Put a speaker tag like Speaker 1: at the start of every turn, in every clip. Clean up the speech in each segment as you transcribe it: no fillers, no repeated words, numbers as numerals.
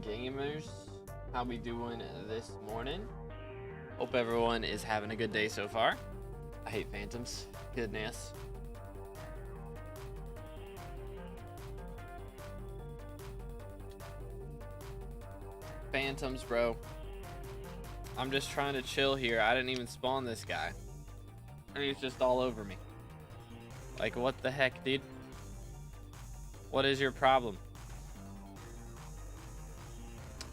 Speaker 1: gamers? How we doing this morning? Hope everyone is having a good day so far. I hate phantoms. Goodness. Phantoms, bro. I'm just trying to chill here. I didn't even spawn this guy. And he's just all over me. Like, what the heck, dude? What is your problem?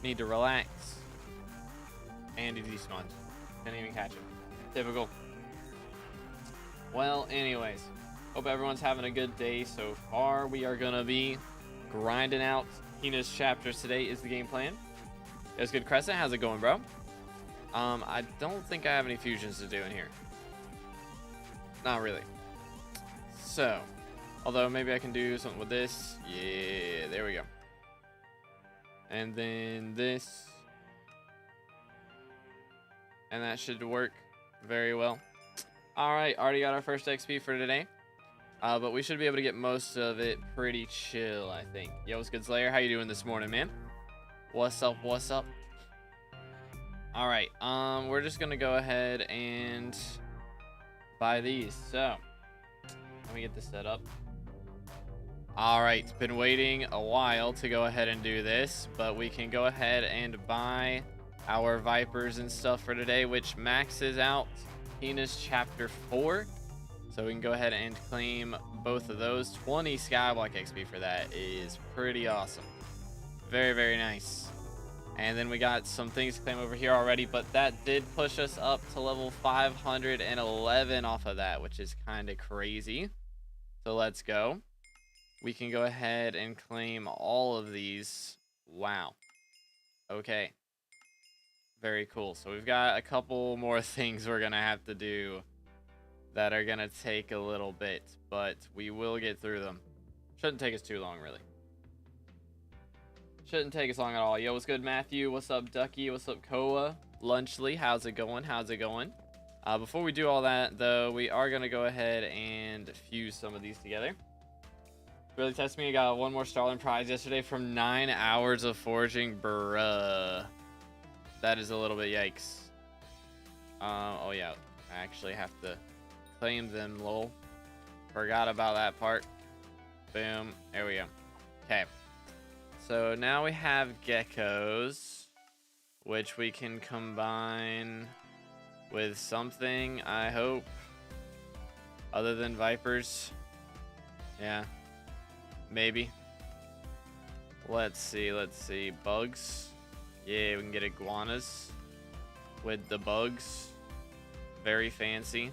Speaker 1: Need to relax. And he despawned. Couldn't even catch him. Typical. Well, anyways. Hope everyone's having a good day so far. We are going to be grinding out Hina's chapters today is the game plan. It's good, Crescent. How's it going, bro? I don't think I have any fusions to do in here. Not really. So, although maybe I can do something with this. Yeah, there we go. And then this. And that should work very well. Alright, already got our first XP for today. But we should be able to get most of it pretty chill, I think. Yo, what's good, Slayer? How you doing this morning, man? What's up, what's up? Alright, we're just gonna go ahead and buy these. So, let me get this set up. Alright, been waiting a while to go ahead and do this, but we can go ahead and buy our Vipers and stuff for today, which maxes out Hina's Chapter 4. So we can go ahead and claim both of those. 20 SkyBlock XP for that is pretty awesome. Very, very nice. And then we got some things to claim over here already, but that did push us up to level 511 off of that, which is kind of crazy. So let's go. We can go ahead and claim all of these. Wow. Okay. Very cool. So we've got a couple more things we're going to have to do that are going to take a little bit, but we will get through them. Shouldn't take us too long, really. Shouldn't take us long at all. Yo, what's good, Matthew? What's up, Ducky? What's up, Koa? Lunchley, how's it going? How's it going? Before we do all that, though, we are going to go ahead and fuse some of these together. Really test me. I got one more Starling prize yesterday from 9 hours of forging. Bruh. That is a little bit yikes. Oh, yeah. I actually have to claim them, lol. Forgot about that part. Boom. There we go. Okay. So now we have geckos, which we can combine with something, I hope, other than vipers. Yeah, maybe. Let's see. Bugs. Yeah, we can get iguanas with the bugs. Very fancy.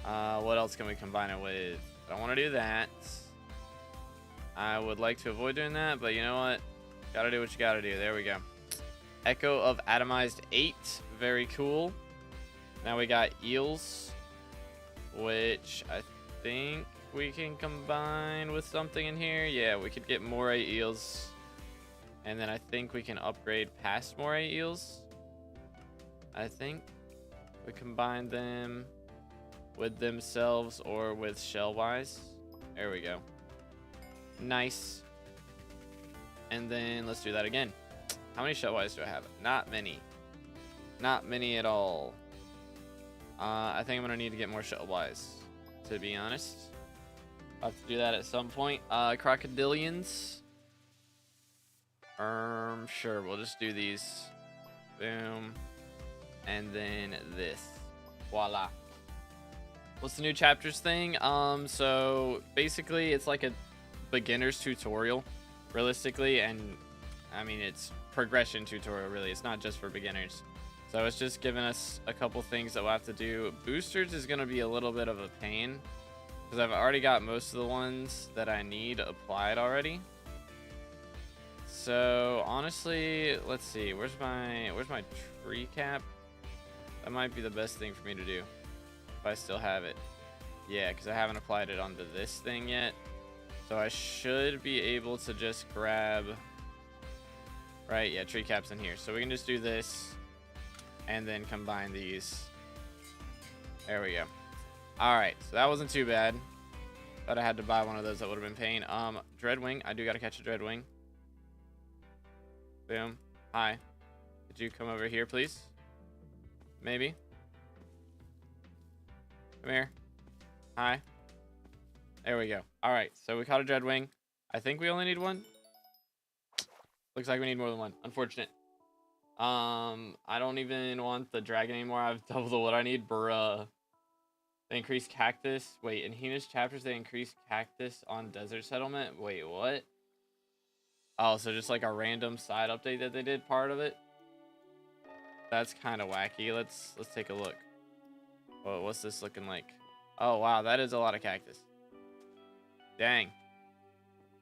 Speaker 1: What else can we combine it with? I don't want to do that. I would like to avoid doing that, but you know what? Gotta do what you gotta do. There we go. Echo of Atomized 8. Very cool. Now we got eels, which I think we can combine with something in here. Yeah, we could get moray eels. And then I think we can upgrade past moray eels. I think we combine them with themselves or with shellwise. There we go. Nice. And then let's do that again. How many shellwise do I have? Not many. Not many at all. I think I'm gonna need to get more shellwise, to be honest. I'll have to do that at some point. Crocodilians. Sure, we'll just do these. Boom. And then this. Voila. What's the new chapters thing? So basically it's like a beginner's tutorial, realistically, and I mean it's progression tutorial, really. It's not just for beginners. So it's just giving us a couple things that we'll have to do. Boosters is going to be a little bit of a pain because I've already got most of the ones that I need applied already. So honestly, let's see. Where's my tree cap? That might be the best thing for me to do if I still have it. Yeah, because I haven't applied it onto this thing yet. So I should be able to just grab, right? Yeah, tree caps in here. So we can just do this and then combine these. There we go. All right, so that wasn't too bad. But I had to buy one of those. That would have been pain. Dreadwing. I do got to catch a Dreadwing. Boom. Hi. Could you come over here, please? Maybe. Come here. Hi. There we go. All right, so we caught a Dreadwing. I think we only need one. Looks like we need more than one. Unfortunate. I don't even want the dragon anymore. I've doubled what I need. Bruh. They increase cactus. Wait, in Hina's chapters, they increase cactus on desert settlement. Wait, what? Oh, so just like a random side update that they did part of it? That's kind of wacky. Let's take a look. Whoa, what's this looking like? Oh, wow, that is a lot of cactus. Dang.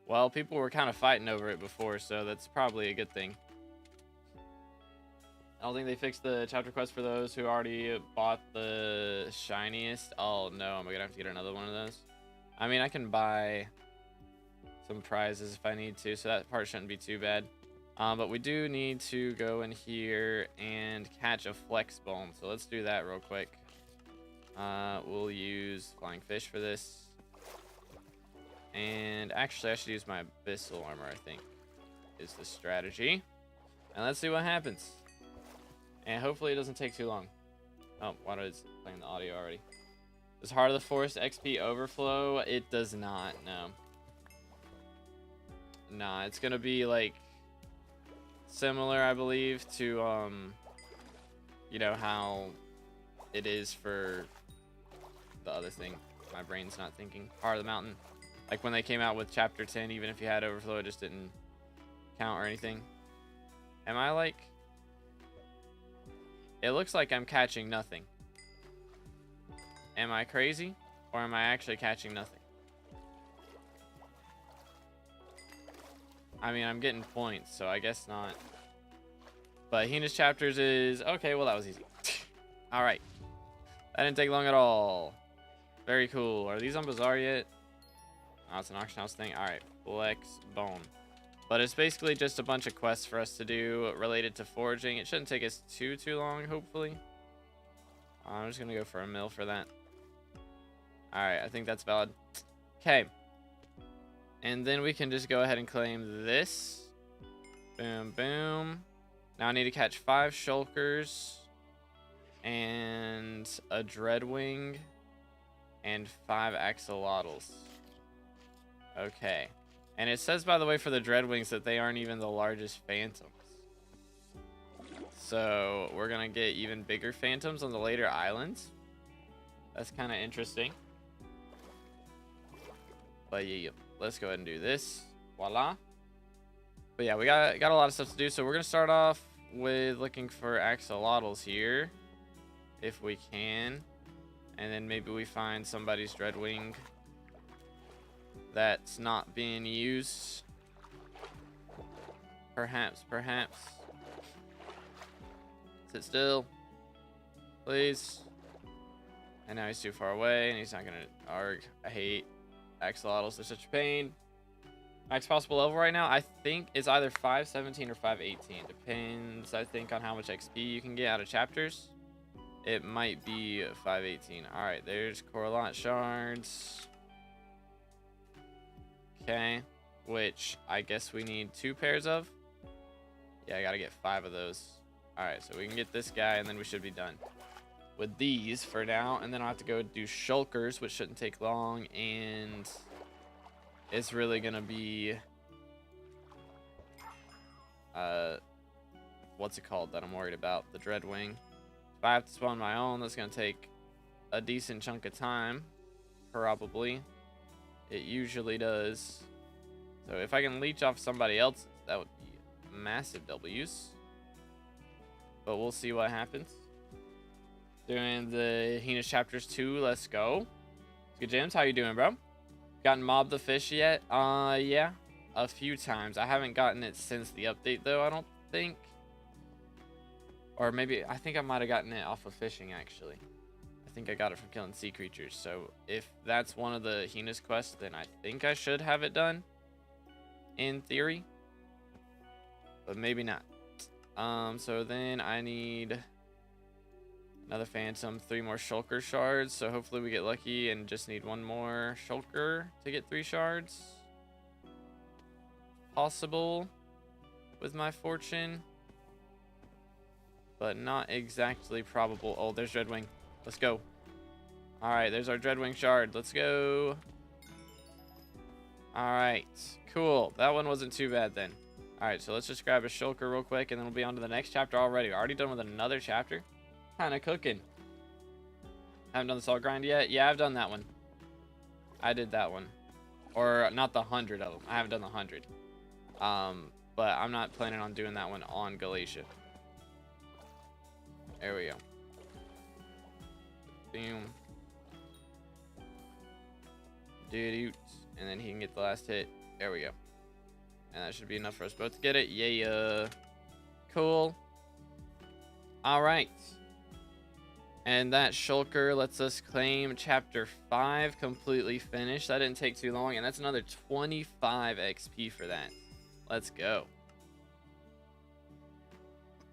Speaker 1: Well, people were kind of fighting over it before, so that's probably a good thing. I don't think they fixed the chapter quest for those who already bought the shiniest. Oh, no, I'm going to have to get another one of those. I mean, I can buy some prizes if I need to, so that part shouldn't be too bad. But we do need to go in here and catch a flex bone, so let's do that real quick. We'll use flying fish for this. And actually, I should use my abyssal armor, I think, is the strategy. And let's see what happens. And hopefully it doesn't take too long. Oh, why is it playing the audio already? Does Heart of the Forest XP overflow? It does not, no. Nah, it's gonna be like similar, I believe, to you know how it is for the other thing. My brain's not thinking. Heart of the Mountain. Like when they came out with chapter 10, even if you had overflow, it just didn't count or anything. Am I like... It looks like I'm catching nothing. Am I crazy? Or am I actually catching nothing? I mean, I'm getting points, so I guess not. But Hina's chapters is... Okay, well, that was easy. Alright. That didn't take long at all. Very cool. Are these on Bazaar yet? Oh, it's an auction house thing. Alright, flex bone. But it's basically just a bunch of quests for us to do related to foraging. It shouldn't take us too long, hopefully. I'm just gonna go for a mill for that. Alright, I think that's valid. Okay. And then we can just go ahead and claim this. Boom, boom. Now I need to catch 5 shulkers and a dreadwing and 5 axolotls. Okay. And it says, by the way, for the dreadwings that they aren't even the largest phantoms. So we're gonna get even bigger phantoms on the later islands. That's kind of interesting. But yeah, let's go ahead and do this. Voila. But yeah, we got a lot of stuff to do. So we're gonna start off with looking for axolotls here, if we can, and then maybe we find somebody's dreadwing that's not being used. Perhaps. Sit still, please. And now he's too far away, and he's not gonna arg. I hate axolotls. They're such a pain. Max possible level right now, I think it's either 517 or 518. Depends, I think, on how much XP you can get out of chapters. It might be 518. All right, there's Corallant shards. Okay, which I guess we need 2 pairs of. Yeah, I gotta get 5 of those. All right, so we can get this guy, and then we should be done with these for now. And then I'll have to go do shulkers, which shouldn't take long, and it's really gonna be what's it called that I'm worried about? The dreadwing. If I have to spawn my own, that's gonna take a decent chunk of time, probably. It usually does. So if I can leech off somebody else's, that would be massive W's. But we'll see what happens. Doing the Hina chapters 2, let's go. Good James, how you doing, bro? Gotten Mob the Fish yet? Yeah, a few times. I haven't gotten it since the update, though, I don't think. Or maybe, I think I might have gotten it off of fishing, actually. I think I got it from killing sea creatures. So if that's one of the Hina's quests, then I think I should have it done, in theory. But maybe not. So then I need another phantom, 3 more shulker shards. So hopefully we get lucky and just need 1 more shulker to get 3 shards. Possible. with my fortune, but not exactly probable. Oh, there's Dreadwing. Let's go. All right, there's our Dreadwing shard. Let's go. All right, cool. That one wasn't too bad then. All right, so let's just grab a shulker real quick, and then we'll be on to the next chapter already. We're already done with another chapter. Kind of cooking. Haven't done the salt grind yet. Yeah, I've done that one. I did that one. Or not the 100 of them. I haven't done the 100. But I'm not planning on doing that one on Galatia. There we go. Boom. Dude. And then he can get the last hit. There we go. And that should be enough for us both to get it. Yeah. Cool. All right. And that shulker lets us claim chapter 5 completely finished. That didn't take too long. And that's another 25 XP for that. Let's go.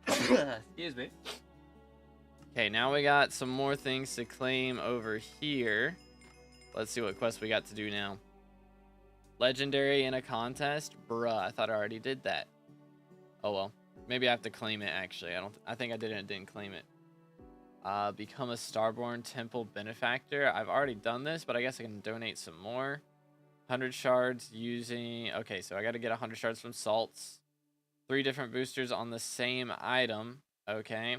Speaker 1: Excuse me. Okay, now we got some more things to claim over here. Let's see what quest we got to do now. Legendary in a contest? Bruh, I thought I already did that. Oh well. Maybe I have to claim it actually. I think I did it and didn't claim it. Become a Starborn Temple Benefactor. I've already done this, but I guess I can donate some more. 100 shards using... Okay, so I got to get 100 shards from salts. 3 different boosters on the same item. Okay.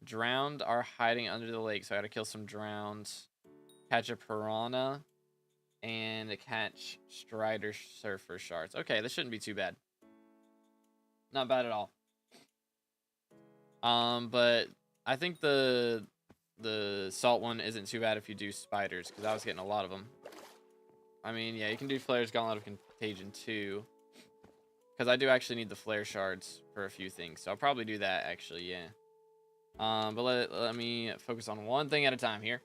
Speaker 1: Drowned are hiding under the lake, so I got to kill some drowned. Catch a piranha. And catch Strider Surfer shards. Okay, this shouldn't be too bad. Not bad at all. But I think the salt one isn't too bad if you do spiders, because I was getting a lot of them. I mean, yeah, you can do Flare's Gauntlet of Contagion too, because I do actually need the Flare shards for a few things, so I'll probably do that actually, yeah. But let me focus on one thing at a time here.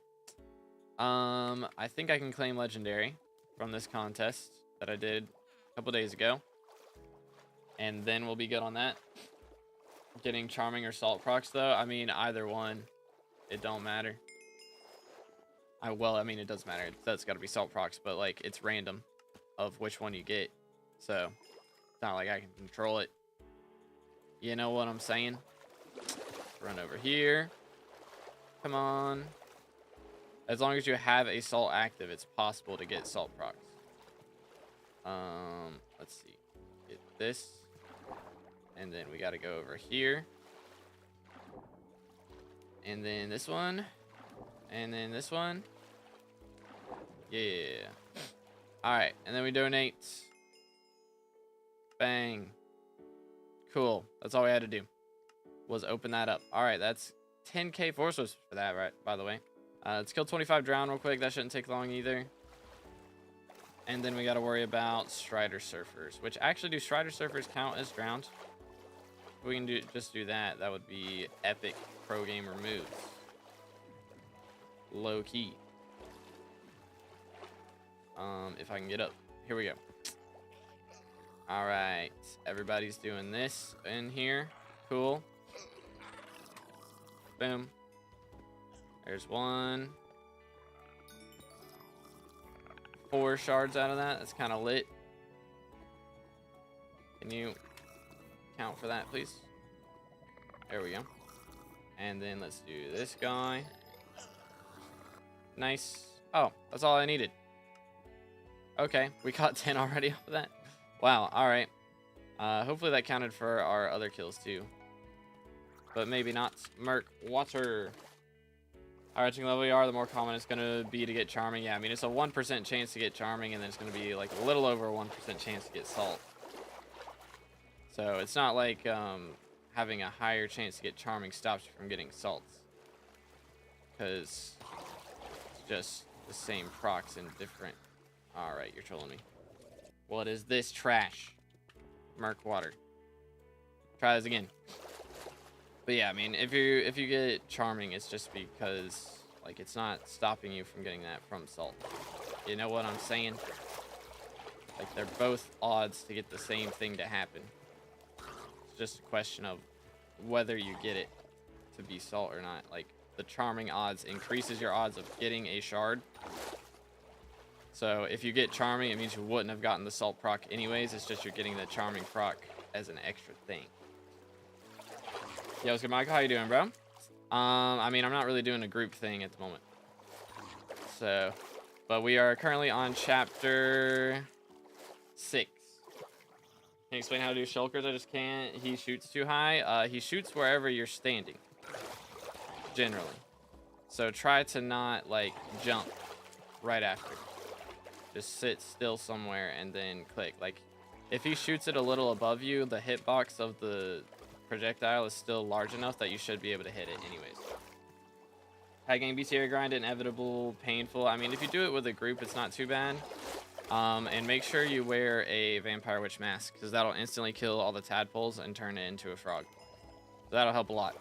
Speaker 1: I think I can claim Legendary from this contest that I did a couple days ago, and then we'll be good on that. Getting Charming or Salt procs though, I mean either one, it don't matter. Well, I mean it does matter. That's got to be Salt procs, but like it's random of which one you get, so it's not like I can control it. You know what I'm saying? Run over here. Come on. As long as you have a Salt active, it's possible to get Salt procs. Let's see. Get this. And then we got to go over here. And then this one. And then this one. Yeah. Alright. And then we donate. Bang. Cool. That's all we had to do. Was open that up. Alright, that's 10k force was for that, right? By the way. Let's kill 25 drown real quick. That shouldn't take long either. And then we got to worry about Strider Surfers. Which actually, do Strider Surfers count as drowned? If we can just do that, that would be epic pro gamer moves. Low key. If I can get up. Here we go. Alright. Everybody's doing this in here. Cool. Boom. There's one. 4 shards out of that. That's kind of lit. Can you count for that, please? There we go. And then let's do this guy. Nice. Oh, that's all I needed. Okay, we caught 10 already off of that. Wow, alright. Hopefully that counted for our other kills too. But maybe not. Merc water. Higher reaching level you are, the more common it's going to be to get Charming. Yeah, I mean, it's a 1% chance to get Charming, and then it's going to be like a little over a 1% chance to get Salt. So it's not like having a higher chance to get Charming stops you from getting Salts. Because it's just the same procs and different. Alright, you're trolling me. What is this trash? Merc water. Try this again. But yeah, I mean, if you get Charming, it's just because like it's not stopping you from getting that from Salt. You know what I'm saying? Like they're both odds to get the same thing to happen. It's just a question of whether you get it to be Salt or not. Like the Charming odds increases your odds of getting a shard. So if you get Charming, it means you wouldn't have gotten the Salt proc anyways. It's just you're getting the Charming proc as an extra thing. Yo, what's good, Michael? How you doing, bro? I mean, I'm not really doing a group thing at the moment. So, but we are currently on chapter 6. Can you explain how to do shulkers? I just can't. He shoots too high. He shoots wherever you're standing, generally. So try to not, like, jump right after. Just sit still somewhere and then click. Like, if he shoots it a little above you, the hitbox of the projectile is still large enough that you should be able to hit it anyways. High game BCA grind, inevitable, painful. I mean, if you do it with a group, it's not too bad. And make sure you wear a vampire witch mask, because that'll instantly kill all the tadpoles and turn it into a frog. So that'll help a lot.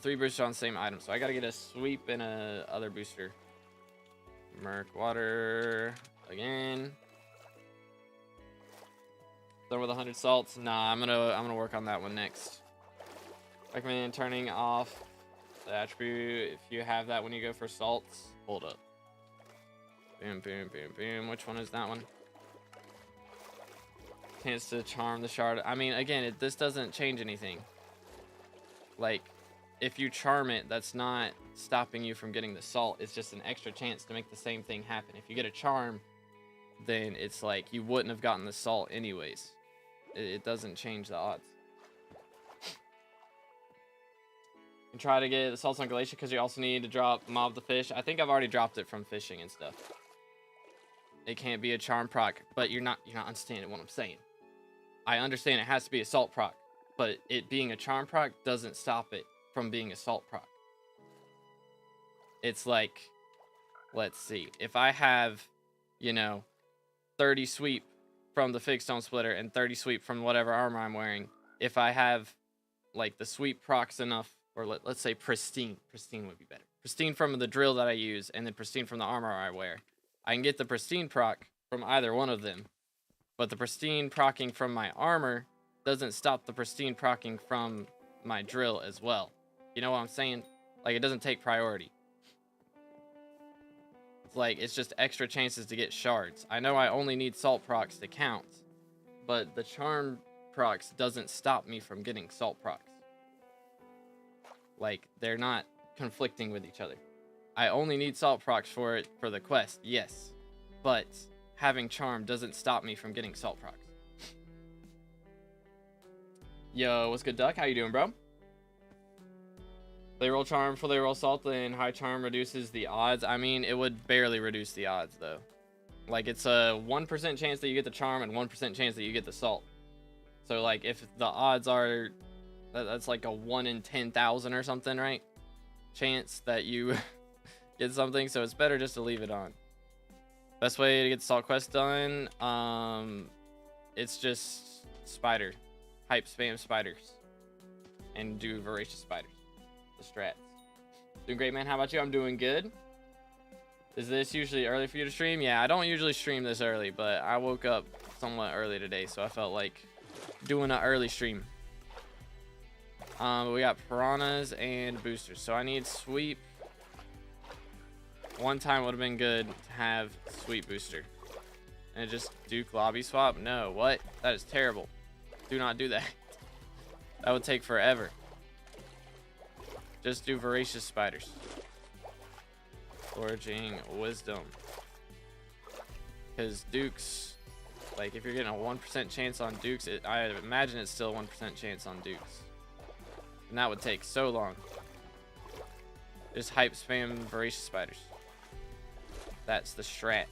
Speaker 1: 3 boosters on the same item, so I gotta get a sweep and a other booster. Merc water again. Done with 100 salts. Nah, I'm gonna work on that one next. Recommend turning off the attribute if you have that when you go for salts. Hold up. Boom, boom, boom, boom. Which one is that one? Chance to charm the shard. I mean, again, this doesn't change anything. Like, if you charm it, that's not stopping you from getting the salt. It's just an extra chance to make the same thing happen. If you get a charm, then it's like you wouldn't have gotten the salt anyways. It doesn't change the odds. And try to get the salts on Glacier because you also need to drop Mob the Fish. I think I've already dropped it from fishing and stuff. It can't be a charm proc, but you're not understanding what I'm saying. I understand it has to be a salt proc, but it being a charm proc doesn't stop it from being a salt proc. It's like, let's see, if I have, you know, 30 sweep from the Fig Stone Splitter and 30 sweep from whatever armor I'm wearing, if I have like the sweep procs enough, or let's say pristine would be better, pristine from the drill that I use and then pristine from the armor I wear, I can get the pristine proc from either one of them, but the pristine procking from my armor doesn't stop the pristine procking from my drill as well. You know what I'm saying? Like, it doesn't take priority. It's like, it's just extra chances to get shards. I know I only need salt procs to count, but the charm procs doesn't stop me from getting salt procs. Like, they're not conflicting with each other. I only need salt procs for it for the quest, yes, but having charm doesn't stop me from getting salt procs. Yo, what's good, Duck? How you doing, bro? They roll charm, fully roll salt, and high charm reduces the odds. I mean, it would barely reduce the odds, though. Like, it's a 1% chance that you get the charm and 1% chance that you get the salt. So, like, if the odds are, that's like a 1 in 10,000 or something, right? Chance that you get something, so it's better just to leave it on. Best way to get the salt quest done, it's just spider. Hype spam spiders. And do voracious spiders. Strats. Doing great, man. How about you? I'm doing good. Is this usually early for you to stream? Yeah, I don't usually stream this early, but I woke up somewhat early today, so I felt like doing an early stream. We got piranhas and boosters, so I need sweep. One time would have been good to have sweep booster. And just Duke lobby swap? No, what? That is terrible. Do not do that. That would take forever. Just do voracious spiders. Foraging wisdom. Because Dukes, like, if you're getting a 1% chance on Dukes, I imagine it's still a 1% chance on Dukes. And that would take so long. Just hype spam voracious spiders. That's the strat.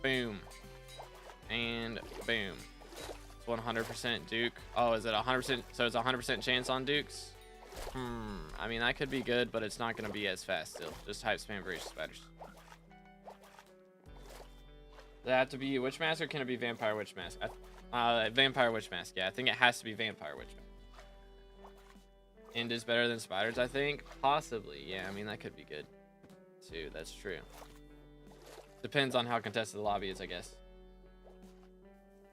Speaker 1: Boom. And boom. 100% Duke. Oh, is it 100%? So it's 100% chance on Dukes? I mean, that could be good, but it's not going to be as fast still. Just hype spam voracious spiders. Does it have to be Witch Mask, or can it be Vampire Witch Mask? Vampire Witch Mask, yeah. I think it has to be Vampire Witch Mask. End is better than spiders, I think. Possibly, yeah. I mean, that could be good, too. That's true. Depends on how contested the lobby is, I guess.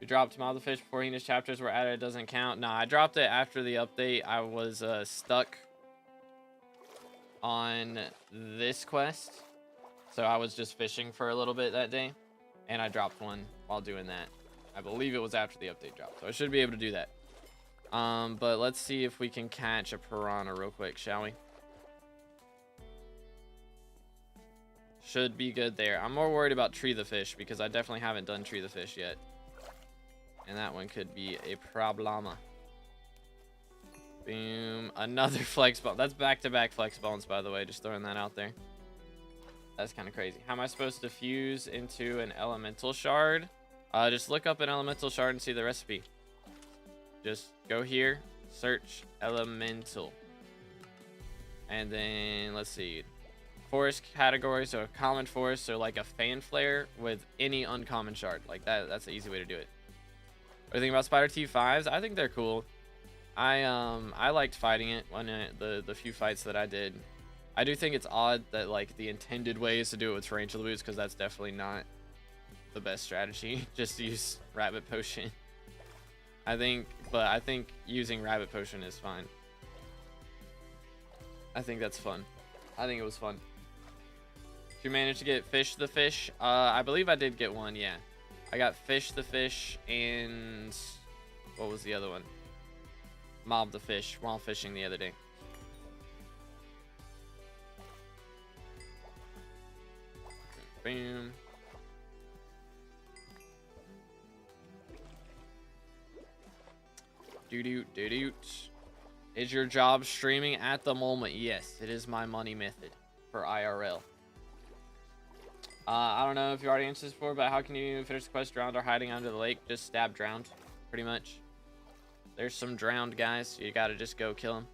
Speaker 1: You dropped Mob the Fish before Hina's chapters were added. It doesn't count. Nah, I dropped it after the update. I was stuck on this quest, so I was just fishing for a little bit that day, and I dropped one while doing that. I believe it was after the update drop, so I should be able to do that. But let's see if we can catch a piranha real quick, shall we? Should be good there. I'm more worried about Tree the Fish because I definitely haven't done Tree the Fish yet. And that one could be a problema. Boom. Another flex bone. That's back-to-back flex bones, by the way. Just throwing that out there. That's kind of crazy. How am I supposed to fuse into an elemental shard? Just look up an elemental shard and see the recipe. Just go here, search elemental. And then, let's see. Forest category, so a common forest, so like a fan flare with any uncommon shard. Like that's the easy way to do it. What do you think about Spider T5s? I think they're cool. I liked fighting it when the few fights that I did. I do think it's odd that like the intended way is to do it with tarantula boots, because that's definitely not the best strategy. Just use rabbit potion. I think using rabbit potion is fine. I think that's fun. I think it was fun. Did you manage to get Fish the Fish? I believe I did get one, yeah. I got Fish the Fish and what was the other one? Mob the Fish while fishing the other day. Boom. Doo-doo-doo-doot. Is your job streaming at the moment? Yes, it is my money method for IRL. I don't know if you already answered this before, but how can you finish the quest drowned or hiding under the lake? Just stab drowned, pretty much. There's some drowned guys. You gotta just go kill them.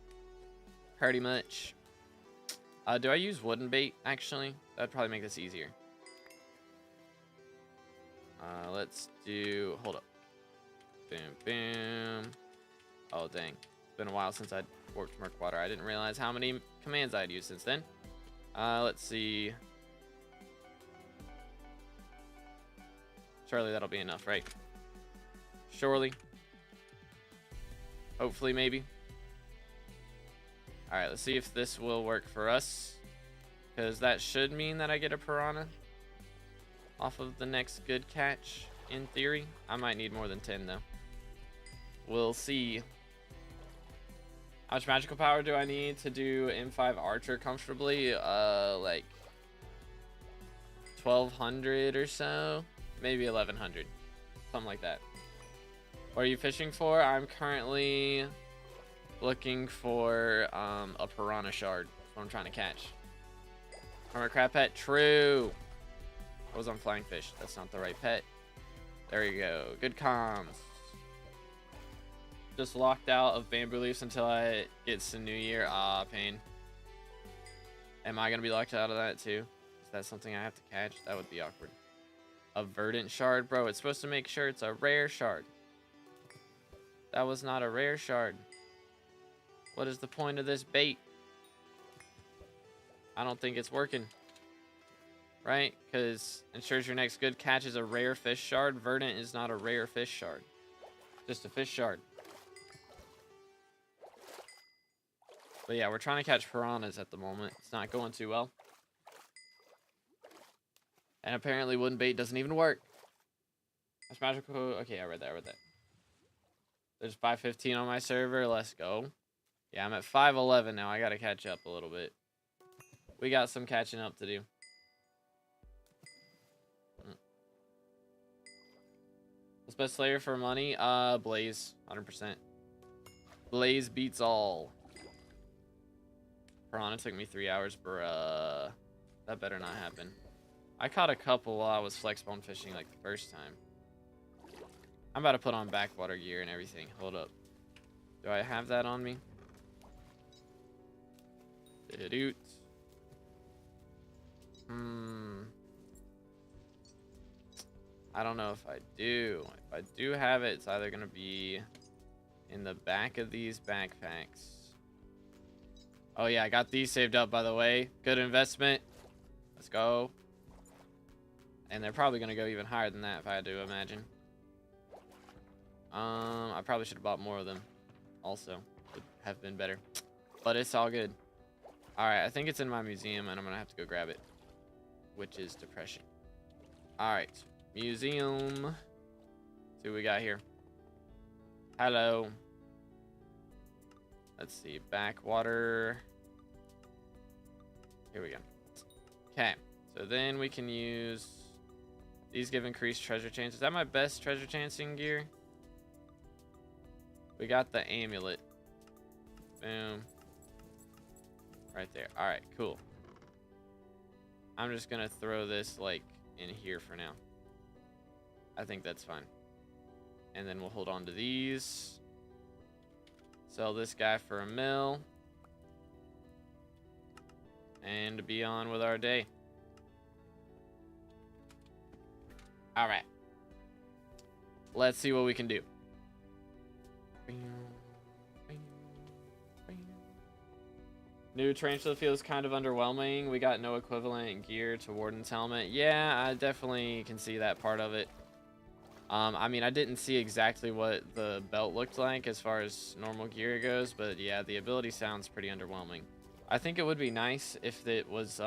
Speaker 1: Pretty much. Do I use wooden bait, actually? That'd probably make this easier. Let's do... Hold up. Boom, boom. Oh, dang. It's been a while since I warped Murkwater. I didn't realize how many commands I'd used since then. Let's see. Surely that'll be enough, right? Surely. Hopefully, maybe. Alright, let's see if this will work for us. Because that should mean that I get a piranha off of the next good catch, in theory. I might need more than 10, though. We'll see. How much magical power do I need to do M5 Archer comfortably? Like 1,200 or so. Maybe 1,100. Something like that. What are you fishing for? I'm currently looking for a piranha shard. That's what I'm trying to catch. Armor crab pet? True. I was on flying fish. That's not the right pet. There you go. Good comms. Just locked out of bamboo leaves until I get to New Year. Ah, pain. Am I going to be locked out of that too? Is that something I have to catch? That would be awkward. A verdant shard? Bro, it's supposed to make sure it's a rare shard. That was not a rare shard. What is the point of this bait? I don't think it's working. Right? Because ensures your next good catch is a rare fish shard. Verdant is not a rare fish shard. Just a fish shard. But yeah, we're trying to catch piranhas at the moment. It's not going too well. And apparently wooden bait doesn't even work. That's magical. Okay, I read that. There's 515 on my server. Let's go. Yeah, I'm at 511 now. I gotta catch up a little bit. We got some catching up to do. What's best Slayer for money? Blaze. 100%. Blaze beats all. Piranha took me 3 hours, bruh. That better not happen. I caught a couple while I was flexbone fishing like the first time. I'm about to put on backwater gear and everything. Hold up. Do I have that on me? Doot. I don't know if I do. If I do have it, it's either going to be in the back of these backpacks. Oh yeah, I got these saved up, by the way. Good investment. Let's go. And they're probably going to go even higher than that, if I had to imagine. I probably should have bought more of them. Also, would have been better. But it's all good. Alright, I think it's in my museum, and I'm going to have to go grab it. Which is depression. Alright. Museum. See what we got here. Hello. Let's see. Backwater. Here we go. Okay. So then we can use... These give increased treasure chance. Is that my best treasure chancing gear? We got the amulet. Boom. Right there. Alright, cool. I'm just gonna throw this, like, in here for now. I think that's fine. And then we'll hold on to these. Sell this guy for $1 mil. And be on with our day. Alright. Let's see what we can do. New tarantula feels kind of underwhelming. We got no equivalent gear to Warden's helmet. Yeah, I definitely can see that part of it. I mean, I didn't see exactly what the belt looked like as far as normal gear goes, but yeah, the ability sounds pretty underwhelming. I think it would be nice if it was,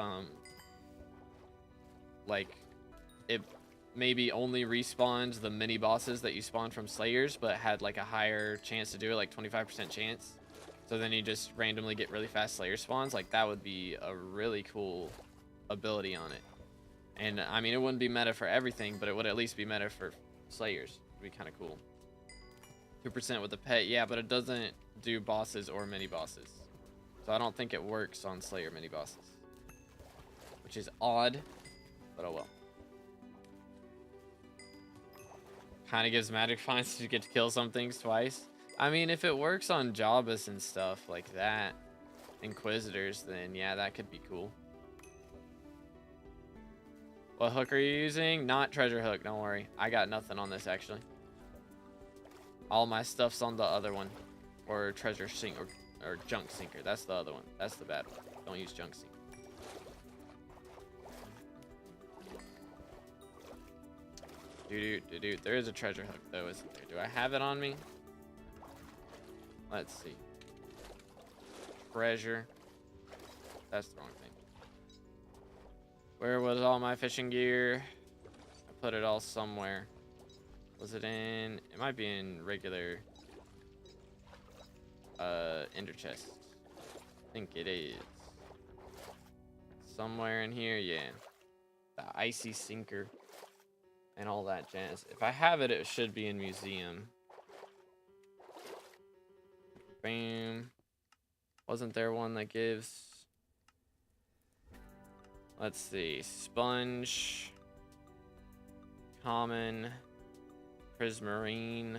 Speaker 1: like, it maybe only respawned the mini bosses that you spawn from Slayers, but had like a higher chance to do it, like 25% chance. So then you just randomly get really fast Slayer spawns. Like, that would be a really cool ability on it. And I mean, it wouldn't be meta for everything, but it would at least be meta for Slayers. It'd be kind of cool. 2% with the pet, yeah, but it doesn't do bosses or mini bosses. So I don't think it works on Slayer mini bosses, which is odd, but oh well. Kind of gives magic finds to get to kill some things twice. I mean, if it works on Jabas and stuff like that, Inquisitors, then yeah, that could be cool. What hook are you using? Not treasure hook, don't worry. I got nothing on this, actually. All my stuff's on the other one. Or treasure sink, or junk sinker. That's the other one. That's the bad one. Don't use junk sinker. Dude. There is a treasure hook, though, isn't there? Do I have it on me? Let's see. Treasure. That's the wrong thing. Where was all my fishing gear? I put it all somewhere. Was it in... It might be in regular... Ender chest. I think it is. Somewhere in here, yeah. The icy sinker. And all that jazz. If I have it, it should be in museum. Bam. Wasn't there one that gives... Let's see. Sponge. Common. Prismarine.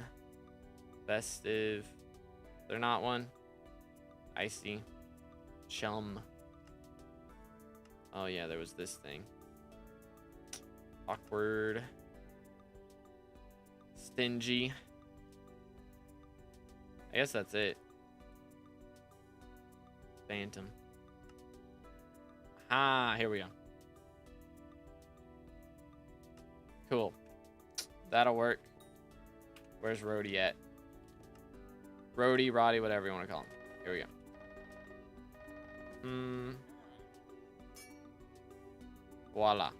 Speaker 1: Festive. They're not one. Icy. Chum. Oh yeah, there was this thing. Awkward. Stingy. I guess that's it. Phantom. Ah, here we go. Cool. That'll work. Where's Rhodey at? Rhodey, Roddy, whatever you want to call him. Here we go. Voila.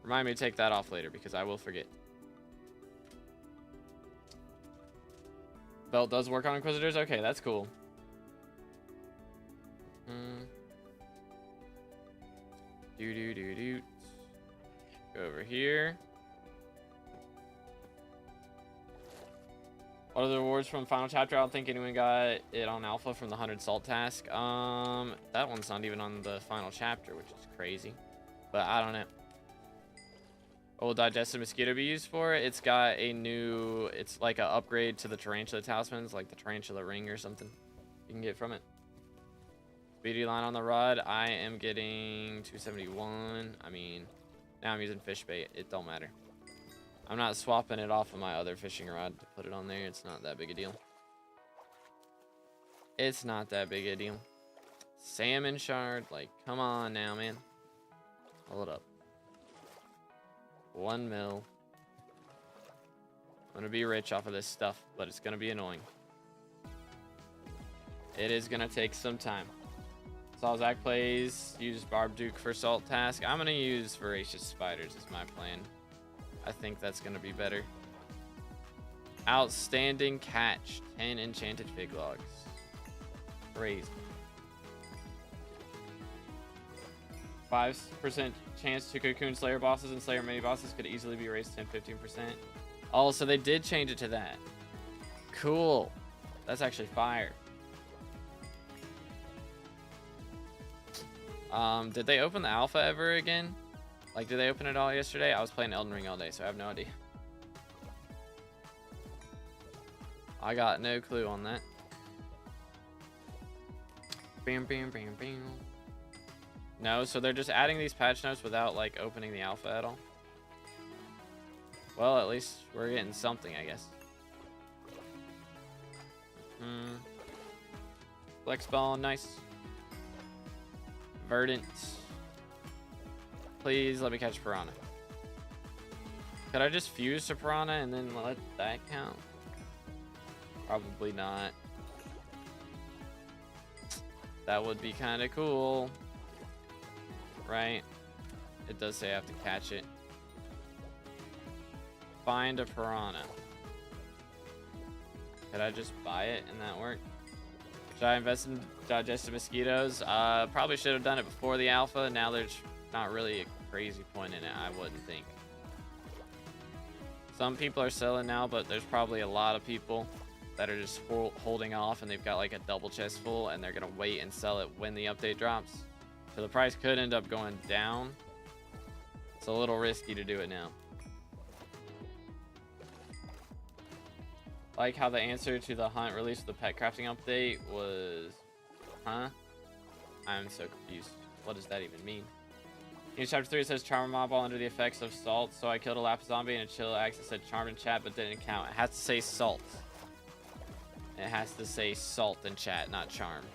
Speaker 1: Remind me to take that off later because I will forget. Belt does work on Inquisitors? Okay, that's cool. Go over here. What are the rewards from Final Chapter? I don't think anyone got it on Alpha from the 100 Salt task. That one's not even on the Final Chapter, which is crazy. But I don't know. What will Digested Mosquito be used for? It's got a new... It's like an upgrade to the Tarantula Talismans, like the Tarantula Ring or something you can get from it. Speedy line on the rod. I am getting 271. I mean, now I'm using fish bait. It don't matter. I'm not swapping it off of my other fishing rod to put it on there. It's not that big a deal. It's not that big a deal. Salmon shard. Like, come on now, man. Hold up. 1 mil. I'm gonna be rich off of this stuff, but it's gonna be annoying. It is gonna take some time. Salzak plays, use Barb Duke for salt task. I'm gonna use Voracious Spiders is my plan. I think that's gonna be better. Outstanding catch. 10 enchanted fig logs. Crazy. 5% chance to cocoon Slayer bosses and Slayer mini bosses could easily be raised 10-15%. Oh, so they did change it to that. Cool. That's actually fire. Did they open the alpha ever again? Like, did they open it all yesterday? I was playing Elden Ring all day, so I have no idea. I got no clue on that. Bam, bam, bam, bam. No, so they're just adding these patch notes without, like, opening the alpha at all. Well, at least we're getting something, I guess. Flex ball, nice. Verdant. Please let me catch Piranha. Could I just fuse to Piranha and then let that count? Probably not. That would be kind of cool. Right? It does say I have to catch it. Find a Piranha. Could I just buy it and that work? Should I invest in digestive mosquitoes? Probably should have done it before the alpha. Now there's not really a crazy point in it, I wouldn't think. Some people are selling now, but there's probably a lot of people that are just holding off, and they've got like a double chest full, and they're gonna wait and sell it when the update drops. So the price could end up going down. It's a little risky to do it now. Like how the answer to the hunt released with the pet crafting update was, huh? I'm so confused. What does that even mean? In chapter 3 it says charm a mob while under the effects of salt, so I killed a lapis zombie and a chill axe that said charmed in chat but didn't count. It has to say salt. It has to say salt in chat, not charm.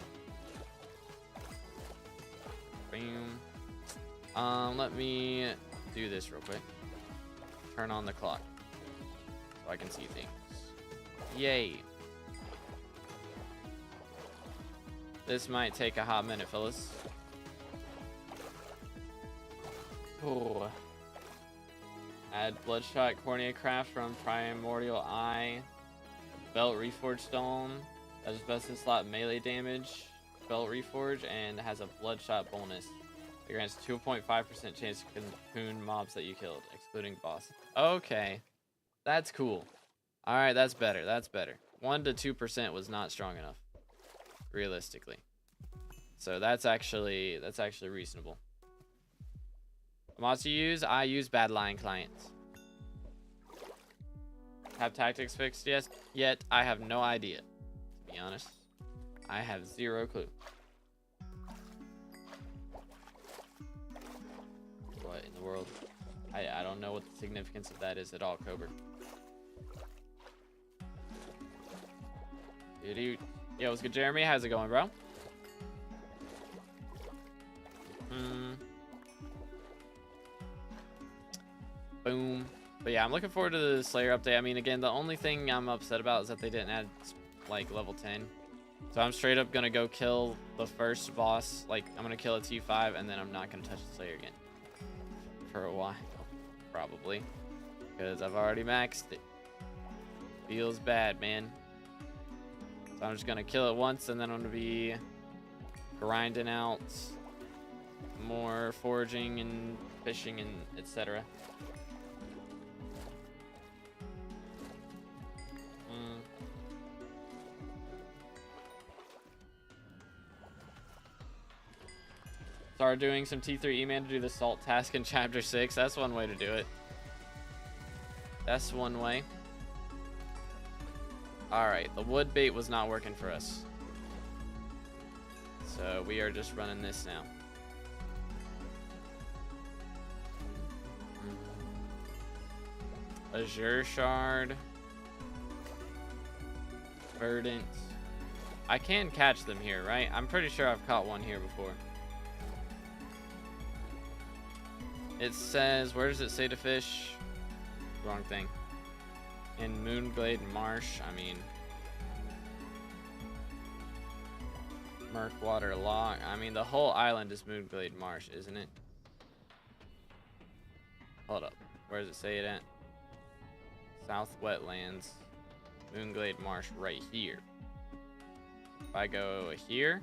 Speaker 1: Boom. Let me do this real quick. Turn on the clock so I can see things. Yay. This might take a hot minute, fellas. Oh. Add Bloodshot Cornea Craft from Primordial Eye. Belt Reforged Stone. That is best in slot melee damage. Belt Reforge and has a Bloodshot bonus. It grants 2.5% chance to cocoon mobs that you killed, excluding boss. Okay. That's cool. Alright, that's better. That's better. 1 to 2% was not strong enough. Realistically. So that's actually reasonable. Mods you use? I use Badlion clients. Have tactics fixed yet? I have no idea. To be honest. I have zero clue. What in the world? I don't know what the significance of that is at all, Cobra. Dude. Yo, what's good, Jeremy? How's it going, bro? Boom. But yeah, I'm looking forward to the Slayer update. I mean, again, the only thing I'm upset about is that they didn't add, like, level 10. So I'm straight up gonna go kill the first boss. Like, I'm gonna kill a T5, and then I'm not gonna touch the Slayer again. For a while. Probably. Because I've already maxed it. Feels bad, man. So I'm just gonna kill it once, and then I'm gonna be grinding out more foraging and fishing and etc. Start doing some T3 E-Man to do the salt task in chapter 6. That's one way to do it. That's one way. Alright, the wood bait was not working for us. So we are just running this now. Azure Shard. Verdant. I can catch them here, right? I'm pretty sure I've caught one here before. It says, where does it say to fish? Wrong thing. In Moonglade Marsh, I mean. Murkwater Lock. I mean, the whole island is Moonglade Marsh, isn't it? Hold up. Where does it say it at? South Wetlands. Moonglade Marsh right here. If I go here,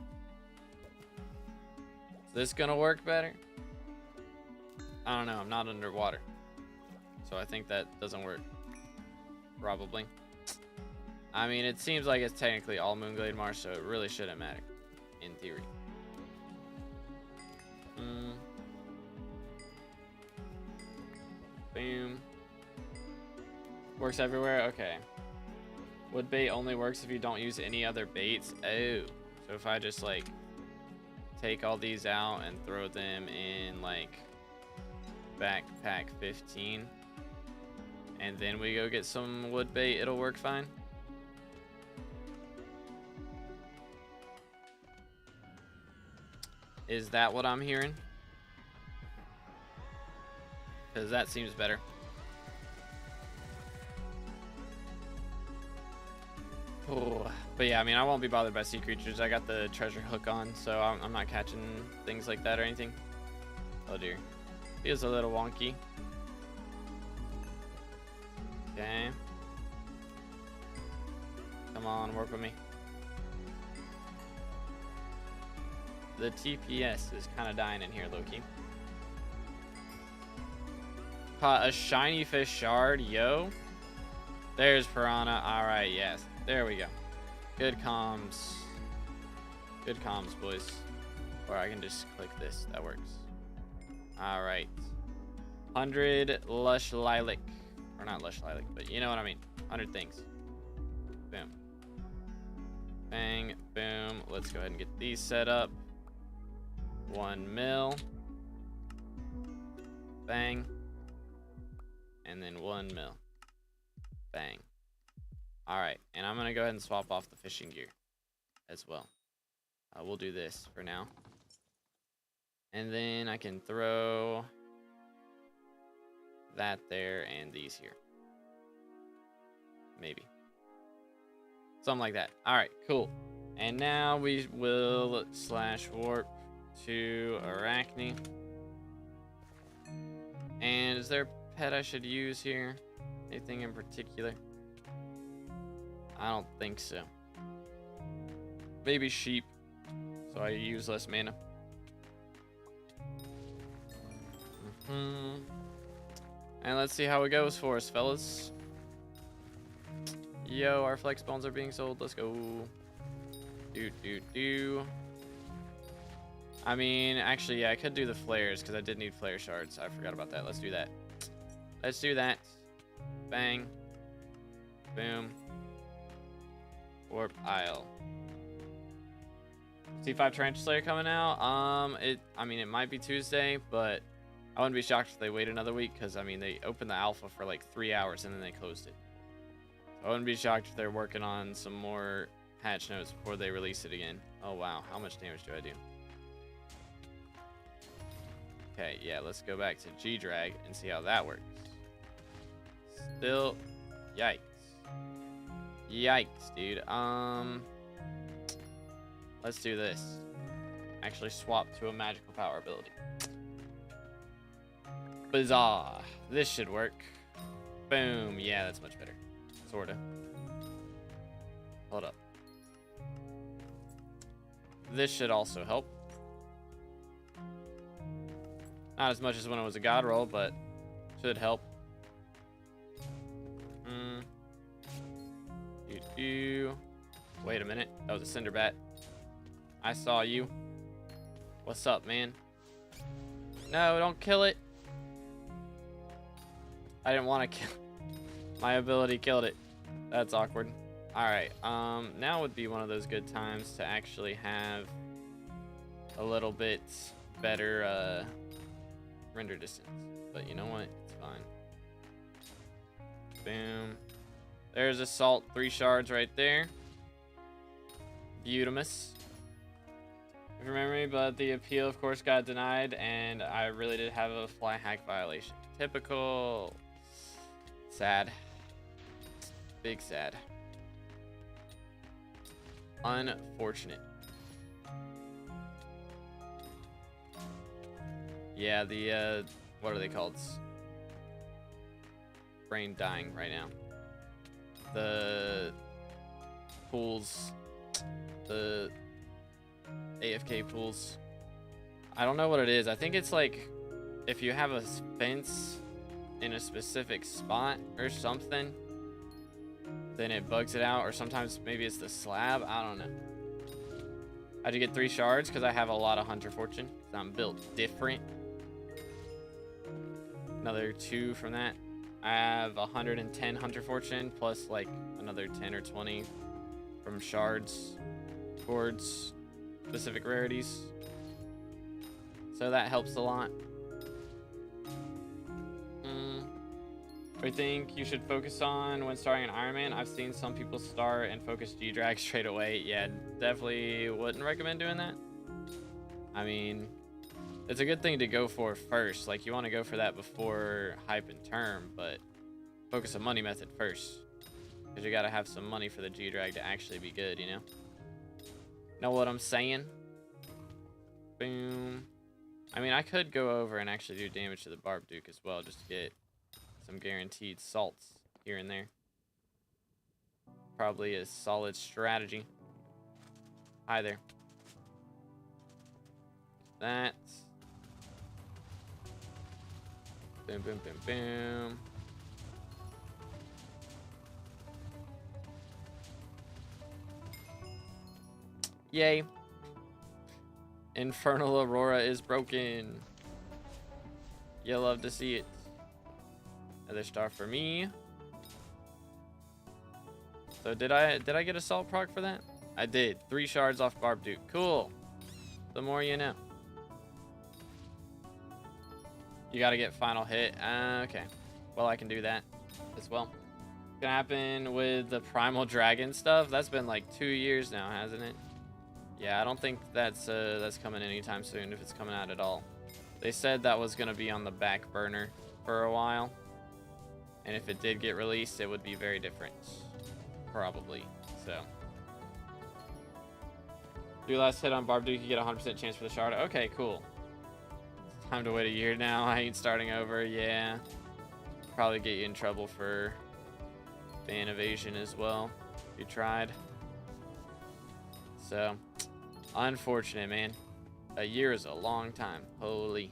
Speaker 1: is this gonna work better? I don't know, I'm not underwater. So I think that doesn't work. Probably. I mean, it seems like it's technically all Moonglade Marsh, so it really shouldn't matter. In theory. Boom. Works everywhere? Okay. Wood bait only works if you don't use any other baits. Oh. So if I just, like, take all these out and throw them in, like, backpack 15, and then we go get some wood bait, it'll work fine. Is that what I'm hearing? Because that seems better. Oh, but yeah, I mean, I won't be bothered by sea creatures. I got the treasure hook on, so I'm not catching things like that or anything. Oh dear. Feels a little wonky. Okay. Come on, work with me. The TPS is kind of dying in here, Loki. A shiny fish shard, yo. There's Piranha. Alright, yes. There we go. Good comms. Good comms, boys. Or I can just click this. That works. Alright. 100 lush lilac. Or not lush lilac, but you know what I mean. 100 things. Boom. Bang. Boom. Let's go ahead and get these set up. 1 mil. Bang. And then 1 mil. Bang. Alright, and I'm going to go ahead and swap off the fishing gear as well. We'll do this for now. And then I can throw that there and these here. Maybe. Something like that. Alright, cool. And now we will slash warp to Arachne. And is there a pet I should use here? Anything in particular? I don't think so. Maybe sheep, so I use less mana. And let's see how it goes for us, fellas. Yo, our flex bones are being sold. Let's go. I mean, actually, yeah, I could do the flares because I did need flare shards. I forgot about that. Let's do that. Let's do that. Bang. Boom. Warp Isle. C5 Tarantula Slayer coming out. I mean, it might be Tuesday, but I wouldn't be shocked if they wait another week because, I mean, they opened the alpha for like 3 hours and then they closed it. I wouldn't be shocked if they're working on some more patch notes before they release it again. Oh, wow. How much damage do I do? Okay, yeah, let's go back to G-Drag and see how that works. Still, yikes. Yikes, dude. Let's do this. Actually swap to a magical power ability. Bizarre. This should work. Boom. Yeah, that's much better. Sorta. Hold up. This should also help. Not as much as when it was a god roll, but should help. Wait a minute. That was a cinder bat. I saw you. What's up, man? No, don't kill it. I didn't want to kill it. My ability killed it. That's awkward. Alright, now would be one of those good times to actually have a little bit better render distance. But you know what? It's fine. Boom. There's Assault 3 shards right there. Beautimus. If you remember me, but the appeal, of course, got denied, and I really did have a fly hack violation. Typical. Sad. Big sad. Unfortunate. Yeah, the, what are they called? Brain dying right now. the pools, the AFK pools. I don't know what it is. I think it's like if you have a fence in a specific spot or something, then it bugs it out, or sometimes maybe it's the slab. I don't know. How'd you get 3 shards? Because I have a lot of Hunter Fortune. I'm built different. Another 2 from that. I have 110 Hunter Fortune plus like another 10 or 20 from shards towards specific rarities. So that helps a lot. I think you should focus on when starting an Iron Man. I've seen some people start and focus G-Drag straight away. Yeah, definitely wouldn't recommend doing that. I mean, it's a good thing to go for first. Like, you want to go for that before hype and term, but focus on money method first. Because you got to have some money for the G-Drag to actually be good, you know? Know what I'm saying? Boom. I mean, I could go over and actually do damage to the Barb Duke as well, just to get some guaranteed salts here and there. Probably a solid strategy. Hi there. That. Boom, boom, boom, boom. Yay. Infernal Aurora is broken. You'll love to see it. Another star for me. So did I get a salt proc for that? I did. 3 shards off Barb Duke. Cool. The more you know. You gotta get final hit. Okay. Well, I can do that as well. It's gonna happen with the Primal Dragon stuff. That's been like 2 years now, hasn't it? Yeah, I don't think that's coming anytime soon, if it's coming out at all. They said that was gonna be on the back burner for a while. And if it did get released, it would be very different. Probably. So. Do last hit on Barb Duke, you get a 100% chance for the shard. Okay, cool. Time to wait a year now. I ain't starting over. Yeah. Probably get you in trouble for ban evasion as well. If you tried. So. Unfortunate, man. A year is a long time. Holy.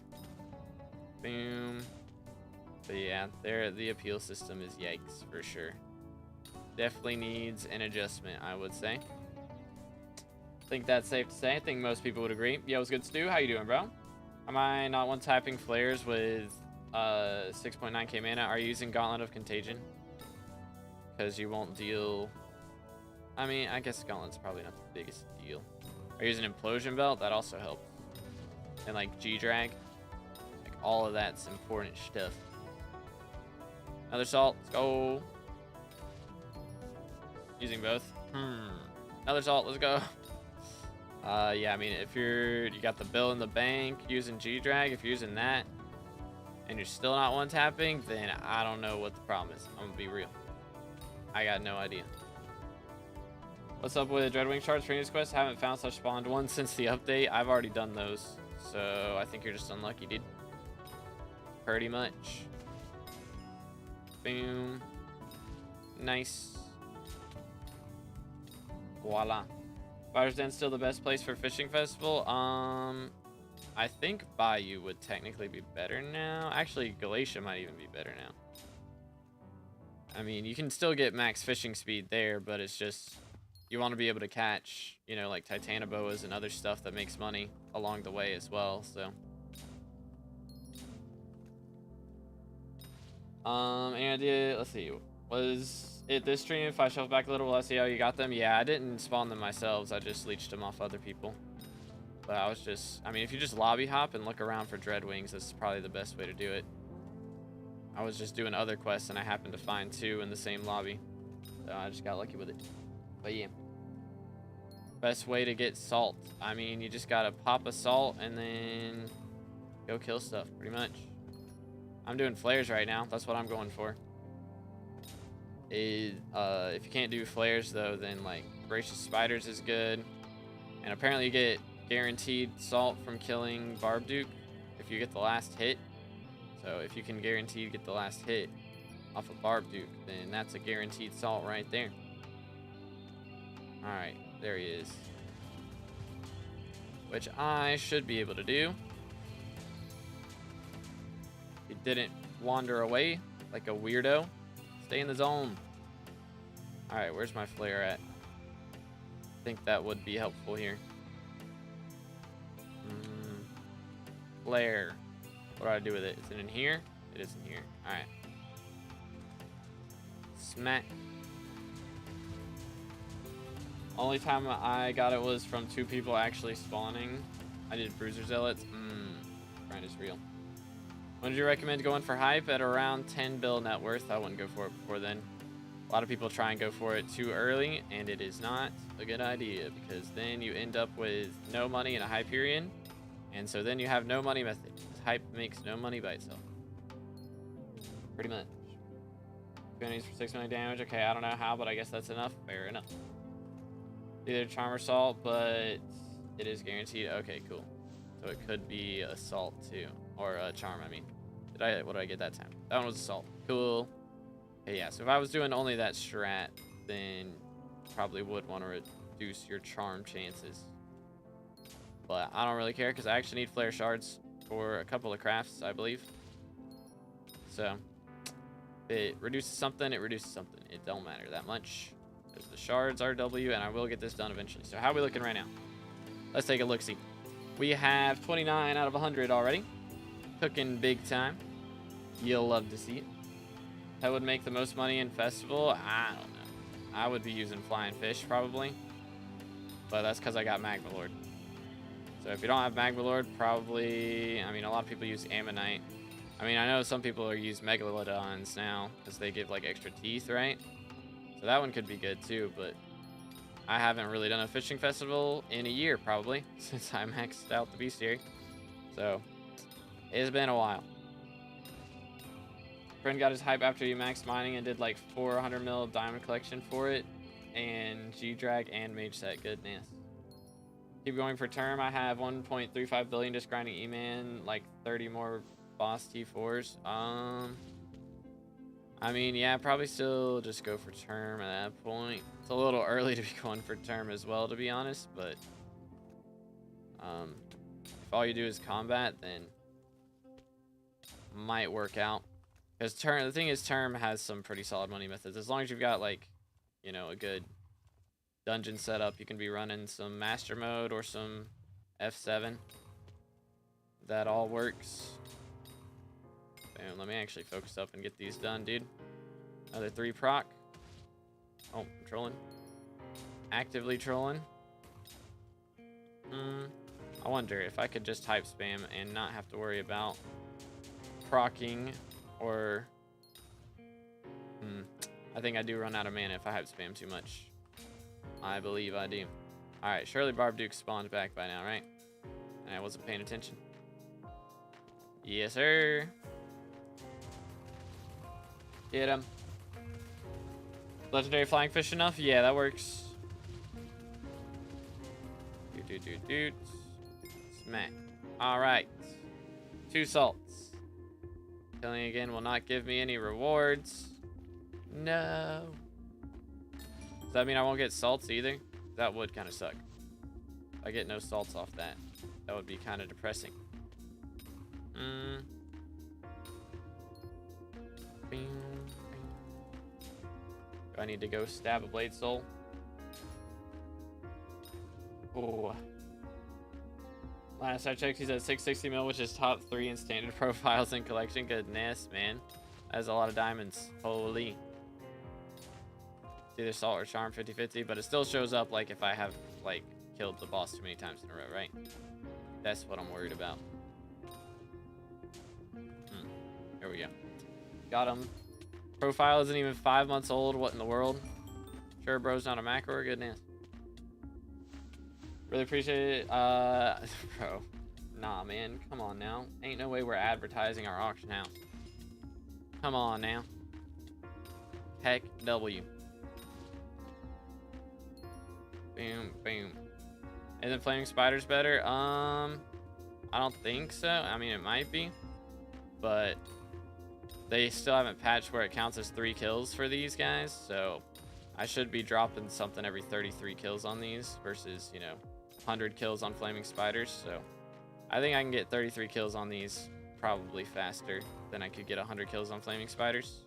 Speaker 1: Boom. But yeah, the appeal system is yikes for sure. Definitely needs an adjustment, I would say. I think that's safe to say. I think most people would agree. Yo, what's good, Stu? How you doing, bro? Am I not one-tapping flares with 6.9k mana? Are you using Gauntlet of Contagion? Because you won't deal... I mean, I guess Gauntlet's probably not the biggest deal. Are you using Implosion Belt? That also helps. And like G-Drag. Like all of that's important stuff. Another salt. Let's go. Using both. Another salt. Let's go. Yeah, I mean, if you got the bill in the bank using G-Drag, if you're using that and you're still not one-tapping, then I don't know what the problem is. I'm gonna be real. I got no idea. What's up with Dreadwing shards for News Quest? Haven't found such spawned one since the update. I've already done those, so I think you're just unlucky, dude. Pretty much. Boom. Nice. Voila. Fire's Den still the best place for fishing festival? I think Bayou would technically be better now. Actually, Galatia might even be better now. I mean, you can still get max fishing speed there, but it's just... You want to be able to catch, you know, like Titanoboas and other stuff that makes money along the way as well, so... Any idea? Let's see. Was it this stream? If I shuffle back a little, will I see how you got them? Yeah, I didn't spawn them myself. I just leeched them off other people. But I was just... I mean, if you just lobby hop and look around for Dreadwings, that's probably the best way to do it. I was just doing other quests, and I happened to find 2 in the same lobby. So I just got lucky with it. But yeah. Best way to get salt. I mean, you just gotta pop a salt and then go kill stuff, pretty much. I'm doing flares right now. That's what I'm going for. If you can't do flares, though, then, like, Gracious Spiders is good. And apparently you get guaranteed salt from killing Barb Duke if you get the last hit. So if you can guarantee get the last hit, off of BarbDuke, then that's a guaranteed salt right there. Alright, there he is. Which I should be able to do. He didn't wander away like a weirdo. Stay in the zone. Alright, where's my flare at? I think that would be helpful here. Flare. What do I do with it? Is it in here? It is in here. Alright. Smack. Only time I got it was from 2 people actually spawning. I did Bruiser Zealots. Grind is real. When did you recommend going for hype? At around 10 bill net worth. I wouldn't go for it before then. A lot of people try and go for it too early, and it is not a good idea because then you end up with no money in a Hyperion, and so then you have no money method. Hype makes no money by itself. Pretty much. 20s for 6 million damage. Okay, I don't know how, but I guess that's enough. Fair enough. Either charm or salt, but it is guaranteed. Okay, cool. So it could be a salt too, or a charm. I mean, what did I get that time? That one was a salt. Cool. Okay, yeah. So if I was doing only that strat, then probably would want to reduce your charm chances. But I don't really care because I actually need flare shards for a couple of crafts, I believe. So if it reduces something, it reduces something. It don't matter that much. Because the shards are W, and I will get this done eventually. So how are we looking right now? Let's take a look-see. We have 29 out of 100 already. Cooking big time. You'll love to see it. That would make the most money in festival. I don't know. I would be using flying fish probably. But that's because I got Magma Lord. So if you don't have Magma Lord, probably... I mean, a lot of people use Ammonite. I mean, I know some people use Megalodons now because they give, like, extra teeth, right? So that one could be good, too, but I haven't really done a fishing festival in a year, probably, since I maxed out the bestiary. So it's been a while. Friend got his hype after he maxed mining and did, like, 400 mil diamond collection for it, and G-Drag and Mage Set. Goodness. Keep going for term. I have 1.35 billion just grinding E-Man, like 30 more boss T4s. I mean, yeah, probably still just go for term at that point. It's a little early to be going for term as well, to be honest, but if all you do is combat, then might work out. Because the thing is, term has some pretty solid money methods. As long as you've got, like, you know, a good dungeon setup, you can be running some master mode or some F7. That all works. Damn, let me actually focus up and get these done, dude. Another 3 proc. Oh, I'm trolling. Actively trolling. I wonder if I could just type spam and not have to worry about procking or... I think I do run out of mana if I hype spam too much. I believe I do. Alright, surely BarbDuke spawned back by now, right? And I wasn't paying attention. Yes, sir. Get him. Legendary flying fish enough? Yeah, that works. Doot. Smack. Alright. 2 salts. Killing again will not give me any rewards. No. Does that mean I won't get salts either? That would kind of suck. If I get no salts off that, that would be kind of depressing. Do I need to go stab a blade soul? Oh. Last I checked, he's at 660 mil, which is top 3 in standard profiles in collection. Goodness, man. That is a lot of diamonds. Holy. It's either salt or charm 50-50, but it still shows up like if I have, like, killed the boss too many times in a row, right? That's what I'm worried about. There we go. Got him. Profile isn't even 5 months old. What in the world? Sure, bro's not a macro. Goodness. Really appreciate it. Bro. Nah, man. Come on now. Ain't no way we're advertising our auction house. Come on now. Heck W. Boom, boom. Isn't Flaming Spiders better? I don't think so. I mean, it might be. But they still haven't patched where it counts as 3 kills for these guys, so I should be dropping something every 33 kills on these versus, you know, 100 kills on flaming spiders. So I think I can get 33 kills on these probably faster than I could get 100 kills on flaming spiders.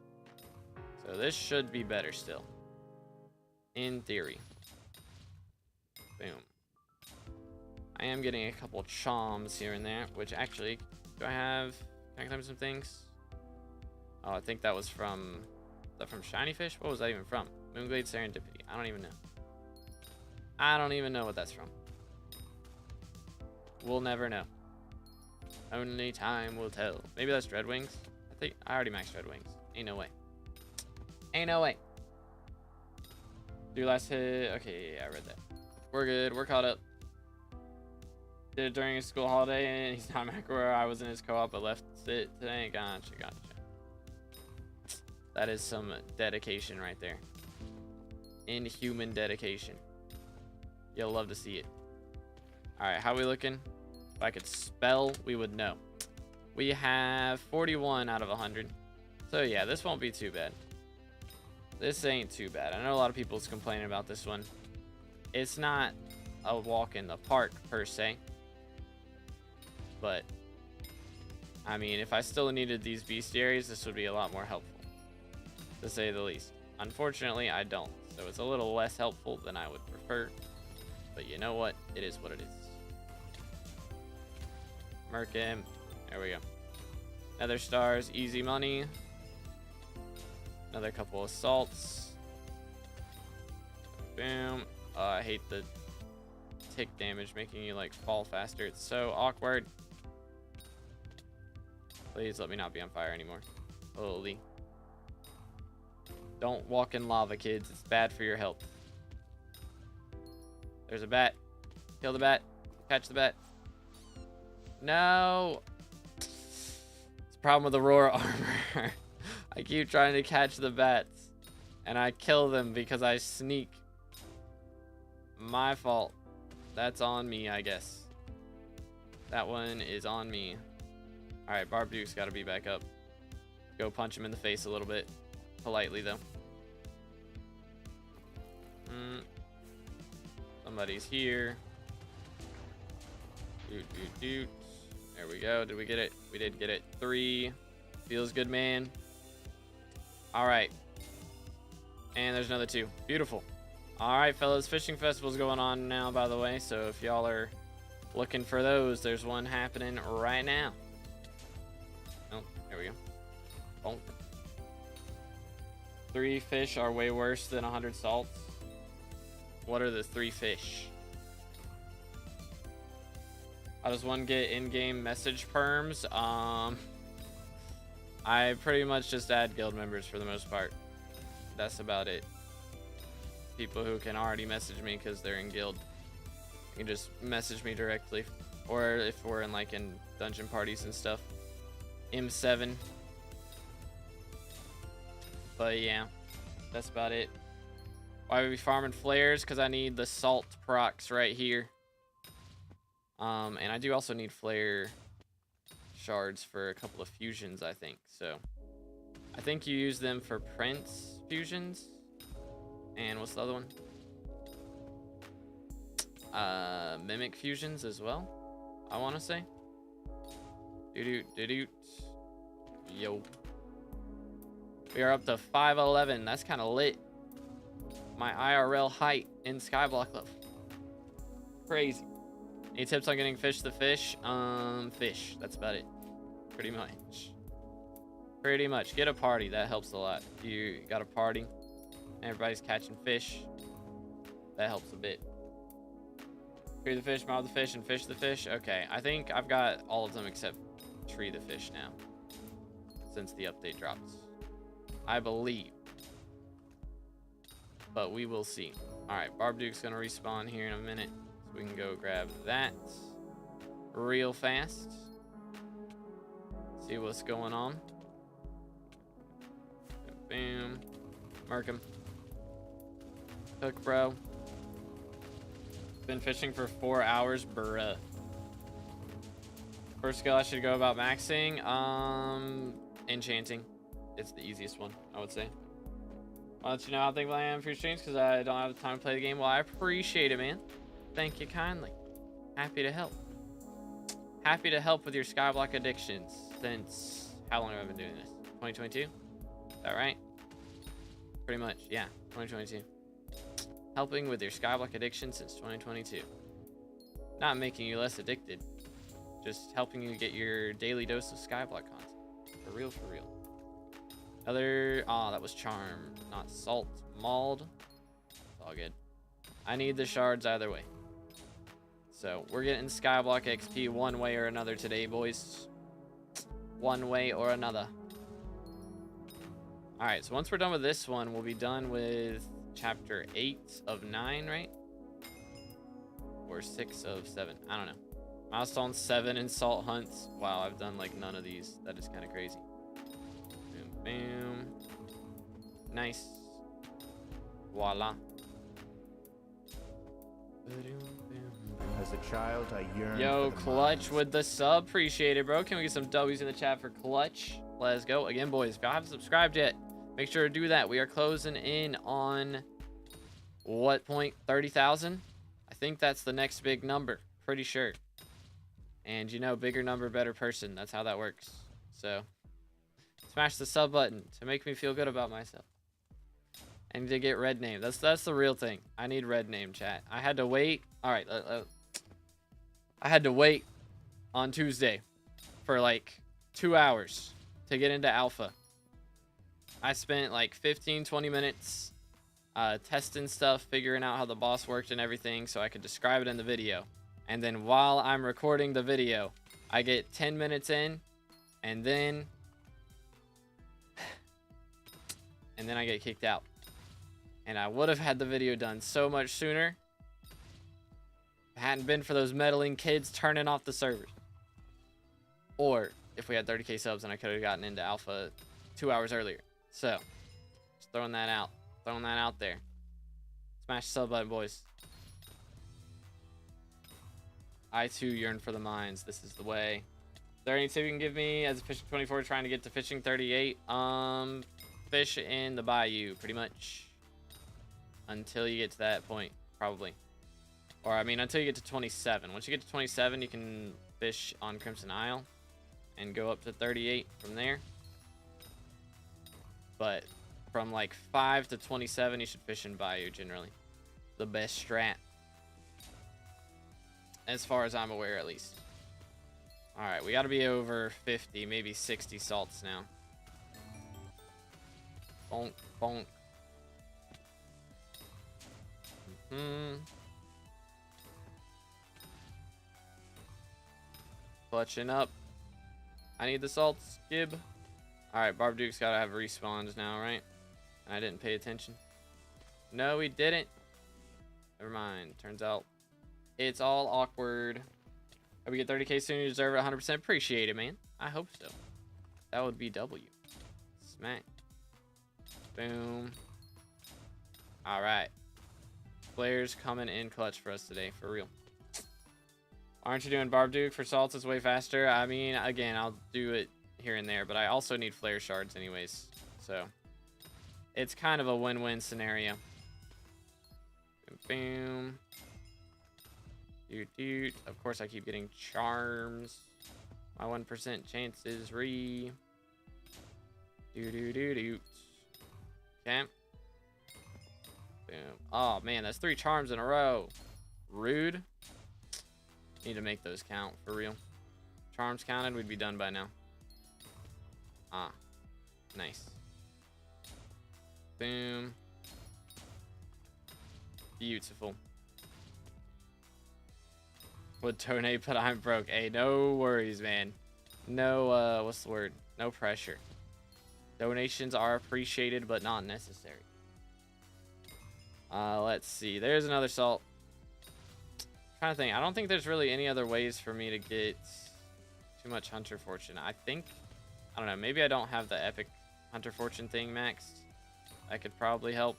Speaker 1: So this should be better still, in theory. Boom. I am getting a couple choms here and there, which actually, can I claim some things? Oh, I think that was from, is that from Shiny Fish? What was that even from? Moonglade Serendipity. I don't even know. I don't even know what that's from. We'll never know. Only time will tell. Maybe that's Dreadwings. I think I already maxed Dreadwings. Ain't no way. Ain't no way. Do last hit. Okay, yeah, I read that. We're good. We're caught up. Did it during a school holiday, and he's not back where I was in his co-op, but left it today. Gotcha. That is some dedication right there. Inhuman dedication. You'll love to see it. Alright, how we looking? If I could spell, we would know. We have 41 out of 100. So yeah, this won't be too bad. This ain't too bad. I know a lot of people's complaining about this one. It's not a walk in the park per se. But I mean, if I still needed these bestiaries, this would be a lot more helpful, to say the least. Unfortunately, I don't. So it's a little less helpful than I would prefer. But you know what? It is what it is. Merc him. There we go. Nether stars, easy money. Another couple assaults. Boom. Oh, I hate the tick damage making you like fall faster. It's so awkward. Please let me not be on fire anymore. Holy. Don't walk in lava, kids. It's bad for your health. There's a bat. Kill the bat. Catch the bat. No. It's a problem with Aurora armor. I keep trying to catch the bats, and I kill them because I sneak. My fault. That's on me, I guess. That one is on me. Alright, Barbuke's got to be back up. Go punch him in the face a little bit. Politely, though. Somebody's here. Doot. There we go. Did we get it? We did get it. 3. Feels good, man. Alright. And there's another 2. Beautiful. Alright, fellas. Fishing festival's going on now, by the way. So if y'all are looking for those, there's one happening right now. Oh, there we go. Bonk. 3 fish are way worse than 100 salts. What are the 3 fish? How does one get in-game message perms? I pretty much just add guild members for the most part. That's about it. People who can already message me because they're in guild. You can just message me directly. Or if we're in like in dungeon parties and stuff. M7. But yeah, that's about it. Why are we farming flares? Because I need the salt procs right here. And I do also need flare shards for a couple of fusions, I think. So I think you use them for Prince fusions. And what's the other one? Mimic fusions as well, I want to say. Doot. Yo. We are up to 511. That's kind of lit. My IRL height in SkyBlock level. Crazy. Any tips on getting fish to fish? Fish. That's about it. Pretty much. Get a party. That helps a lot. You got a party. Everybody's catching fish. That helps a bit. Tree the fish, mob the fish, and fish the fish. Okay, I think I've got all of them except tree the fish now. Since the update drops. I believe. But we will see. Alright, Barbuke's gonna respawn here in a minute. So we can go grab that real fast. See what's going on. Boom. Mark him. Hook, bro. Been fishing for 4 hours, bruh. First skill I should go about maxing. Enchanting. it's the easiest one, I would say. I'll let you know how thankful I am for your streams because I don't have the time to play the game. Well, I appreciate it, man. Thank you kindly. Happy to help. Happy to help with your SkyBlock addictions since... How long have I been doing this? 2022? Is that right? Pretty much, yeah. 2022. Helping with your SkyBlock addiction since 2022. Not making you less addicted. Just helping you get your daily dose of SkyBlock content. For real, for real. Other... Oh, that was Charm. Not Salt. Mauled. It's all good. I need the shards either way. So, we're getting SkyBlock XP one way or another today, boys. One way or another. Alright, so once we're done with this one, we'll be done with chapter 8 of 9, right? Or 6 of 7. I don't know. Milestone 7 in Salt Hunts. Wow, I've done like none of these. That is kind of crazy. Boom, boom. Nice. Voila.
Speaker 2: As a child, I yearned.
Speaker 1: Yo, Clutch with the sub. Appreciate it, bro. Can we get some W's in the chat for Clutch? Let's go. Again, boys, if y'all haven't subscribed yet, make sure to do that. We are closing in on, what point? 30,000? I think that's the next big number. Pretty sure. And, you know, bigger number, better person. That's how that works. So, smash the sub button to make me feel good about myself. I need to get red name. That's the real thing. I need red name, chat. I had to wait. All right. I had to wait on Tuesday for like 2 hours to get into alpha. I spent like 15-20 minutes testing stuff, figuring out how the boss worked and everything so I could describe it in the video. And then while I'm recording the video, I get 10 minutes in and then I get kicked out. And I would have had the video done so much sooner if it hadn't been for those meddling kids turning off the servers. Or if we had 30k subs and I could have gotten into alpha 2 hours earlier. So, just throwing that out. Throwing that out there. Smash the sub button, boys. I too yearn for the mines. This is the way. Is there any tip you can give me as a fishing 24 trying to get to fishing 38? Fish in the bayou, pretty much. Until you get to that point, probably. Or, I mean, until you get to 27. Once you get to 27, you can fish on Crimson Isle. And go up to 38 from there. But from, like, 5 to 27, you should fish in bayou, generally. The best strat. As far as I'm aware, at least. Alright, we gotta be over 50, maybe 60 salts now. Bonk, bonk. Clutching up. I need the salts, Gib. Alright, Barb Duke's gotta have respawns now, right? I didn't pay attention. No, we didn't. Never mind. Turns out it's all awkward. Hope we get 30k soon. You deserve it 100%. Appreciate it, man. I hope so. That would be W. Smack. Boom. Alright. Players coming in clutch for us today, for real. Aren't you doing Barb Duke for salts? It's way faster. I mean, again, I'll do it here and there, but I also need flare shards anyways. So, it's kind of a win-win scenario. Boom. Doot, doot. Of course, I keep getting charms. My 1% chance is re. Doot, doot, doot, doot. Okay. Boom. Oh, man, that's 3 charms in a row. Rude. Need to make those count, for real. Charms counted, we'd be done by now. Ah. Nice. Boom. Beautiful. Would donate, but I'm broke. Hey, no worries, man. No, what's the word? No pressure. Donations are appreciated, but not necessary. Let's see. There's another salt. I'm trying to think. I don't think there's really any other ways for me to get too much Hunter Fortune. I think, I don't know. Maybe I don't have the epic Hunter Fortune thing maxed. That could probably help.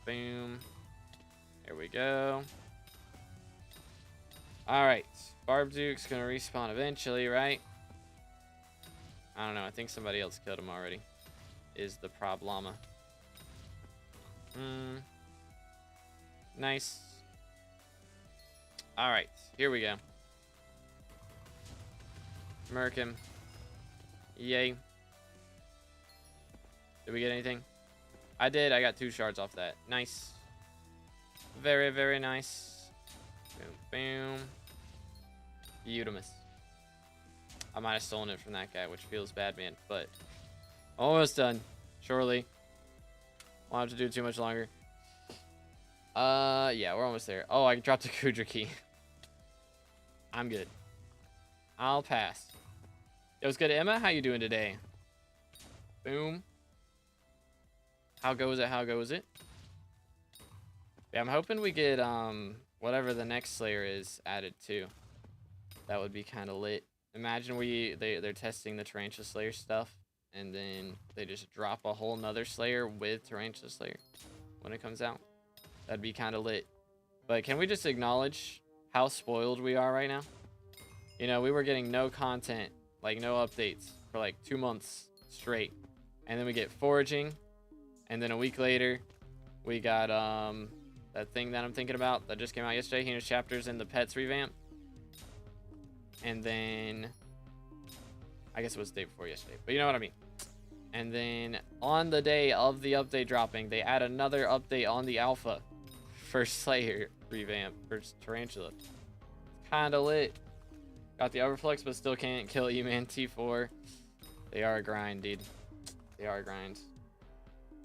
Speaker 1: Boom. There we go. Alright. Barb Duke's gonna respawn eventually, right? I don't know. I think somebody else killed him already. Is the problema. Nice. Alright, here we go. Murk him. Yay. Did we get anything? I did. I got 2 shards off that. Nice. Very, very nice. Boom, boom. Beautimus. I might have stolen it from that guy, which feels bad, man. But almost done. Surely. Won't have to do it too much longer. Yeah, we're almost there. Oh, I dropped a Kudra key. I'm good. I'll pass. It was good, Emma. How you doing today? Boom. How goes it? How goes it? Yeah, I'm hoping we get whatever the next Slayer is added to. That would be kind of lit. Imagine they're testing the Tarantula Slayer stuff, and then they just drop a whole nother Slayer with Tarantula Slayer when it comes out. That'd be kind of lit. But can we just acknowledge how spoiled we are right now? You know, we were getting no content, like no updates for like 2 months straight. And then we get foraging. And then a week later, we got that thing that I'm thinking about that just came out yesterday, Hina's Chapters and the Pets revamp. And then I guess it was the day before yesterday, but you know what I mean. And then on the day of the update dropping, they add another update on the alpha for Slayer revamp for Tarantula. Kind of lit. Got the Overflux, but still can't kill you, man. T4. They are a grind, dude. They are a grind.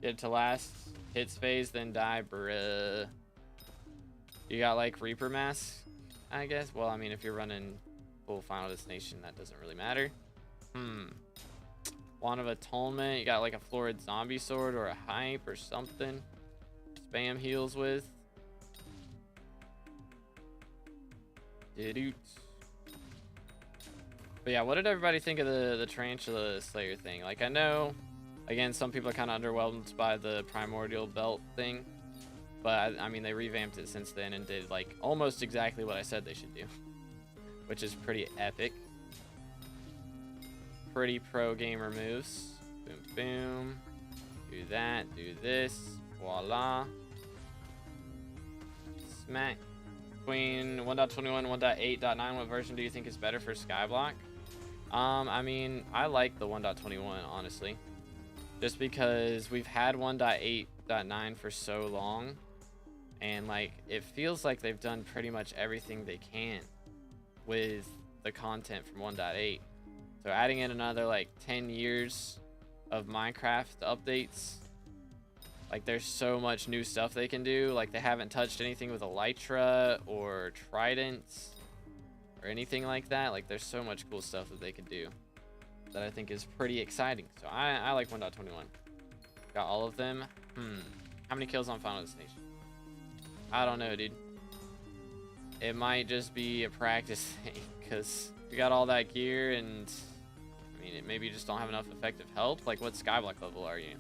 Speaker 1: Get it to last. Hits phase, then die, bruh. You got like Reaper Mask, I guess. Well, I mean, if you're running full Final Destination, that doesn't really matter. Wand of Atonement. You got like a Florid Zombie Sword or a Hype or something. Spam heals with. But yeah, what did everybody think of the Tarantula Slayer thing? Like, I know, again, some people are kind of underwhelmed by the Primordial Belt thing. But, I mean, they revamped it since then and did, like, almost exactly what I said they should do. Which is pretty epic. Pretty pro gamer moves. Boom, boom. Do that, do this. Voila. Smack. Between 1.21 and 1.8.9, what version do you think is better for SkyBlock? I mean, I like the 1.21, honestly. Just because we've had 1.8.9 for so long. And, like, it feels like they've done pretty much everything they can with the content from 1.8. So adding in another, like, 10 years of Minecraft updates. Like, there's so much new stuff they can do. Like, they haven't touched anything with Elytra or Tridents or anything like that. Like, there's so much cool stuff that they could do that I think is pretty exciting. So I like 1.21. Got all of them. How many kills on Final Destination? I don't know, dude. It might just be a practice thing, because we got all that gear, and I mean, maybe you just don't have enough effective help. Like, what Skyblock level are you?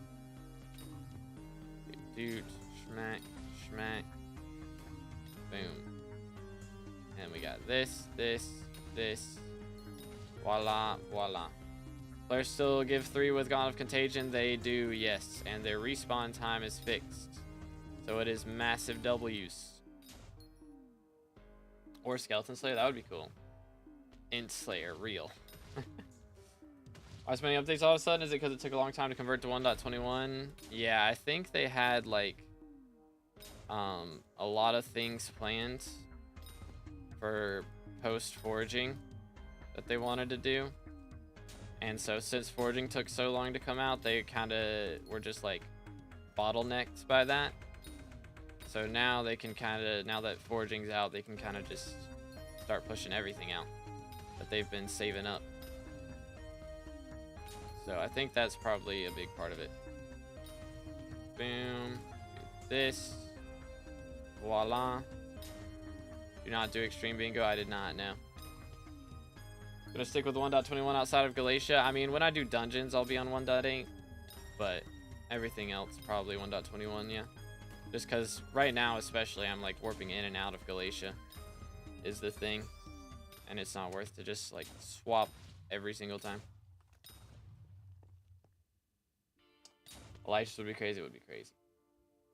Speaker 1: Dude, schmack, schmack, boom. And we got this, this, this. Voila, voila. Players still give 3 with Gauntlet of Contagion. They do, yes, and their respawn time is fixed. So it is massive W's. Or Skeleton Slayer, that would be cool. Int Slayer, real. Why so many updates all of a sudden? Is it because it took a long time to convert to 1.21? Yeah, I think they had like a lot of things planned for post foraging that they wanted to do. And so since foraging took so long to come out, they kind of were just like bottlenecked by that. So now they can kind of, now that foraging's out, they can kind of just start pushing everything out that they've been saving up. So I think that's probably a big part of it. Boom. Do this. Voila. Do not do extreme bingo. I did not, no. Gonna stick with 1.21 outside of Galatia. I mean, when I do dungeons, I'll be on 1.8. But everything else, probably 1.21, yeah. Just because right now, especially, I'm like warping in and out of Galatia is the thing. And it's not worth to just like swap every single time. Elysius would be crazy. It would be crazy.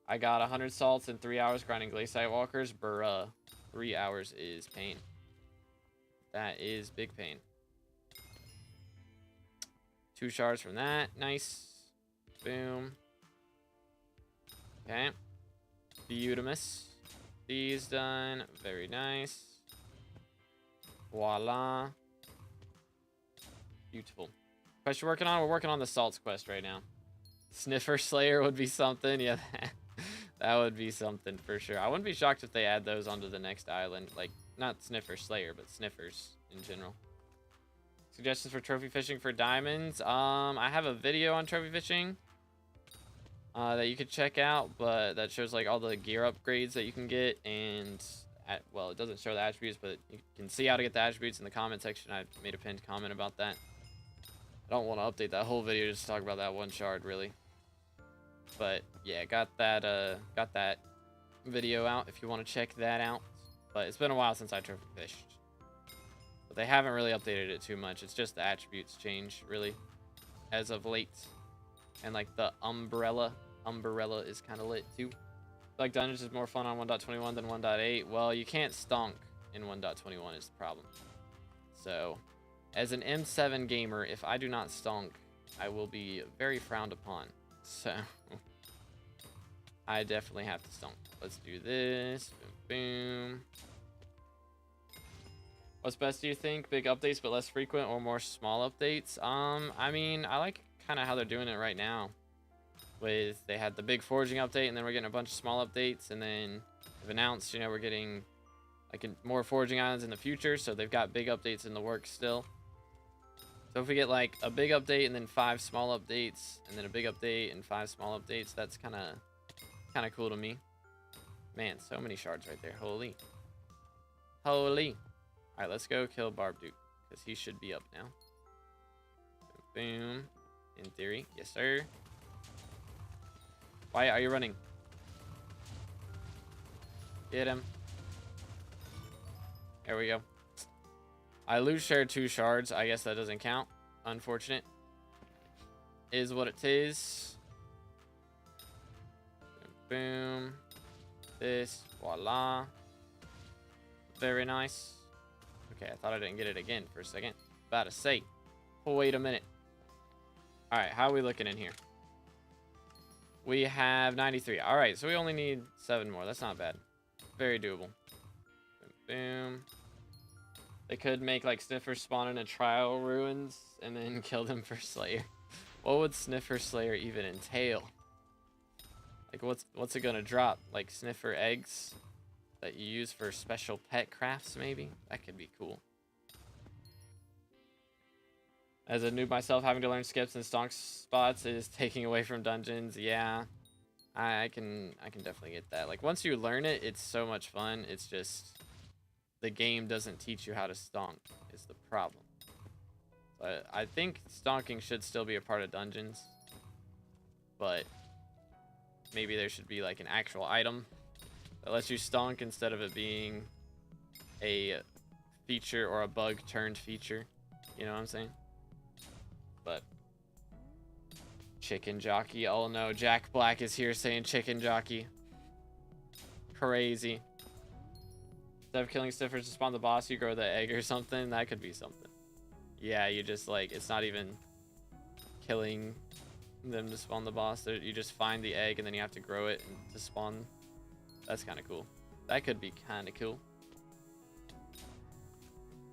Speaker 1: I got 100 salts in 3 hours grinding glacial walkers. Bruh. 3 hours is pain. That is big pain. 2 shards from that. Nice. Boom. Okay. Beautimus. These done. Very nice. Voila. Beautiful. Quest you're working on? We're working on the salts quest right now. Sniffer Slayer would be something. Yeah, that would be something for sure. I wouldn't be shocked if they add those onto the next island. Like, not Sniffer Slayer, but sniffers in general. Suggestions for trophy fishing for diamonds. I have a video on trophy fishing that you could check out, but that shows like all the gear upgrades that you can get, and well, it doesn't show the attributes, but you can see how to get the attributes in the comment section. I made a pinned comment about that. I don't want to update that whole video just to talk about that one shard, really. But yeah, got that video out if you want to check that out. But it's been a while since I trophy fished. But they haven't really updated it too much. It's just the attributes change, really, as of late. And like the umbrella is kind of lit too. Like dungeons is more fun on 1.21 than 1.8. Well, you can't stonk in 1.21 is the problem. So, as an M7 gamer, if I do not stonk, I will be very frowned upon. So, I definitely have to stonk. Let's do this. Boom, boom. What's best, do you think? Big updates but less frequent, or more small updates? I mean, I like kind of how they're doing it right now. With, they had the big forging update, and then we're getting a bunch of small updates, and then they've announced, you know, we're getting like more forging islands in the future, so they've got big updates in the works still. So if we get like a big update and then 5 small updates, and then a big update and 5 small updates, that's kind of cool to me. Man, so many shards right there. Holy. Holy. All right, let's go kill Barbduke, because he should be up now. Boom. In theory. Yes, sir. Why are you running? Get him. There we go. I lose share 2 shards. I guess that doesn't count. Unfortunate. Is what it is. Boom. This. Voila. Very nice. Okay, I thought I didn't get it again for a second. About to say. Oh, wait a minute. Alright, how are we looking in here? We have 93. Alright, so we only need 7 more. That's not bad. Very doable. Boom, boom. They could make like Sniffer spawn in a trial ruins and then kill them for Slayer. What would Sniffer Slayer even entail? Like what's it gonna drop? Like Sniffer eggs that you use for special pet crafts maybe? That could be cool. As a noob myself, having to learn skips and stonk spots is taking away from dungeons. Yeah, I can definitely get that. Like once you learn it, it's so much fun. It's just the game doesn't teach you how to stonk is the problem. But I think stonking should still be a part of dungeons, but maybe there should be like an actual item that lets you stonk instead of it being a feature or a bug turned feature. You know what I'm saying? But chicken jockey. Oh no, Jack Black is here saying chicken jockey. Crazy. Instead of killing Stiffers to spawn the boss, you grow the egg or something. That could be something. Yeah, you just like, it's not even killing them to spawn the boss. You just find the egg and then you have to grow it to spawn. That's kind of cool. That could be kind of cool.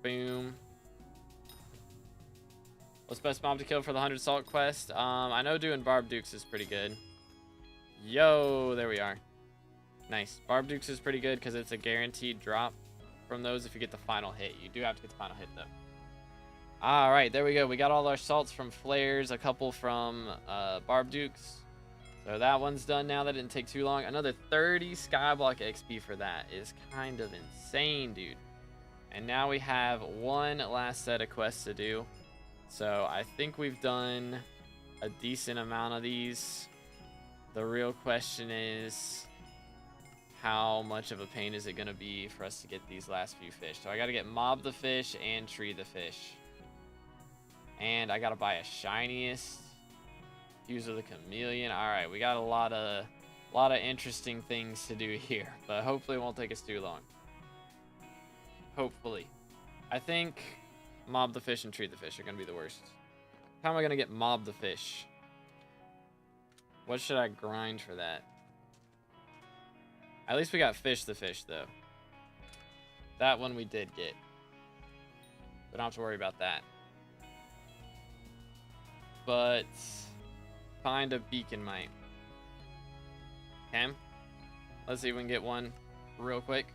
Speaker 1: Boom. What's best mob to kill for the 100 salt quest? I know doing Barbdukes is pretty good. Yo, there we are. Nice. Barbdukes is pretty good because it's a guaranteed drop from those if you get the final hit. You do have to get the final hit though. All right, there we go. We got all our salts from flares, a couple from Barbdukes. So that one's done now. That didn't take too long. Another 30 skyblock XP for that is kind of insane, dude. And now we have one last set of quests to do. So I think we've done a decent amount of these. The real question is, how much of a pain is it going to be for us to get these last few fish? So I got to get mob the fish and tree the fish. And I got to buy a shiniest Fuse with a chameleon. All right, we got a lot of interesting things to do here, but hopefully it won't take us too long. Hopefully. I think mob the fish and treat the fish are gonna be the worst. How am I gonna get mob the fish? What should I grind for that? At least we got fish the fish though. That one we did get. We don't have to worry about that. But find a beacon mite. Okay. Let's see if we can get one real quick.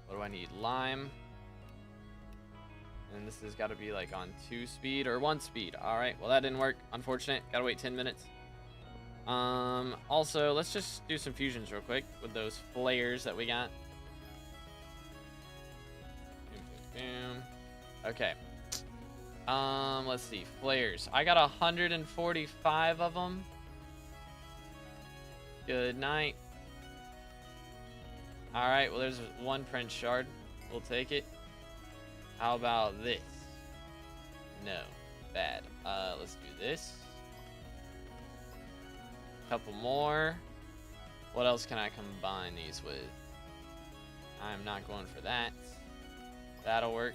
Speaker 1: What do I need? Lime. And this has got to be like on 2 speed or 1 speed. All right. Well, that didn't work. Unfortunate. Got to wait 10 minutes. Also, let's just do some fusions real quick with those flares that we got. Okay. Let's see. Flares. I got 145 of them. Good night. All right. Well, there's 1 print shard. We'll take it. How about this? No. Bad. Let's do this. Couple more. What else can I combine these with? I'm not going for that. That'll work.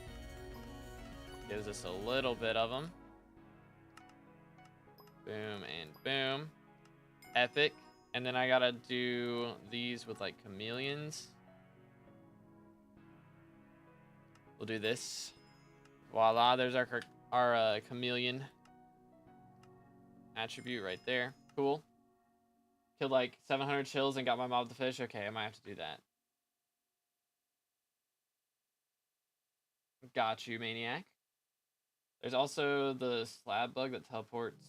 Speaker 1: Gives us a little bit of them. Boom and boom. Epic. And then I gotta do these with like chameleons. We'll do this. Voila, there's our chameleon attribute right there. Cool. Killed like 700 chills and got my mob the fish. Okay, I might have to do that. Got you, maniac. There's also the slab bug that teleports.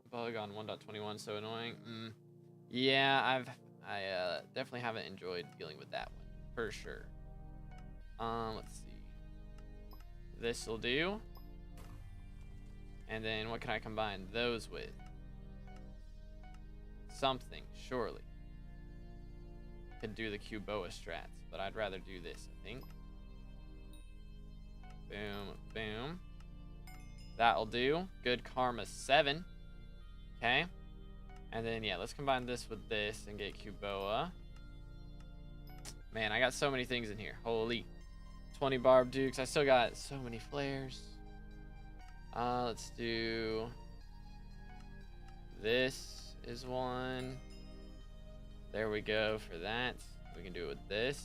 Speaker 1: Bug on 1.21, so annoying. Yeah, I definitely haven't enjoyed dealing with that one for sure. Let's see. This will do. And then what can I combine those with? Something, surely. Could do the Cuboa strats, but I'd rather do this, I think. Boom, boom. That'll do. Good karma 7. Okay. And then, yeah, let's combine this with this and get Cuboa. Man, I got so many things in here. Holy. 20 Barb Dukes. I still got so many flares. Let's do... This is one. There we go for that. We can do it with this.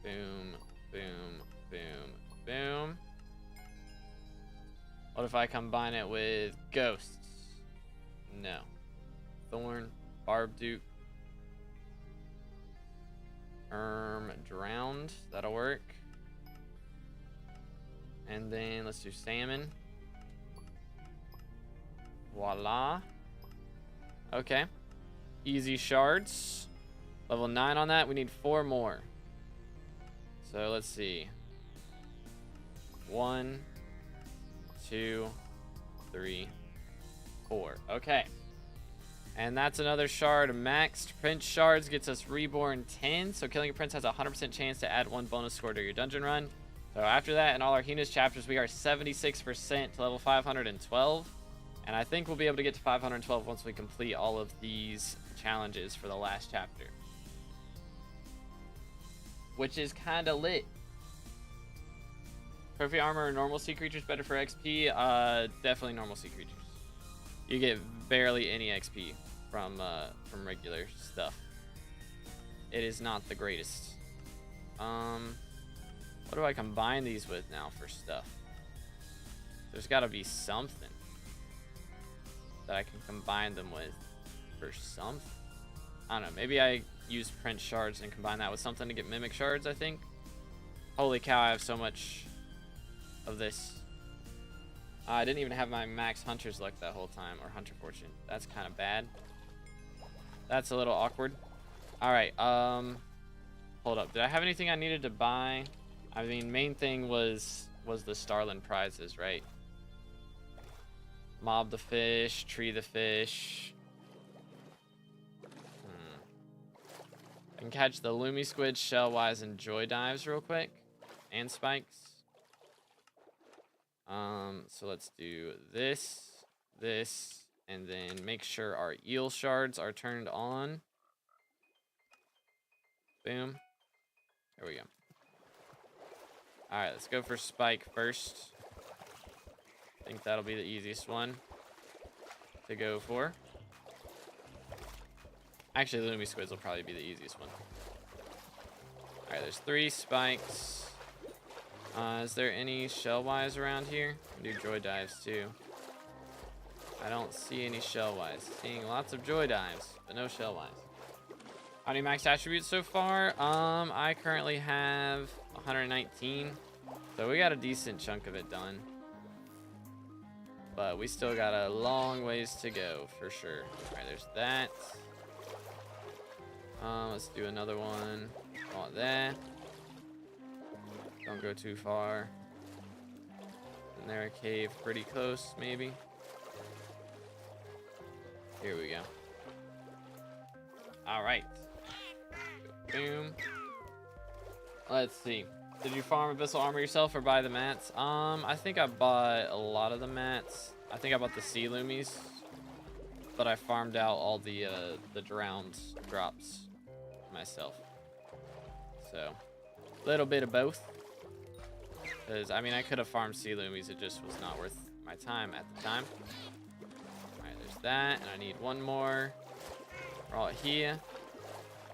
Speaker 1: Boom, boom, boom, boom. What if I combine it with ghosts? No. Thorn, Barb Duke. Drowned. That'll work. And then let's do salmon. Voila. Okay. Easy shards. Level 9 on that. We need 4 more. So let's see. 1, 2, 3, 4. Okay. And that's another shard maxed. Prince shards gets us reborn 10. So killing a prince has a 100% chance to add 1 bonus score to your dungeon run. So after that, in all our Hina's chapters, we are 76% to level 512. And I think we'll be able to get to 512 once we complete all of these challenges for the last chapter. Which is kind of lit. Trophy armor or normal sea creatures better for XP? Definitely normal sea creatures. You get barely any XP from regular stuff. It is not the greatest. What do I combine these with now for stuff? There's got to be something that I can combine them with for something. I don't know. Maybe I use Prince shards and combine that with something to get mimic shards, I think. Holy cow, I have so much of this. I didn't even have my max hunter's luck that whole time, or hunter fortune. That's kind of bad. That's a little awkward. All right, hold up. Did I have anything I needed to buy? I mean, main thing was the Starland prizes, right? Mob the fish, tree the fish. I can catch the Loomy Squid, Shellwise, and Joy Dives real quick. And spikes. So let's do this, and then make sure our eel shards are turned on. Boom. There we go. Alright, let's go for spike first. I think that'll be the easiest one to go for. Actually, the Loomy Squids will probably be the easiest one. Alright, there's 3 spikes. Is there any shell-wise around here? Do joy dives too. I don't see any shell-wise. Seeing lots of joy dives, but no shell-wise. How many max attributes so far? I currently have 119. So we got a decent chunk of it done. But we still got a long ways to go for sure. Alright, there's that. Let's do another one. Want that. Don't go too far. And there, a cave pretty close, maybe. Here we go. Alright. Boom. Let's see. Did you farm Abyssal Armor yourself or buy the mats? I think I bought a lot of the mats. I think I bought the sea loomies. But I farmed out all the drowned drops myself. So, a little bit of both. Because, I mean, I could have farmed sea loomies. It just was not worth my time at the time. Alright, there's that. And I need one more. We're all here.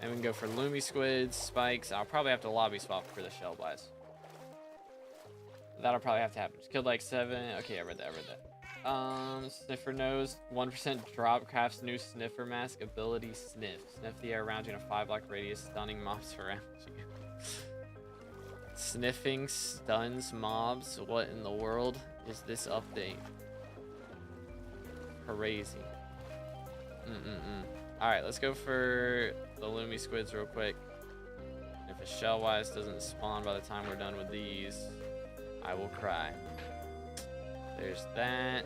Speaker 1: And we can go for Loomy Squids, spikes. I'll probably have to lobby swap for the shell blast. That'll probably have to happen. Just killed like 7. Okay, I read that. Sniffer nose. 1% drop crafts new sniffer mask ability sniff. Sniff the air around you in a 5-block radius, stunning mobs around you. Sniffing stuns mobs. What in the world is this update? Crazy. Alright, let's go for the Loomy Squids real quick. If a shell-wise doesn't spawn by the time we're done with these, I will cry. There's that.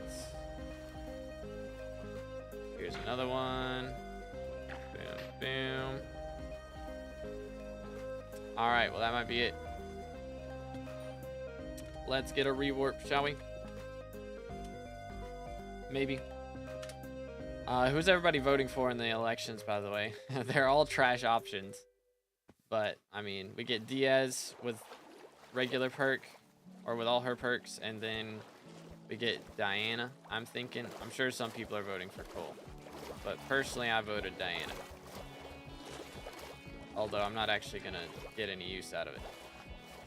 Speaker 1: Here's another one. Boom, boom. Alright, well that might be it. Let's get a rewarp, shall we? Maybe. Who's everybody voting for in the elections, by the way? They're all trash options. But, I mean, we get Diaz with regular perk, or with all her perks, and then we get Diana, I'm thinking. I'm sure some people are voting for Cole. But personally, I voted Diana. Although I'm not actually going to get any use out of it.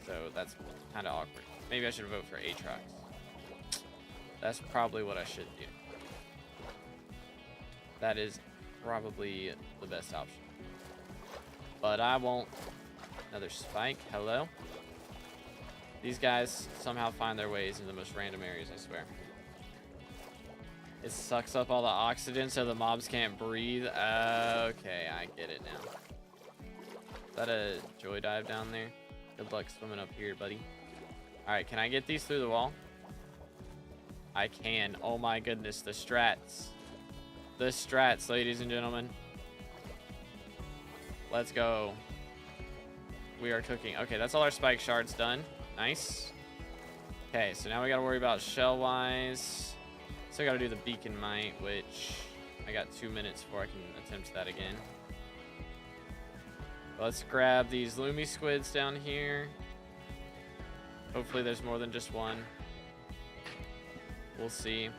Speaker 1: So that's kind of awkward. Maybe I should vote for Aatrox. That's probably what I should do. That is probably the best option. But I won't. Another spike. Hello. These guys somehow find their ways into the most random areas, I swear. It sucks up all the oxygen so the mobs can't breathe. Okay, I get it now. Is that a joy dive down there? Good luck swimming up here, buddy. Alright, can I get these through the wall? I can. Oh my goodness, the strats. The strats, ladies and gentlemen. Let's go. We are cooking. Okay, that's all our spike shards done. Nice. Okay, so now we gotta worry about shell-wise. Still gotta do the beacon mite, which I got 2 minutes before I can attempt that again. Let's grab these Loomy Squids down here. Hopefully there's more than just one. We'll see.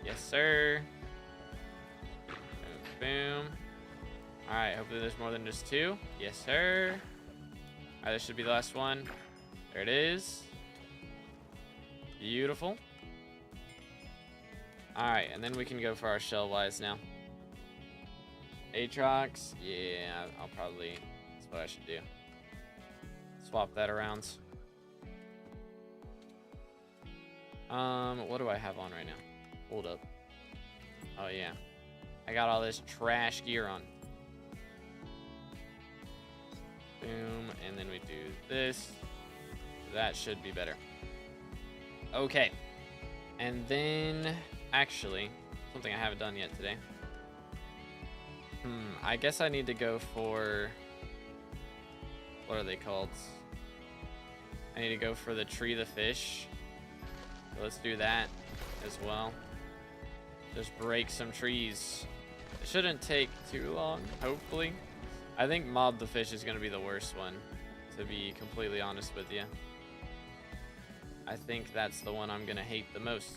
Speaker 1: Yes, sir. Boom, boom. Alright, hopefully there's more than just 2. Yes, sir. Alright, this should be the last one. There it is. Beautiful. Alright, and then we can go for our shell-wise now. Aatrox. Yeah, I'll probably... That's what I should do. Swap that around. What do I have on right now? Hold up. Oh, yeah. I got all this trash gear on. Boom, and then we do this. That should be better. Okay. And then, actually, something I haven't done yet today. I guess I need to go for... What are they called? I need to go for the Tree the Fish. So let's do that as well. Just break some trees. It shouldn't take too long, hopefully. I think Mob the Fish is going to be the worst one, to be completely honest with you. I think that's the one I'm going to hate the most.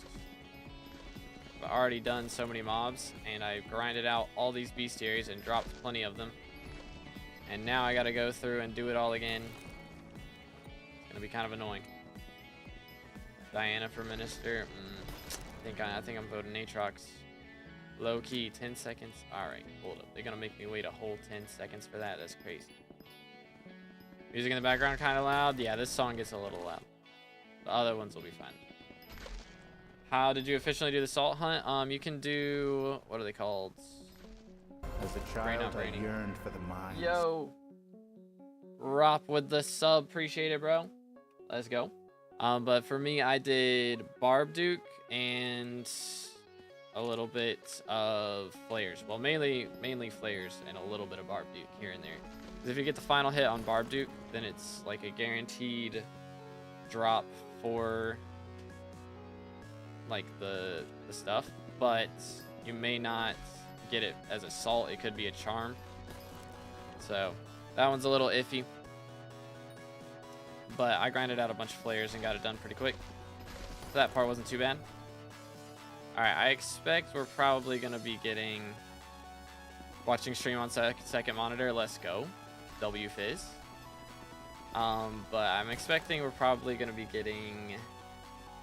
Speaker 1: I've already done so many mobs, and I grinded out all these bestiaries and dropped plenty of them. And now I got to go through and do it all again. It's going to be kind of annoying. Diana for Minister. I think I'm voting Aatrox. Low key, 10 seconds. Alright, hold up. They're going to make me wait a whole 10 seconds for that. That's crazy. Music in the background kind of loud. Yeah, this song gets a little loud. The other ones will be fine. How did you officially do the salt hunt? You can do, what are they called?
Speaker 2: As a child, I yearned for the mines.
Speaker 1: Yo, Rop with the sub, appreciate it, bro. Let's go. But for me, I did Barb Duke and a little bit of Flares. Well, mainly Flares and a little bit of Barb Duke here and there. Because if you get the final hit on Barb Duke, then it's like a guaranteed drop for like the stuff, but you may not get it as a salt. It could be a charm, so that one's a little iffy, but I grinded out a bunch of Flares and got it done pretty quick, so that part wasn't too bad. All right, I expect we're probably gonna be getting watching stream on second monitor. Let's go WFizz. But I'm expecting we're probably going to be getting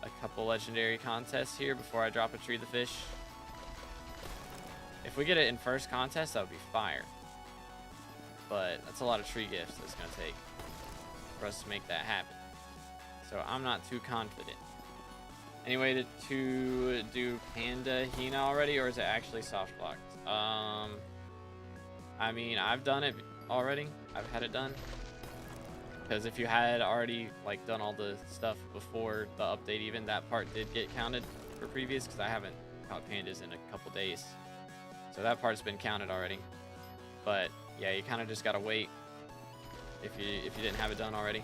Speaker 1: a couple legendary contests here before I drop a Tree the Fish. If we get it in first contest, that would be fire. But that's a lot of tree gifts that's going to take for us to make that happen. So I'm not too confident. Anyway, to do Panda Hina already, or is it actually soft blocked? I mean, I've done it already. I've had it done. Because if you had already like done all the stuff before the update, even that part did get counted for previous. Because I haven't caught pandas in a couple days, so that part's been counted already. But yeah, you kind of just gotta wait if you didn't have it done already.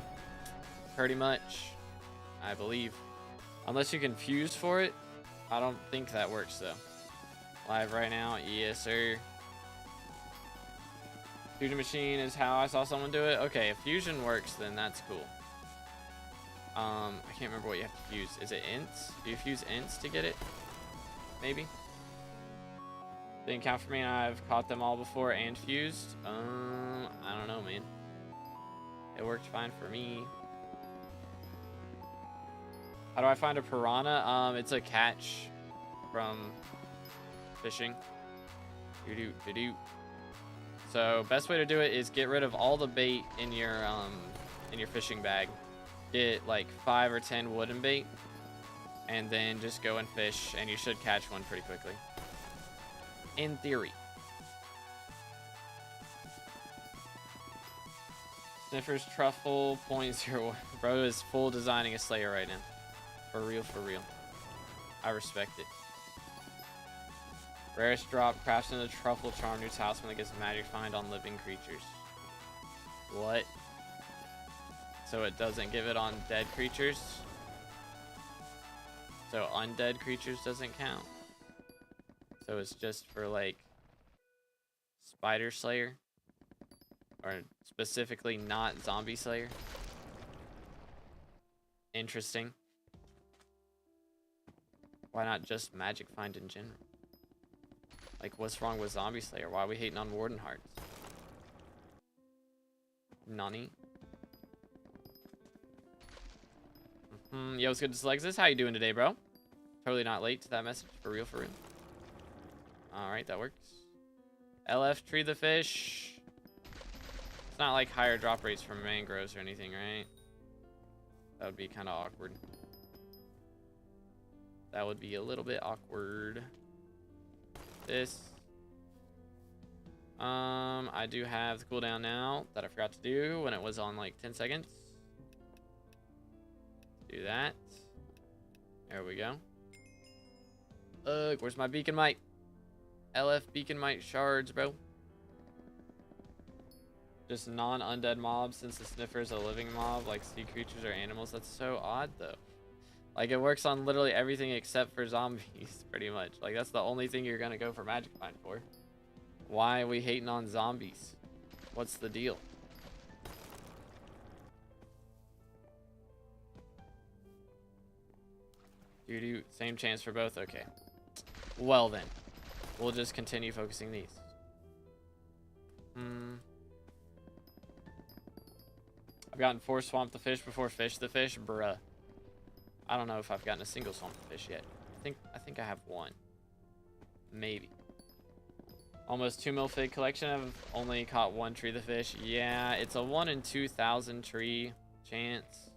Speaker 1: Pretty much, I believe, unless you can fuse for it. I don't think that works though. Live right now, yes sir. Fusion machine is how I saw someone do it. Okay, if fusion works, then that's cool. I can't remember what you have to fuse. Is it ints? Do you fuse ints to get it? Maybe. Didn't count for me, and I've caught them all before and fused. I don't know, man. It worked fine for me. How do I find a piranha? It's a catch from fishing. Doo-doo-doo-doo. So best way to do it is get rid of all the bait in your fishing bag. Get like 5 or 10 wooden bait, and then just go and fish, and you should catch one pretty quickly. In theory. Sniffer's Truffle 0.01. Bro is full designing a Slayer right now. For real, for real. I respect it. Rarest drop, crafts in the truffle charm new talisman that gets magic find on living creatures. What? So it doesn't give it on dead creatures? So undead creatures doesn't count? So it's just for like Spider Slayer? Or specifically not Zombie Slayer? Interesting. Why not just magic find in general? Like, what's wrong with Zombie Slayer? Why are we hating on Warden Hearts? Nani? Yo, what's good, Dyslexis? How you doing today, bro? Totally not late to that message. For real, for real. Alright, that works. LF, Tree the Fish. It's not like higher drop rates from mangroves or anything, right? That would be kind of awkward. That would be a little bit awkward. This. I do have the cooldown now that I forgot to do when it was on like 10 seconds. Do that. There we go. Where's my beacon mite? LF beacon mite shards, bro. Just non-undead mobs, since the sniffer is a living mob, like sea creatures or animals. That's so odd, though. Like, it works on literally everything except for zombies, pretty much. Like, that's the only thing you're gonna go for Magic Find for. Why are we hating on zombies? What's the deal? Same chance for both? Okay. Well then. We'll just continue focusing these. I've gotten 4 Swamp the Fish before Fish the Fish. Bruh. I don't know if I've gotten a single Swamp the Fish yet. I think I have 1. Maybe. Almost 2 mil fig collection. I've only caught 1 Tree the Fish. Yeah, it's a 1 in 2,000 tree chance.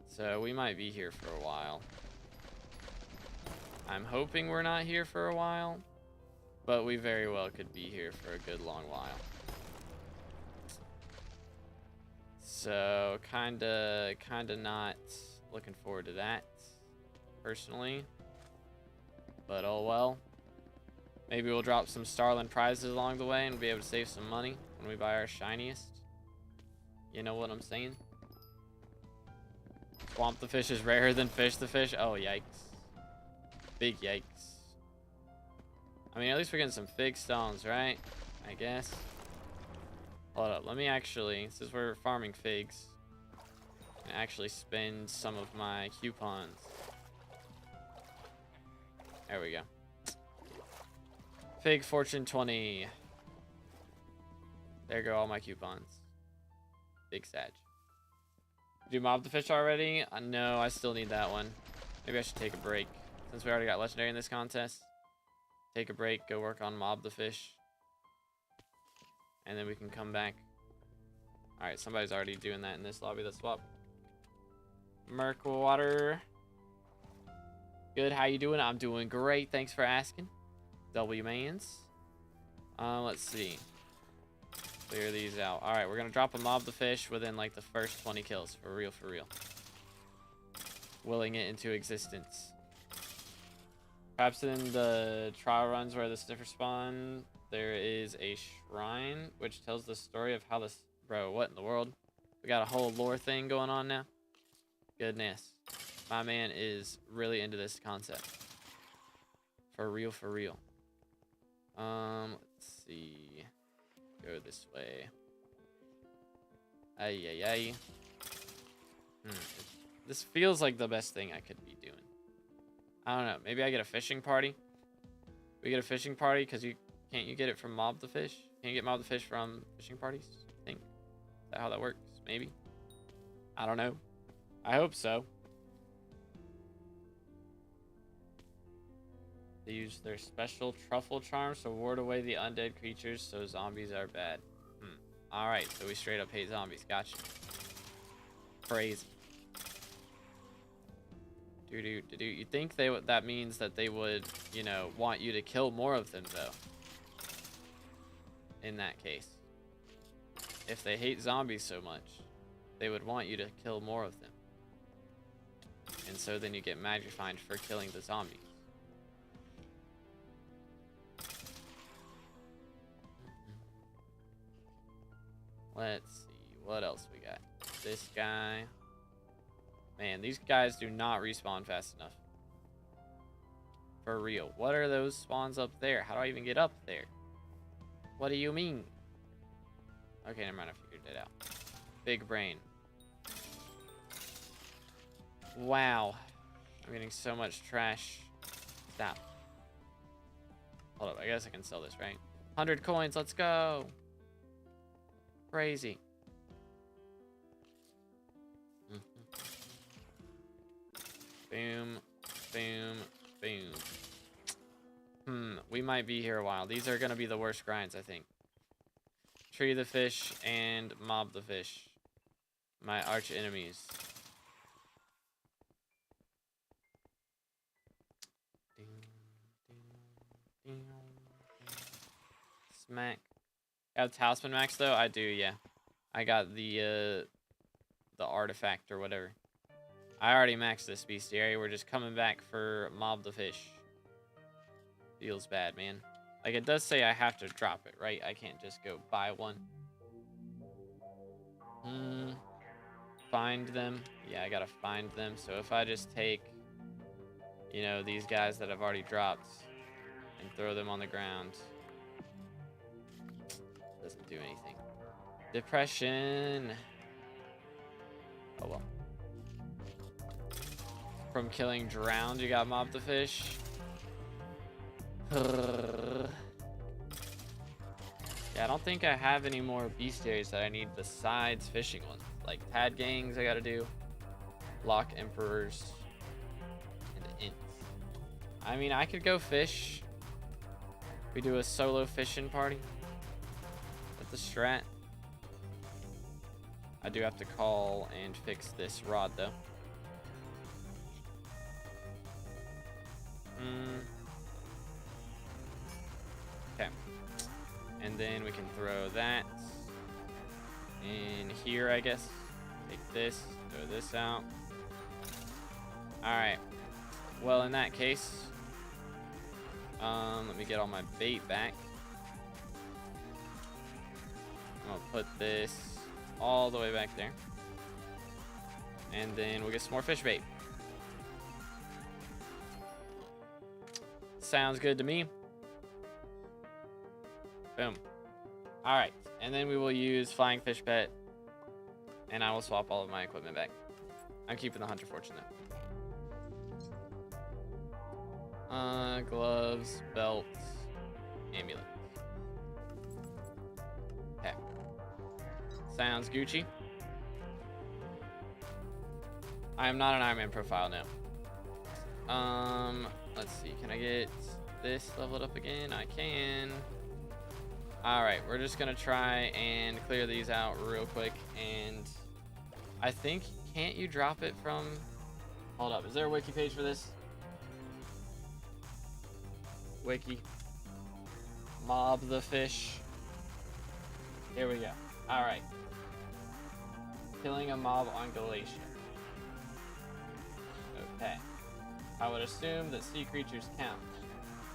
Speaker 1: So we might be here for a while. I'm hoping we're not here for a while, but we very well could be here for a good long while. So kinda not looking forward to that personally, but oh well. Maybe we'll drop some Starland prizes along the way and be able to save some money when we buy our shiniest. You know what I'm saying? Swamp the Fish is rarer than Fish the Fish. Oh, yikes. Big yikes. I mean, at least we're getting some fig stones, right? I guess. Hold up. Let me actually, since we're farming figs, actually spend some of my coupons. There we go. Fig Fortune 20. There go all my coupons. Big Sag. Did you mob the fish already? No, I still need that one. Maybe I should take a break. Since we already got legendary in this contest. Take a break, go work on mob the fish. And then we can come back. Alright, somebody's already doing that in this lobby. Let's swap. Merkwater. Good, how you doing? I'm doing great, thanks for asking. W-Mans. Let's see. Clear these out. Alright, we're gonna drop a mob the fish within like the first 20 kills. For real, for real. Willing it into existence. Perhaps in the trial runs where the sniffer spawn, there is a shrine which tells the story of how this... Bro, what in the world? We got a whole lore thing going on now. Goodness. My man is really into this concept. For real, for real. Let's see. Go this way. Ay, ay, ay. This feels like the best thing I could be doing. I don't know. Maybe I get a fishing party. We get a fishing party because can't you get it from mob the fish? Can't you get mob the fish from fishing parties? I think. Is that how that works? Maybe. I don't know. I hope so. They use their special truffle charms to ward away the undead creatures, so zombies are bad. Alright, so we straight up hate zombies. Gotcha. Crazy. You think that means that they would, you know, want you to kill more of them, though? In that case. If they hate zombies so much, they would want you to kill more of them. And so then you get magic find for killing the zombies. Let's see. What else we got? This guy. Man, these guys do not respawn fast enough. For real. What are those spawns up there? How do I even get up there? What do you mean? Okay, never mind. I figured it out. Big brain. Wow. I'm getting so much trash. Stop. Hold up. I guess I can sell this, right? 100 coins. Let's go. Crazy. Boom, boom, boom. We might be here a while. These are gonna be the worst grinds, I think. Tree the fish and mob the fish. My arch enemies. Smack. I have Talisman Max though? I do, yeah. I got the artifact or whatever. I already maxed this bestiary. We're just coming back for mob the fish. Feels bad, man. Like, it does say I have to drop it, right? I can't just go buy one. find them. Yeah, I gotta find them. So if I just take, you know, these guys that I've already dropped and throw them on the ground, doesn't do anything. Depression. Oh well. From killing drowned, you got mob the fish. Yeah, I don't think I have any more bestiaries that I need besides fishing ones. Like Tad Gangs I gotta do. Lock Emperors. And Ints. I mean, I could go fish. We do a solo fishing party. That's a strat. I do have to call and fix this rod though. Okay. And then we can throw that in here, I guess. Take this, throw this out. Alright. Well, in that case, let me get all my bait back. I'm gonna put this all the way back there. And then we'll get some more fish bait. Sounds good to me. Boom. Alright, and then we will use Flying Fish Pet, and I will swap all of my equipment back. I'm keeping the Hunter Fortune though. Gloves, belts, amulet. Okay. Sounds Gucci. I am not an Iron Man profile now. Let's see, can I get this leveled up again? I can. Alright, we're just gonna try and clear these out real quick, and I think, can't you drop it from, hold up, is there a wiki page for this? Wiki. Mob the fish. Here we go. Alright. Killing a mob on Glacier. Okay. I would assume that sea creatures count.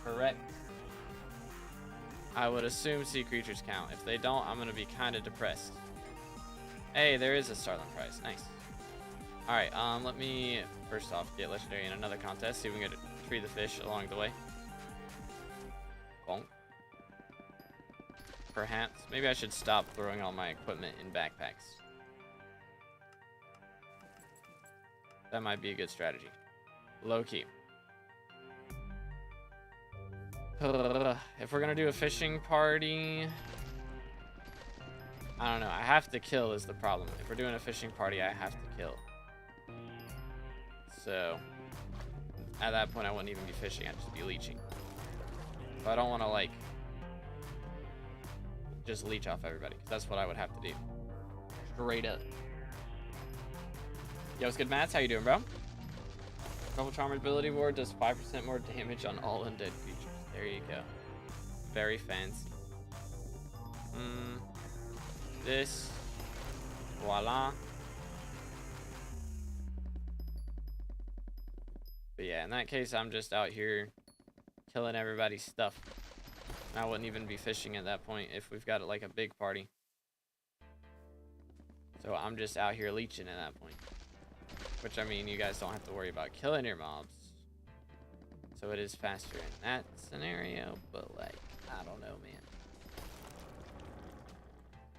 Speaker 1: Correct? I would assume sea creatures count. If they don't, I'm gonna be kind of depressed. Hey, there is a Starling prize. Nice. Alright, let me first off get legendary in another contest. See if we can get a tree the fish along the way. Bonk. Perhaps. Maybe I should stop throwing all my equipment in backpacks. That might be a good strategy. Low key. If we're gonna do a fishing party, I don't know. I have to kill is the problem. If we're doing a fishing party, I have to kill. So at that point, I wouldn't even be fishing. I'd just be leeching. But I don't want to like just leech off everybody, because that's what I would have to do. Straight up. Yo, what's good, Mats? How you doing, bro? Trouble Charmer's ability ward does 5% more damage on all undead creatures. There you go. Very fancy. This. Voila. But yeah, in that case, I'm just out here killing everybody's stuff. I wouldn't even be fishing at that point if we've got like a big party. So I'm just out here leeching at that point. Which, I mean, you guys don't have to worry about killing your mobs. So it is faster in that scenario, but like, I don't know, man.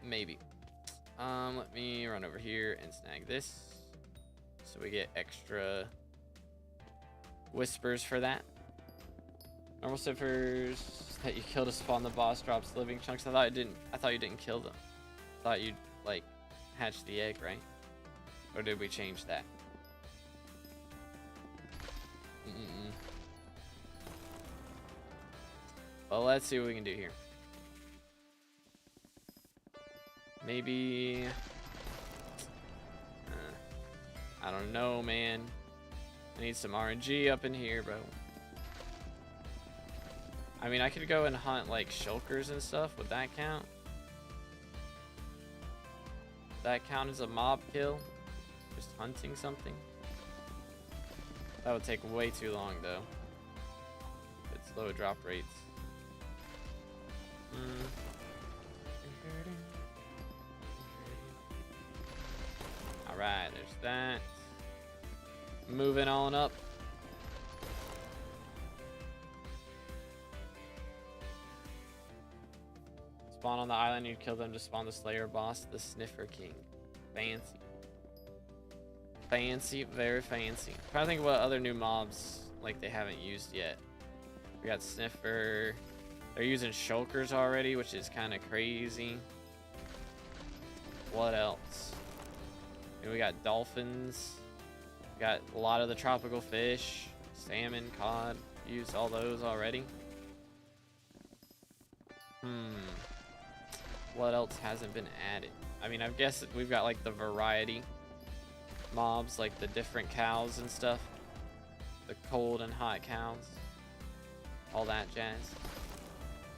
Speaker 1: Maybe. Let me run over here and snag this. So we get extra whispers for that. Normal ciphers that you kill to spawn the boss drops living chunks. I thought you didn't kill them. I thought you like hatched the egg, right? Or did we change that? Well, let's see what we can do here. Maybe I don't know, man. I need some RNG up in here, bro. I mean, I could go and hunt like shulkers and stuff. Would that count? Would that count as a mob kill? Just hunting something? That would take way too long, though. It's low drop rates. Alright, there's that. Moving on up. Spawn on the island, you kill them to spawn the Slayer boss, the Sniffer King. Fancy. Fancy, very fancy. I'm trying to think of what other new mobs like they haven't used yet. We got Sniffer. They're using shulkers already, which is kind of crazy. What else? We got dolphins. We got a lot of the tropical fish. Salmon, cod. Used all those already. What else hasn't been added? I mean, I guess we've got like the variety mobs, like the different cows and stuff. The cold and hot cows. All that jazz.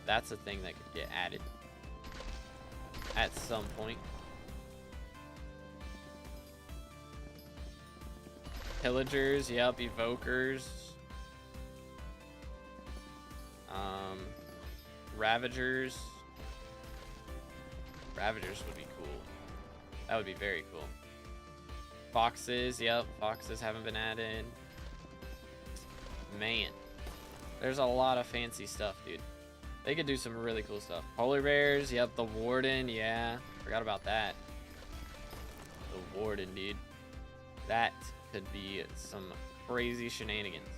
Speaker 1: That's a thing that could get added at some point. Pillagers, yep, evokers. Ravagers. Ravagers would be cool. That would be very cool. Foxes, yep, foxes haven't been added. Man, there's a lot of fancy stuff, dude. They could do some really cool stuff. Polar bears, yep, the warden, yeah. Forgot about that. The warden, dude. That could be some crazy shenanigans.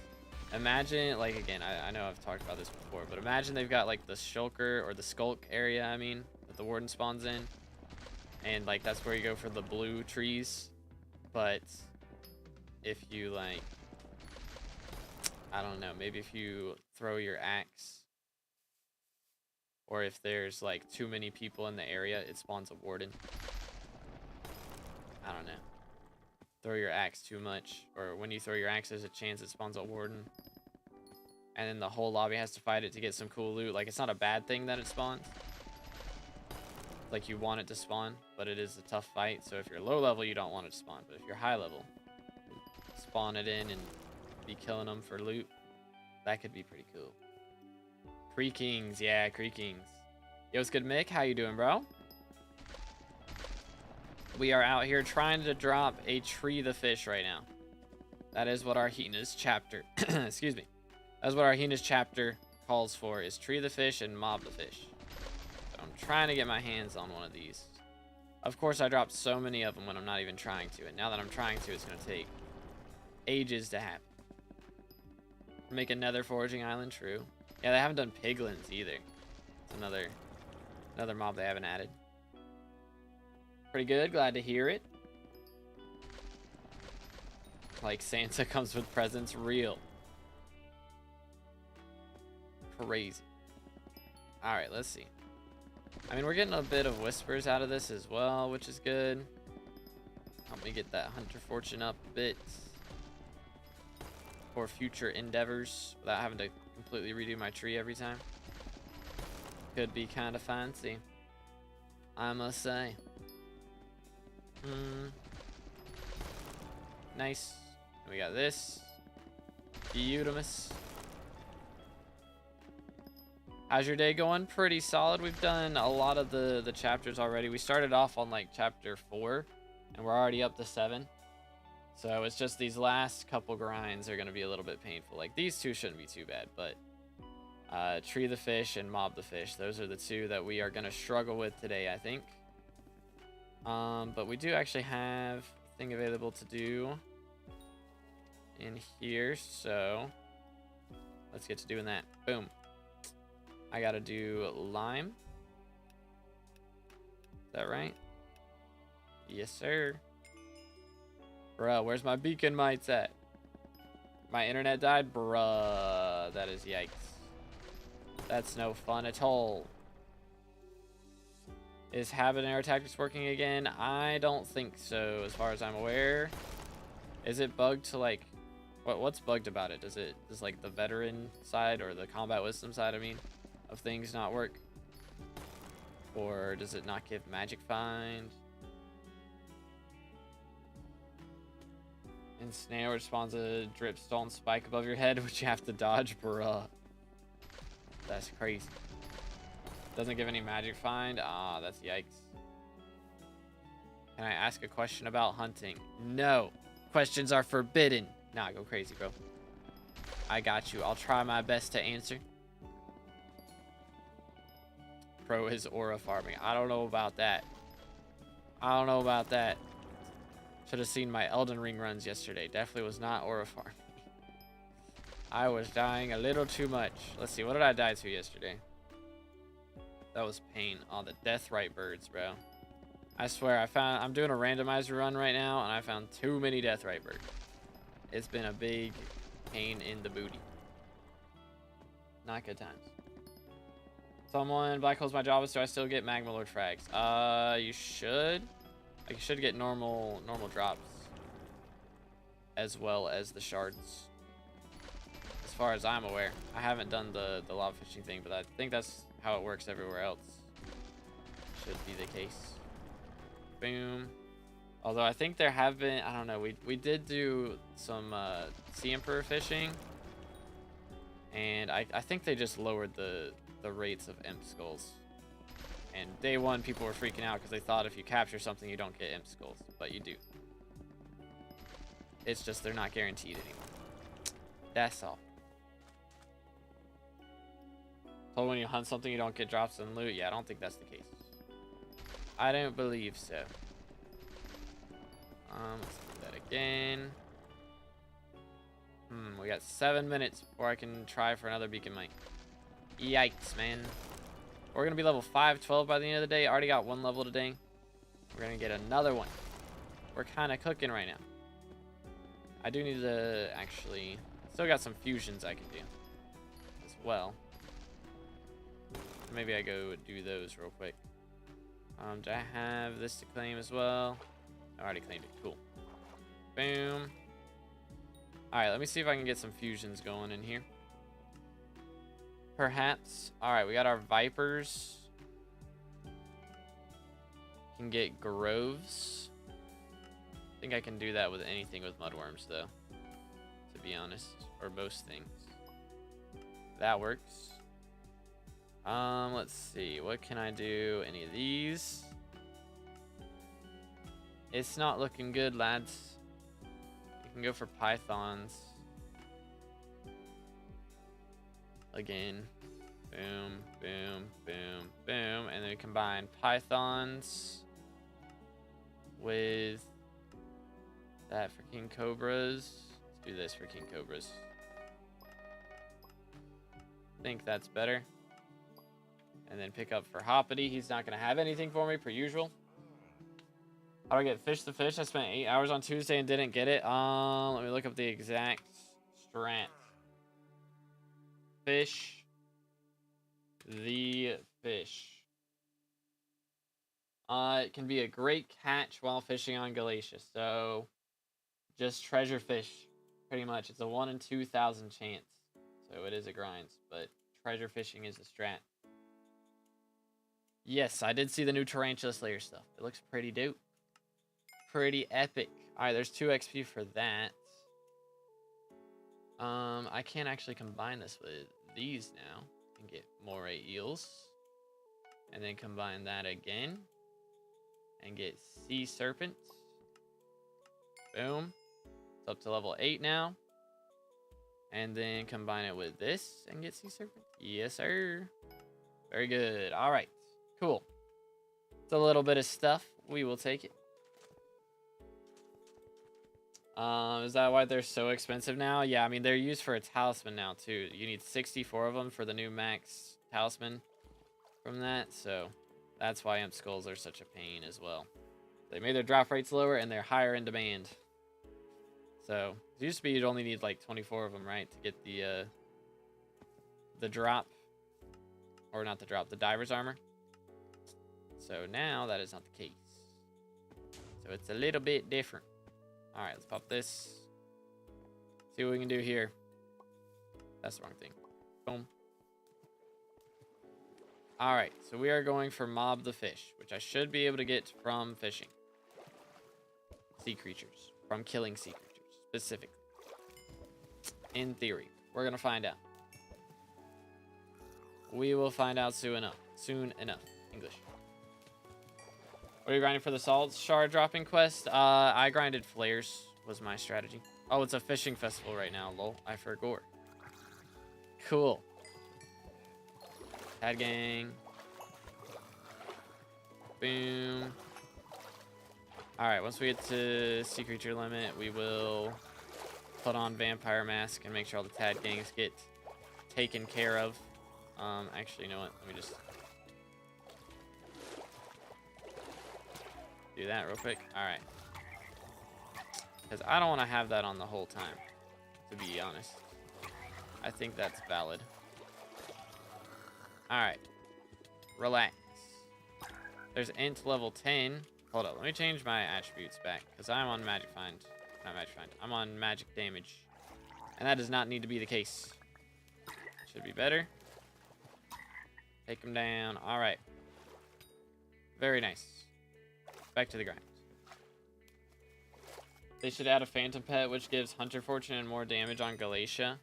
Speaker 1: Imagine, like, again, I know I've talked about this before, but imagine they've got, like, the shulker or the skulk area, I mean, that the warden spawns in. And, like, that's where you go for the blue trees. But if you, like, I don't know, maybe if you throw your axe, or if there's, like, too many people in the area, it spawns a warden. I don't know. Throw your axe too much, or when you throw your axe, there's a chance it spawns a warden. And then the whole lobby has to fight it to get some cool loot. Like, it's not a bad thing that it spawns. Like, you want it to spawn, but it is a tough fight. So if you're low level, you don't want it to spawn. But if you're high level, spawn it in and be killing them for loot. That could be pretty cool. Creakings, yeah, Creakings. Yo, what's good, Mick? How you doing, bro? We are out here trying to drop a tree the fish right now. That is what our Hina's chapter, excuse me. That's what our Hina's chapter calls for, is tree the fish and mob the fish. So I'm trying to get my hands on one of these. Of course, I dropped so many of them when I'm not even trying to. And now that I'm trying to, it's going to take ages to happen. Make another foraging island, true. Yeah, they haven't done piglins either. It's another mob they haven't added. Pretty good, glad to hear it. Like Santa comes with presents, real. Crazy. Alright, let's see. I mean, we're getting a bit of whispers out of this as well, which is good. Help me get that hunter fortune up a bit for future endeavors without having to completely redo my tree every time. Could be kind of fancy, I must say. Nice. And we got this. Beautimous. How's your day going? Pretty solid. We've done a lot of the chapters already. We started off on like chapter 4 and we're already up to 7. So it's just these last couple grinds are going to be a little bit painful. Like these two shouldn't be too bad, but tree the fish and mob the fish. Those are the two that we are going to struggle with today, I think. But we do actually have a thing available to do in here, so let's get to doing that. Boom. I gotta do lime. Is that right? Yes, sir. Bruh, where's my beacon mites at? My internet died? Bruh, that is yikes. That's no fun at all. Is Habit and Air Tactics working again? I don't think so, as far as I'm aware. Is it bugged to like... What's bugged about it? Does like the veteran side or the combat wisdom side, I mean, of things not work? Or does it not give magic find? Ensnare, which spawns a dripstone spike above your head, which you have to dodge, bruh. That's crazy. Doesn't give any magic find. Ah, that's yikes. Can I ask a question about hunting? No. Questions are forbidden. Nah, go crazy, bro. I got you. I'll try my best to answer. Pro is aura farming. I don't know about that. I don't know about that. Should have seen my Elden Ring runs yesterday. Definitely was not aura farming. I was dying a little too much. Let's see. What did I die to yesterday? That was pain. Oh, the deathrite birds, bro. I swear, I'm doing a randomizer run right now, and I found too many deathrite birds. It's been a big pain in the booty. Not good times. Someone, black hole's my job, so I still get magma lord frags. You should. Like, you should get normal drops. As well as the shards. As far as I'm aware. I haven't done the lava fishing thing, but I think that's how it works everywhere else. Should be the case. Boom. Although I think there have been, I don't know, we did do some sea emperor fishing. And I think they just lowered the rates of imp skulls. And day one, people were freaking out because they thought if you capture something, you don't get imp skulls. But you do. It's just they're not guaranteed anymore. That's all. So when you hunt something, you don't get drops in loot? Yeah, I don't think that's the case. I don't believe so. Let's do that again. We got 7 minutes before I can try for another beacon mine. Yikes, man. We're going to be level 512 by the end of the day. Already got 1 level today. We're going to get another one. We're kind of cooking right now. I do need to actually... Still got some fusions I can do as well. Maybe I go do those real quick. Do I have this to claim as well? I already claimed it. Cool. Boom. Alright, let me see if I can get some fusions going in here. Perhaps. Alright, we got our Vipers. Can get Groves. I think I can do that with anything with Mudworms, though. To be honest. Or most things. That works. Let's see. What can I do? Any of these? It's not looking good, lads. You can go for pythons. Again. Boom, boom, boom, boom. And then we combine pythons with that for king cobras. Let's do this for king cobras. I think that's better. And then pick up for Hoppity. He's not going to have anything for me, per usual. How do I get Fish the Fish? I spent 8 hours on Tuesday and didn't get it. Let me look up the exact strat. Fish the Fish. It can be a great catch while fishing on Galatia. So, just treasure fish. Pretty much. It's a 1 in 2,000 chance. So, it is a grind. But treasure fishing is the strat. Yes, I did see the new Tarantula Slayer stuff. It looks pretty dope. Pretty epic. Alright, there's 2 XP for that. I can't actually combine this with these now. And get more eels. And then combine that again. And get sea serpents. Boom. It's up to level 8 now. And then combine it with this and get sea serpent. Yes, sir. Very good. Alright. Cool. It's a little bit of stuff. We will take it. Is that why they're so expensive now? Yeah, I mean, they're used for a talisman now, too. You need 64 of them for the new max talisman from that. So, that's why imp skulls are such a pain as well. They made their drop rates lower, and they're higher in demand. So, it used to be you'd only need, like, 24 of them, right? To get the drop. Or not the drop, the diver's armor. So now that is not the case. So it's a little bit different. Alright, let's pop this. See what we can do here. That's the wrong thing. Boom. Alright, so we are going for Mob the Fish, which I should be able to get from fishing. Sea creatures. From killing sea creatures, specifically. In theory. We're going to find out. We will find out soon enough. Soon enough. English. What are you grinding for the salt shard dropping quest? I grinded flares was my strategy. Oh, it's a fishing festival right now, lol. I forgot. Cool. Tag gang. Boom. Alright, once we get to sea creature limit, we will put on vampire mask and make sure all the tag gangs get taken care of. Actually, you know what? Let me just do that real quick. Alright. Because I don't want to have that on the whole time, to be honest. I think that's valid. Alright. Relax. There's int level 10. Hold up, let me change my attributes back, because I'm on magic find. Not magic find. I'm on magic damage. And that does not need to be the case. Should be better. Take him down. Alright. Very nice. Back to the grind. They should add a phantom pet, which gives Hunter Fortune and more damage on Galatia.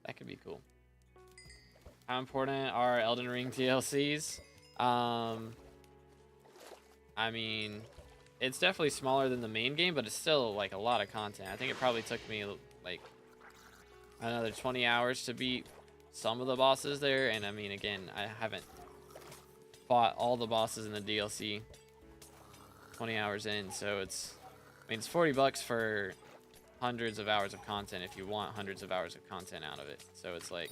Speaker 1: That could be cool. How important are Elden Ring DLCs? I mean, it's definitely smaller than the main game, but it's still like a lot of content. I think it probably took me like another 20 hours to beat some of the bosses there. And I mean, again, I haven't fought all the bosses in the DLC 20 hours in, so it's, I mean, it's $40 for hundreds of hours of content if you want hundreds of hours of content out of it. So it's like,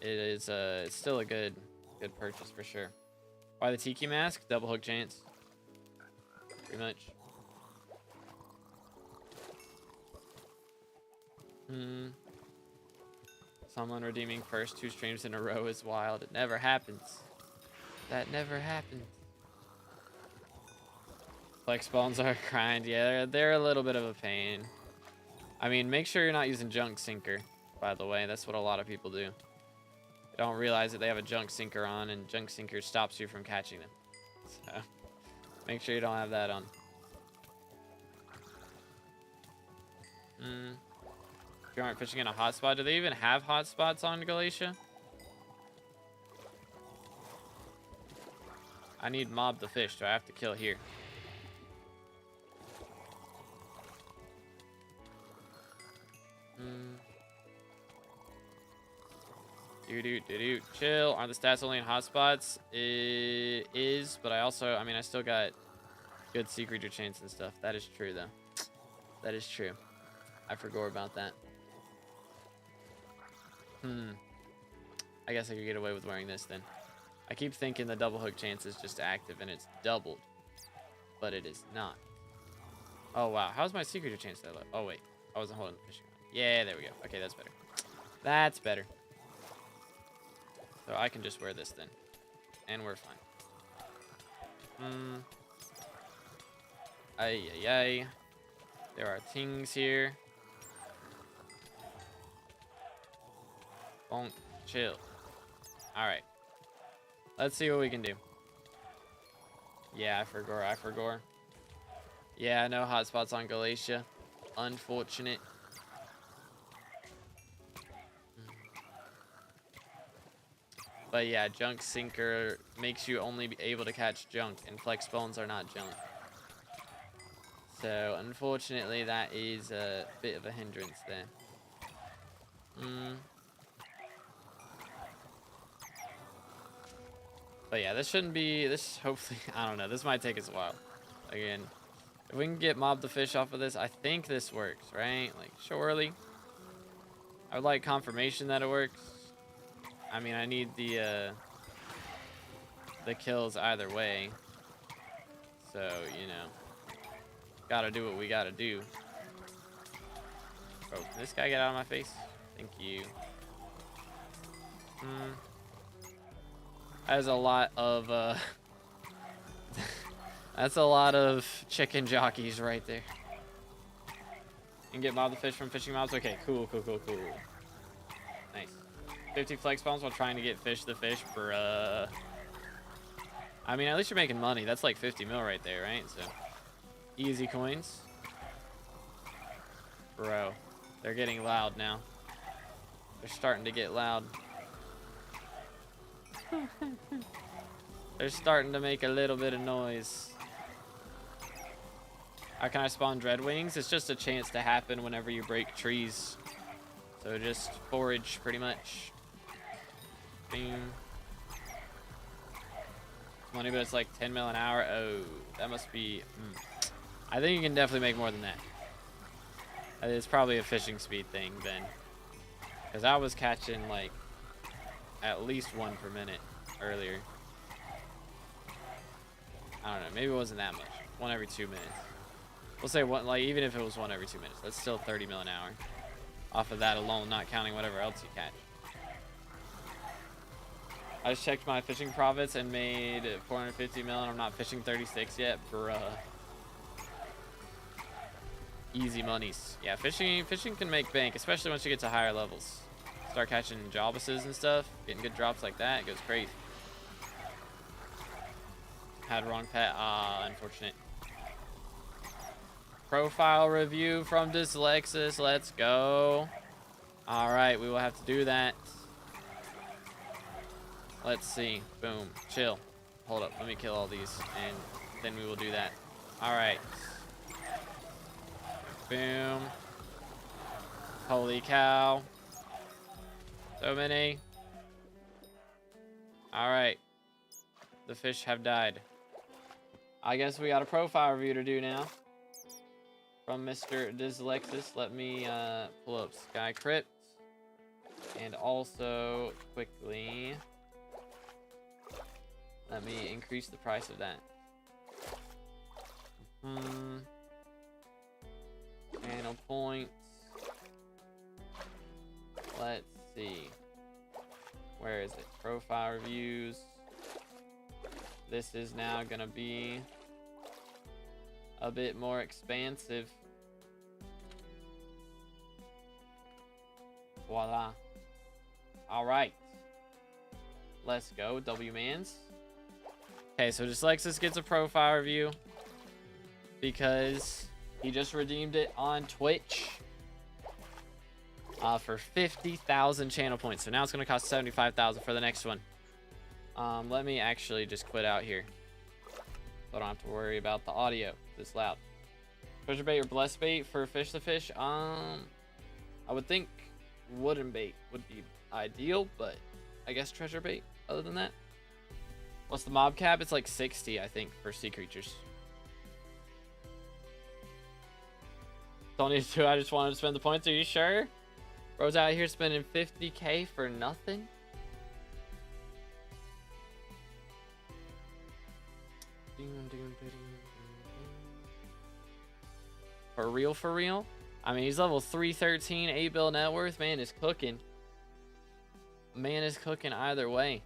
Speaker 1: it is it's still a good purchase for sure. Why the Tiki mask? Double hook chance. Pretty much. Someone redeeming first 2 streams in a row is wild. It never happens. That never happens. Flex bones are a grind. Yeah, they're a little bit of a pain. I mean, make sure you're not using junk sinker, by the way. That's what a lot of people do. They don't realize that they have a junk sinker on, and junk sinker stops you from catching them. So make sure you don't have that on. If you aren't fishing in a hotspot, do they even have hotspots on Galatia? I need mob the fish. Do I have to kill here? Chill. Aren't the stats only in hotspots? It is, but I mean, I still got good sea creature chains and stuff. That is true, though. That is true. I forgot about that. I guess I could get away with wearing this then. I keep thinking the double hook chance is just active and it's doubled, but it is not. Oh, wow. How's my sea creature chance that low? Oh, wait. I wasn't holding the fishing rod. Yeah, there we go. Okay, that's better. That's better. So I can just wear this then. And we're fine. Ay, ay, ay. There are things here. Bonk. Chill. Alright. Let's see what we can do. Yeah, I forgot. Yeah, no hotspots on Galatia. Unfortunate. But yeah, junk sinker makes you only be able to catch junk, and flex bones are not junk. So unfortunately, that is a bit of a hindrance there. But yeah, this shouldn't be, this hopefully, I don't know, this might take us a while. Again, if we can get mob the fish off of this, I think this works, right? Like, surely. I would like confirmation that it works. I mean, I need the kills either way. So, you know, gotta do what we gotta do. Oh, can this guy get out of my face? Thank you. That's a lot of, that's a lot of chicken jockeys right there. And get mob the fish from fishing mobs? Okay, cool. Nice. 50 flex bombs while trying to get the fish, bruh. I mean, at least you're making money. That's like 50 mil right there, right? So, easy coins. Bro, they're getting loud now. They're starting to get loud. They're starting to make a little bit of noise. How can I spawn dreadwings? It's just a chance to happen whenever you break trees. So just forage pretty much. Boom. Money, but it's like 10 mil an hour. Oh, that must be... I think you can definitely make more than that. It's probably a fishing speed thing then. Because I was catching like at least 1 per minute earlier. I don't know. Maybe it wasn't that much. 1 every 2 minutes. We'll say one, like even if it was 1 every 2 minutes, that's still 30 mil an hour. Off of that alone, not counting whatever else you catch. I just checked my fishing profits and made 450 mil, and I'm not fishing 36 yet, bruh. Easy monies. Yeah, fishing can make bank, especially once you get to higher levels. Start catching jobuses and stuff, getting good drops like that, it goes crazy. Had wrong pet. Ah, unfortunate. Profile review from Dyslexis. Let's go. All right, we will have to do that. Let's see. Boom. Chill. Hold up. Let me kill all these, and then we will do that. All right. Boom. Holy cow. So many. All right. The fish have died. I guess we got a profile review to do now. From Mr. Dyslexis. Let me pull up SkyCrypt. And also, quickly, let me increase the price of that. Channel points. Let's see. Where is it? Profile reviews. This is now going to be a bit more expansive. Voila. All right. Let's go, W-Mans. Okay, so Dyslexis gets a profile review because he just redeemed it on Twitch for 50,000 channel points. So now it's going to cost 75,000 for the next one. Let me actually just quit out here, so I don't have to worry about the audio this loud. Treasure bait or blessed bait for fish to fish? I would think wooden bait would be ideal, but I guess treasure bait other than that. What's the mob cap? It's like 60, I think, for sea creatures. Don't need to. I just wanted to spend the points. Are you sure? Bro's out here spending 50K for nothing. For real, for real? I mean, he's level 313, 8 bill net worth. Man is cooking. Man is cooking either way.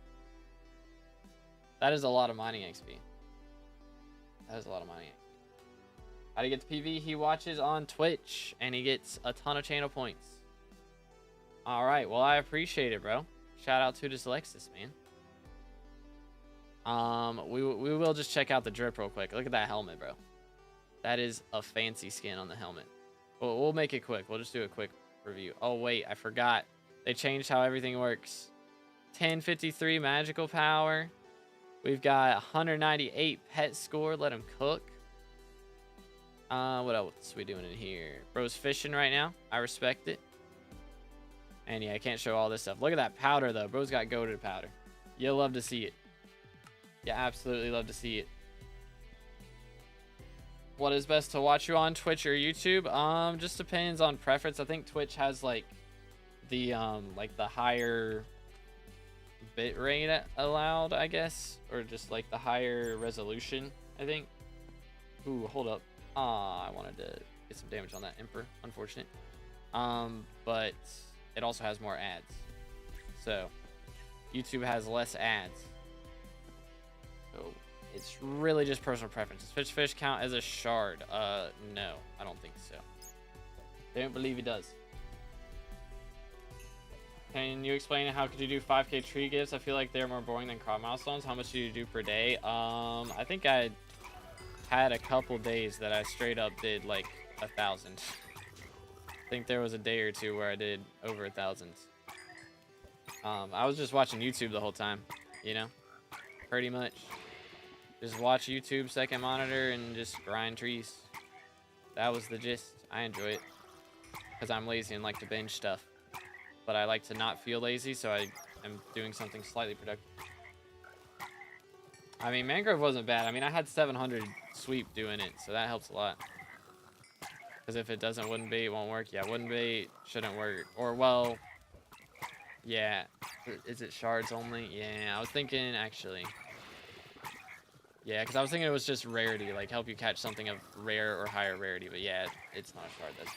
Speaker 1: That is a lot of mining XP. That is a lot of mining XP. How do you get the PV? He watches on Twitch, and he gets a ton of channel points. All right, well, I appreciate it, bro. Shout out to Dyslexis, man. We will just check out the drip real quick. Look at that helmet, bro. That is a fancy skin on the helmet. We'll make it quick. We'll just do a quick review. Oh, wait, I forgot. They changed how everything works. 1053 magical power. We've got 198 pet score. Let him cook. What else are we doing in here? Bro's fishing right now. I respect it. And yeah, I can't show all this stuff. Look at that powder, though. Bro's got goated powder. You'll love to see it. You absolutely love to see it. What is best to watch you on, Twitch or YouTube? Just depends on preference. I think Twitch has like the higher bit rate allowed, I guess, or just like the higher resolution, I think. Ooh, hold up. I wanted to get some damage on that Emperor. Unfortunate. But it also has more ads. So YouTube has less ads. So it's really just personal preference. Does fish count as a shard? No, I don't think so. Don't believe it does. Can you explain how could you do 5K tree gifts? I feel like they're more boring than crop milestones. How much do you do per day? I think I had a couple days that I straight up did like 1,000. I think there was a day or two where I did over 1,000. I was just watching YouTube the whole time, you know? pretty much. Just watch YouTube second monitor and just grind trees. That was the gist. I enjoy it because I'm lazy and like to binge stuff, but I like to not feel lazy, so I am doing something slightly productive. I mean, mangrove wasn't bad. I mean, I had 700 sweep doing it, so that helps a lot. Because if it doesn't, wooden bait won't work. Yeah, wooden bait shouldn't work. Or, well, yeah. Is it shards only? Yeah, I was thinking, actually. Yeah, because I was thinking it was just rarity, like help you catch something of rare or higher rarity. But yeah, it's not a shard, that's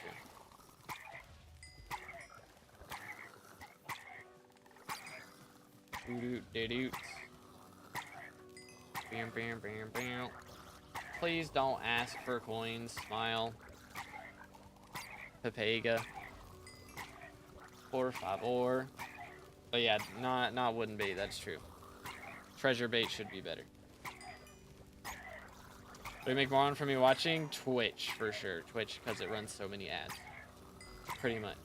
Speaker 1: true. Doo-doo-doo-doot. Bam, bam, bam, bam. Please don't ask for coins. Smile. Pepega. Por favor. But yeah, not wooden bait, that's true. Treasure bait should be better. What do you make more on from me watching? Twitch, for sure. Twitch, because it runs so many ads. Pretty much.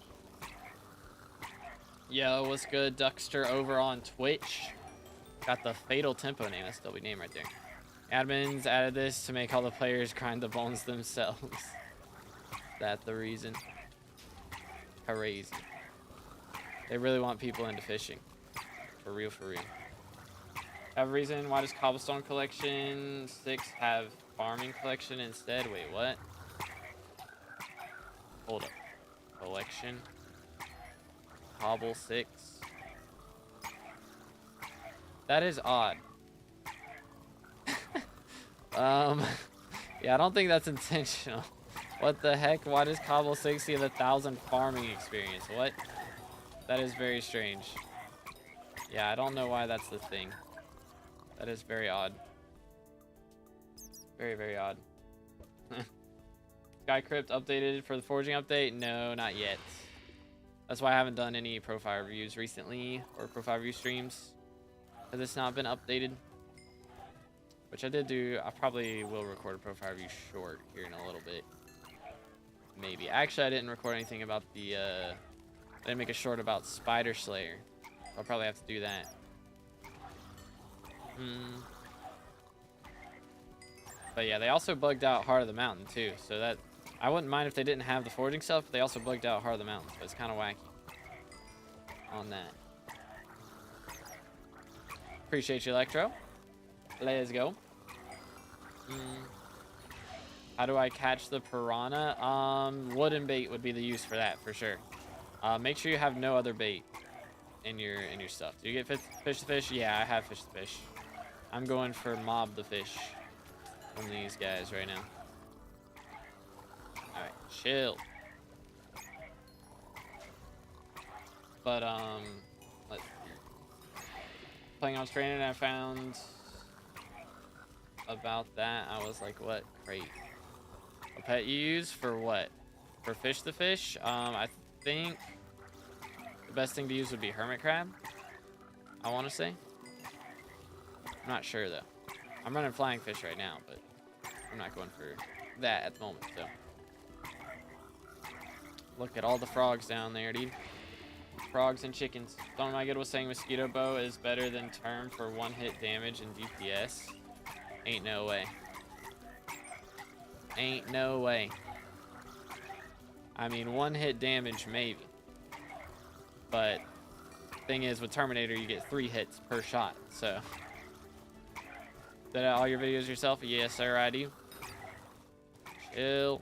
Speaker 1: Yo, what's good? Duckster over on Twitch. Got the Fatal Tempo name. That's the W name right there. Admins added this to make all the players grind the bones themselves. That's the reason. Crazy. They really want people into fishing. For real, for real. Have a reason? Why does Cobblestone Collection 6 have Farming Collection instead? Wait, what? Hold up. Collection. Cobble 6. That is odd. Yeah, I don't think that's intentional. What the heck? Why does Cobble 6 have 1,000 farming experience? What? That is very strange. Yeah, I don't know why that's the thing. That is very odd. Very, very odd. Skycrypt updated for the forging update? No, not yet. That's why I haven't done any profile reviews recently, or profile review streams, because it's not been updated. Which I did do. I probably will record a profile review short here in a little bit. Maybe. Actually, I didn't record anything about the, I didn't make a short about Spider Slayer. I'll probably have to do that. But yeah, they also bugged out Heart of the Mountain too, so that I wouldn't mind if they didn't have the forging stuff, but they also bugged out Heart of the Mountain, so it's kind of wacky on that. Appreciate you, Electro. Let's go. How do I catch the piranha? Wooden bait would be the use for that, for sure. Make sure you have no other bait in your stuff. Do you get fish to fish? Yeah, I have fish to fish. I'm going for mob the fish from these guys right now. Alright, chill. But let's see. Playing on Stranded, and I found about that. I was like, what? Crate. A pet you use for what? For fish to fish? I think the best thing to use would be hermit crab, I want to say. I'm not sure though. I'm running flying fish right now, but I'm not going for that at the moment, so. Look at all the frogs down there, dude. Frogs and chickens. Someone my good was saying mosquito bow is better than term for one-hit damage and DPS. Ain't no way. Ain't no way. I mean, one-hit damage, maybe. But thing is, with Terminator, you get 3 hits per shot, so. Did all your videos yourself? Yes, sir, I do. Chill.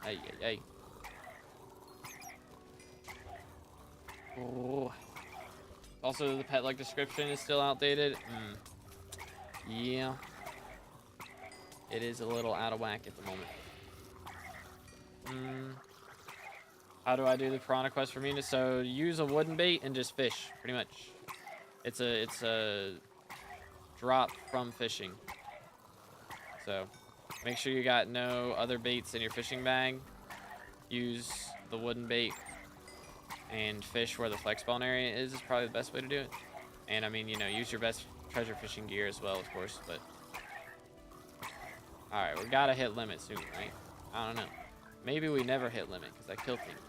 Speaker 1: Hey, hey, hey. Oh. Also, the pet like description is still outdated. Yeah. It is a little out of whack at the moment. How do I do the piranha quest for Hina? So use a wooden bait and just fish, pretty much. It's a drop from fishing. So make sure you got no other baits in your fishing bag. Use the wooden bait and fish where the flex spawn area is probably the best way to do it. And I mean, you know, use your best treasure fishing gear as well, of course, but all right, we gotta hit limit soon, right? I don't know. Maybe we never hit limit because I kill things.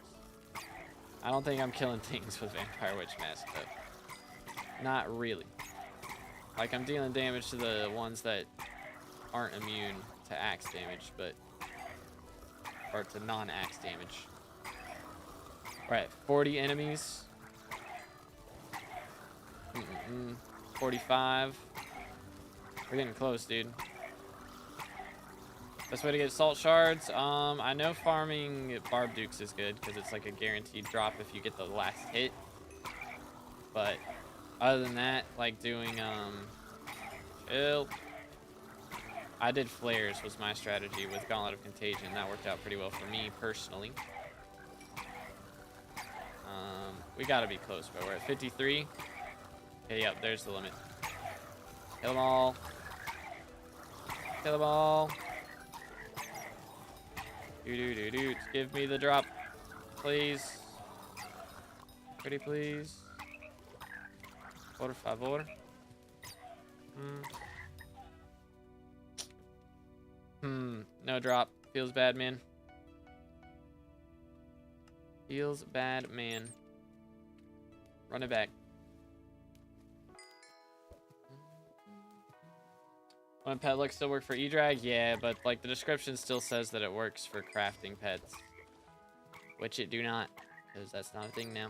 Speaker 1: I don't think I'm killing things with Vampire Witch Mask, though. Not really. Like, I'm dealing damage to the ones that aren't immune to axe damage, or to non-axe damage. We're at 40 enemies. 45. We're getting close, dude. Best way to get salt shards. I know farming Barb Dukes is good because it's like a guaranteed drop if you get the last hit. But other than that, like doing chill. I did flares was my strategy with Gauntlet of Contagion. That worked out pretty well for me personally. We gotta be close, bro. We're at 53. Okay, yep, there's the limit. Kill them all. Kill them all. Do. Give me the drop, please. Pretty please. Por favor. No drop. Feels bad, man. Feels bad, man. Run it back. When pet looks still work for E-Drag? Yeah, but like the description still says that it works for crafting pets. Which it do not, because that's not a thing now.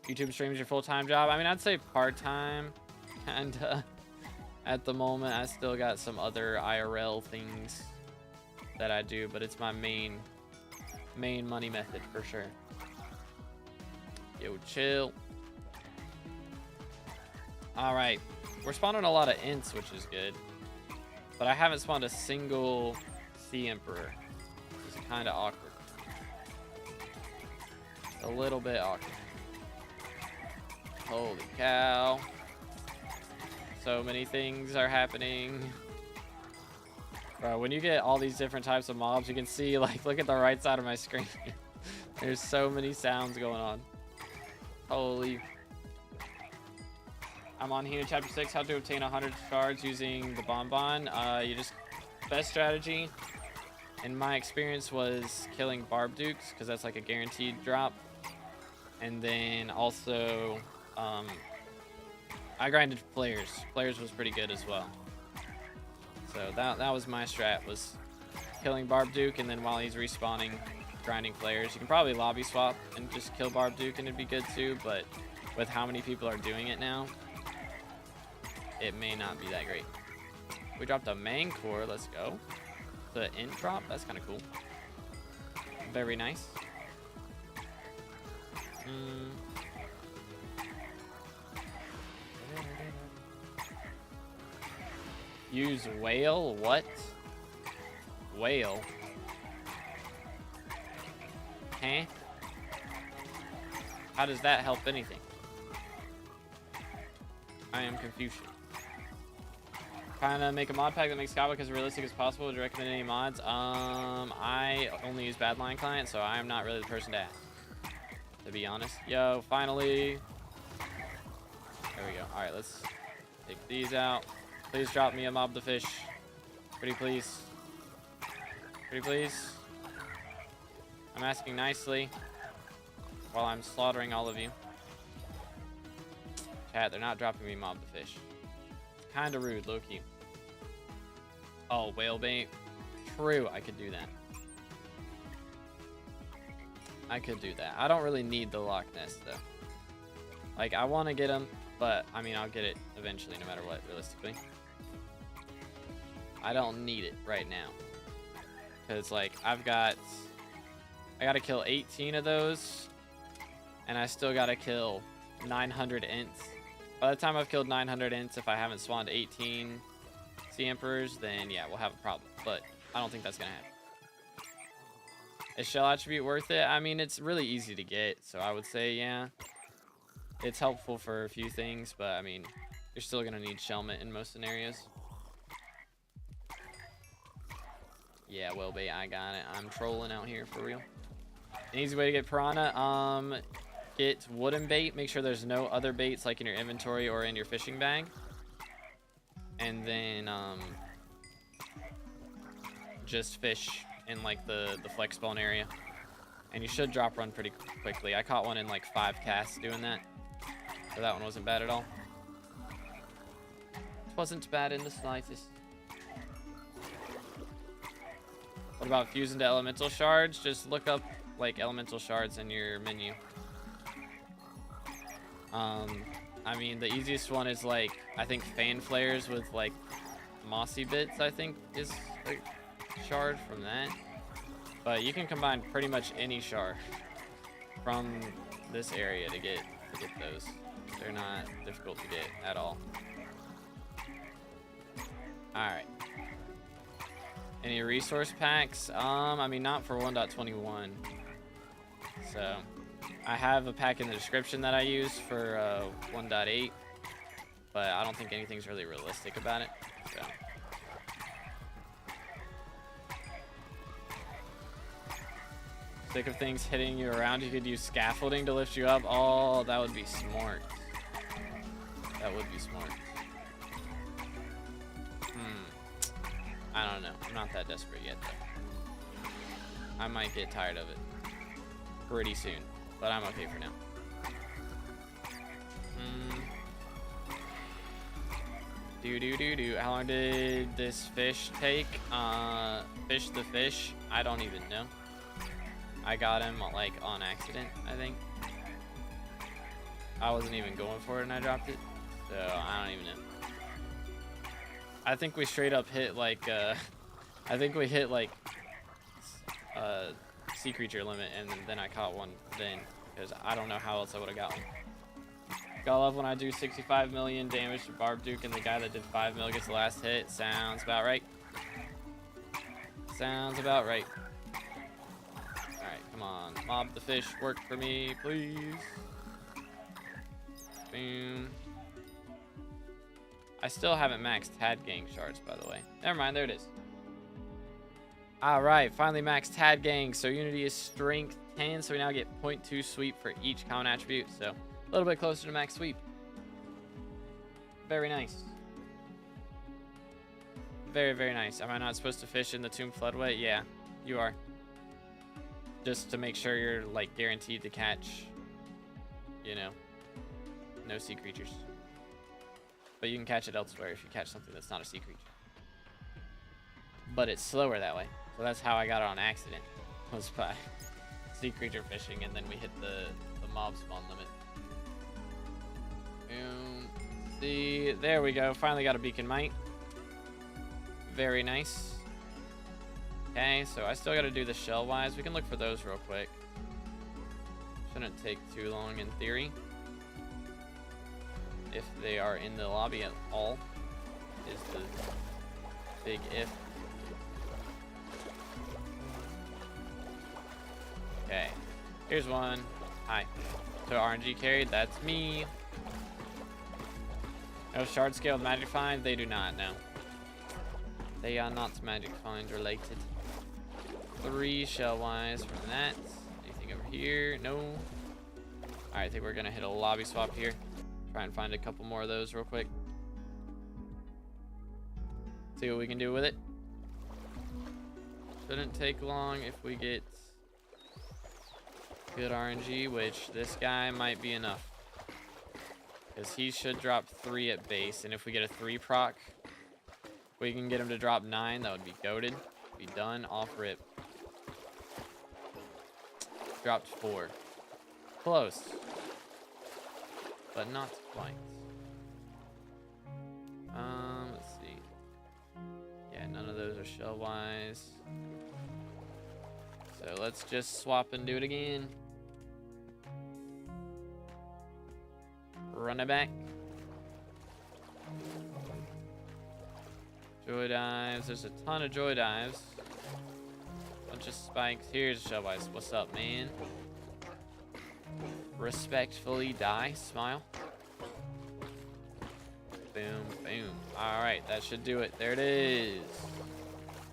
Speaker 1: YouTube streams your full-time job? I mean, I'd say part-time, kinda. At the moment, I still got some other IRL things that I do, but it's my main money method for sure. Yo, chill. All right, we're spawning a lot of ints, which is good, but I haven't spawned a single Sea Emperor. It's kind of awkward. A little bit awkward. Holy cow. So many things are happening. Bro, when you get all these different types of mobs, you can see, like, look at the right side of my screen. There's so many sounds going on. Holy. I'm on Hina chapter 6, how to obtain 100 shards using the bonbon. Best strategy, in my experience, was killing Barb Dukes, because that's like a guaranteed drop. And then also, I grinded flares. Flares was pretty good as well. So that was my strat, was killing Barb Duke, and then while he's respawning, grinding flares. You can probably lobby swap and just kill Barb Duke and it'd be good too, but with how many people are doing it now, it may not be that great. We dropped a main core, let's go. The int drop, that's kind of cool. Very nice. Use whale? What? Whale? Huh? How does that help anything? I am confused. Trying to make a mod pack that makes SkyBlock as realistic as possible. Would you recommend any mods? I only use Badline client, so I am not really the person to ask, to be honest. Yo, finally. There we go. All right, let's take these out. Please drop me a mob the fish. Pretty please. Pretty please. I'm asking nicely while I'm slaughtering all of you. Chat, they're not dropping me mob the fish. Kind of rude, low-key. Oh, whale bait. True, I could do that. I could do that. I don't really need the Loch Ness, though. Like, I want to get them, but, I mean, I'll get it eventually, no matter what, realistically. I don't need it right now. Because, like, I got to kill 18 of those, and I still got to kill 900 ints. By the time I've killed 900 ints, if I haven't spawned 18 Sea Emperors, then yeah, we'll have a problem. But I don't think that's going to happen. Is shell attribute worth it? I mean, it's really easy to get, so I would say, yeah. It's helpful for a few things, but I mean, you're still going to need shellment in most scenarios. Yeah, well, bait, I got it. I'm trolling out here for real. An easy way to get piranha, get wooden bait. Make sure there's no other baits like in your inventory or in your fishing bag. And then just fish in like the flex spawn area. And you should drop run pretty quickly. I caught one in like 5 casts doing that. So that one wasn't bad at all. It wasn't bad in the slightest. What about fusing to elemental shards? Just look up like elemental shards in your menu. I mean, the easiest one is like, I think fan flares with like mossy bits, I think is a shard from that. But you can combine pretty much any shard from this area to get those. They're not difficult to get at all. Alright. Any resource packs? I mean, not for 1.21. So, I have a pack in the description that I use for 1.8, but I don't think anything's really realistic about it. So. Sick of things hitting you around, you could use scaffolding to lift you up. Oh, that would be smart. That would be smart. I don't know. I'm not that desperate yet, though. I might get tired of it pretty soon, but I'm okay for now. How long did this fish take? Fish the fish? I don't even know. I got him like on accident, I think. I wasn't even going for it and I dropped it, so I don't even know. I think we straight up hit like I think we hit like sea creature limit, and then I caught one then, because I don't know how else I would have got one. Gotta love when I do 65 million damage to Barb Duke and the guy that did 5 mil gets the last hit. Sounds about right. Sounds about right. Alright, come on. Mob the fish, work for me, please. Boom. I still haven't maxed Tad Gang shards, by the way. Never mind, there it is. Alright, finally maxed Tad Gang. So Unity is strength 10, so we now get 0.2 sweep for each common attribute. So a little bit closer to max sweep. Very nice. Very, very nice. Am I not supposed to fish in the Tomb Floodway? Yeah, you are. Just to make sure you're like guaranteed to catch, you know, no sea creatures. But you can catch it elsewhere if you catch something that's not a sea creature. But it's slower that way. So that's how I got it on accident. Was by sea creature fishing, and then we hit the mob spawn limit. See, there we go. Finally got a beacon mite. Very nice. Okay, so I still got to do the shell wise. We can look for those real quick. Shouldn't take too long in theory. If they are in the lobby at all, is the big if. Okay, here's one. Hi. So RNG carried, that's me. No shard scaled magic find, they do not, no. They are not magic find related. 3 shell wise from that. Anything over here? No. Alright, I think we're gonna hit a lobby swap here. Try and find a couple more of those real quick. See what we can do with it. Shouldn't take long if we get good RNG, which this guy might be enough. Because he should drop 3 at base, and if we get a 3 proc, we can get him to drop 9. That would be goated. Be done. Off rip. Dropped 4. Close. But not quite. Let's see. Yeah, none of those are shell wise. So let's just swap and do it again. Run it back. Joy dives. There's a ton of joy dives. Bunch of spikes. Here's shell wise. What's up, man? Respectfully die. Smile. Boom, boom. Alright, that should do it. There it is.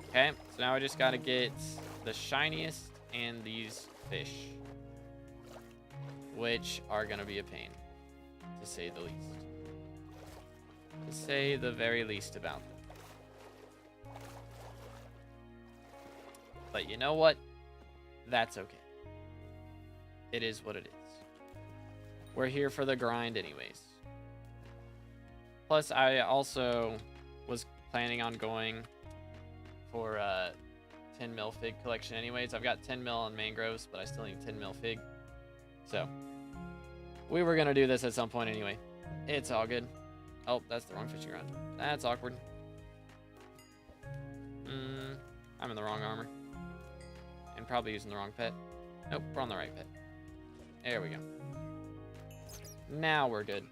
Speaker 1: Okay, so now I just gotta get the shiniest and these fish, which are gonna be a pain, to say the least. To say the very least about them. But you know what? That's okay. It is what it is. we're here for the grind anyways. Plus, I also was planning on going for 10 mil fig collection anyways. I've got 10 mil on mangroves, but I still need 10 mil fig. So, we were going to do this at some point anyway. It's all good. Oh, that's the wrong fishing rod. That's awkward. I'm in the wrong armor. And probably using the wrong pet. Nope, we're on the right pet. There we go. Now we're good.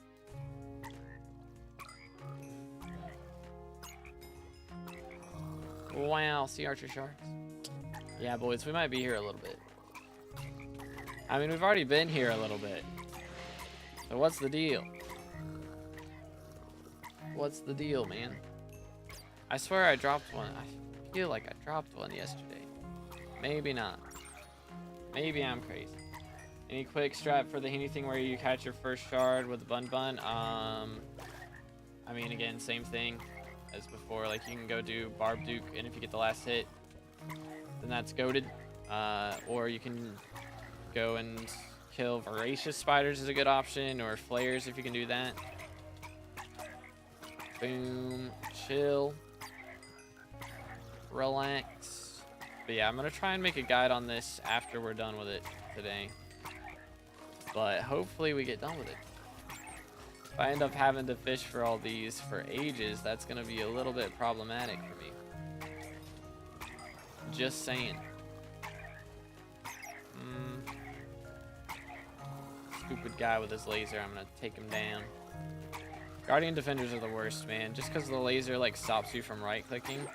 Speaker 1: Wow, sea archer sharks. Yeah, boys, we might be here a little bit. I mean, we've already been here a little bit. So what's the deal? What's the deal, man? I swear I dropped one. I feel like I dropped one yesterday. Maybe not. Maybe I'm crazy. Any quick strat for the Hina thing where you catch your first shard with the bun? I mean, again, same thing as before. Like, you can go do Barb Duke, and if you get the last hit, then that's goated. Or you can go and kill voracious spiders is a good option, or flares if you can do that. Boom, chill, relax. But yeah, I'm gonna try and make a guide on this after we're done with it today. But hopefully we get done with it. If I end up having to fish for all these for ages, that's gonna be a little bit problematic for me. Just saying. Stupid guy with his laser, I'm gonna take him down. Guardian defenders are the worst, man. Just because the laser like stops you from right clicking,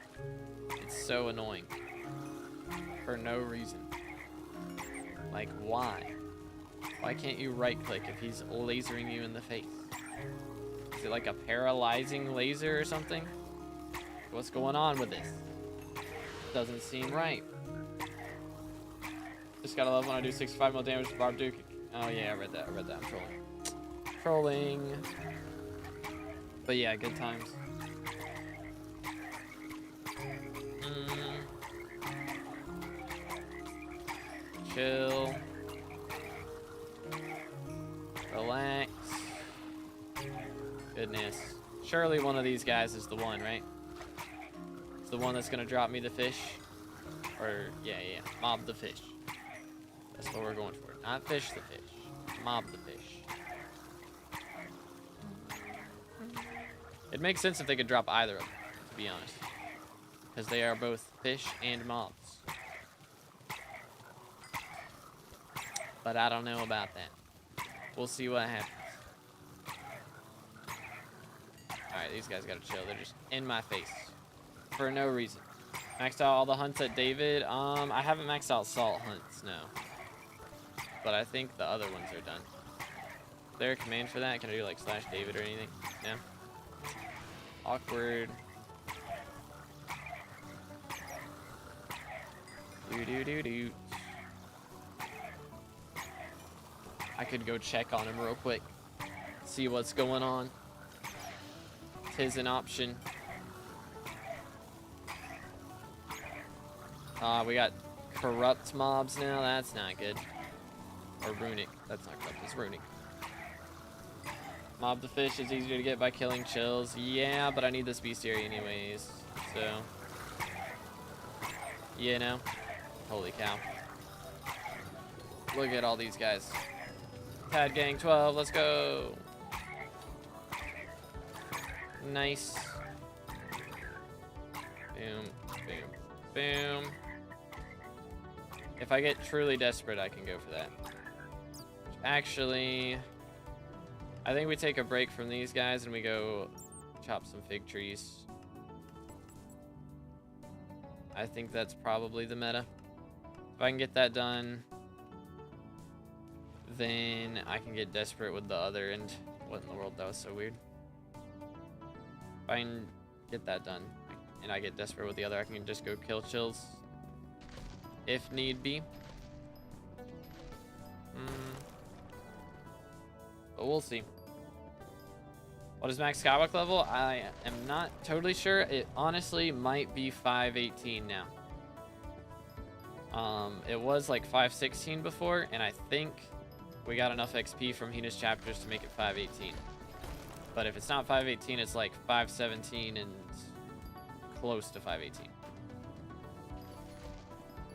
Speaker 1: it's so annoying. For no reason. Like, why? Why can't you right click if he's lasering you in the face? Is it like a paralyzing laser or something? What's going on with this? Doesn't seem right. Just gotta love when I do 65 mil damage to Barb Duke. Oh yeah, I read that. I'm trolling. Trolling. But yeah, good times. Chill. Relax. Goodness. Surely one of these guys is the one, right? It's the one that's gonna drop me the fish. Or, yeah. Mob the fish. That's what we're going for. Not fish the fish. Mob the fish. It makes sense if they could drop either of them, to be honest. Because they are both fish and mobs. But I don't know about that. We'll see what happens. Alright, these guys gotta chill. They're just in my face. For no reason. Maxed out all the hunts at David. I haven't maxed out salt hunts, no. But I think the other ones are done. Is there a command for that? Can I do like /David or anything? No? Awkward. Do. I could go check on him real quick. See what's going on. 'Tis an option. We got corrupt mobs now. That's not good. Or runic. That's not corrupt. It's runic. Mob the fish is easier to get by killing chills. Yeah, but I need this bestiary anyways. So, you know. Holy cow. Look at all these guys. Pad gang 12, let's go. Nice. Boom, boom, boom. If I get truly desperate, I can go for that. Actually, I think we take a break from these guys and we go chop some fig trees. I think that's probably the meta. If I can get that done, then I can get desperate with the other end. What in the world? That was so weird. If I can get that done and I get desperate with the other, I can just go kill chills if need be. But we'll see. What is max SkyBlock level? I am not totally sure. It honestly might be 518 now. It was like 516 before, and I think we got enough XP from Hina's chapters to make it 518. But if it's not 518, it's like 517 and close to 518.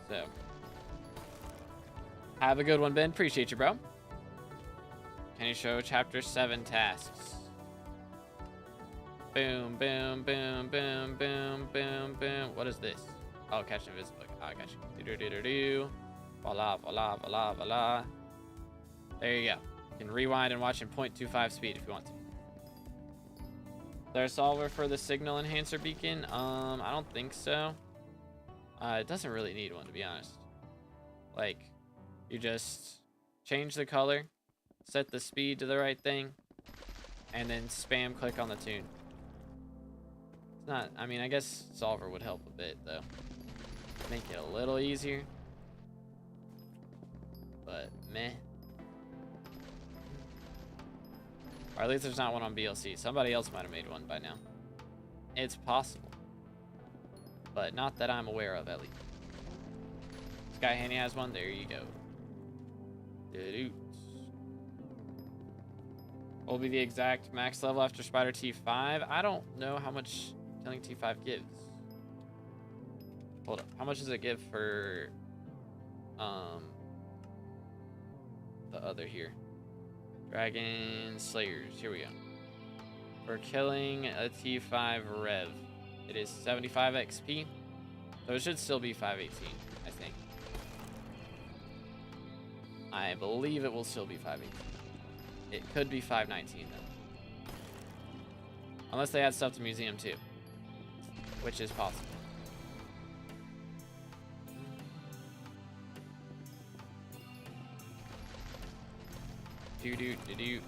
Speaker 1: So, have a good one, Ben. Appreciate you, bro. Can you show chapter 7 tasks? Boom, boom, boom, boom, boom, boom, boom. What is this? Oh, catch invisible. Oh, I got you. Do-do-do-do-do. Voila, voila, voila, voila. There you go. You can rewind and watch in 0.25 speed if you want to. Is there a solver for the signal enhancer beacon? I don't think so. It doesn't really need one, to be honest. Like, you just change the color, set the speed to the right thing, and then spam click on the tune. It's not, I mean, I guess solver would help a bit, though. Make it a little easier. But, meh. Or at least there's not one on BLC. Somebody else might have made one by now. It's possible. But not that I'm aware of, at least. Sky Handy has one. There you go. Will be the exact max level after Spider T5. I don't know how much killing T5 gives. Hold up. How much does it give for the other here? Dragon Slayers. Here we go. For killing a T5 Rev, it is 75 XP. So it should still be 518, I think. I believe it will still be 518. It could be 519 though. Unless they add stuff to Museum too, which is possible. Do.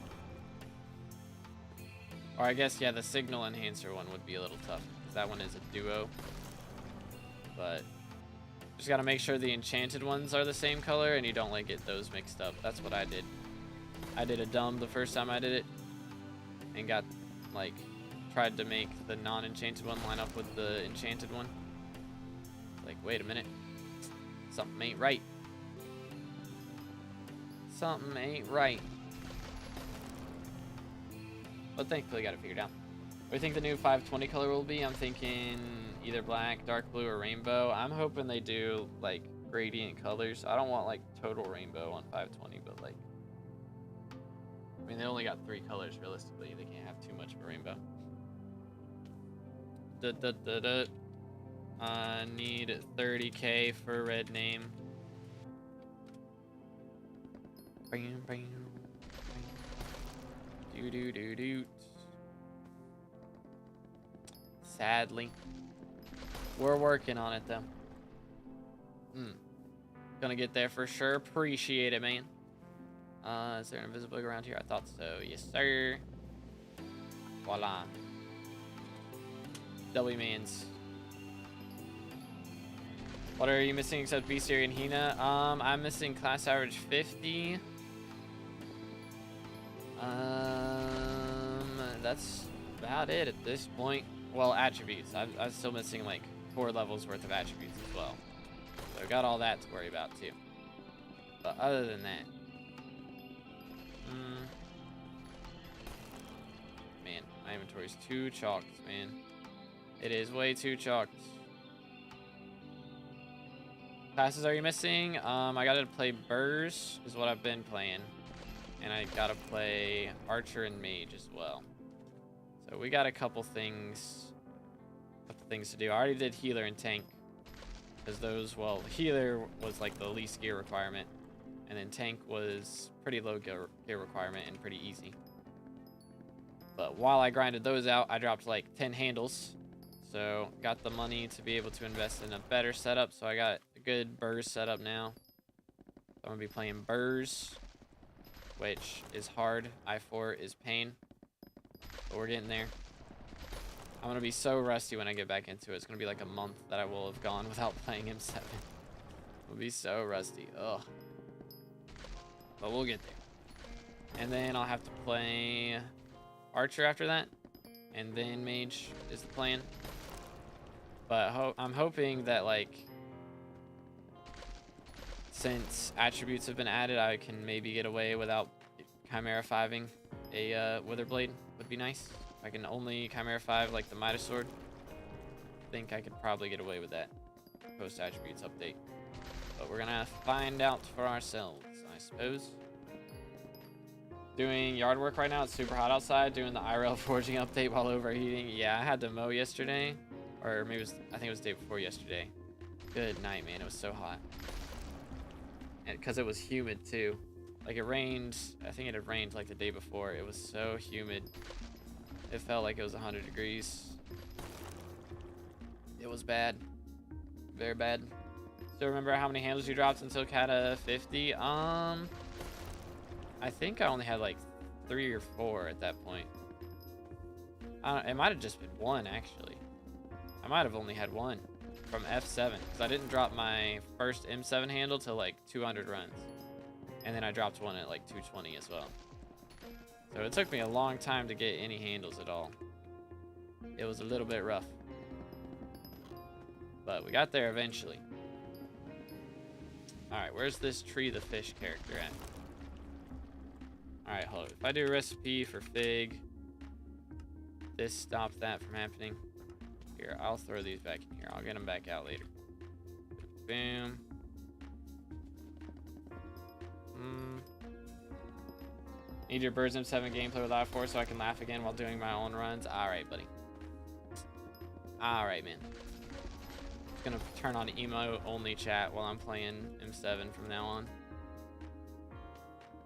Speaker 1: Or I guess, yeah, the signal enhancer one would be a little tough, because that one is a duo. But just gotta make sure the enchanted ones are the same color and you don't like get those mixed up. That's what I did. I did a dumb the first time I did it and got, like, tried to make the non-enchanted one line up with the enchanted one. Like, wait a minute. Something ain't right. Something ain't right. But thankfully got it figured out. What do you think the new 520 color will be? I'm thinking either black, dark blue, or rainbow. I'm hoping they do, like, gradient colors. I don't want, like, total rainbow on 520, but, like, I mean, they only got 3 colors, realistically. They can't have too much of a rainbow. I need 30K for red name. Do. Sadly. We're working on it, though. Gonna get there for sure. Appreciate it, man. Is there an invisible around here? I thought so. Yes, sir. Voila. W-mans. What are you missing except Bearry and Hina? I'm missing class average 50. That's about it at this point. Well, attributes. I'm still missing like 4 levels worth of attributes as well. So I got all that to worry about too. But other than that, man, my inventory's too chalked, man. It is way too chalked. Classes are you missing? I gotta play Burrs is what I've been playing. And I gotta play Archer and Mage as well. So we got a couple things to do. I already did Healer and Tank. Because those, well, Healer was like the least gear requirement. And then Tank was pretty low gear requirement and pretty easy. But while I grinded those out, I dropped like 10 handles. So got the money to be able to invest in a better setup. So I got a good Burrs setup now. So I'm going to be playing Burrs, which is hard. I4 is pain. But we're getting there. I'm going to be so rusty when I get back into it. It's going to be like a month that I will have gone without playing M7. I'll be so rusty. Ugh. But we'll get there. And then I'll have to play Archer after that. And then Mage is the plan. But I'm hoping that, like, since attributes have been added, I can maybe get away without Chimera 5ing a Witherblade. Would be nice. If I can only Chimera 5 like the Midas Sword, I think I could probably get away with that post attributes update. But we're gonna find out for ourselves, I suppose. Doing yard work right now. It's super hot outside. Doing the IRL forging update while overheating. Yeah, I had to mow yesterday, or maybe I think it was the day before yesterday. Good night, man. It was so hot, and because it was humid too. Like it rained. I think it had rained like the day before. It was so humid. It felt like it was 100 degrees. It was bad, very bad. Still remember how many handles you dropped until Kata 50? I think I only had like 3 or 4 at that point. It might have just been 1 actually. I might have only had 1 from F7 because I didn't drop my first M7 handle till like 200 runs, and then I dropped 1 at like 220 as well. So it took me a long time to get any handles at all. It was a little bit rough, but we got there eventually. All right, where's this Tree the Fish character at? All right, hold on. If I do a recipe for Fig, this stops that from happening. Here, I'll throw these back in here. I'll get them back out later. Boom. Need your Birds M7 gameplay with I4 so I can laugh again while doing my own runs. All right, buddy. All right, man. Just gonna turn on emo only chat while I'm playing M7 from now on.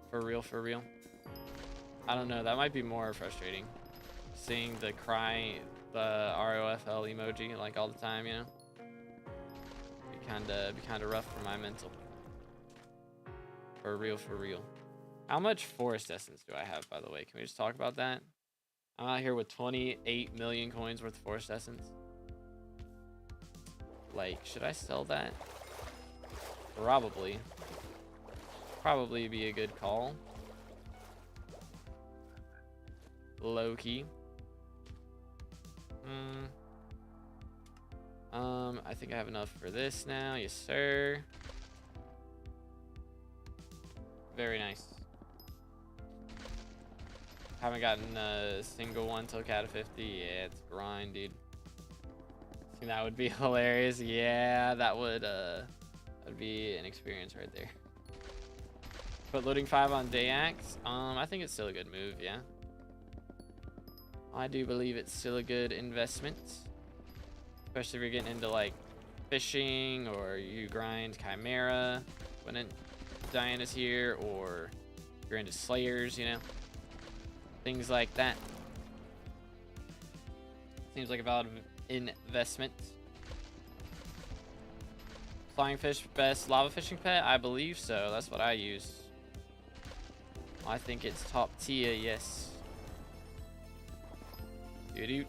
Speaker 1: For real, for real. I don't know. That might be more frustrating. Seeing the cry, the ROFL emoji like all the time, you know. Be kinda rough for my mental. For real, for real. How much forest essence do I have, by the way? Can we just talk about that? I'm out here with 28 million coins worth of forest essence. Like, should I sell that? Probably. Probably be a good call. Low key. I think I have enough for this now. Yes, sir. Very nice. Haven't gotten a single one till Cat 50. Yeah, it's grind, dude. I think that would be hilarious. Yeah, that would be an experience right there. Put loading 5 on Dayax. I think it's still a good move, yeah. I do believe it's still a good investment. Especially if you're getting into like fishing, or you grind Chimera when Diana's here, or you're into Slayers, you know. Things like that. Seems like a valid investment. Flying fish best lava fishing pet? I believe so. That's what I use. I think it's top tier, yes. Dude.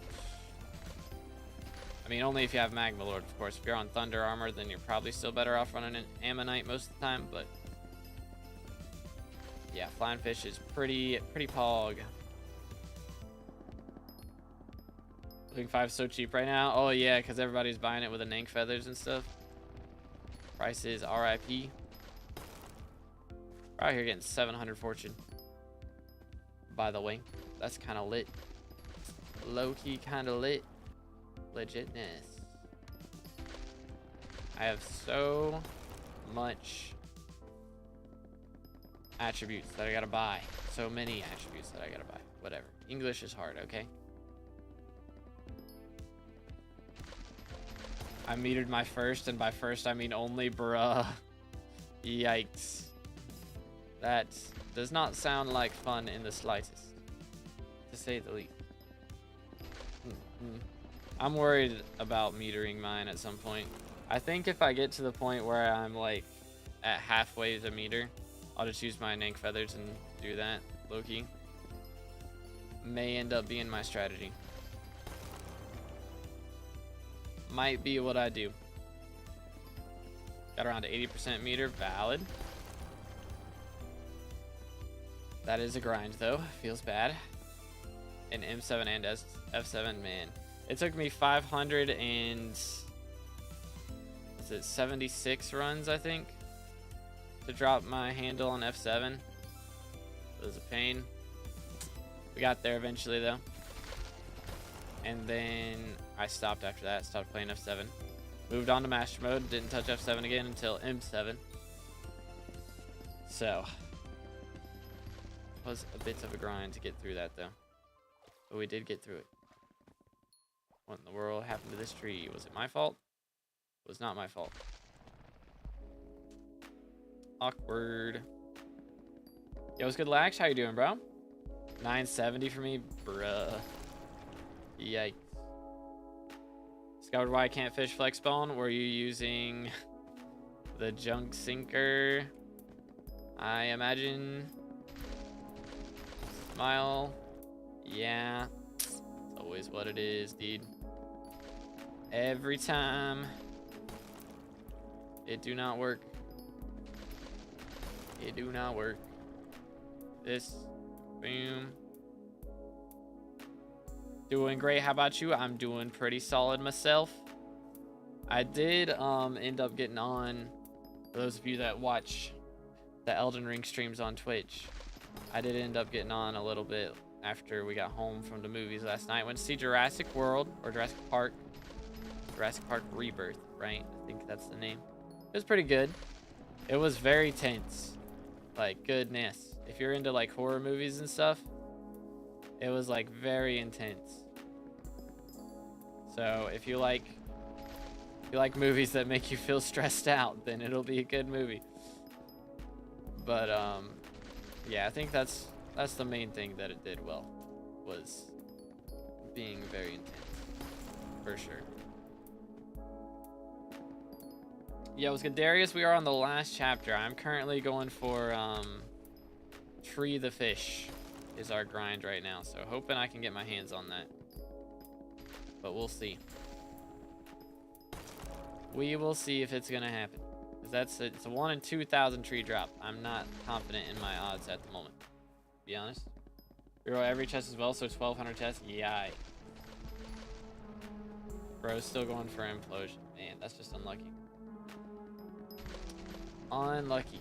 Speaker 1: I mean, only if you have Magma Lord, of course. If you're on Thunder Armor, then you're probably still better off running an Ammonite most of the time, but yeah, flying fish is pretty pog. Looking 5 is so cheap right now. Oh yeah, because everybody's buying it with the Nank feathers and stuff. Price is RIP. We're out here getting 700 fortune. By the way, that's kind of lit. Low-key kind of lit. Legitness. I have so much attributes that I gotta buy. So many attributes that I gotta buy. Whatever. English is hard, okay? I metered my first, and by first I mean only, bruh. Yikes. That does not sound like fun in the slightest, to say the least. I'm worried about metering mine at some point. I think if I get to the point where I'm like at halfway to meter, I'll just use my Nank feathers and do that, low-key. May end up being my strategy. Might be what I do. Got around 80% meter, valid. That is a grind though, feels bad. And M7 and F7, man. It took me 576 runs, I think, to drop my handle on F7. It was a pain. We got there eventually though. And then I stopped after that, stopped playing F7. Moved on to master mode, didn't touch F7 again until M7. So, it was a bit of a grind to get through that though. But we did get through it. What in the world happened to this tree? Was it my fault? It was not my fault. Awkward. Yo, what's good, Lax? How you doing, bro? 970 for me? Bruh. Yikes. Discovered why I can't fish flexbone. Were you using the junk sinker? I imagine. Smile. Yeah. It's always what it is, dude. Every time. It do not work. It do not work. This. Boom. Doing great. How about you? I'm doing pretty solid myself. I did end up getting on, for those of you that watch the Elden Ring streams on Twitch, I did end up getting on a little bit after we got home from the movies last night. Went to see Jurassic World, or Jurassic Park. Jurassic Park Rebirth, right? I think that's the name. It was pretty good. It was very tense. Like, goodness. If you're into like horror movies and stuff, it was like very intense. So if you like movies that make you feel stressed out, then it'll be a good movie. But yeah, I think that's the main thing that it did well, was being very intense, for sure. Yeah, what's good, Darius? We are on the last chapter. I'm currently going for Tree the Fish is our grind right now, so hoping I can get my hands on that. But we'll see. We will see if it's gonna happen. Because it's a 1 in 2,000 tree drop. I'm not confident in my odds at the moment, to be honest. Reroll every chest as well, so 1,200 chests. Yikes. Bro's still going for implosion. Man, that's just unlucky. Unlucky.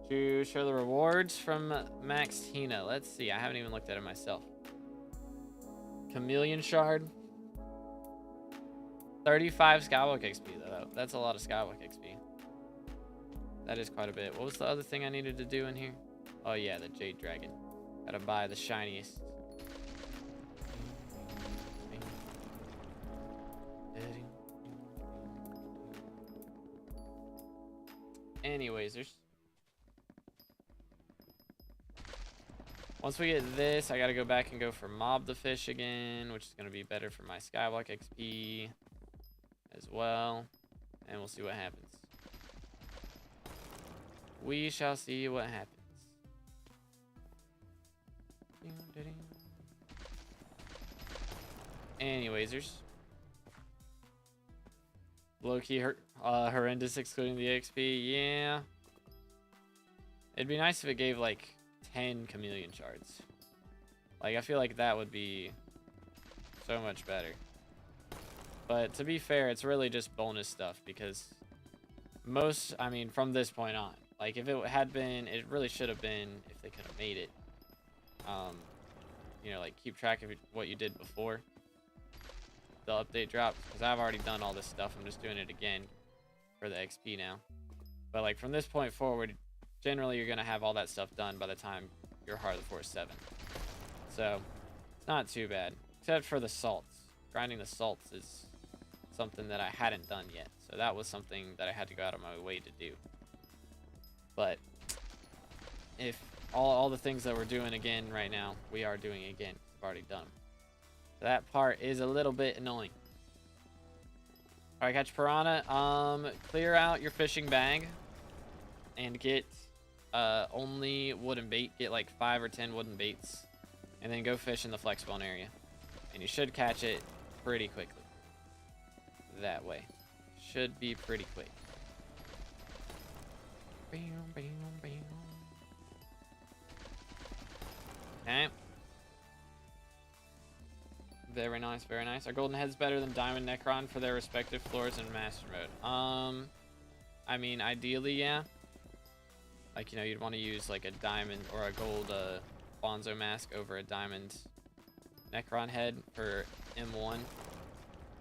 Speaker 1: To show the rewards from Max Hina. Let's see. I haven't even looked at it myself. Chameleon Shard. 35 Skyblock XP though. That's a lot of Skyblock XP. That is quite a bit. What was the other thing I needed to do in here? Oh yeah, the Jade Dragon. Gotta buy the shiniest. Anyways, once we get this, I gotta go back and go for Mob the Fish again, which is gonna be better for my Skyblock XP as well. And we'll see what happens. We shall see what happens. Anywaysers. Low-key horrendous excluding the XP. Yeah. It'd be nice if it gave like 10 chameleon shards. Like, I feel like that would be so much better. But to be fair, it's really just bonus stuff because I mean, from this point on, like if it had been, it really should have been, if they could have made it, you know, like keep track of what you did before the update drops, because I've already done all this stuff. I'm just doing it again for the XP now. But like from this point forward, generally you're gonna have all that stuff done by the time you're Heart of the Forest 7. So it's not too bad, except for the salts. Grinding the salts is something that I hadn't done yet, so that was something that I had to go out of my way to do. But if all the things that we're doing again right now, we are doing again. I've already done them. So that part is a little bit annoying. All right, catch piranha. Clear out your fishing bag and get only wooden bait. Get like 5 or 10 wooden baits, and then go fish in the flex spawn area, and you should catch it pretty quickly. That way, should be pretty quick. Okay. Very nice, very nice. Are golden heads better than diamond Necron for their respective floors in master mode? I mean, ideally, yeah. Like, you know, you'd want to use like a diamond or a gold Bonzo mask over a diamond Necron head for M1.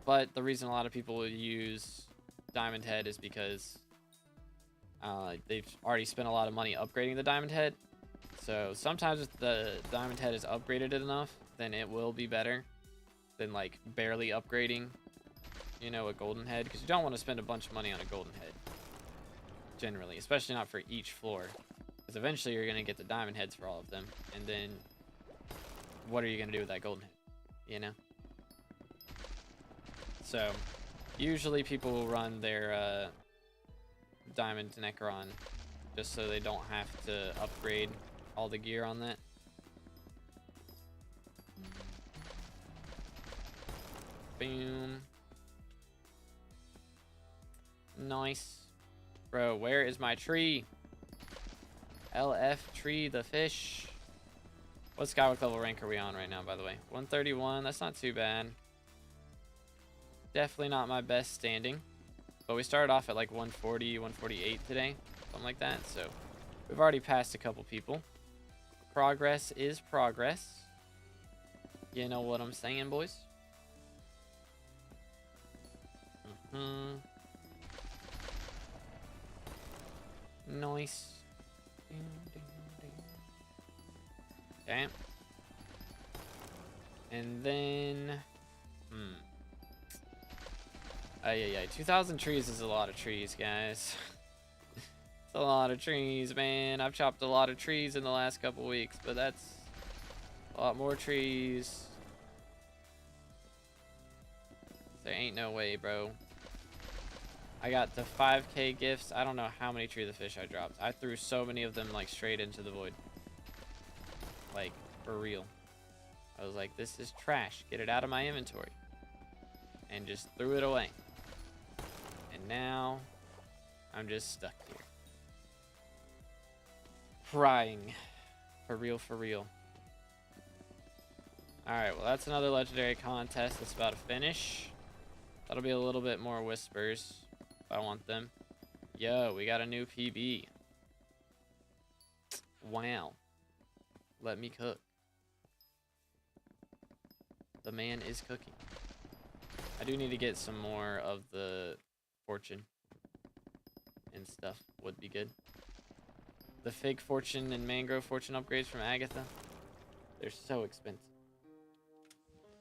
Speaker 1: But the reason a lot of people would use diamond head is because they've already spent a lot of money upgrading the diamond head. So sometimes if the diamond head is upgraded enough, then it will be better than like barely upgrading, you know, a golden head, because you don't want to spend a bunch of money on a golden head generally, especially not for each floor, because eventually you're going to get the diamond heads for all of them, and then what are you going to do with that golden head, you know? So usually people will run their diamond Necron just so they don't have to upgrade all the gear on that. Boom. Nice. Bro, where is my tree? LF tree, the fish. What Skywalk level rank are we on right now, by the way? 131. That's not too bad. Definitely not my best standing. But we started off at like 140, 148 today. Something like that. So we've already passed a couple people. Progress is progress. You know what I'm saying, boys? Nice. Okay. And then... yeah. 2,000 trees is a lot of trees, guys. It's a lot of trees, man. I've chopped a lot of trees in the last couple weeks, but that's a lot more trees. There ain't no way, bro. I got the 5K gifts. I don't know how many Tree of the Fish I dropped. I threw so many of them like straight into the void. Like, for real. I was like, this is trash. Get it out of my inventory. And just threw it away. And now, I'm just stuck here. Crying. For real, for real. Alright, well that's another legendary contest that's about to finish. That'll be a little bit more whispers. If I want them. Yo, we got a new PB. Wow. Let me cook. The man is cooking. I do need to get some more of the fortune and stuff. Would be good. The fig fortune and mangrove fortune upgrades from Agatha. They're so expensive.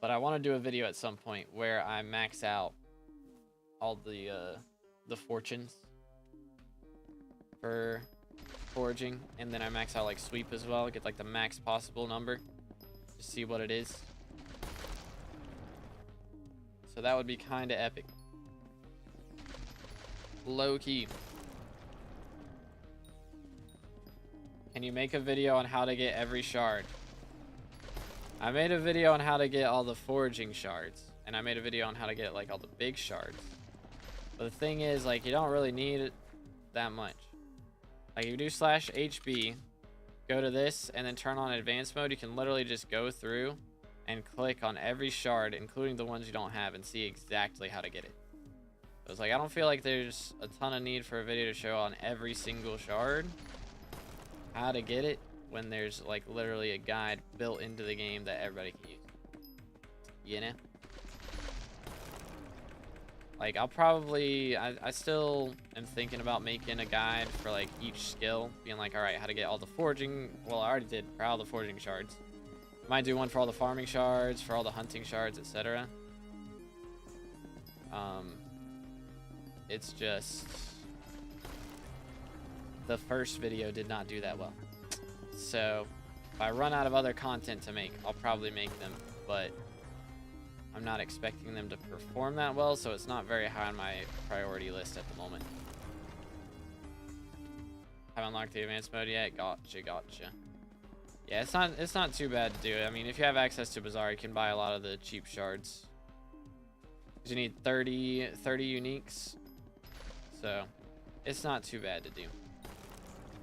Speaker 1: But I want to do a video at some point where I max out all the fortunes for foraging, and then I max out like sweep as well, get like the max possible number to see what it is. So that would be kind of epic. Low key. Can you make a video on how to get every shard? I made a video on how to get all the foraging shards, and I made a video on how to get like all the big shards. But the thing is, like, you don't really need it that much. Like, you do /HB, go to this, and then turn on advanced mode. You can literally just go through and click on every shard, including the ones you don't have, and see exactly how to get it. So it's like, I don't feel like there's a ton of need for a video to show on every single shard how to get it, when there's like literally a guide built into the game that everybody can use. You know? Like, I'll probably, I still am thinking about making a guide for like each skill, being like, all right, how to get all the foraging. Well, I already did for all the foraging shards. Might do one for all the farming shards, for all the hunting shards, etc. It's just the first video did not do that well. So if I run out of other content to make, I'll probably make them, but I'm not expecting them to perform that well, so it's not very high on my priority list at the moment. Haven't unlocked the advanced mode yet. Gotcha. Yeah, it's not too bad to do. I mean, if you have access to Bazaar, you can buy a lot of the cheap shards. 'Cause you need 30 uniques. So it's not too bad to do.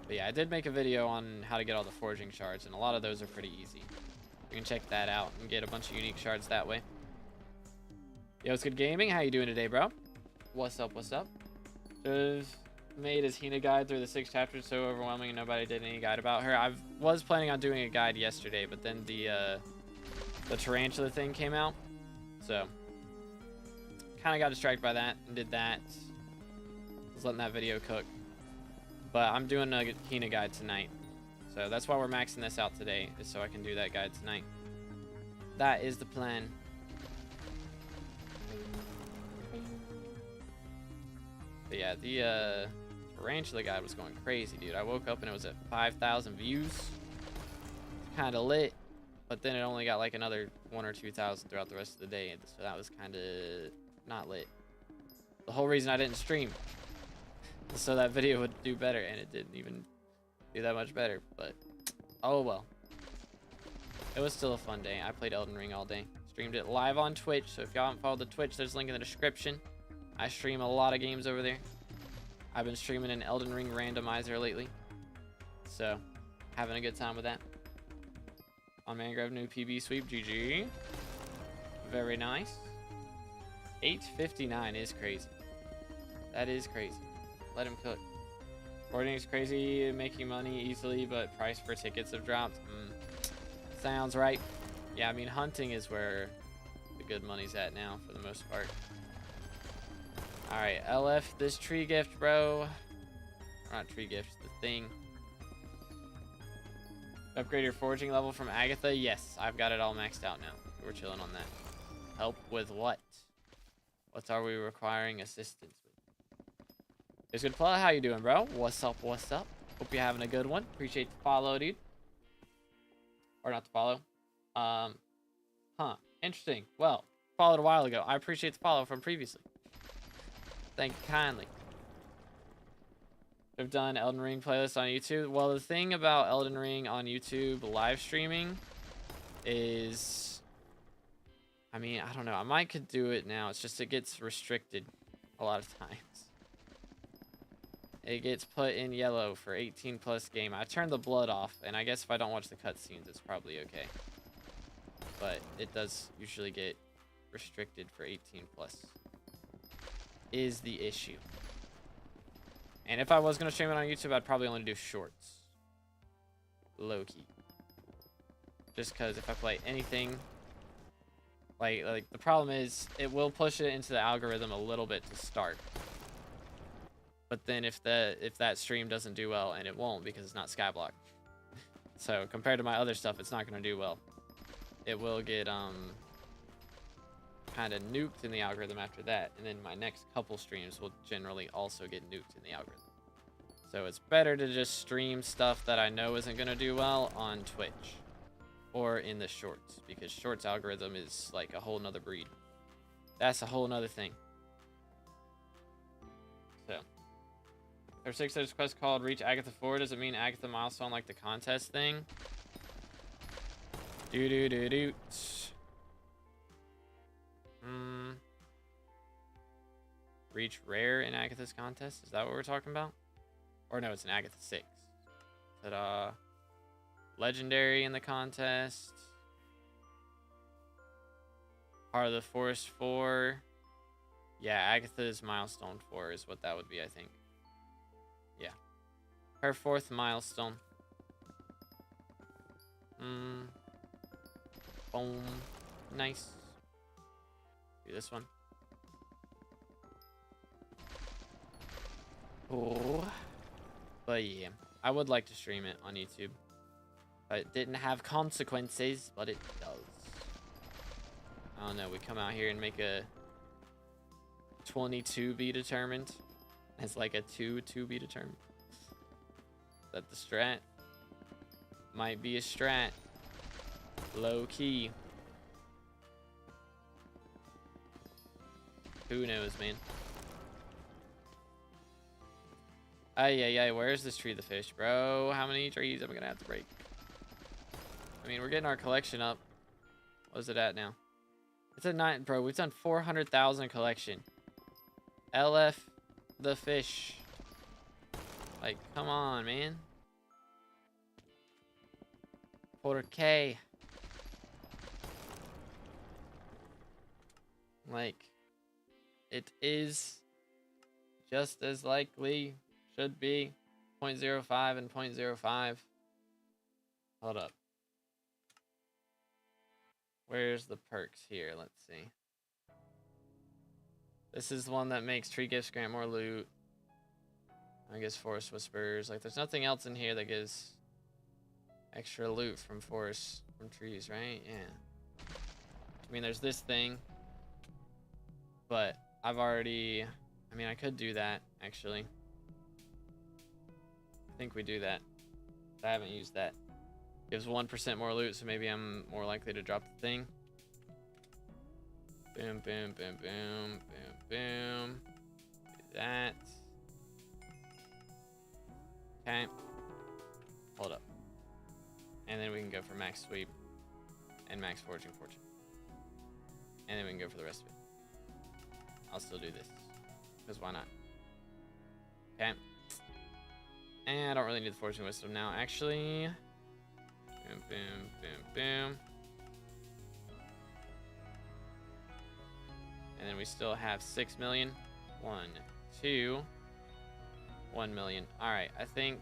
Speaker 1: But yeah, I did make a video on how to get all the foraging shards, and a lot of those are pretty easy. You can check that out and get a bunch of unique shards that way. Yo, it's good gaming. How you doing today, bro? What's up? What's up? Just made his Hina guide through the 6 chapters so overwhelming and nobody did any guide about her. I was planning on doing a guide yesterday, but then the tarantula thing came out, so kind of got distracted by that and did that. Was letting that video cook, but I'm doing a Hina guide tonight, so that's why we're maxing this out today, is so I can do that guide tonight. That is the plan. But yeah, the tarantula guide was going crazy, dude. I woke up and it was at 5,000 views. Kind of lit, but then it only got like another 1,000 or 2,000 throughout the rest of the day, so that was kind of not lit. The whole reason I didn't stream, so that video would do better, and it didn't even do that much better. But oh well, it was still a fun day. I played Elden Ring all day. Streamed it live on Twitch, so if y'all haven't followed the Twitch, there's a link in the description. I stream a lot of games over there. I've been streaming an Elden Ring randomizer lately, so having a good time with that. On Mangrove, new PB sweep, GG. Very nice. 859 is crazy. That is crazy. Let him cook. Boarding is crazy, making money easily, but price for tickets have dropped. Sounds right. Yeah, I mean, hunting is where the good money's at now, for the most part. Alright, LF, this tree gift, bro. Or not tree gift, the thing. Upgrade your foraging level from Agatha? Yes, I've got it all maxed out now. We're chilling on that. Help with what? What are we requiring assistance with? It's good plot. How you doing, bro? What's up? What's up? Hope you're having a good one. Appreciate the follow, dude. Or not the follow. Interesting. Well, followed a while ago. I appreciate the follow from previously. Thank you kindly. I've done Elden Ring playlist on YouTube. Well, the thing about Elden Ring on YouTube live streaming is, I mean, I don't know. I might could do it now. It's just it gets restricted a lot of times. It gets put in yellow for 18+ game. I turned the blood off, and I guess if I don't watch the cutscenes, it's probably okay. But it does usually get restricted for 18+. Is the issue. And if I was going to stream it on YouTube, I'd probably only do shorts. Low-key. Just because if I play anything, like the problem is, it will push it into the algorithm a little bit to start. But then if that stream doesn't do well, and it won't because it's not SkyBlock. So compared to my other stuff, it's not going to do well. It will get kind of nuked in the algorithm after that, and then my next couple streams will generally also get nuked in the algorithm. So it's better to just stream stuff that I know isn't going to do well on Twitch or in the shorts, because shorts algorithm is like a whole nother breed. That's a whole nother thing. So there's 6 there's a quest called Reach Agatha 4. Does it mean Agatha milestone like the contest thing? Do. Reach rare in Agatha's contest? Is that what we're talking about? Or no, it's an Agatha 6. Is it legendary in the contest? Part of the Forest 4. Yeah, Agatha's milestone 4 is what that would be, I think. Yeah. Her 4th milestone. Boom. Nice. Do this one. Oh. But yeah, I would like to stream it on YouTube. It didn't have consequences, but it does. I don't know, we come out here and make a 22 be determined. It's like a 2 to be determined. Is that the strat? Might be a strat. Low key. Who knows, man? Ay, where's this tree of the fish, bro? How many trees am I gonna have to break? I mean, we're getting our collection up. What's it at now? It's at 9, bro. We've done 400,000 collection. LF the fish. Like, come on, man. 4K. Like, it is just as likely. Should be 0.05 and 0.05. Hold up. Where's the perks here? Let's see. This is the one that makes tree gifts grant more loot. I guess forest whispers. Like, there's nothing else in here that gives extra loot from forests, from trees, right? Yeah. I mean, there's this thing, but I've already, I mean, I could do that, actually. I think we do that. I haven't used that. Gives 1% more loot, so maybe I'm more likely to drop the thing. Boom, boom, boom, boom, boom, boom. Do that. Okay. Hold up. And then we can go for max sweep and max fortune. And then we can go for the rest of it. I'll still do this, because why not? Okay. And I don't really need the fortune wisdom now, actually. Boom, boom, boom, boom. And then we still have 6 million. 1, 2, 1 million. All right, I think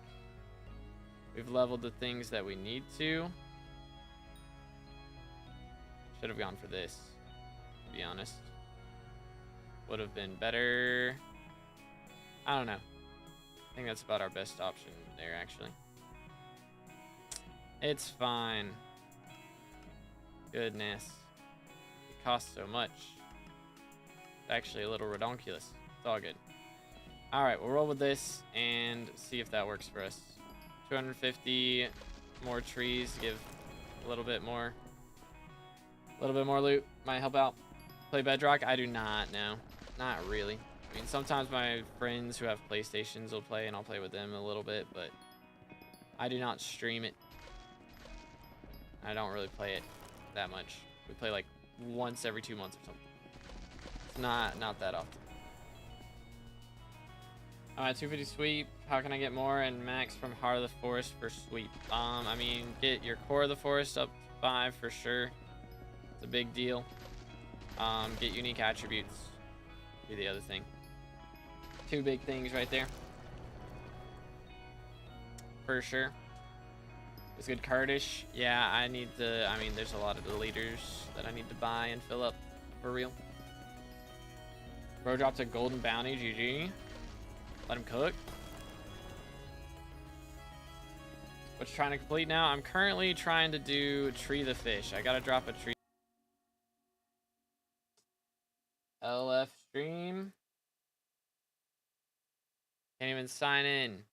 Speaker 1: we've leveled the things that we need to. Should have gone for this, to be honest. Would have been better. I don't know. I think that's about our best option there, actually. It's fine. Goodness. It costs so much. It's actually a little redonkulous. It's all good. Alright, we'll roll with this and see if that works for us. 250 more trees to give a little bit more loot. Might help out. Play Bedrock? I do not, no. Not really. I mean, sometimes my friends who have PlayStations will play and I'll play with them a little bit, but I do not stream it. I don't really play it that much. We play like once every 2 months or something. It's not that often. Alright, 250 sweep. How can I get more and max from Heart of the Forest for sweep? I mean, get your Core of the Forest up to 5 for sure. It's a big deal. Get unique attributes. Be the other thing. 2 big things right there. For sure. It's good cardish. Yeah, I need to, I mean, there's a lot of the leaders that I need to buy and fill up for real. Bro dropped a golden bounty, GG. Let him cook. What you trying to complete now? I'm currently trying to do Tree the Fish. I gotta drop a tree. LF stream. Can't even sign in.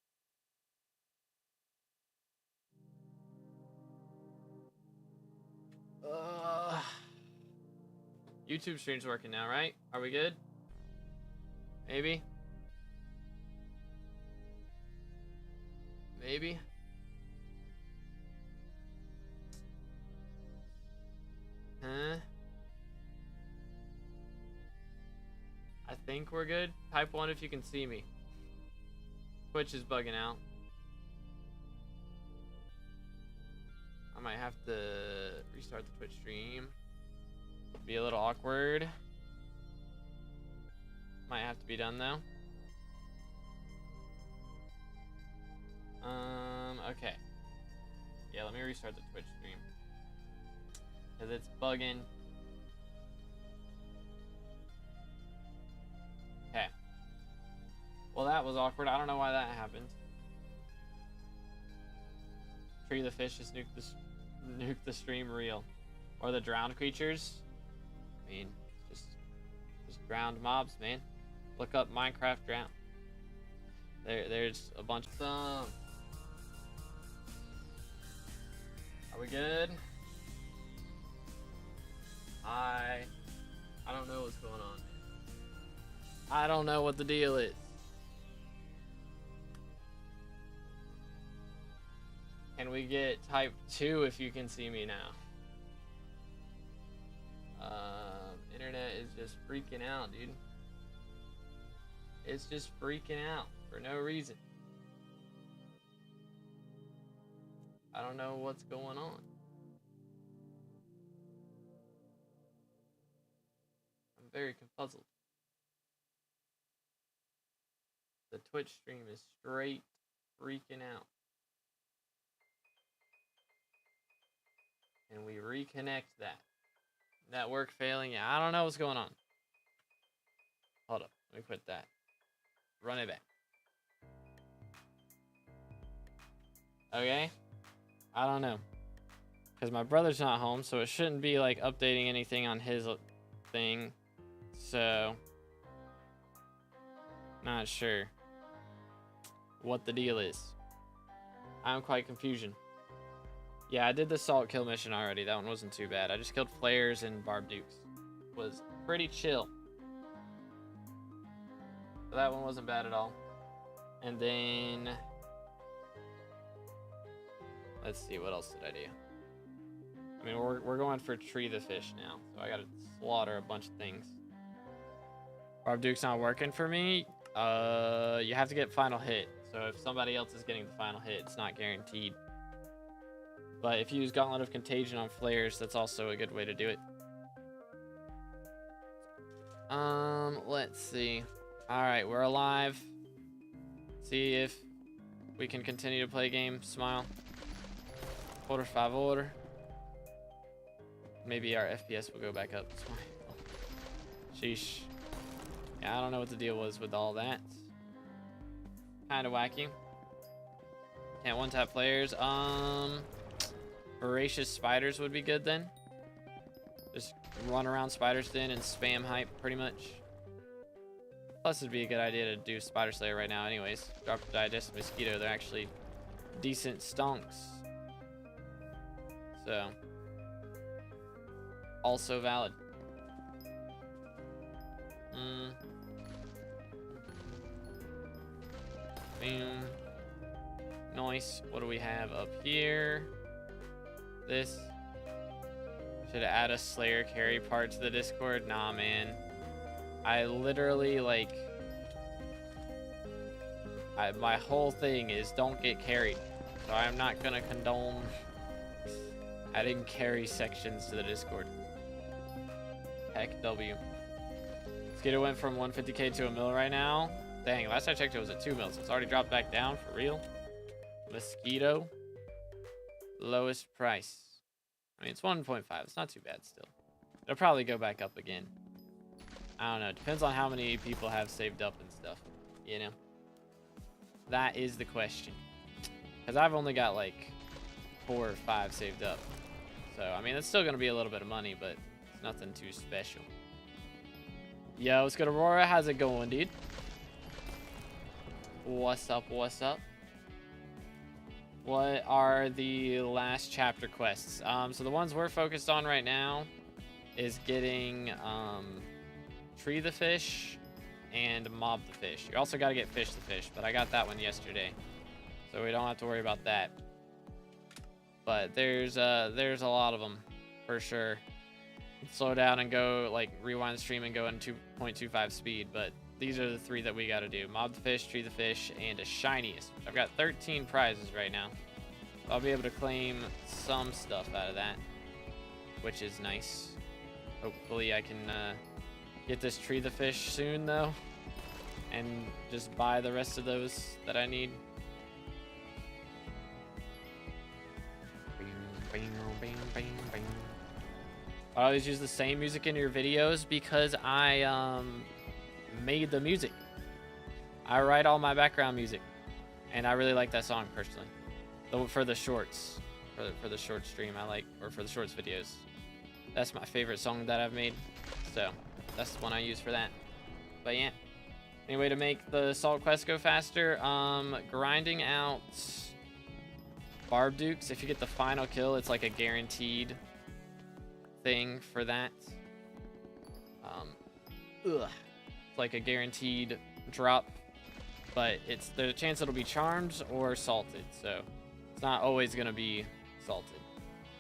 Speaker 1: YouTube stream's working now, right? Are we good? Maybe. Maybe. Huh? I think we're good. Type 1 if you can see me. Twitch is bugging out. I might have to restart the Twitch stream. Be a little awkward. Might have to be done though. Okay. Yeah, let me restart the Twitch stream. Cause it's bugging. Okay. Well, that was awkward. I don't know why that happened. Tree the Fish just nuked the stream real. Or the drowned creatures. I mean, just drowned mobs, man. Look up Minecraft drown. There's a bunch of them. Are we good? I don't know what's going on. I don't know what the deal is. Can we get type 2 if you can see me now? Internet is just freaking out, dude. It's just freaking out for no reason. I don't know what's going on. I'm very confuzzled. Twitch stream is straight freaking out. And we reconnect that. Network failing. Yeah, I don't know what's going on. Hold up. Let me quit that. Run it back. Okay. I don't know. Because my brother's not home, so it shouldn't be like updating anything on his thing. So, not sure what the deal is. I'm quite confusion. Yeah, I did the salt kill mission already. That one wasn't too bad. I just killed flares and barb dukes. Was pretty chill. So that one wasn't bad at all. And then let's see, what else did I do? I mean, we're going for tree the fish now, so I gotta slaughter a bunch of things. Barb duke's not working for me. You have to get final hit. So if somebody else is getting the final hit, it's not guaranteed. But if you use Gauntlet of Contagion on flares, that's also a good way to do it. Let's see. All right, we're alive. See if we can continue to play game. Smile. Por favor. Maybe our FPS will go back up. Smile. Sheesh. Yeah, I don't know what the deal was with all that. Kind of wacky. Can't one-tap players. Voracious spiders would be good then. Just run around Spider's Den and spam hype pretty much. Plus it'd be a good idea to do Spider Slayer right now anyways. Drop the Digestive Mosquito. They're actually decent stonks. So, also valid. Boom. Nice. What do we have up here? This. Should add a Slayer carry part to the Discord? Nah, man. I literally, like... my whole thing is don't get carried. So I'm not gonna condone adding carry sections to the Discord. Heck W. Mosquito went from 150k to a mil right now. Dang, last I checked it was at 2 mils. It's already dropped back down for real. Mosquito. Lowest price. I mean, it's 1.5. It's not too bad still. It'll probably go back up again. I don't know. Depends on how many people have saved up and stuff. You know? That is the question. Because I've only got like 4 or 5 saved up. So, I mean, it's still going to be a little bit of money, but it's nothing too special. Yo, what's good, Aurora? How's it going, dude? What's up? What's up? What are the last chapter quests? So the ones we're focused on right now is getting Tree the Fish and Mob the Fish. You also got to get Fish the Fish, but I got that one yesterday, so we don't have to worry about that. But there's a lot of them for sure. Slow down and go, like, rewind the stream and go in 2.25 speed, but these are the 3 that we got to do. Mob the Fish, Tree the Fish, and a Shiniest. I've got 13 prizes right now. I'll be able to claim some stuff out of that, which is nice. Hopefully I can get this Tree the Fish soon, though, and just buy the rest of those that I need. I always use the same music in your videos because I made the music. I write all my background music, and I really like that song personally. Though for the shorts, for the short stream, I like, or for the shorts videos, that's my favorite song that I've made. So that's the one I use for that. But yeah, any way to make the salt quest go faster? Grinding out Barb Dukes. If you get the final kill, it's like a guaranteed thing for that. It's like a guaranteed drop, but there's a chance it'll be charmed or salted, so it's not always gonna be salted.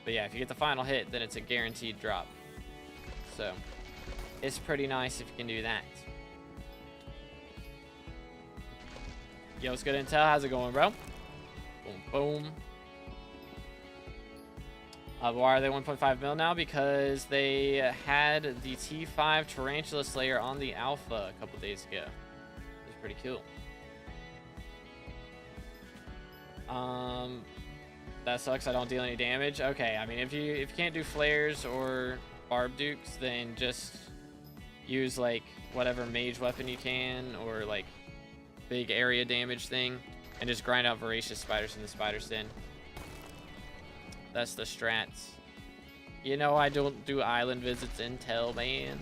Speaker 1: But yeah, if you get the final hit, then it's a guaranteed drop. So it's pretty nice if you can do that. Yo, what's good, Intel? How's it going, bro? Boom, boom. Why are they 1.5 mil now? Because they had the T5 Tarantula Slayer on the alpha a couple days ago. It was pretty cool. That sucks. I don't deal any damage. Okay, I mean, if you can't do flares or barb dukes, then just use like whatever mage weapon you can, or like big area damage thing, and just grind out voracious spiders in the spider den. That's the strats. You know, I don't do island visits intel, man.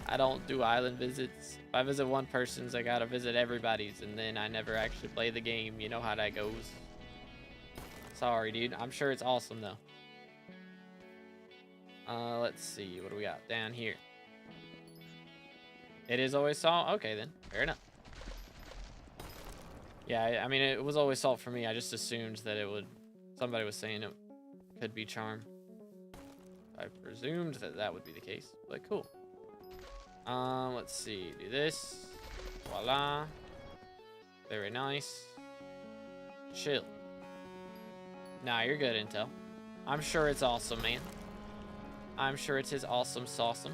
Speaker 1: I don't do island visits. If I visit one person's, I gotta visit everybody's, and then I never actually play the game. You know how that goes. Sorry, dude. I'm sure it's awesome, though. Let's see. What do we got down here? It is always salt? Okay, then. Fair enough. Yeah, I mean, it was always salt for me. I just assumed that it would... Somebody was saying it could be charm. I presumed that that would be the case, but cool. Let's see. Do this. Voila. Very nice. Chill. Nah, you're good, Intel. I'm sure it's awesome, man. I'm sure it's his awesome sauceum.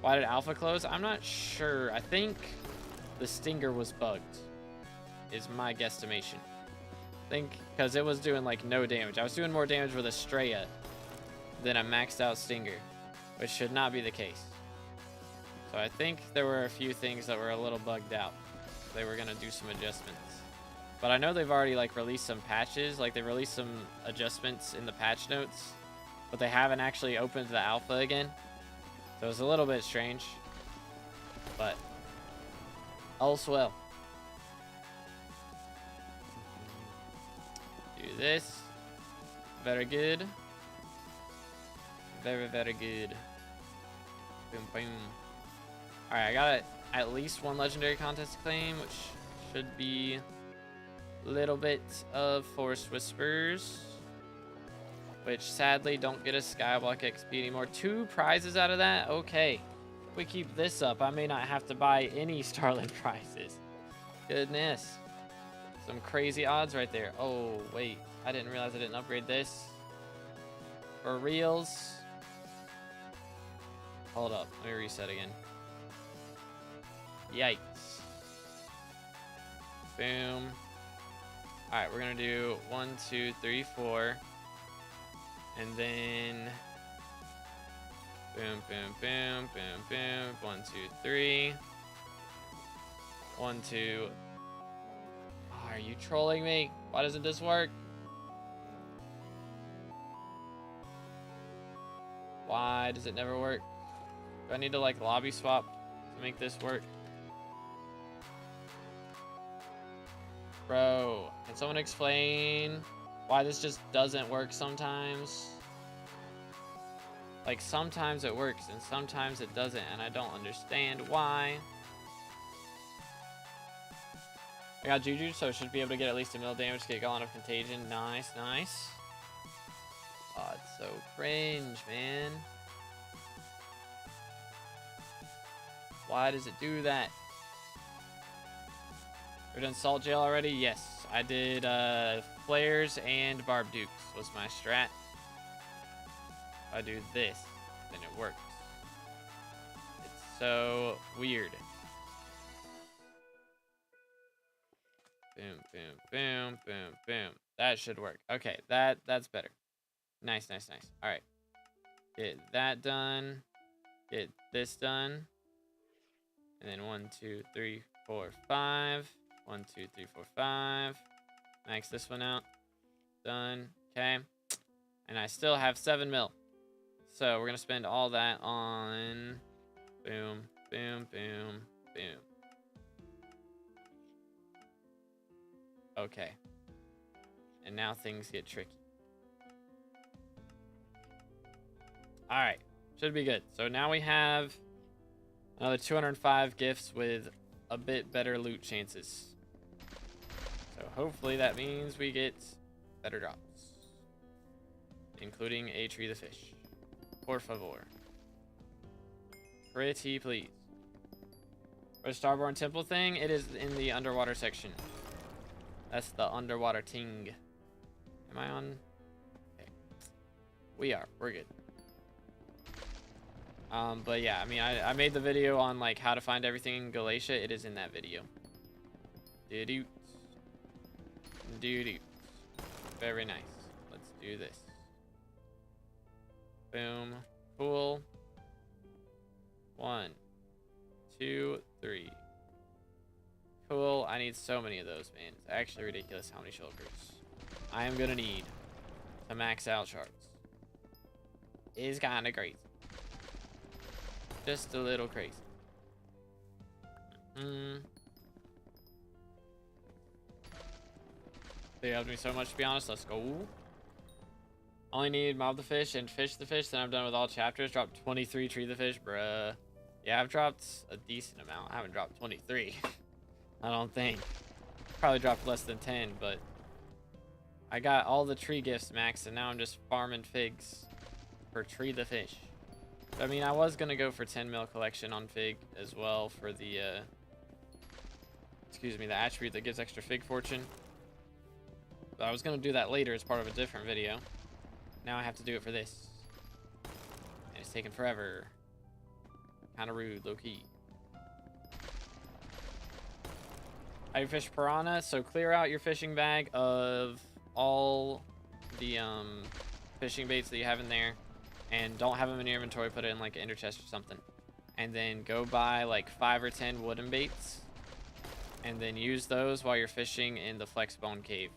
Speaker 1: Why did Alpha close? I'm not sure. I think the Stinger was bugged, is my guesstimation. I think because it was doing like no damage. I was doing more damage with Estrella than a maxed out Stinger, which should not be the case. So I think there were a few things that were a little bugged out. They were gonna do some adjustments. But I know they've already like released some patches, like they released some adjustments in the patch notes, but they haven't actually opened the alpha again. So it's a little bit strange, but all's well. Do this. Very good. Very, very good. Boom, boom. Alright, I got at least one legendary contest to claim, which should be a little bit of Forest Whispers, which sadly don't get a Skyblock XP anymore. 2 prizes out of that? Okay. If we keep this up, I may not have to buy any Starland prizes. Goodness. Some crazy odds right there. Oh, wait. I didn't realize I didn't upgrade this. For reals. Hold up. Let me reset again. Yikes. Boom. Alright, we're gonna do 1, 2, 3, 4. And then boom, boom, boom, boom, boom. 1, 2, 3. 1, 2. Oh, are you trolling me? Why doesn't this work? Why does it never work? Do I need to like lobby swap to make this work? Bro, can someone explain why this just doesn't work sometimes? Like, sometimes it works and sometimes it doesn't, and I don't understand why. I got Juju, so I should be able to get at least a mil damage to get Gone of Contagion. Nice, nice. Oh, it's so cringe, man. Why does it do that? We're done Salt Jail already? Yes. I did Flares and Barb Dukes was my strat. If I do this, then it works. It's so weird. Boom, boom, boom, boom, boom. That should work. Okay, that's better. Nice, nice, nice. All right. Get that done. Get this done. And then 1, 2, 3, 4, 5. 1, 2, 3, 4, 5. Max this one out. Done. Okay. And I still have 7 mil. So we're going to spend all that on boom, boom, boom, boom. Okay. And now things get tricky. All right. Should be good. So now we have another 205 gifts with a bit better loot chances. So hopefully that means we get better drops, including a Tree the Fish. Por favor. Pretty please. For the Starborn Temple thing, it is in the underwater section. That's the underwater ting. Am I on? Okay. We are. We're good. But yeah, I mean, I made the video on like how to find everything in Galatia. It is in that video. Did you? Duty. Very nice. Let's do this. Boom. Cool. 1, 2, 3. Cool. I need so many of those, man. It's actually ridiculous how many shulkers I am gonna need to max out shards. Is kind of crazy. Just a little crazy. They helped me so much, to be honest. Let's go. Only need mob the fish and fish the fish, then I'm done with all chapters. Dropped 23, tree the fish, bruh. Yeah, I've dropped a decent amount. I haven't dropped 23. I don't think. Probably dropped less than 10, but I got all the tree gifts maxed, and now I'm just farming figs for tree the fish. I mean, I was gonna go for 10 mil collection on fig as well for the excuse me, the attribute that gives extra fig fortune. But I was gonna do that later as part of a different video. Now I have to do it for this, and it's taking forever. Kind of rude, low key. How you fish piranha? So clear out your fishing bag of all the fishing baits that you have in there, and don't have them in your inventory. Put it in like an ender chest or something, and then go buy like 5 or 10 wooden baits, and then use those while you're fishing in the flex bone cave,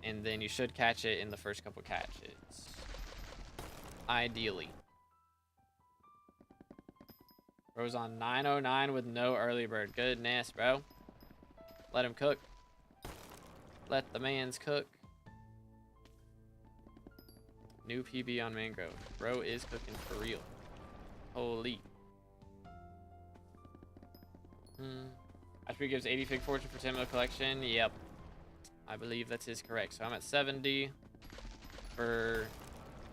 Speaker 1: and then you should catch it in the first couple catches, ideally. Bro's on 909 with no early bird. Goodness, bro. Let him cook. Let the mans cook. New PB on mangrove. Bro is cooking for real. Holy. Attribute gives 80 fig fortune for 10 mil collection. Yep. I believe that is correct. So I'm at 70 for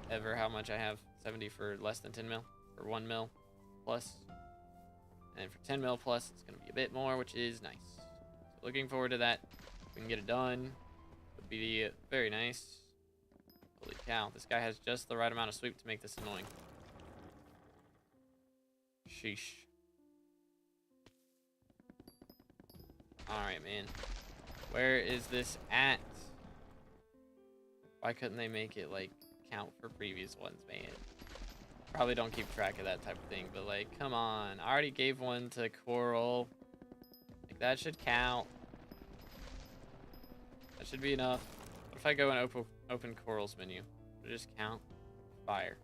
Speaker 1: ever how much I have. 70 for less than 10 mil. For 1 mil plus. And for 10 mil plus, it's going to be a bit more, which is nice. So looking forward to that. If we can get it done, would be very nice. Holy cow, this guy has just the right amount of sweep to make this annoying. Sheesh. Alright, man. Where is this at? Why couldn't they make it, like, count for previous ones, man? Probably don't keep track of that type of thing, but, like, come on. I already gave one to Coral. Like, that should count. That should be enough. What if I go and open Coral's menu? It'll just count. Fire.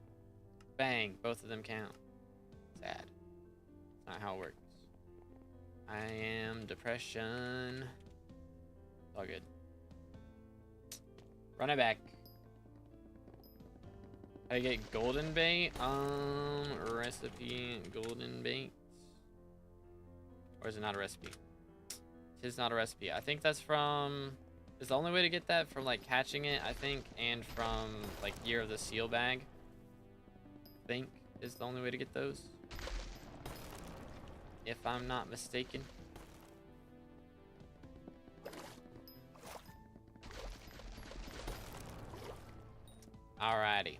Speaker 1: Bang. Both of them count. Sad. That's not how it works. I am depression. It's all good. Run it back. How do you get golden bait? Recipe golden bait. Or is it not a recipe? It is not a recipe. I think that's from... Is the only way to get that from, like, catching it, I think, and from, like, Year of the Seal bag. I think is the only way to get those. If I'm not mistaken. Alrighty.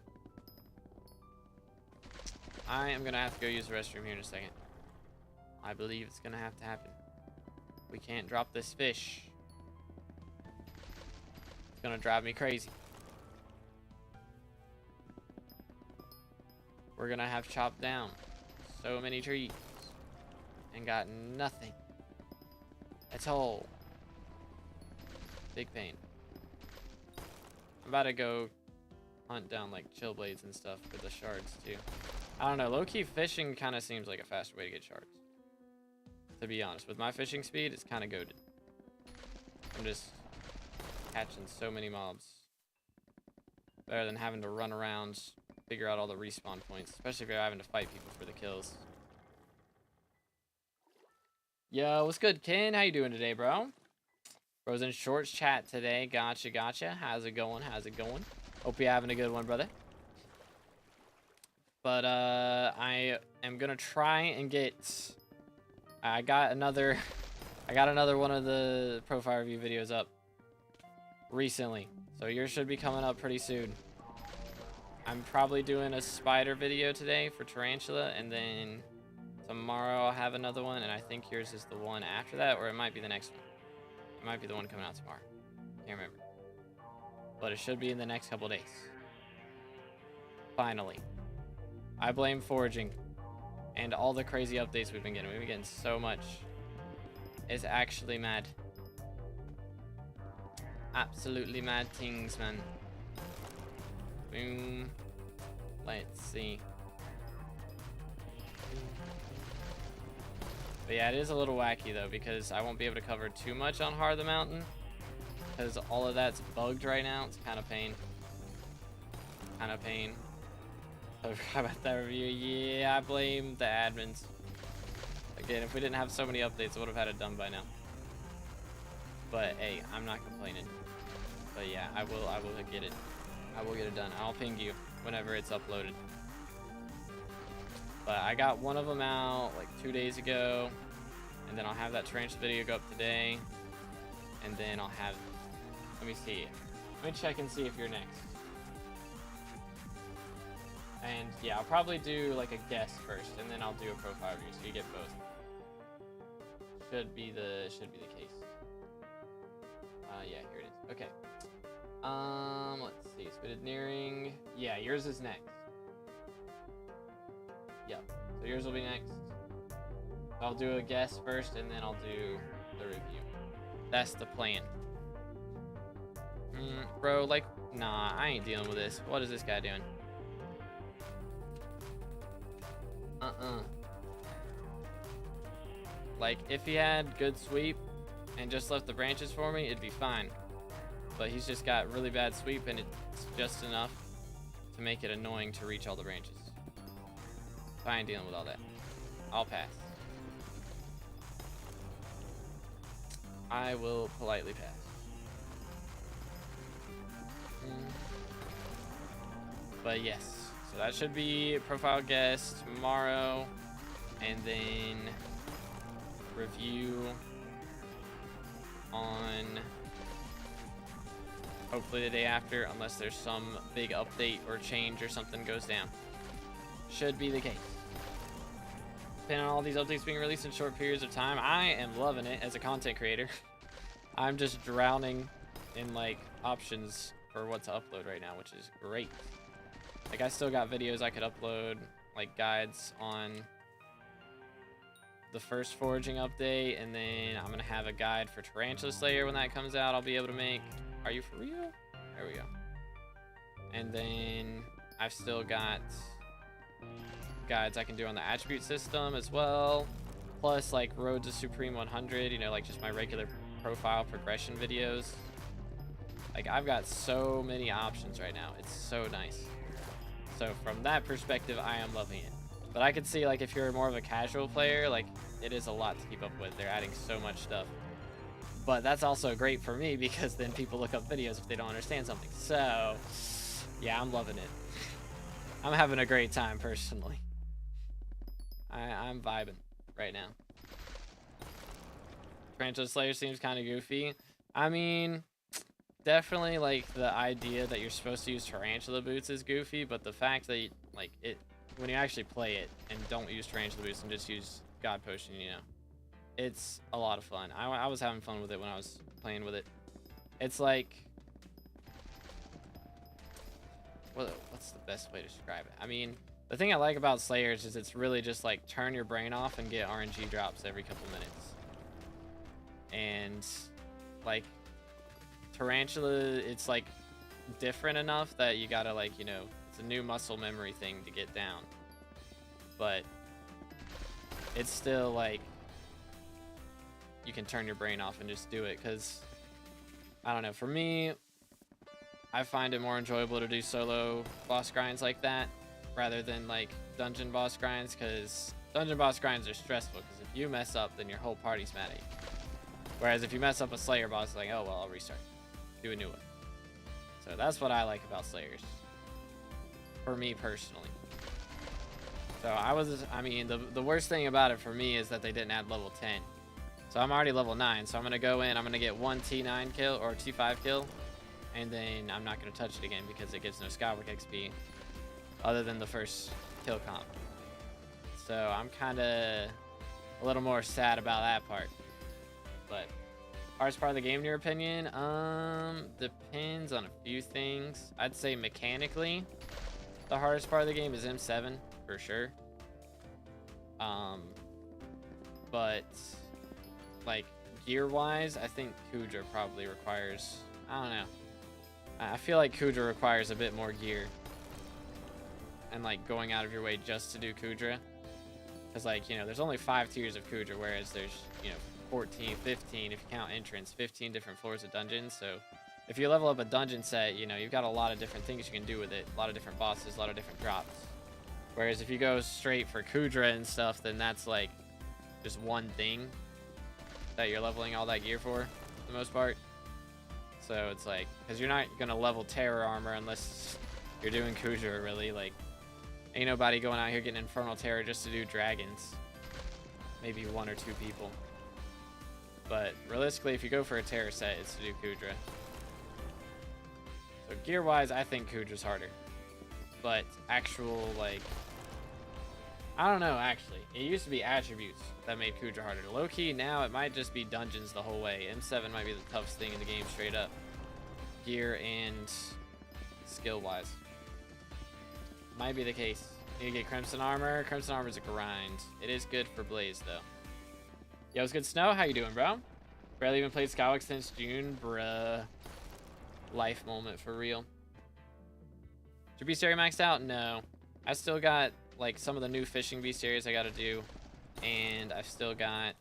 Speaker 1: I am gonna have to go use the restroom here in a second. I believe it's gonna have to happen. We can't drop this fish. It's gonna drive me crazy. We're gonna have chopped down so many trees and got nothing at all. Big pain. I'm about to go hunt down like chill blades and stuff for the shards too. I don't know, low-key fishing kind of seems like a faster way to get shards. To be honest, with my fishing speed, it's kind of goated. I'm just catching so many mobs. Better than having to run around, figure out all the respawn points, especially if you're having to fight people for the kills. Yo, what's good, Ken? How you doing today, bro? Bro's in shorts chat today. Gotcha, gotcha. How's it going? How's it going? Hope you're having a good one, brother. But I am gonna try and get. I got another one of the profile review videos up recently, so yours should be coming up pretty soon. I'm probably doing a spider video today for tarantula, and then tomorrow I'll have another one, and I think yours is the one after that, or it might be the next one. It might be the one coming out tomorrow. Can't remember. But it should be in the next couple days. Finally. I blame foraging and all the crazy updates we've been getting. We've been getting so much. It's actually mad. Absolutely mad things, man. Boom. Let's see. But yeah, it is a little wacky though, because I won't be able to cover too much on Heart of the Mountain, because all of that's bugged right now. It's kind of pain. Kind of pain. I forgot about that review. Yeah, I blame the admins. Again, if we didn't have so many updates, I would have had it done by now. But hey, I'm not complaining. But yeah, I will get it. I will get it done. I'll ping you whenever it's uploaded. But I got one of them out like 2 days ago, and then I'll have that tarantula video go up today, and then I'll have, let me see, let me check and see if you're next. And yeah, I'll probably do like a guest first, and then I'll do a profile review, so you get both. Should be the case. Yeah, here it is. Okay. Let's see. Spitted Nearing. Yeah, yours is next. Yep. So yours will be next. I'll do a guest first, and then I'll do the review. That's the plan. Bro, like, nah, I ain't dealing with this. What is this guy doing? Like, if he had good sweep and just left the branches for me, it'd be fine. But he's just got really bad sweep, and it's just enough to make it annoying to reach all the branches. So I ain't dealing with all that. I'll pass. I will politely pass. But yes, so that should be profile guest tomorrow, and then review on hopefully the day after, unless there's some big update or change or something goes down. Should be the case. Depending on all these updates being released in short periods of time, I am loving it as a content creator. I'm just drowning in like options for what to upload right now, which is great. Like, I still got videos I could upload, like guides on the first foraging update, and then I'm gonna have a guide for Tarantula Slayer when that comes out. I'll be able to make. Are you for real? There we go. And then I've still got guides I can do on the attribute system as well, plus like Road to Supreme 100, you know, like just my regular profile progression videos. Like, I've got so many options right now. It's so nice. So from that perspective, I am loving it. But I could see, like, if you're more of a casual player, like, it is a lot to keep up with. They're adding so much stuff. But that's also great for me, because then people look up videos if they don't understand something. So yeah, I'm loving it. I'm having a great time personally. I'm vibing right now. Tarantula Slayer seems kind of goofy. I mean, definitely like the idea that you're supposed to use tarantula boots is goofy, but the fact that like it, when you actually play it and don't use tarantula boots and just use God Potion, you know, it's a lot of fun. I was having fun with it when I was playing with it. It's like, what's the best way to describe it? I mean, the thing I like about Slayers is it's really just like turn your brain off and get RNG drops every couple minutes. And like Tarantula, it's like different enough that you gotta, like, you know, it's a new muscle memory thing to get down. But it's still like you can turn your brain off and just do it, because I don't know, for me, I find it more enjoyable to do solo boss grinds like that rather than like dungeon boss grinds, because dungeon boss grinds are stressful, because if you mess up, then your whole party's mad at you. Whereas if you mess up a Slayer boss, it's like, oh well, I'll restart, do a new one. So that's what I like about Slayers, for me personally. So I mean, the worst thing about it for me is that they didn't add level 10. So I'm already level 9, so I'm gonna go in, I'm gonna get one T9 kill or T5 kill, and then I'm not gonna touch it again because it gives no Skyward XP other than the first kill comp. So I'm kinda a little more sad about that part. But Hardest part of the game, in your opinion? Depends on a few things. I'd say mechanically, the hardest part of the game is M7 for sure. But like gear-wise, I think Kudra probably requires. I don't know. I feel like Kudra requires a bit more gear, and like going out of your way just to do Kudra, because like there's only 5 tiers of Kudra, whereas there's 14, 15 if you count entrance, 15 different floors of dungeons. So if you level up a dungeon set, you've got a lot of different things you can do with it, a lot of different bosses, a lot of different drops. Whereas if you go straight for Kudra and stuff, then that's like just one thing that you're leveling all that gear for the most part. So it's like, because you're not gonna level terror armor unless you're doing Kudra, really. Like, ain't nobody going out here getting infernal terror just to do dragons. Maybe 1 or 2 people. But realistically, if you go for a terror set, it's to do Kudra. So gear-wise, I think Kudra's harder. But actual, like, I don't know, actually. It used to be attributes that made Kudra harder. Low-key, now it might just be dungeons the whole way. M7 might be the toughest thing in the game, straight up. Gear and skill-wise. Might be the case. Need to get Crimson Armor. Crimson Armor's a grind. It is good for Blaze, though. Yo, what's good, Snow? How you doing, bro? Barely even played SkyBlock since June, bruh. Life moment for real. Is your bestiary maxed out? No. I still got like some of the new fishing bestiaries I gotta do, and I've still got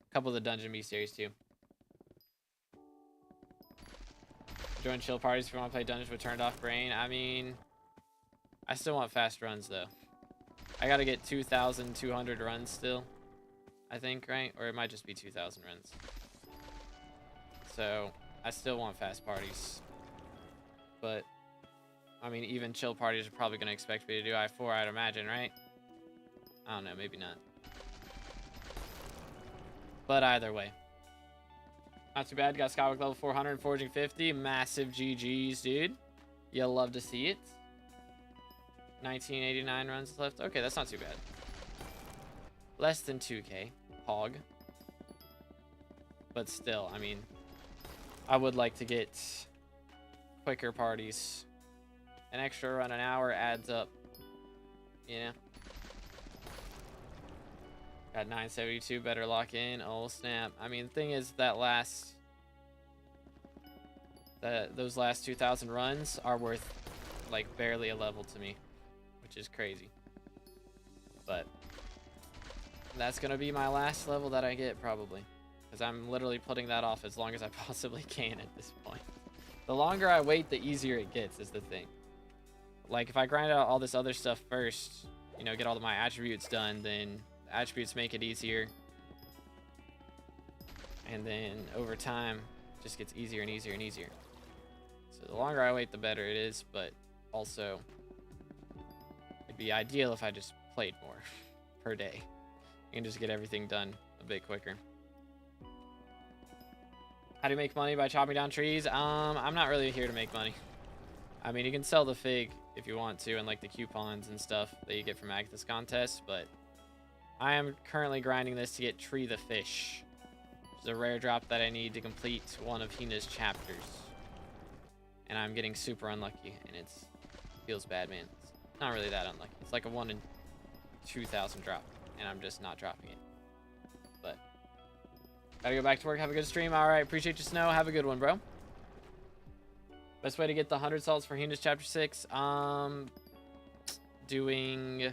Speaker 1: a couple of the dungeon bestiaries too. Join chill parties if you want to play dungeons with turned off brain. I mean, I still want fast runs though. I gotta get 2,200 runs still, I think, right? Or it might just be 2,000 runs. So I still want fast parties, but I mean, even chill parties are probably going to expect me to do I4, I'd imagine, right? I don't know, maybe not. But either way. Not too bad. Got SkyBlock level 400, forging 50. Massive GGs, dude. You'll love to see it. 1989 runs left. Okay, that's not too bad. Less than 2K. Hog. But still, I mean, I would like to get quicker parties. An extra run an hour adds up, Got 972, better lock in. Oh snap! I mean, the thing is that those last 2,000 runs are worth like barely a level to me, which is crazy. But that's gonna be my last level that I get probably, because I'm literally putting that off as long as I possibly can at this point. The longer I wait, the easier it gets, is the thing. Like, if I grind out all this other stuff first, get all of my attributes done, then attributes make it easier. And then, over time, it just gets easier and easier and easier. So the longer I wait, the better it is, but also, it'd be ideal if I just played more per day. And just get everything done a bit quicker. How do you make money? By chopping down trees? I'm not really here to make money. I mean, you can sell the fig if you want to, and like the coupons and stuff that you get from Agatha's contest, but I am currently grinding this to get Tree the Fish, which is a rare drop that I need to complete one of Hina's chapters. And I'm getting super unlucky, and it feels bad, man. It's not really that unlucky. It's like a 1 in 2,000 drop, and I'm just not dropping it. But gotta go back to work. Have a good stream. All right, appreciate you, Snow. Have a good one, bro. Best way to get the 100 salts for Hina's chapter 6, doing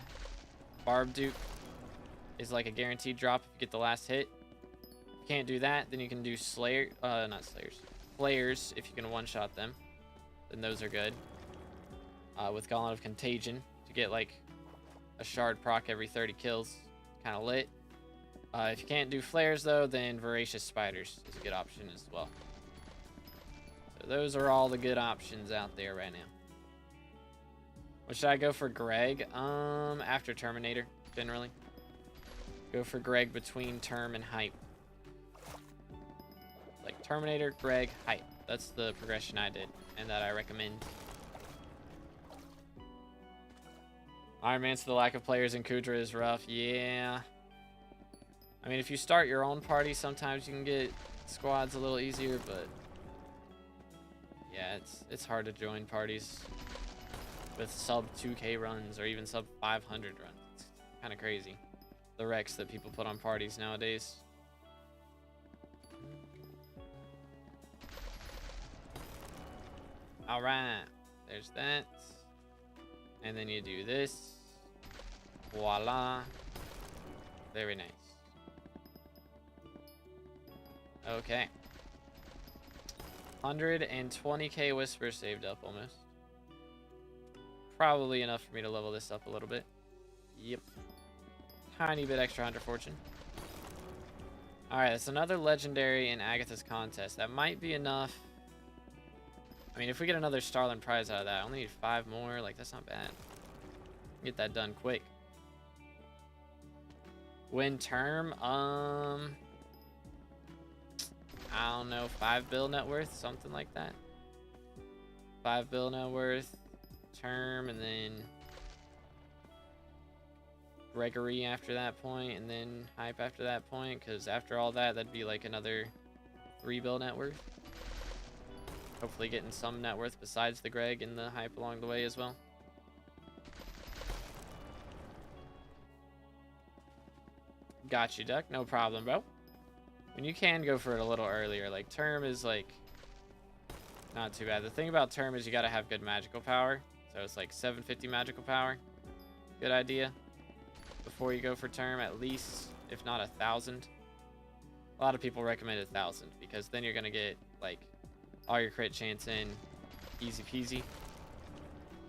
Speaker 1: Barb Duke is like a guaranteed drop if you get the last hit. If you can't do that, then you can do Flares if you can one-shot them. Then those are good. With Gauntlet of Contagion to get like a shard proc every 30 kills. Kind of lit. If you can't do Flares though, then Voracious Spiders is a good option as well. Those are all the good options out there right now. What should I go for, Greg? After Terminator, generally. Go for Greg between Term and Hype. Like Terminator, Greg, Hype. That's the progression I did, and that I recommend. Iron Man, so the lack of players in Kudra is rough. Yeah. I mean, if you start your own party, sometimes you can get squads a little easier, but yeah, it's hard to join parties with sub 2K runs or even sub 500 runs. It's kind of crazy, the wrecks that people put on parties nowadays. All right, there's that. And then you do this. Voila. Very nice. Okay. 120k whisper saved up almost. Probably enough for me to level this up a little bit. Yep. Tiny bit extra hunter fortune. Alright, that's another legendary in Agatha's contest. That might be enough. I mean, if we get another Starland prize out of that, I only need 5 more. Like, that's not bad. Get that done quick. Win term, I don't know, 5 bill net worth, something like that. 5 bill net worth, term, and then Gregory after that point, and then Hype after that point, because after all that, that'd be like another 3 bill net worth. Hopefully getting some net worth besides the Greg and the Hype along the way as well. Got you, Duck. No problem, bro. And you can go for it a little earlier. Like, term is, like, not too bad. The thing about term is you gotta have good magical power. So it's like 750 magical power. Good idea. Before you go for term, at least, if not 1,000. A lot of people recommend 1,000 because then you're gonna get, like, all your crit chance in easy peasy.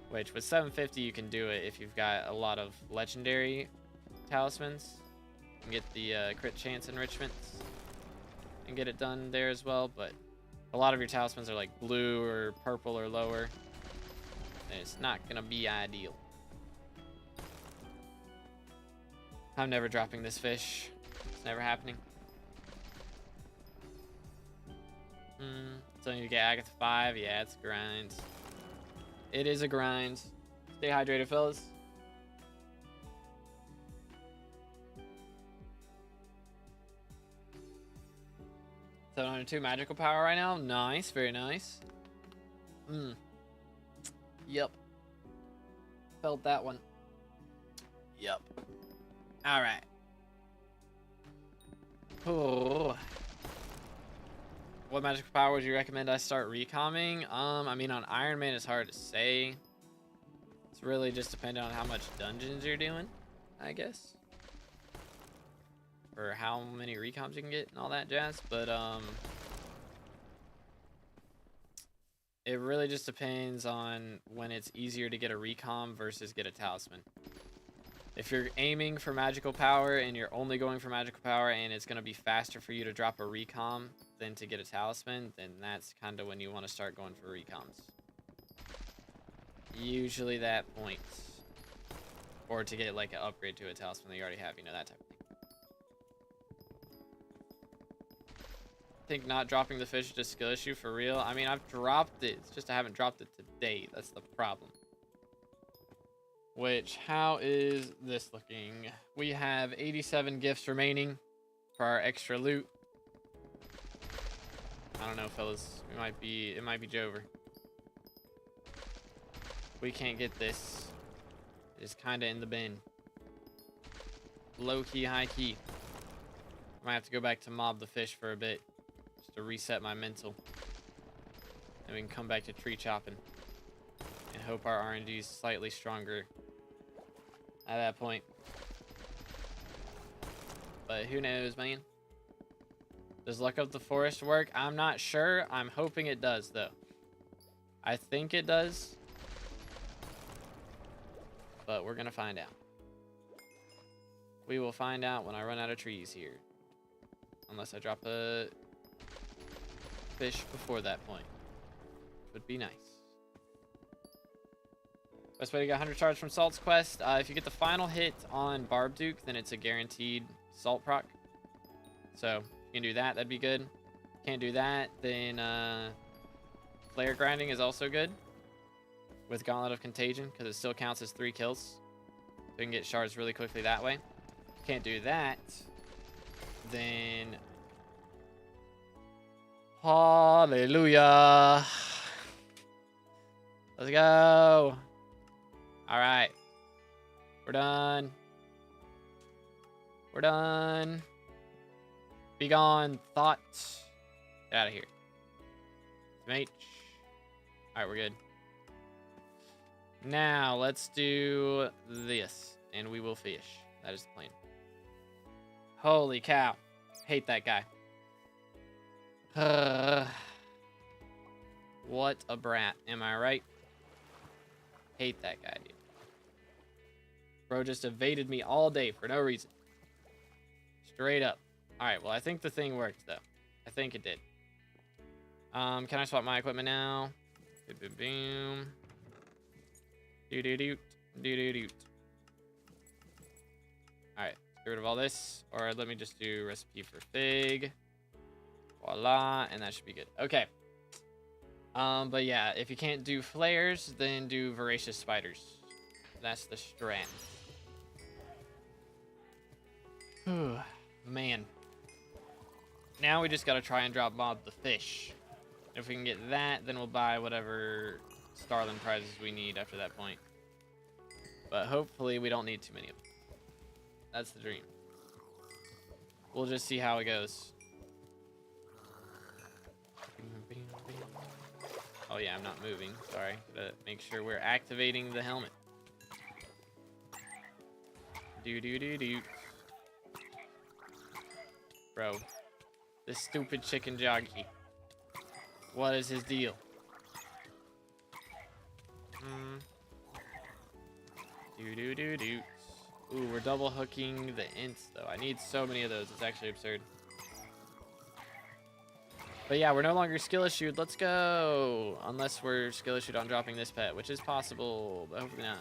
Speaker 1: Which, with 750, you can do it if you've got a lot of legendary talismans. And get the crit chance enrichments and get it done there as well, but a lot of your talismans are like blue or purple or lower, and it's not gonna be ideal. I'm never dropping this fish. It's never happening. So you get Agatha 5. Yeah, it's a grind. It is a grind. Stay hydrated, fellas. 702 magical power right now. Nice, very nice. Yep. Felt that one. Yep. All right. Oh. What magical power would you recommend I start recomming? I mean, on Iron Man, it's hard to say. It's really just dependent on how much dungeons you're doing, I guess. Or how many recoms you can get and all that jazz, but it really just depends on when it's easier to get a recom versus get a talisman. If you're aiming for magical power and you're only going for magical power and it's going to be faster for you to drop a recom than to get a talisman, then that's kind of when you want to start going for recoms. Usually that point. Or to get like an upgrade to a talisman that you already have, you know, that type of thing. I think not dropping the fish is a skill issue for real. I mean, I've dropped it. It's just I haven't dropped it to date. That's the problem. Which, how is this looking? We have 87 gifts remaining for our extra loot. I don't know, fellas. It might be Jover. We can't get this. It's kind of in the bin. Low key, high key. I might have to go back to mob the fish for a bit. To reset my mental, and we can come back to tree chopping and hope our RNG is slightly stronger at that point. But who knows, man? Does Luck of the Forest work? I'm not sure. I'm hoping it does, though. I think it does, but we're gonna find out. We will find out when I run out of trees here, unless I drop a fish before that point, which would be nice. Best way to get 100 shards from Salt's quest, if you get the final hit on Barb Duke, then it's a guaranteed Salt proc. So if you can do that, that'd be good. Can't do that, then Flare grinding is also good with Gauntlet of Contagion, because it still counts as 3 kills. So you can get shards really quickly that way. Can't do that, then hallelujah. Let's go. All right. We're done. We're done. Be gone, thought. Get out of here. Mate. All right, we're good. Now, let's do this, and we will fish. That is the plan. Holy cow. Hate that guy. What a brat. Am I right? Hate that guy, dude. Bro just evaded me all day for no reason. Straight up. Alright, well, I think the thing worked, though. I think it did. Can I swap my equipment now? Boom. Doo-doo-doot. Doo-doo-doot. Alright, get rid of all this. Or let me just do recipe for fig. Voila, and that should be good. Okay. But yeah, if you can't do flares, then do voracious spiders. That's the strat. Man. Now we just gotta try and drop mob the fish. If we can get that, then we'll buy whatever starling prizes we need after that point. But hopefully we don't need too many of them. That's the dream. We'll just see how it goes. Oh yeah, I'm not moving. Sorry. Gotta make sure we're activating the helmet. Do. Bro. This stupid chicken jockey. What is his deal? Do. Ooh, we're double hooking the ints though. I need so many of those. It's actually absurd. But yeah, we're no longer skill issued. Let's go. Unless we're skill issued on dropping this pet, which is possible, but hopefully not.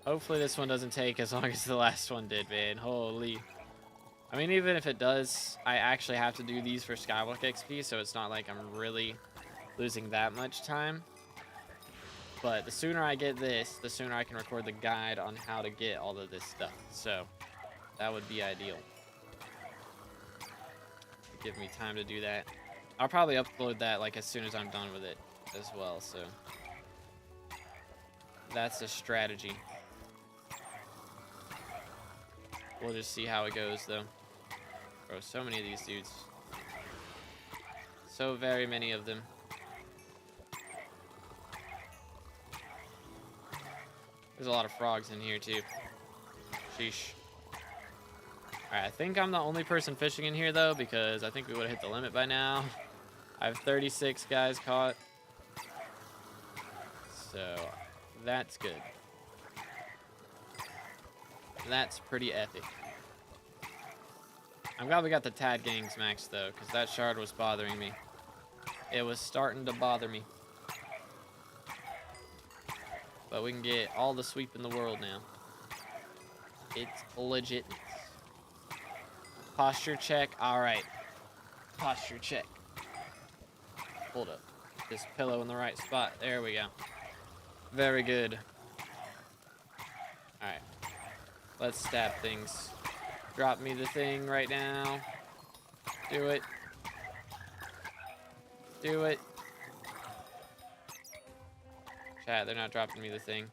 Speaker 1: Hopefully this one doesn't take as long as the last one did, man. Holy. I mean, even if it does, I actually have to do these for SkyBlock XP, so it's not like I'm really losing that much time. But the sooner I get this, the sooner I can record the guide on how to get all of this stuff. So that would be ideal. Give me time to do that. I'll probably upload that like as soon as I'm done with it as well, so that's a strategy. We'll just see how it goes though. Bro, so many of these dudes. So very many of them. There's a lot of frogs in here too. Sheesh. Alright, I think I'm the only person fishing in here, though, because I think we would have hit the limit by now. I have 36 guys caught. So, that's good. That's pretty epic. I'm glad we got the Tad Gangs max, though, because that shard was bothering me. It was starting to bother me. But we can get all the sweep in the world now. It's legit. Posture check. All right. Posture check. Hold up. This pillow in the right spot. There we go. Very good. All right. Let's stab things. Drop me the thing right now. Do it. Do it. Chat, they're not dropping me the thing.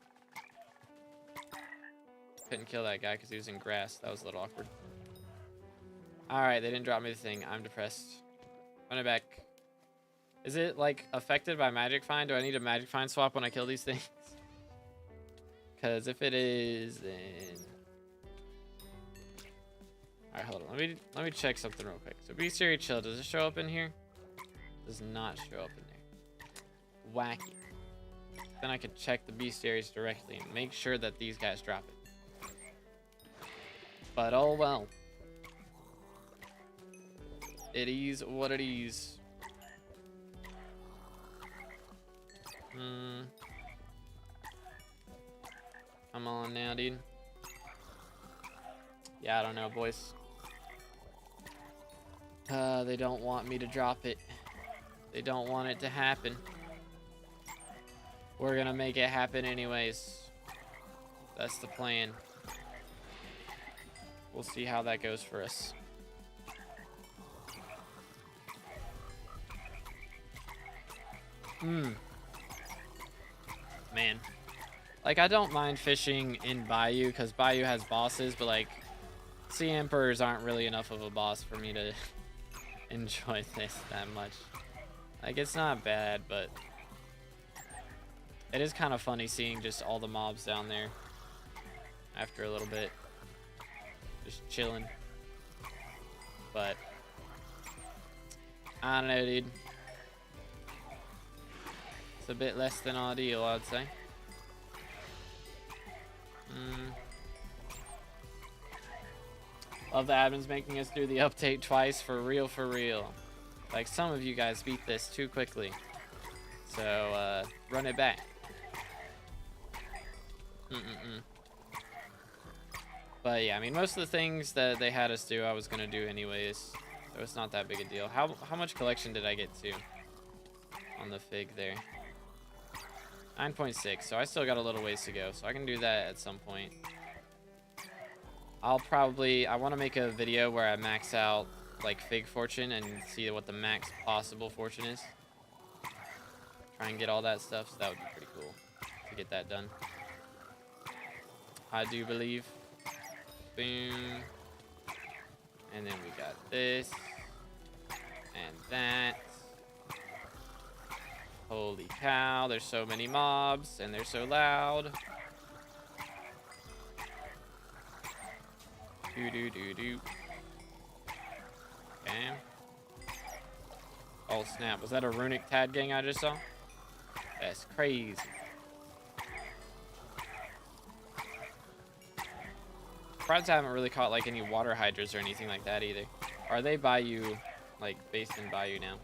Speaker 1: Couldn't kill that guy because he was in grass. That was a little awkward. Alright, they didn't drop me the thing. I'm depressed. Run it back. Is it, like, affected by Magic Find? Do I need a Magic Find swap when I kill these things? Because if it is, then... Alright, hold on. Let me check something real quick. So, Bearry Chill, does it show up in here? Does not show up in there. Wacky. Then I could check the bestiaries directly and make sure that these guys drop it. But oh well. It is what it is. Come on now, dude. Yeah, I don't know, boys. They don't want me to drop it. They don't want it to happen. We're gonna make it happen anyways. That's the plan. We'll see how that goes for us. Man. Like, I don't mind fishing in Bayou, because Bayou has bosses, but, like, Sea Emperors aren't really enough of a boss for me to enjoy this that much. Like, it's not bad, but it is kind of funny seeing just all the mobs down there after a little bit. Just chilling. But I don't know, dude. It's a bit less than ideal, I'd say. Love the admins making us do the update twice, for real, for real. Like, some of you guys beat this too quickly. So, run it back. But yeah, I mean, most of the things that they had us do, I was gonna do anyways. So it's not that big a deal. How much collection did I get to on the fig there? 9.6, so I still got a little ways to go. So I can do that at some point. I want to make a video where I max out, like, fig fortune and see what the max possible fortune is. Try and get all that stuff, so that would be pretty cool to get that done. I do believe. Boom. And then we got this. And that. Holy cow, there's so many mobs, and they're so loud. Do. Okay. Oh snap, was that a runic tad gang I just saw? That's crazy. Surprised I haven't really caught like any water hydras or anything like that either. Are they Bayou, like based in Bayou now?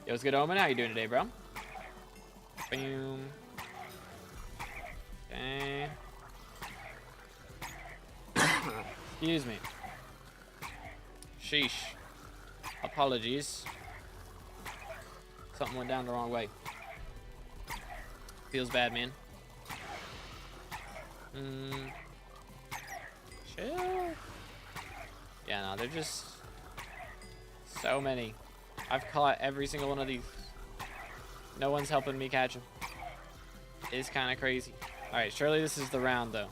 Speaker 1: Yo, what's good, Omen? How you doing today, bro? Boom. Okay. Excuse me. Sheesh. Apologies. Something went down the wrong way. Feels bad, man. Chill. Yeah, no, they're just so many. I've caught every single one of these. No one's helping me catch them. It's kind of crazy. Alright, surely this is the round, though.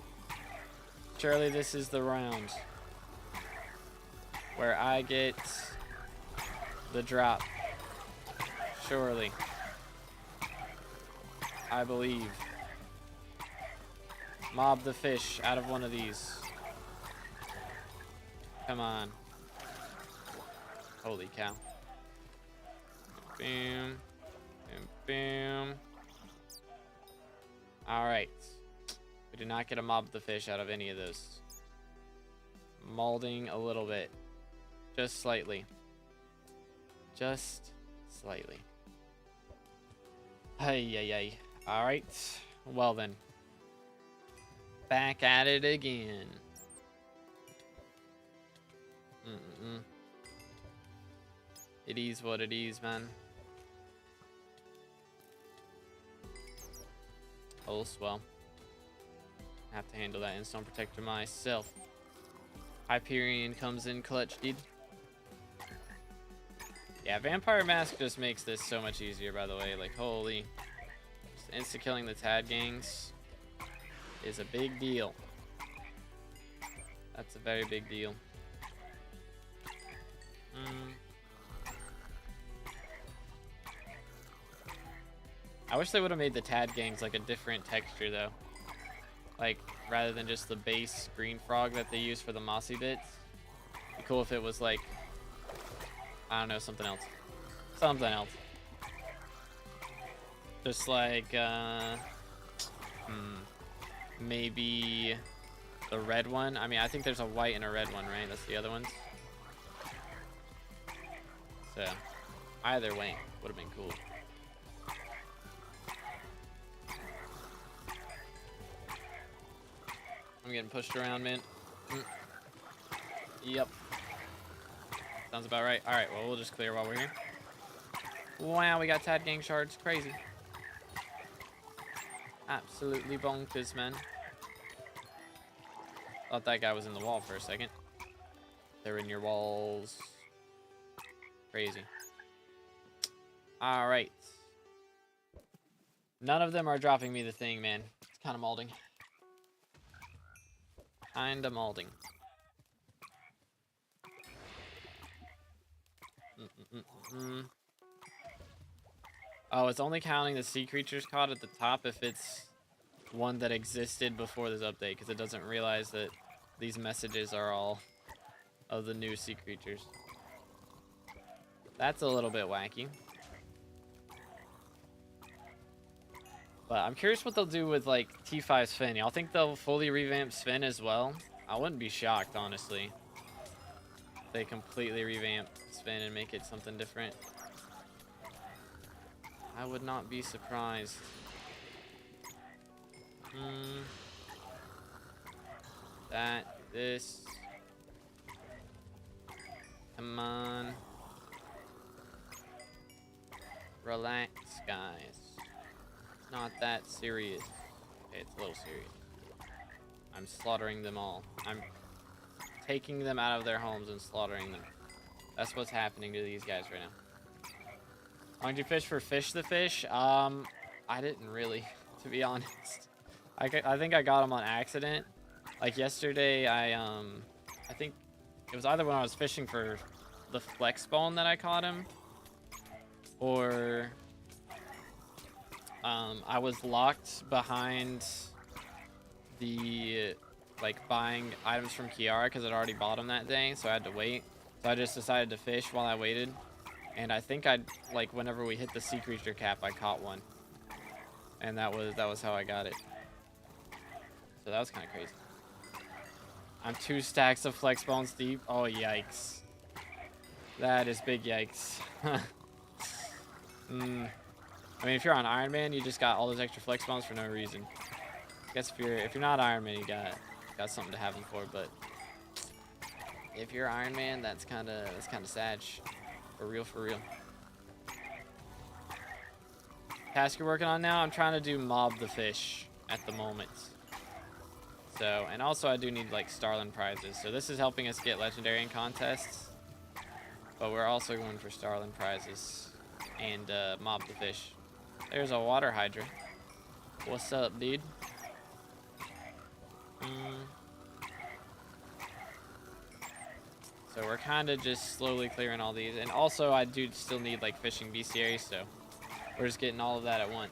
Speaker 1: Surely this is the round where I get the drop. Surely. I believe. Mob the fish out of one of these. Come on. Holy cow. Boom. And boom. Alright. We did not get a mob the fish out of any of those. Molding a little bit. Just slightly. Just slightly. Hey. Alright. Well then. Back at it again. It is what it is, man. Oh, swell. Have to handle that Stone Protector myself. Hyperion comes in clutch, dude. Yeah, Vampire Mask just makes this so much easier, by the way. Like, holy. Just insta-killing the Tad gangs is a big deal. That's a very big deal. I wish they would have made the Tad gangs like a different texture, though. Like, rather than just the base green frog that they use for the mossy bits. It'd be cool if it was like, I don't know, something else. Something else. Just like, maybe the red one. I mean, I think there's a white and a red one, right? That's the other ones. So, either way would have been cool. I'm getting pushed around, man. Yep. Sounds about right. Alright, well, we'll just clear while we're here. Wow, we got Tad gang shards. Crazy. Absolutely bonkers, man. Thought that guy was in the wall for a second. They're in your walls. Crazy. All right. None of them are dropping me the thing, man. It's kind of molding. Kinda molding. Oh, it's only counting the sea creatures caught at the top if it's one that existed before this update, because it doesn't realize that these messages are all of the new sea creatures. That's a little bit wacky. But I'm curious what they'll do with, like, T5 Sven. Y'all think they'll fully revamp Sven as well? I wouldn't be shocked, honestly. If they completely revamp Sven and make it something different. I would not be surprised. This. Come on. Relax, guys. Not that serious. Okay, it's a little serious. I'm slaughtering them all. I'm taking them out of their homes and slaughtering them. That's what's happening to these guys right now. Why did you fish for Fish the Fish? I didn't really, to be honest. I think I got him on accident. Like yesterday, I think it was either when I was fishing for the flex bone that I caught him, or I was locked behind the, like, buying items from Kiara because I'd already bought them that day, so I had to wait. So I just decided to fish while I waited. And I think like, whenever we hit the sea creature cap, I caught one. And that was how I got it. So that was kind of crazy. I'm 2 stacks of flex bones deep. Oh, yikes. That is big yikes. I mean, if you're on Iron Man, you just got all those extra flex bones for no reason. I guess if you're not Iron Man, you got something to have them for. But if you're Iron Man, that's kind of sad. For real, for real. Task you're working on now, I'm trying to do mob the fish at the moment. So, and also I do need, like, Starland prizes. So this is helping us get legendary in contests. But we're also going for Starland prizes and mob the fish. There's a water hydra. What's up, dude? So we're kind of just slowly clearing all these. And also, I do still need, like, fishing bestiaries, so we're just getting all of that at once.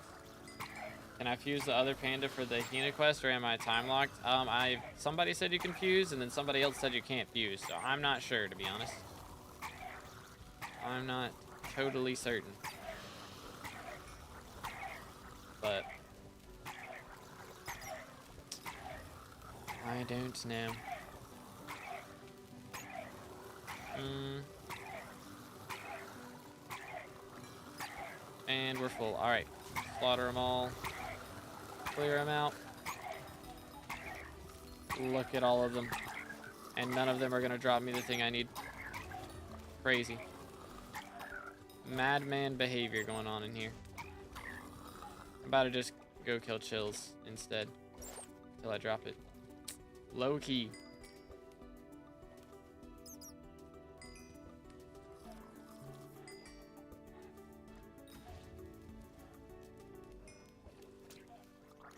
Speaker 1: Can I fuse the other panda for the Hina quest, or am I time locked? Somebody said you can fuse, and then somebody else said you can't fuse, so I'm not sure, to be honest. I'm not totally certain. But I don't know. And we're full. Alright. Slaughter them all. Clear them out. Look at all of them. And none of them are going to drop me the thing I need. Crazy. Madman behavior going on in here. I'm about to just go kill Chills instead. Until I drop it. Low key.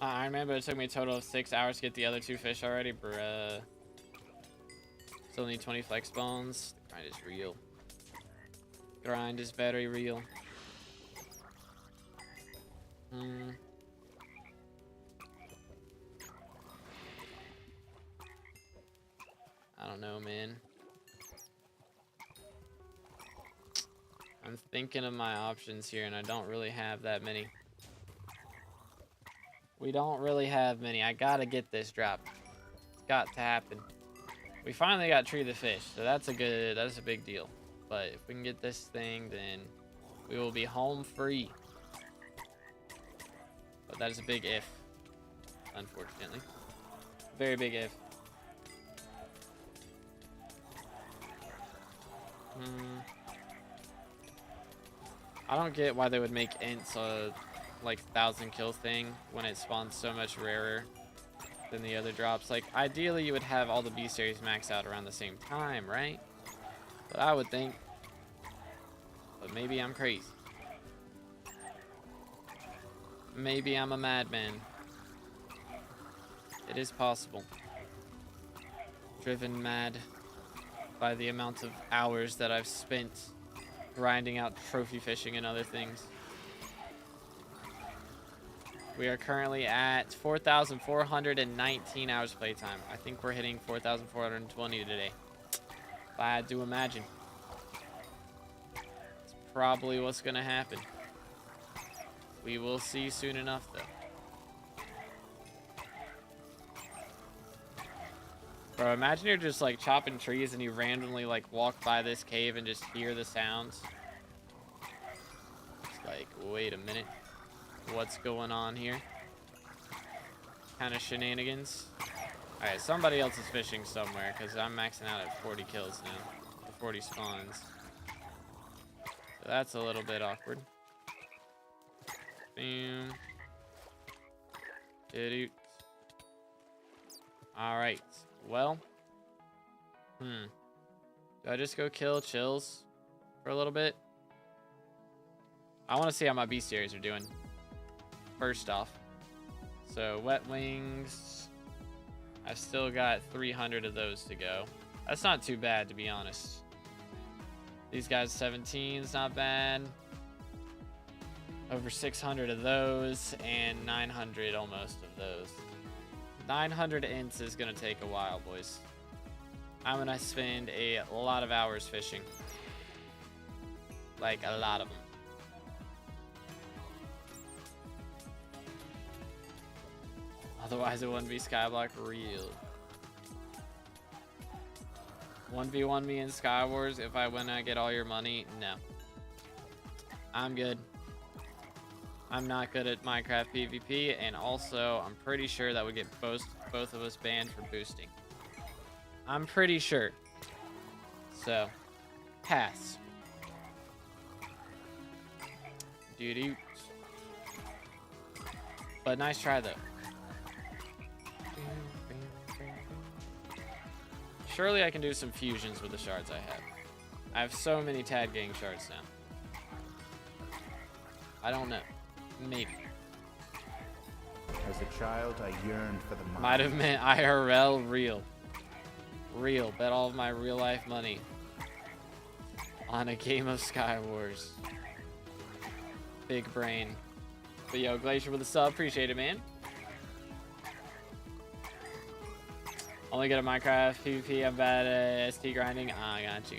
Speaker 1: Iron Man, but it took me a total of 6 hours to get the other 2 fish already, bruh. Still need 20 flex bones. The grind is real. Grind is very real. I don't know, man. I'm thinking of my options here, and I don't really have that many. We don't really have many. I gotta get this drop. It's got to happen. We finally got Tree the Fish, so that's a big deal. But if we can get this thing, then we will be home free. But that is a big if, unfortunately. Very big if. I don't get why they would make Ints a, like, 1,000 kill thing when it spawns so much rarer than the other drops. Like, ideally you would have all the B series max out around the same time, right? But I would think. But maybe I'm crazy. Maybe I'm a madman. It is possible. Driven mad by the amount of hours that I've spent grinding out trophy fishing and other things. We are currently at 4,419 hours playtime. I think we're hitting 4,420 today. If I had to imagine. It's probably what's gonna happen. We will see soon enough, though. Bro, imagine you're just like chopping trees and you randomly like walk by this cave and just hear the sounds. It's like, wait a minute. What's going on here? Kind of shenanigans. Alright, somebody else is fishing somewhere because I'm maxing out at 40 kills now. 40 spawns. So that's a little bit awkward. Boom. Alright. Well. Do I just go kill chills for a little bit? I want to see how my bestiaries are doing. First off. So, wet wings. I've still got 300 of those to go. That's not too bad, to be honest. These guys, 17 is not bad. Over 600 of those, and 900 almost of those. 900 ints is going to take a while, boys. I'm going to spend a lot of hours fishing. Like, a lot of them. Otherwise, it wouldn't be SkyBlock real. 1v1 me in Skywars if I win I get all your money? No. I'm good. I'm not good at Minecraft PvP, and also I'm pretty sure that would get both of us banned for boosting. I'm pretty sure. So, pass. Dude. But nice try though. Surely I can do some fusions with the shards I have. I have so many Tad Gang shards now. I don't know. Maybe.
Speaker 2: As a child, I yearned for the mind.
Speaker 1: Might have meant IRL real. Real. Bet all of my real life money on a game of Skywars. Big brain. But yo, Glacier with a sub. Appreciate it, man. Only good at Minecraft, PvP, I'm bad at ST grinding. Ah, gotcha.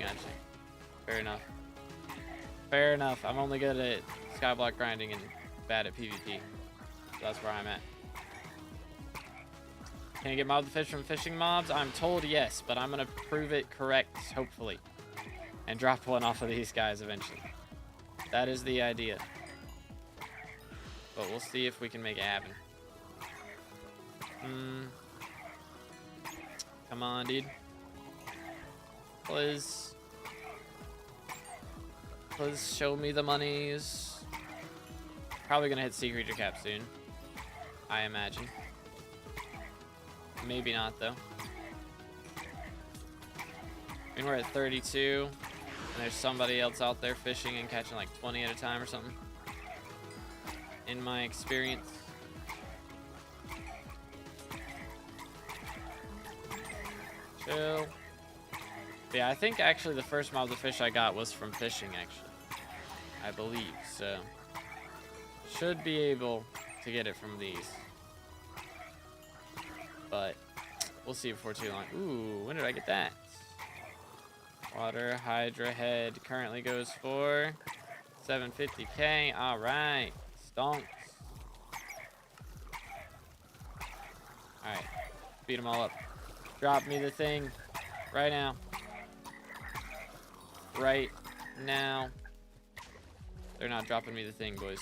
Speaker 1: Fair enough. Fair enough. I'm only good at Skyblock grinding and bad at PvP. So that's where I'm at. Can I get mob the fish from fishing mobs? I'm told yes, but I'm going to prove it correct, hopefully. And drop one off of these guys eventually. That is the idea. But we'll see if we can make it happen. Come on, dude. Please. Please show me the monies. Probably gonna hit Sea Creature Cap soon. I imagine. Maybe not, though. I mean, we're at 32. And there's somebody else out there fishing and catching like 20 at a time or something. In my experience. Chill. Yeah, I think actually the first mob of the fish I got was from fishing, actually. I believe, so. Should be able to get it from these. But we'll see before too long. Ooh, when did I get that? Water Hydra head currently goes for 750k. All right, stonks. All right, beat them all up. Drop me the thing right now. Right now. They're not dropping me the thing, boys.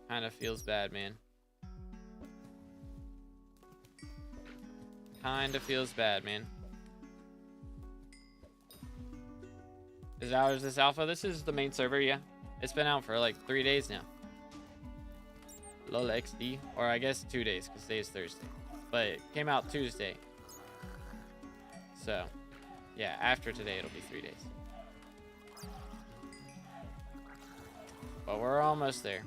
Speaker 1: Kind of feels bad, man. Kind of feels bad, man. Is this alpha? This is the main server, yeah. It's been out for like 3 days now. LOL XD. Or I guess 2 days, because today is Thursday. But it came out Tuesday. So, yeah, after today, it'll be 3 days. But we're almost there.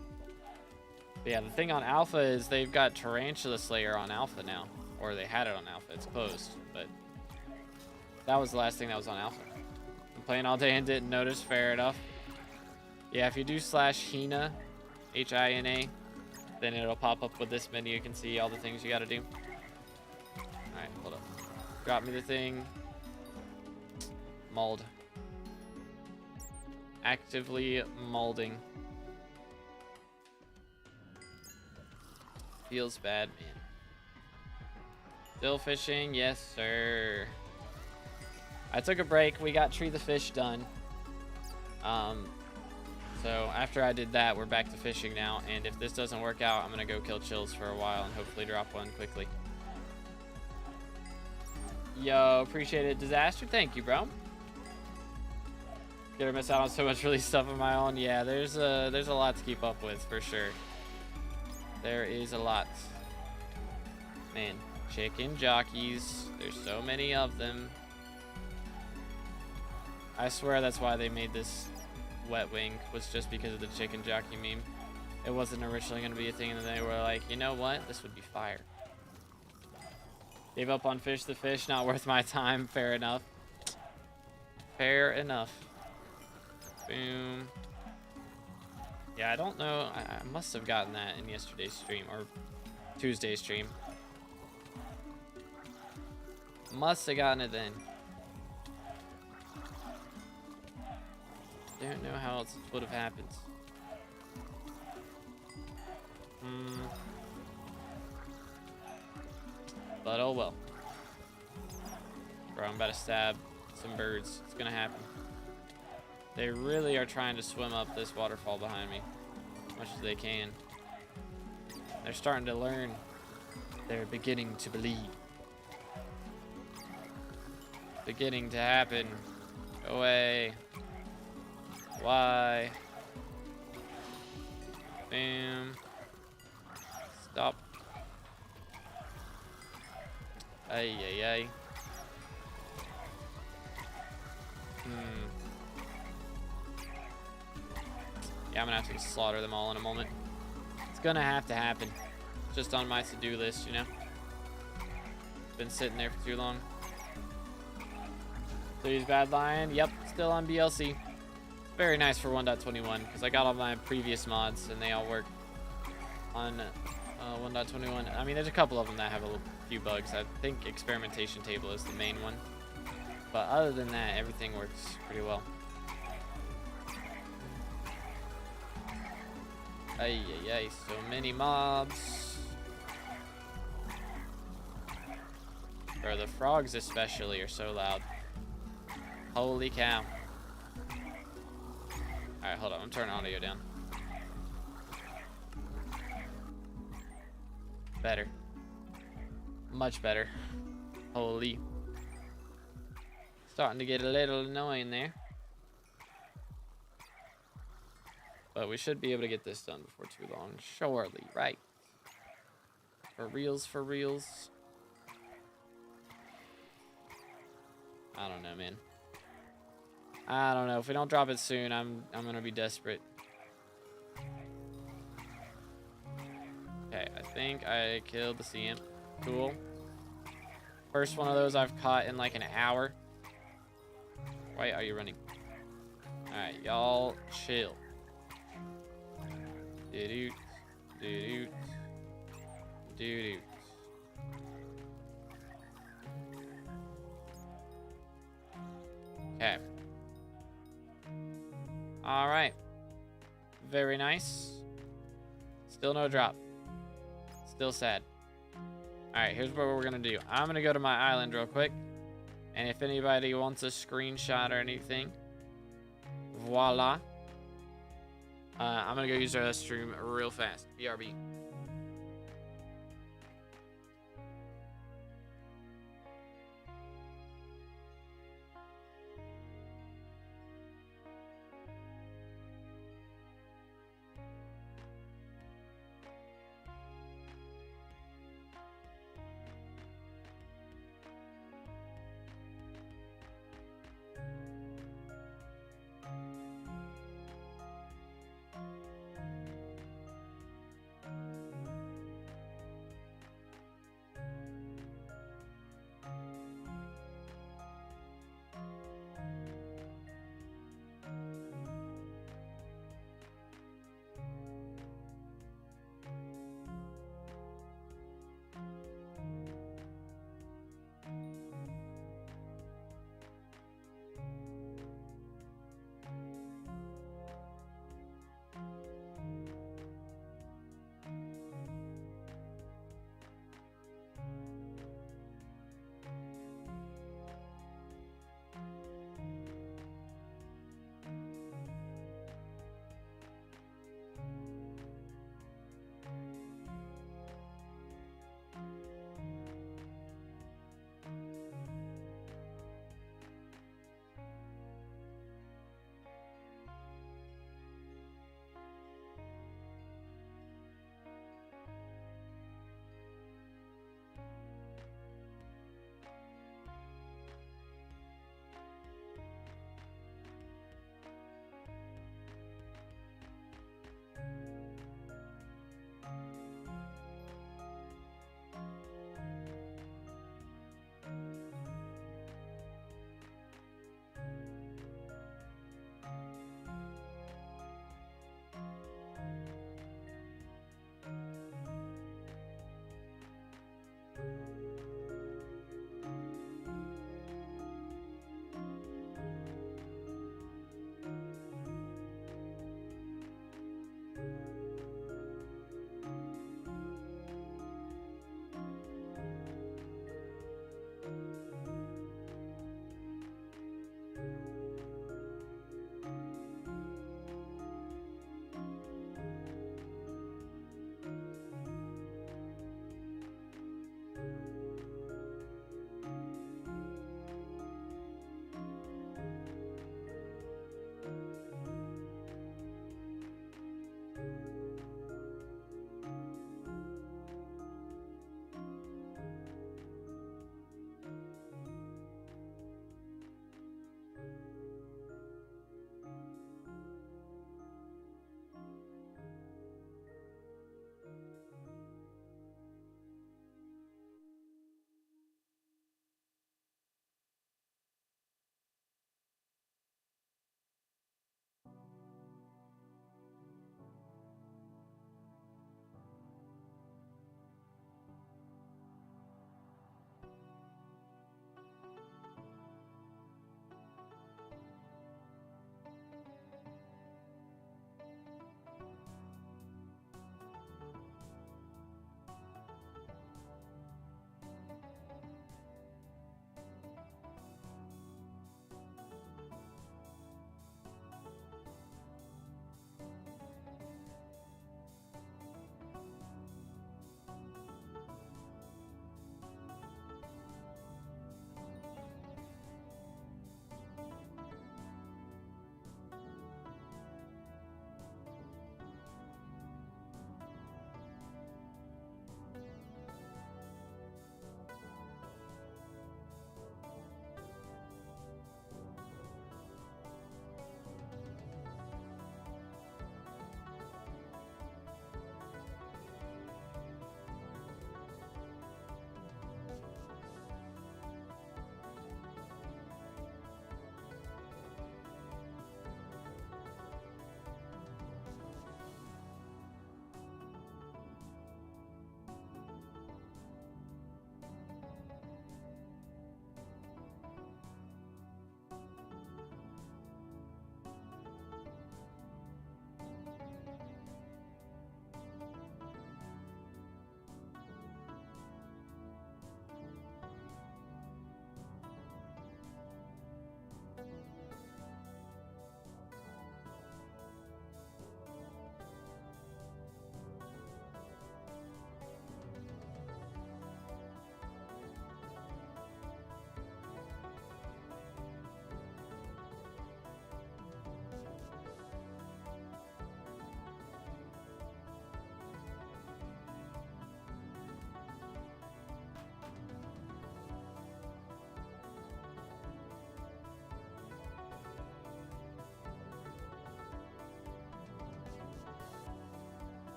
Speaker 1: But yeah, the thing on alpha is they've got Tarantula Slayer on alpha now. Or they had it on alpha. It's closed. But that was the last thing that was on alpha. I'm playing all day and didn't notice. Fair enough. Yeah, if you do /Hina, Hina, then it'll pop up with this menu. You can see all the things you gotta do. Alright, hold up. Drop me the thing. Mold. Actively molding. Feels bad, man. Still fishing? Yes, sir. I took a break. We got Tree the Fish done. So after I did that, we're back to fishing now. And if this doesn't work out, I'm going to go kill Chills for a while and hopefully drop one quickly. Yo, appreciate it. Disaster, thank you, bro. Gonna miss out on so much really stuff on my own. Yeah, there's a lot to keep up with for sure. There is a lot. Man, chicken jockeys. There's so many of them. I swear that's why they made this wet wing, was just because of the chicken jockey meme. It wasn't originally going to be a thing, and then they were like, you know what? This would be fire. Gave up on Fish the Fish. Not worth my time. Fair enough. Fair enough. Boom. Yeah, I don't know. I must have gotten that in yesterday's stream, or Tuesday's stream. Must have gotten it then. Don't know how else it would have happened. But oh well. Bro, I'm about to stab some birds. It's gonna happen. They really are trying to swim up this waterfall behind me as much as they can. They're starting to learn. They're beginning to believe. Beginning to happen. Go away. Why? Bam. Stop. Ay, ay, ay. Yeah, I'm gonna have to slaughter them all in a moment. It's gonna have to happen. It's just on my to-do list, you know? Been sitting there for too long. Please, Bad Lion. Yep, still on BLC. Very nice for 1.21 because I got all my previous mods and they all work on 1.21. I mean, there's a couple of them that have a few bugs. I think Experimentation Table is the main one. But other than that, everything works pretty well. Ay, ay, ay, so many mobs. Bro, the frogs especially are so loud. Holy cow. Alright, hold on. I'm turning audio down. Better. Much better. Holy. Starting to get a little annoying there. But we should be able to get this done before too long. Surely, right? For reals, for reals. I don't know, man. I don't know. If we don't drop it soon, I'm gonna be desperate. Okay, I think I killed the sea imp. Cool. First one of those I've caught in like an hour. Why are you running? Alright, y'all chill. Doo-doo. Doo-doo. Doo-doo. Okay. Alright. Very nice. Still no drop. Still sad. Alright, here's what we're gonna do. I'm gonna go to my island real quick. And if anybody wants a screenshot or anything, voila. I'm gonna go use our restroom real fast. BRB.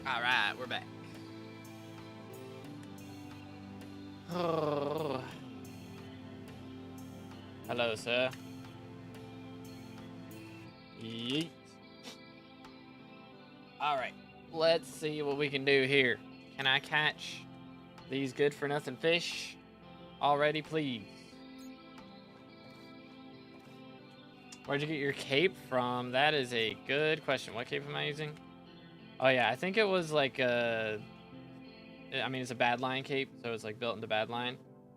Speaker 1: All right, we're back. Oh. Hello, sir. Yeet. All right, let's see what we can do here. Can I catch these good-for-nothing fish already, please? Where'd you get your cape from? That is a good question. What cape am I using? Oh, yeah, I think it was like a... I mean, it's a Badlion cape, so it's like built into Badlion.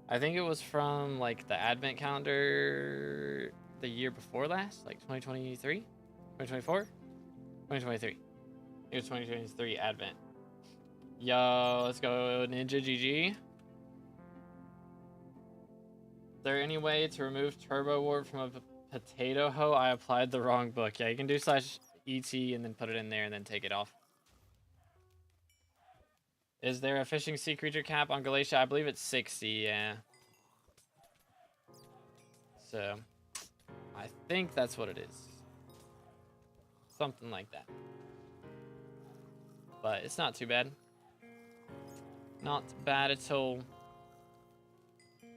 Speaker 1: I think it was from like the advent calendar the year before last, like 2023, 2024, 2023. It was 2023 advent. Yo, let's go Ninja GG. Is there any way to remove turbo warp from a potato hoe? I applied the wrong book. Yeah, you can do /ET and then put it in there and then take it off. Is there a fishing sea creature cap on Galatia? I believe it's 60, yeah. So, I think that's what it is. Something like that. But it's not too bad. Not bad at all.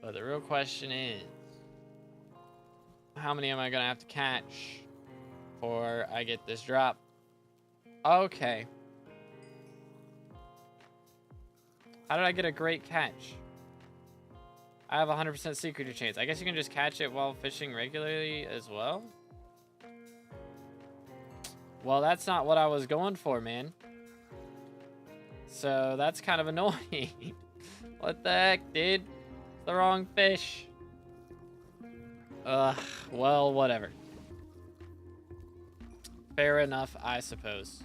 Speaker 1: But the real question is, how many am I going to have to catch before I get this drop? Okay. How did I get a great catch? I have 100% sea creature chance. I guess you can just catch it while fishing regularly as well. Well, that's not what I was going for, man. So that's kind of annoying. What the heck, dude? It's the wrong fish. Ugh, well, whatever. Fair enough, I suppose.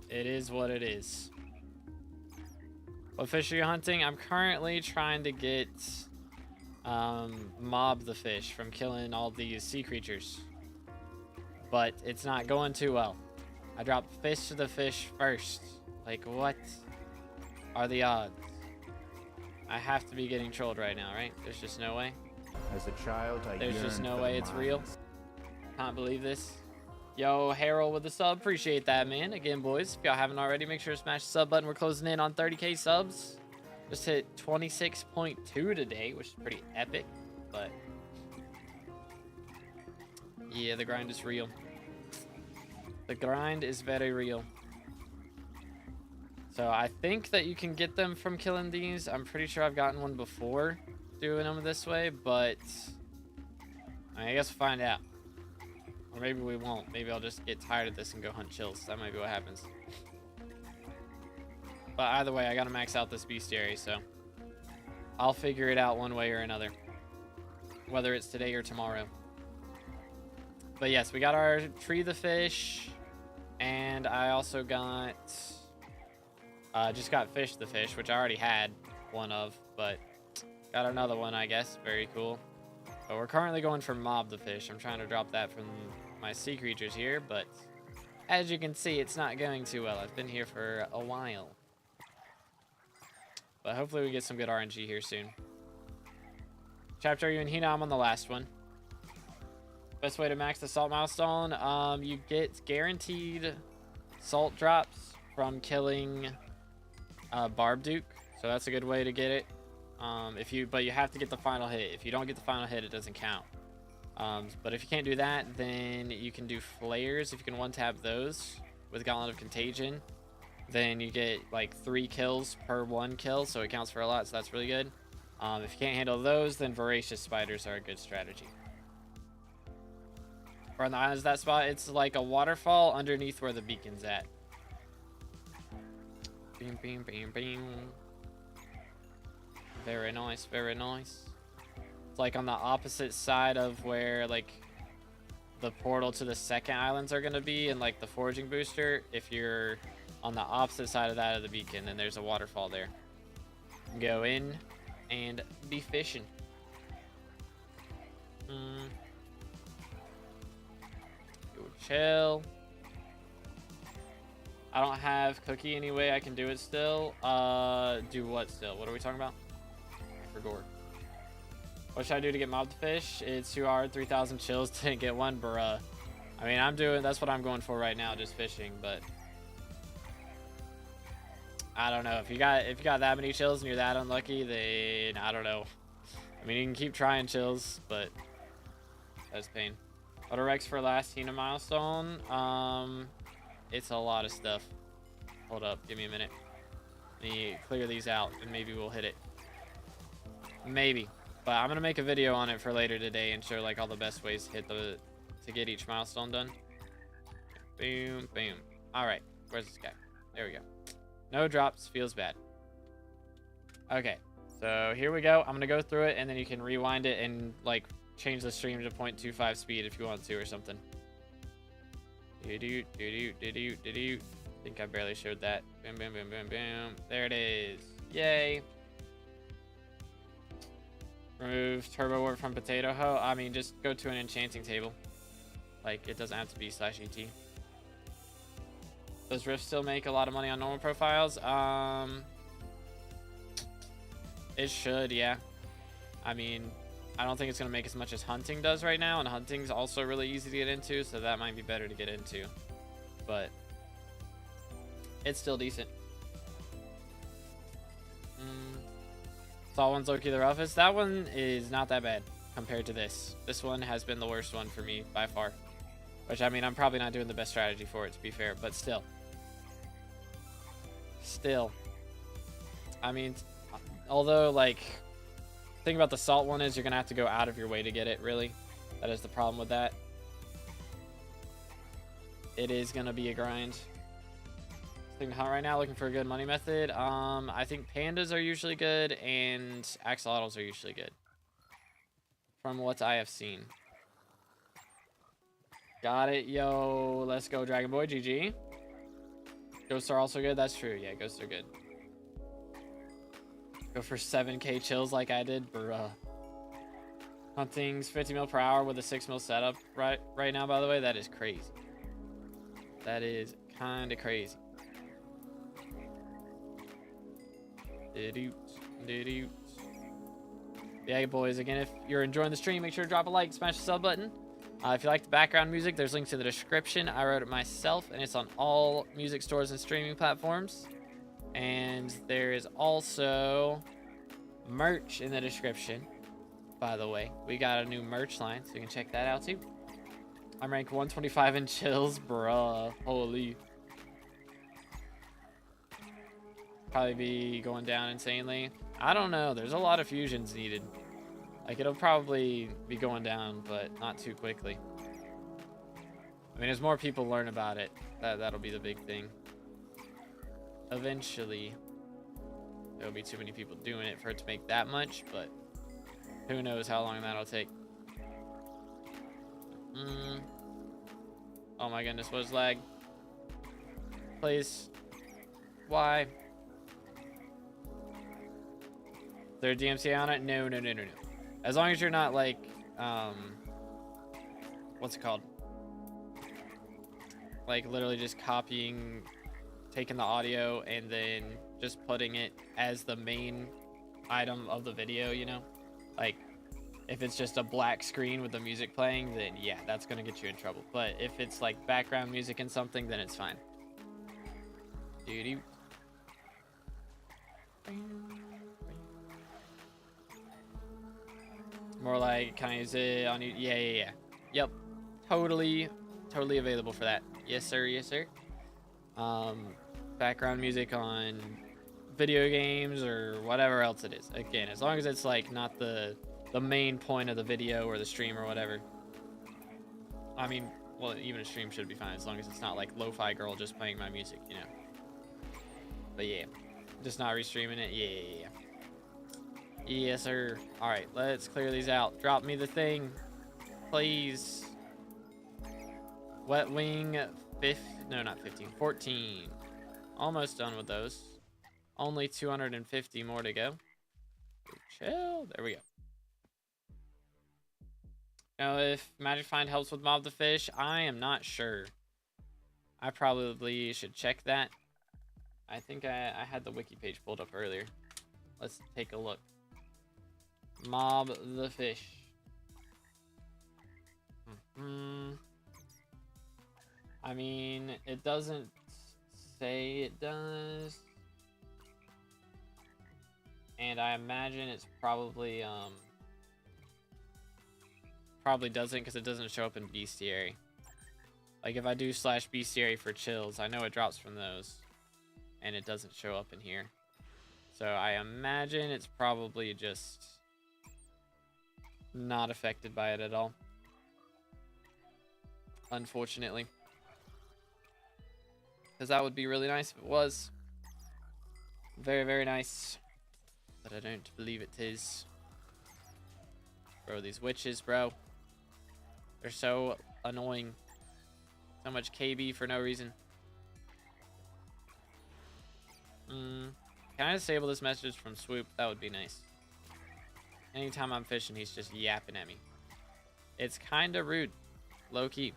Speaker 1: It is what it is. What fish are you hunting? I'm currently trying to get mob the fish from killing all these sea creatures. But it's not going too well. I dropped fish to the fish first. Like, what are the odds? I have to be getting trolled right now, right? There's just no way.
Speaker 2: As a child,
Speaker 1: There's just no way it's real. Can't believe this. Yo, Harold with the sub. Appreciate that, man. Again, boys, if y'all haven't already, make sure to smash the sub button. We're closing in on 30K subs. Just hit 26.2 today, which is pretty epic. But yeah, the grind is real. The grind is very real. So I think that you can get them from killing these. I'm pretty sure I've gotten one before doing them this way, but I guess we'll find out. Or maybe we won't. Maybe I'll just get tired of this and go hunt chills. That might be what happens. But either way, I gotta max out this bestiary, so I'll figure it out one way or another. Whether it's today or tomorrow. But yes, we got our tree the fish. And I also got... just got fish the fish, which I already had one of. But got another one, I guess. Very cool. But we're currently going for mob the fish. I'm trying to drop that from my sea creatures here, but as you can see, it's not going too well. I've been here for a while. But hopefully we get some good RNG here soon. Chapter, are you in Hina? I'm on the last one. Best way to max the salt milestone? You get guaranteed salt drops from killing Barbduke. So that's a good way to get it. But you have to get the final hit. If you don't get the final hit, it doesn't count. But if you can't do that, then you can do flares. If you can one-tap those with Gauntlet of Contagion, then you get like 3 kills per 1 kill, so it counts for a lot, so that's really good. If you can't handle those, then Voracious Spiders are a good strategy. Where on the island is that spot? It's like a waterfall underneath where the beacon's at. Bing, bing, bing, bing. Very nice, very nice. It's like on the opposite side of where like the portal to the second islands are gonna be, and like the foraging booster. If you're on the opposite side of that of the beacon, then there's a waterfall there. Go in and be fishing. Go chill. I don't have cookie anyway. I can do it still. Do what still? What are we talking about? For gore. What should I do to get mob the fish? It's too hard. 3,000 chills to get one, bruh. I mean, that's what I'm going for right now, just fishing, but I don't know. If you got that many chills and you're that unlucky, then I don't know. I mean, you can keep trying chills, but that's pain. Auto Rex for last Hina milestone. It's a lot of stuff. Hold up, give me a minute. Let me clear these out and maybe we'll hit it. Maybe. But I'm gonna make a video on it for later today and show like all the best ways to get each milestone done. Boom, boom. Alright, where's this guy? There we go. No drops, feels bad. Okay, so here we go. I'm gonna go through it and then you can rewind it and like change the stream to 0.25 speed if you want to or something. I think I barely showed that. Boom, boom, boom, boom, boom. There it is. Yay. Remove turbo warp from potato hoe. I mean, just go to an enchanting table. Like, it doesn't have to be /ET. Does Rift still make a lot of money on normal profiles? It should, yeah. I mean, I don't think it's going to make as much as hunting does right now, and hunting's also really easy to get into, so that might be better to get into. But it's still decent. Saw one's Loki the roughest. That one is not that bad compared to this. This one has been the worst one for me by far. Which, I mean, I'm probably not doing the best strategy for it, to be fair, but still. Still. I mean, although, like, the thing about the salt one is you're going to have to go out of your way to get it, really. That is the problem with that. It is going to be a grind. Thing hot right now, looking for a good money method. I think pandas are usually good, and axolotls are usually good. From what I have seen. Got it, yo. Let's go, Dragon Boy. GG. Ghosts are also good. That's true. Yeah, ghosts are good. Go for 7k chills like I did, bruh. Hunting's 50 mil per hour with a 6 mil setup right now, by the way. That is crazy. That is kind of crazy. Yeah, boys, again, if you're enjoying the stream, make sure to drop a like, smash the sub button. If you like the background music, there's links in the description. I wrote it myself, and it's on all music stores and streaming platforms. And there is also merch in the description, by the way. We got a new merch line, so you can check that out too. I'm ranked 125 in chills, bruh. Holy. Probably be going down insanely. I don't know. There's a lot of fusions needed. Like, it'll probably be going down, but not too quickly. I mean, as more people learn about it, that'll be the big thing. Eventually, there'll be too many people doing it for it to make that much, but who knows how long that'll take. Oh my goodness, what is lag? Please. Why? Is there a DMCA on it? No. As long as you're not like, what's it called? Like literally just copying, taking the audio and then just putting it as the main item of the video, you know? Like, if it's just a black screen with the music playing, then yeah, that's gonna get you in trouble. But if it's like background music and something, then it's fine. More like, can I use it on you? Yeah. Yep. Totally available for that. Yes, sir. Background music on video games or whatever else it is. Again, as long as it's like not the main point of the video or the stream or whatever. I mean, well, even a stream should be fine as long as it's not like Lo-Fi Girl just playing my music, you know. But yeah, just not restreaming it. Yeah. Yes, sir. All right, let's clear these out. Drop me the thing, please. Wet Wing, not 15, 14. Almost done with those. Only 250 more to go. Chill. There we go. Now, if Magic Find helps with Mob the Fish, I am not sure. I probably should check that. I think I had the wiki page pulled up earlier. Let's take a look. Mob the Fish. I mean, it doesn't say it does. And I imagine it's probably probably doesn't, because it doesn't show up in bestiary. Like if I do slash bestiary for chills, I know it drops from those, and it doesn't show up in here. So I imagine it's probably just not affected by it at all, unfortunately. Because that would be really nice if it was. Very, very nice. But I don't believe it is. Bro, these witches, bro. They're so annoying. So much KB for no reason. Can I disable this message from Swoop? That would be nice. Anytime I'm fishing, he's just yapping at me. It's kind of rude. Low-key.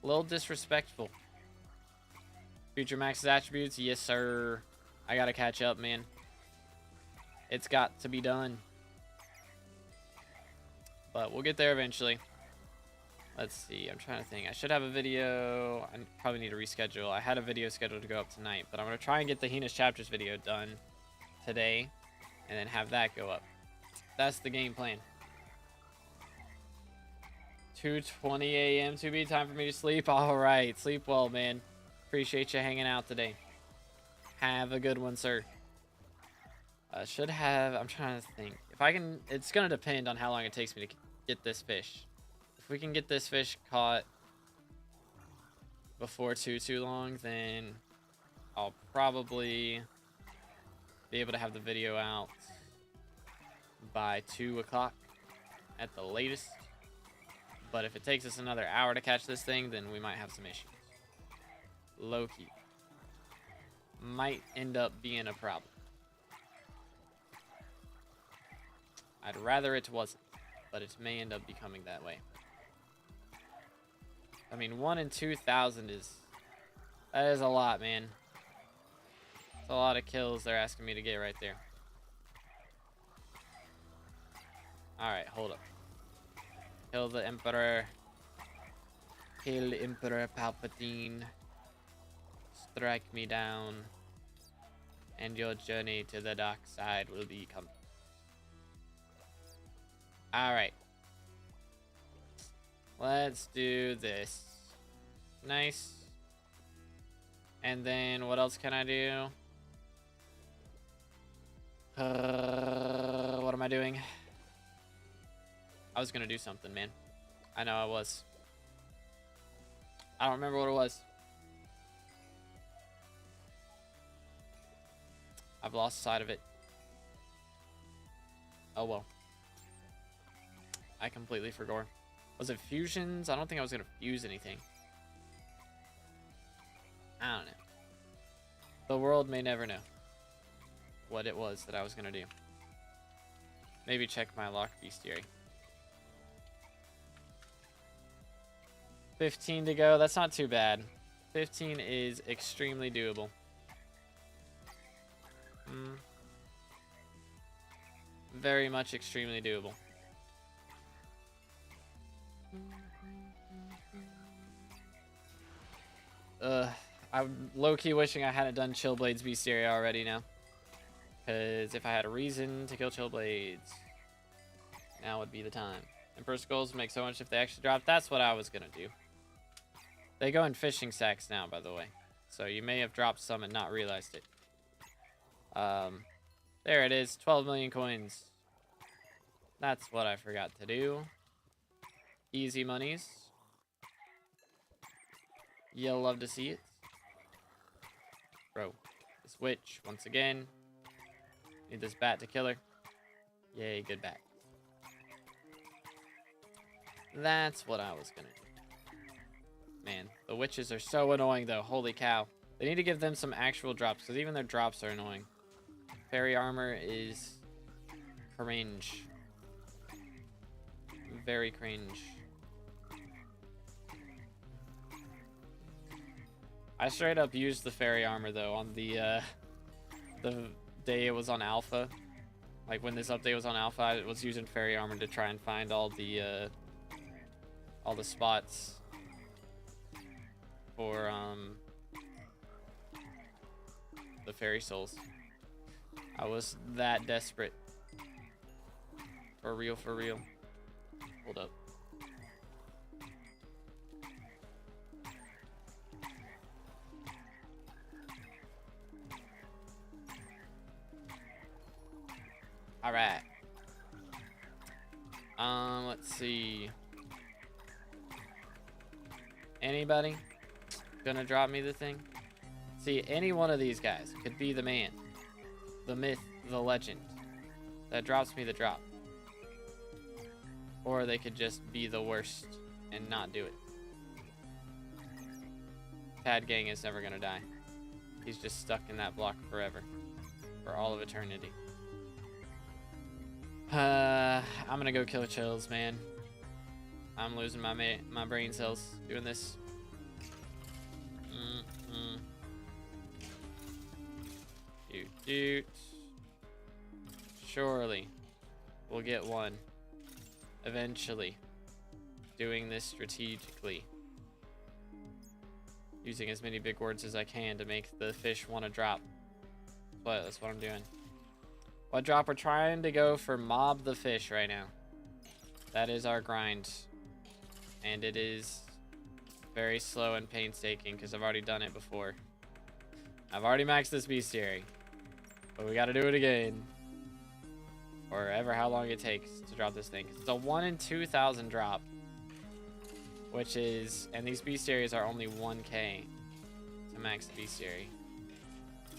Speaker 1: A little disrespectful. Future Max's attributes? Yes, sir. I gotta catch up, man. It's got to be done. But we'll get there eventually. Let's see. I'm trying to think. I should have a video. I probably need to reschedule. I had a video scheduled to go up tonight, but I'm going to try and get the Hina's Chapters video done today and then have that go up. That's the game plan. 2:20 a.m. to be time for me to sleep. All right. Sleep well, man. Appreciate you hanging out today. Have a good one, sir. Should have... I'm trying to think. If I can... It's going to depend on how long it takes me to get this fish. If we can get this fish caught before too long, then I'll probably be able to have the video out by 2 o'clock at the latest. But if it takes us another hour to catch this thing, then we might have some issues. Low-key. Might end up being a problem. I'd rather it wasn't, but it may end up becoming that way. I mean, 1 in 2,000 that is a lot, man. It's a lot of kills they're asking me to get right there. Alright, hold up. Kill the Emperor. Kill Emperor Palpatine. Strike me down. And your journey to the dark side will be complete. Alright. Let's do this. Nice. And then what else can I do? What am I doing? I was gonna do something, man. I know I was. I don't remember what it was. I've lost sight of it. Oh well. I completely forgot. Was it fusions? I don't think I was gonna fuse anything. I don't know. The world may never know what it was that I was gonna do. Maybe check my lock bestiary. 15 to go. That's not too bad. 15 is extremely doable. Very much extremely doable. I'm low-key wishing I hadn't done Chillblade's bestiary already now. Because if I had a reason to kill Chillblades, now would be the time. Emperor Skulls make so much if they actually drop. That's what I was going to do. They go in fishing sacks now, by the way. So you may have dropped some and not realized it. There it is. 12 million coins. That's what I forgot to do. Easy monies. You'll love to see it. Bro, this witch, once again. Need this bat to kill her. Yay, good bat. That's what I was gonna do. Man, the witches are so annoying though. Holy cow. They need to give them some actual drops, because even their drops are annoying. Fairy armor is cringe. Very cringe. I straight up used the fairy armor though on the day it was on alpha. Like when this update was on alpha, I was using fairy armor to try and find all the spots for the fairy souls. I was that desperate. For real, for real. Hold up. All right. Let's see. Anybody gonna drop me the thing? See, any one of these guys could be the man, the myth, the legend that drops me the drop. Or they could just be the worst and not do it. Tad Gang is never gonna die. He's just stuck in that block forever. For all of eternity. I'm gonna go kill Chills, man. I'm losing my brain cells doing this. Doot. Surely we'll get one. Eventually. Doing this strategically. Using as many big words as I can to make the fish want to drop. But that's what I'm doing. What drop? We're trying to go for mob the fish right now. That is our grind. And it is very slow and painstaking because I've already done it before. I've already maxed this bestiary. But we got to do it again. Or ever how long it takes to drop this thing. It's a 1 in 2,000 drop. Which is, and these bestiaries are only 1k to max the bestiary.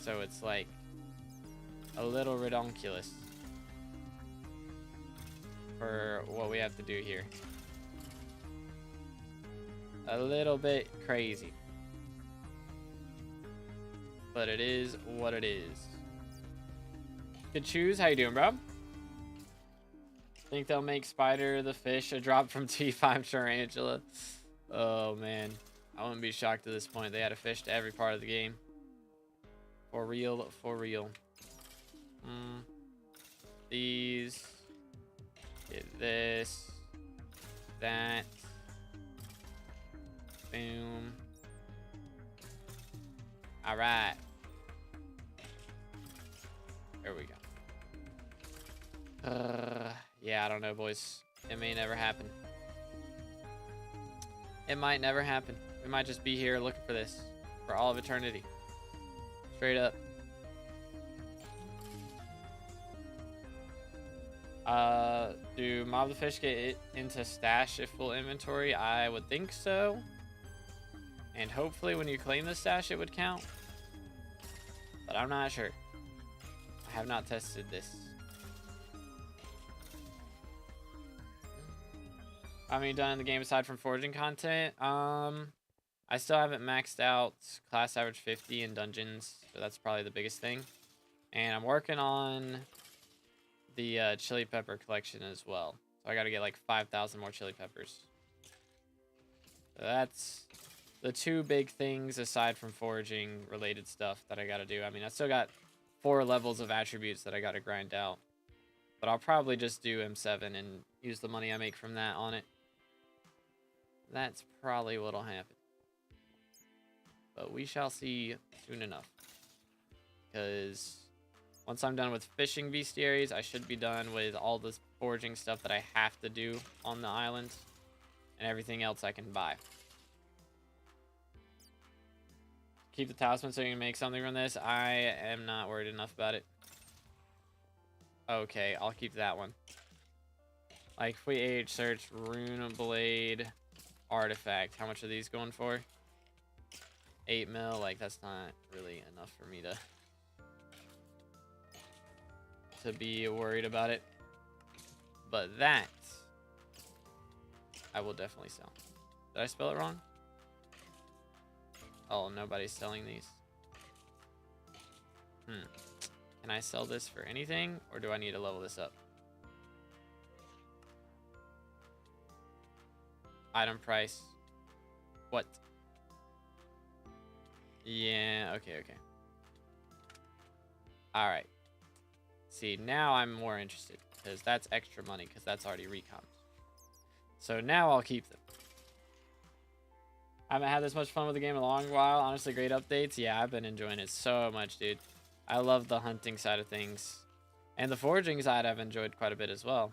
Speaker 1: So it's like a little redonkulous for what we have to do here. A little bit crazy. But it is what it is. Good choose. How you doing, bro? Think they'll make Spider the fish a drop from T5 Tarantula? Oh man, I wouldn't be shocked at this point. They had a fish to every part of the game. For real, for real. These. Get this. That. Boom. All right. There we go. Yeah, I don't know, boys. It may never happen. It might never happen. We might just be here looking for this for all of eternity. Straight up. Do mob the fish get it into stash if full inventory? I would think so. And hopefully when you claim the stash it would count. But I'm not sure. I have not tested this. How many done in the game aside from foraging content? I still haven't maxed out class average 50 in dungeons, so that's probably the biggest thing. And I'm working on the chili pepper collection as well. So I got to get like 5,000 more chili peppers. So that's the two big things aside from foraging related stuff that I got to do. I mean, I still got 4 levels of attributes that I got to grind out. But I'll probably just do M7 and use the money I make from that on it. That's probably what'll happen. But we shall see soon enough. Because once I'm done with fishing bestiaries, I should be done with all this foraging stuff that I have to do on the island. And everything else I can buy. Keep the talisman so you can make something from this. I am not worried enough about it. Okay, I'll keep that one. Like, if we age search, rune blade, artifact. How much are these going for? 8 mil. Like, that's not really enough for me to be worried about it. But that I will definitely sell. Did I spell it wrong? Oh, nobody's selling these. Can I sell this for anything, or do I need to level this up? Item price. What? Yeah, okay. Alright. See, now I'm more interested, because that's extra money, because that's already recon. So now I'll keep them. I haven't had this much fun with the game in a long while. Honestly, great updates. Yeah, I've been enjoying it so much, dude. I love the hunting side of things. And the foraging side I've enjoyed quite a bit as well.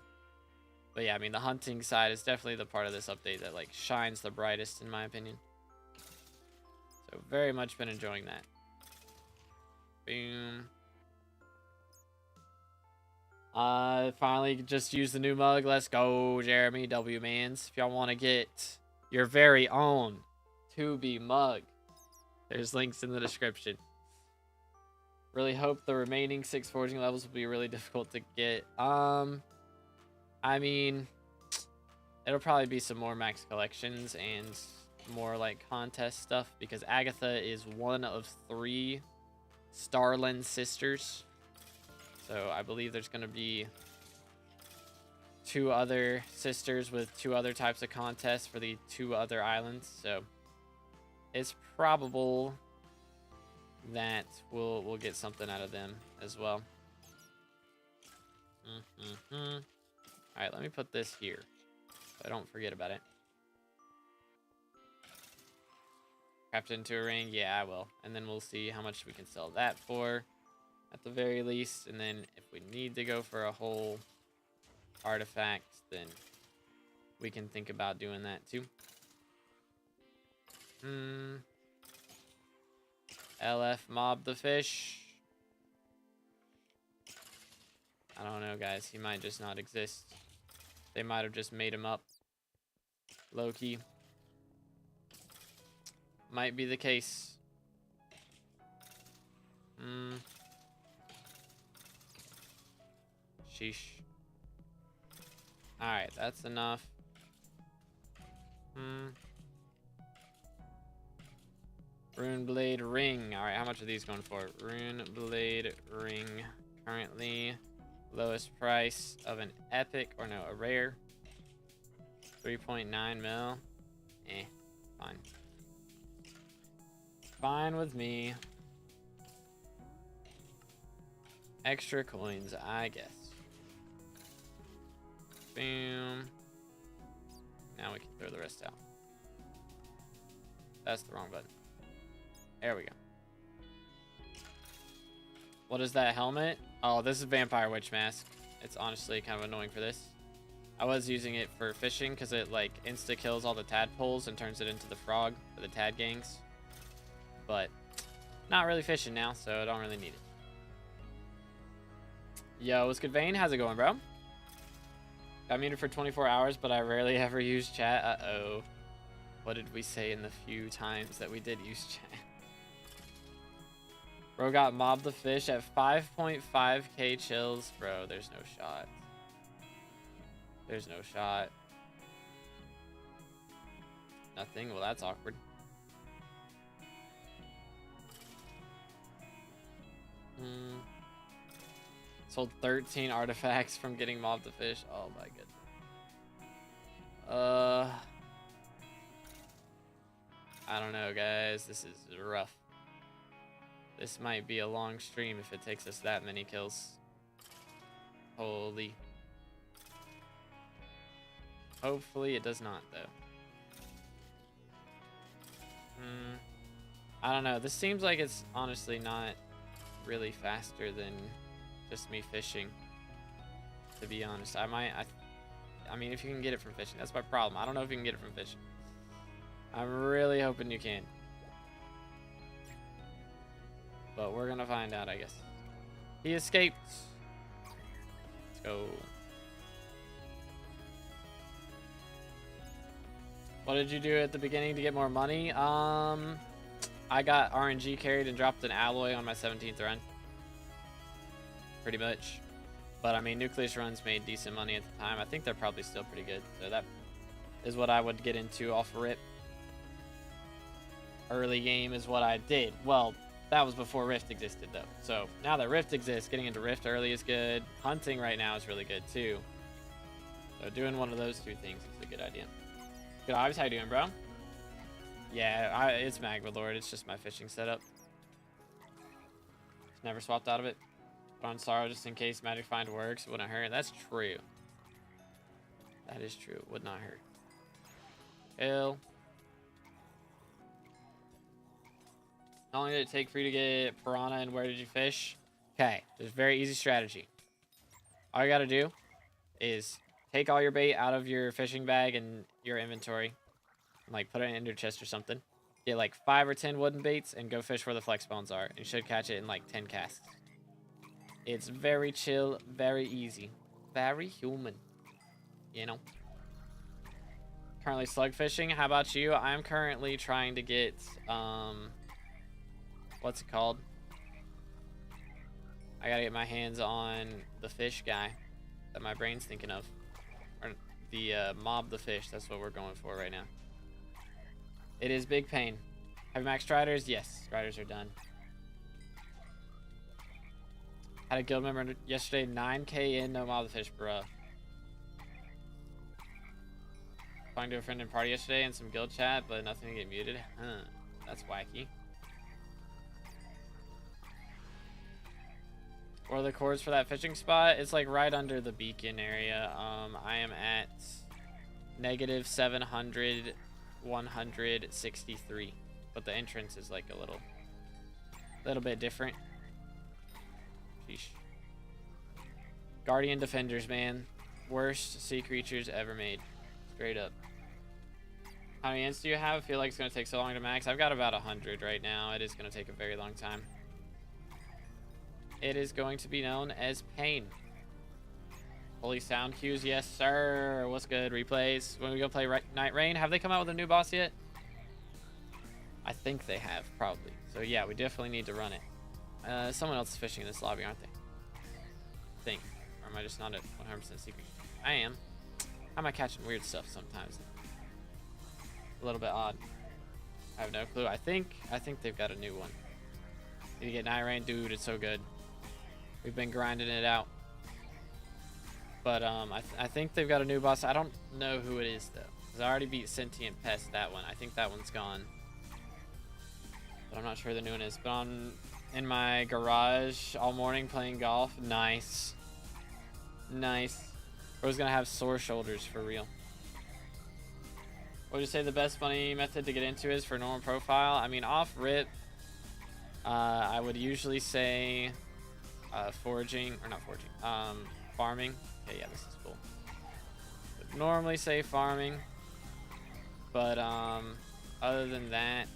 Speaker 1: But yeah, I mean, the hunting side is definitely the part of this update that, like, shines the brightest, in my opinion. So, very much been enjoying that. Boom. Finally just used the new mug. Let's go, Jeremy W. Mans. If y'all want to get your very own 2B mug, there's links in the description. Really hope the remaining 6 foraging levels will be really difficult to get. I mean, it'll probably be some more max collections and more like contest stuff, because Agatha is one of 3 Starland sisters. So I believe there's going to be 2 other sisters with 2 other types of contests for the 2 other islands. So it's probable that we'll get something out of them as well. All right, let me put this here so I don't forget about it. Craft it into a ring? Yeah, I will. And then we'll see how much we can sell that for at the very least. And then if we need to go for a whole artifact, then we can think about doing that too. LF mob the fish. I don't know, guys. He might just not exist. They might have just made him up. Low-key. Might be the case. Sheesh. Alright, that's enough. Rune Blade Ring. Alright, how much are these going for? Rune Blade Ring. Currently, lowest price of an epic, or no, a rare. 3.9 mil. Fine. Fine with me. Extra coins, I guess. Boom. Now we can throw the rest out. That's the wrong button. There we go. What is that helmet? Oh, this is Vampire Witch Mask. It's honestly kind of annoying for this. I was using it for fishing because it like insta-kills all the tadpoles and turns it into the frog for the tad gangs. But not really fishing now, so I don't really need it. Yo, what's good, Vane? How's it going, bro? Got muted for 24 hours, but I rarely ever use chat. Uh-oh. What did we say in the few times that we did use chat? Bro got mobbed the fish at 5.5k chills. Bro, there's no shot. There's no shot. Nothing? Well, that's awkward. Sold 13 artifacts from getting mobbed the fish. Oh my goodness. I don't know, guys. This is rough. This might be a long stream if it takes us that many kills. Holy. Hopefully it does not, though. I don't know. This seems like it's honestly not really faster than just me fishing, to be honest. I mean, if you can get it from fishing, that's my problem. I don't know if you can get it from fishing. I'm really hoping you can. But we're gonna find out, I guess. He escaped. Let's go. What did you do at the beginning to get more money? I got RNG carried and dropped an alloy on my 17th run. Pretty much. But I mean, Nucleus runs made decent money at the time. I think they're probably still pretty good. So that is what I would get into off rip. Early game is what I did. Well, that was before Rift existed, though. So now that Rift exists, getting into Rift early is good. Hunting right now is really good, too. So doing one of those 2 things is a good idea. Good Ives, how you doing, bro? Yeah, it's Magma Lord. It's just my fishing setup. Never swapped out of it. Put on Sorrow just in case Magic Find works. It wouldn't hurt. That's true. That is true. It would not hurt. Kill. How long did it take for you to get Piranha, and where did you fish? Okay, there's a very easy strategy. All you gotta do is take all your bait out of your fishing bag and your inventory. Like, put it in your chest or something. Get like 5 or 10 wooden baits and go fish where the flex bones are. You should catch it in like 10 casts. It's very chill, very easy. Very human. You know? Currently slug fishing. How about you? I'm currently trying to get, what's it called? I gotta get my hands on the fish guy that my brain's thinking of. Or the, mob the fish. That's what we're going for right now. It is big pain. Have you maxed striders? Yes, striders are done. Had a guild member yesterday, 9k in, no mob the fish, bruh. Talking to a friend in party yesterday and some guild chat, but nothing to get muted. Huh, that's wacky. What are the chords for that fishing spot? It's like right under the beacon area. I am at negative 700, 163, but the entrance is like a little bit different. Sheesh. Guardian Defenders, man. Worst sea creatures ever made. Straight up. How many ants do you have? I feel like it's going to take so long to max. I've got about 100 right now. It is going to take a very long time. It is going to be known as pain. Holy sound cues, yes sir. What's good? Replays. When we go play Night Rain, have they come out with a new boss yet? I think they have, probably. So yeah, we definitely need to run it. Someone else is fishing in this lobby, aren't they? I think. Or am I just not at 100% secret? I am. How am I catching weird stuff sometimes? A little bit odd. I have no clue. I think they've got a new one. Need to get Night Rain, dude. It's so good. We've been grinding it out. But I think they've got a new boss. I don't know who it is though, because I already beat Sentient Pest, that one. I think that one's gone. But I'm not sure who the new one is. But I'm in my garage all morning playing golf. Nice. Nice. Bro's gonna have sore shoulders for real. What would you say the best money method to get into is for normal profile? I mean, off rip, I would usually say foraging, or not foraging, farming. Okay, yeah, this is cool. Would normally say farming, but other than that,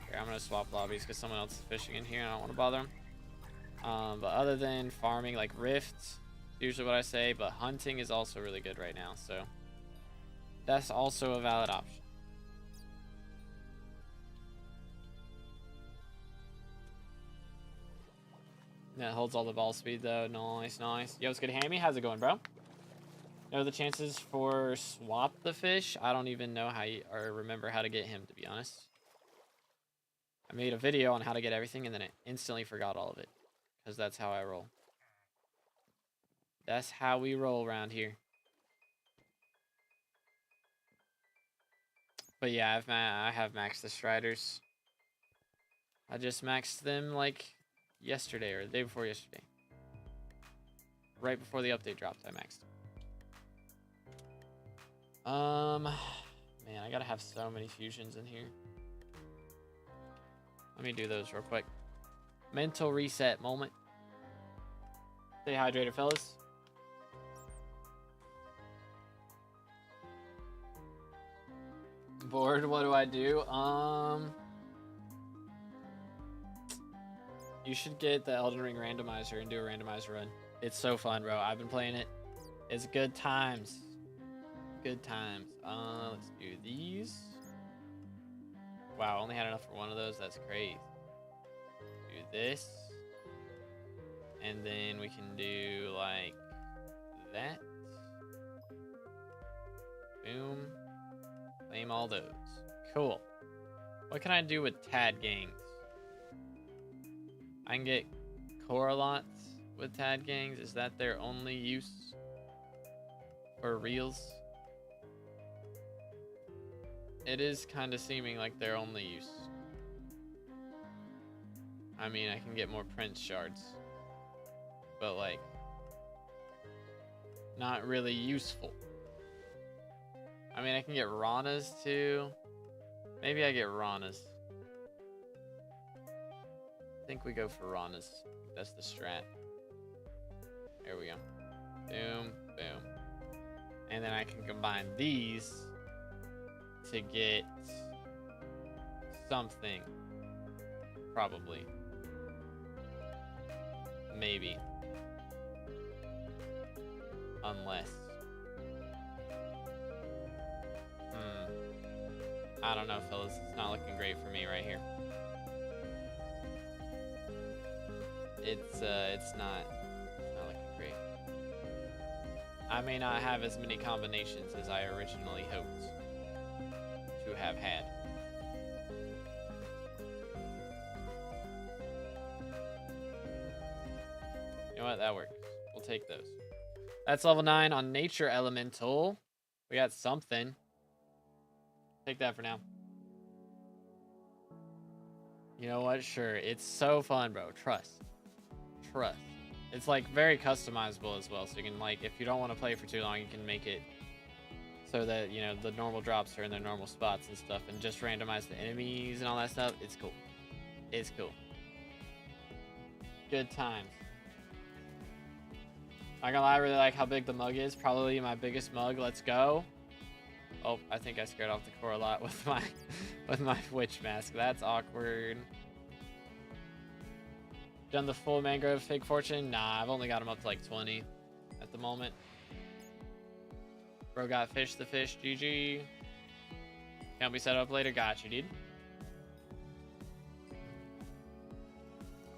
Speaker 1: here, I'm gonna swap lobbies because someone else is fishing in here and I don't want to bother them. But other than farming, like rifts, usually what I say, but hunting is also really good right now, so that's also a valid option. That holds all the ball speed though. Nice, nice. Yo, what's good, Hammy? How's it going, bro? Know the chances for swap the fish? I don't even know how you, or remember how to get him, to be honest. I made a video on how to get everything and then I instantly forgot all of it. Because that's how I roll. That's how we roll around here. But yeah, I have maxed the striders. I just maxed them like yesterday or the day before yesterday. Right before the update dropped, I maxed. Man, I gotta have so many fusions in here. Let me do those real quick. Mental reset moment. Stay hydrated, fellas. Bored, what do I do? You should get the Elden Ring randomizer and do a randomizer run. It's so fun, bro. I've been playing it. It's good times. Good times. Let's do these. Wow, only had enough for one of those. That's crazy. Do this. And then we can do like that. Boom. Claim all those. Cool. What can I do with Tad gangs? I can get Coralots with Tad gangs. Is that their only use for reals? It is kind of seeming like their only use. I mean, I can get more Prince shards, but like not really useful. I mean, I can get Ranas too. Maybe I get Ranas. think we go for Rana's. That's the strat. There we go. Boom, boom. And then I can combine these to get something. Probably. Maybe. Unless. I don't know, fellas. It's not looking great for me right here. It's not looking great. I may not have as many combinations as I originally hoped to have had. You know what? That works. We'll take those. That's level 9 on Nature Elemental. We got something. Take that for now. You know what? Sure. It's so fun, bro. Trust. It's like very customizable as well. So you can, like, if you don't want to play for too long, you can make it so that, you know, the normal drops are in their normal spots and stuff, and just randomize the enemies and all that stuff. It's cool. It's cool. Good times. Not gonna lie, I really like how big the mug is. Probably my biggest mug. Let's go. Oh, I think I scared off the core a lot with my witch mask. That's awkward. Done the full mangrove fig fortune? Nah, I've only got them up to like 20 at the moment. Bro got fish the fish. GG. Can't be set up later. Got you, dude.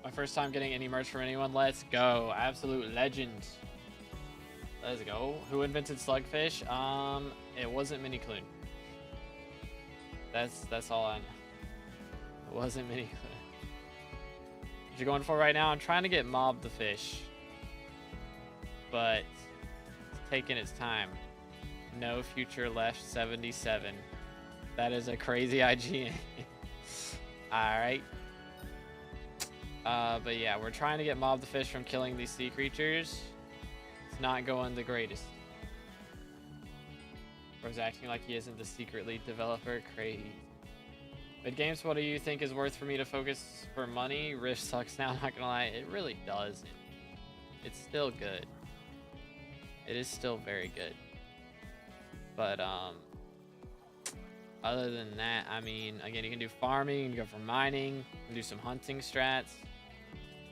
Speaker 1: My first time getting any merch from anyone. Let's go. Absolute legend. Let's go. Who invented slugfish? It wasn't Mini Clune. That's all I know. It wasn't Mini Clune. What you going for right now? I'm trying to get Mob the fish, but it's taking its time. No future left 77. That is a crazy IGN. Alright. But yeah, we're trying to get Mob the fish from killing these sea creatures. It's not going the greatest. Bro's acting like he isn't the secret lead developer. Crazy. Mid games, what do you think is worth for me to focus for money? Rift sucks now, not gonna lie. It really doesn't. It's still good. It is still very good. But, other than that, I mean, again, you can do farming, you can go for mining, you can do some hunting strats.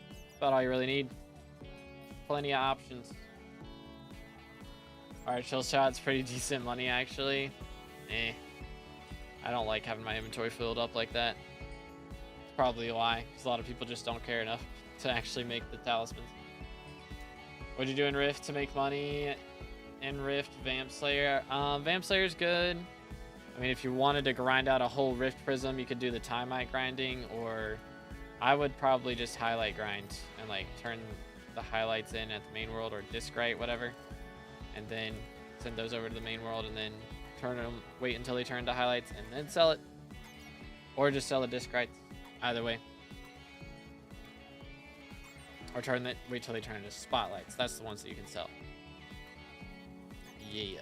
Speaker 1: That's about all you really need. Plenty of options. Alright, chill shot's pretty decent money, actually. I don't like having my inventory filled up like that. It's probably why, because a lot of people just don't care enough to actually make the talismans. What'd you do in Rift to make money? In Rift, Vamp Slayer. Vamp Slayer's good. I mean, if you wanted to grind out a whole Rift Prism, you could do the Timite grinding, or I would probably just highlight grind and like turn the highlights in at the main world, or discrete, whatever, and then send those over to the main world and then turn them, wait until they turn to highlights and then sell it, or just sell the discretes. Either way, or wait till they turn into spotlights. That's the ones that you can sell. Yeah.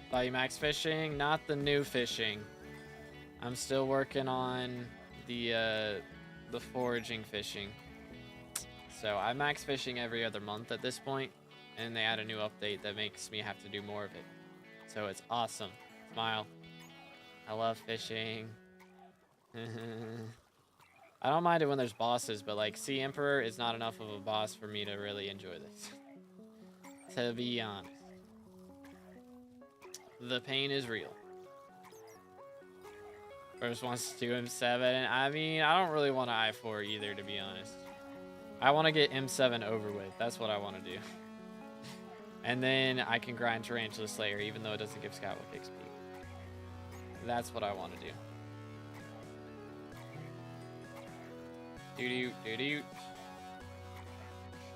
Speaker 1: Value max fishing, not the new fishing. I'm still working on the foraging fishing. So I max fishing every other month at this point, and they add a new update that makes me have to do more of it. So it's awesome. Smile. I love fishing. I don't mind it when there's bosses, but like Sea Emperor is not enough of a boss for me to really enjoy this. To be honest. The pain is real. First wants to do M7. I mean, I don't really want to I4 either, to be honest. I want to get M7 over with. That's what I want to do. And then I can grind Tarantula Slayer, even though it doesn't give Skywalk XP. That's what I want to do. Doo-doo, doo-doo.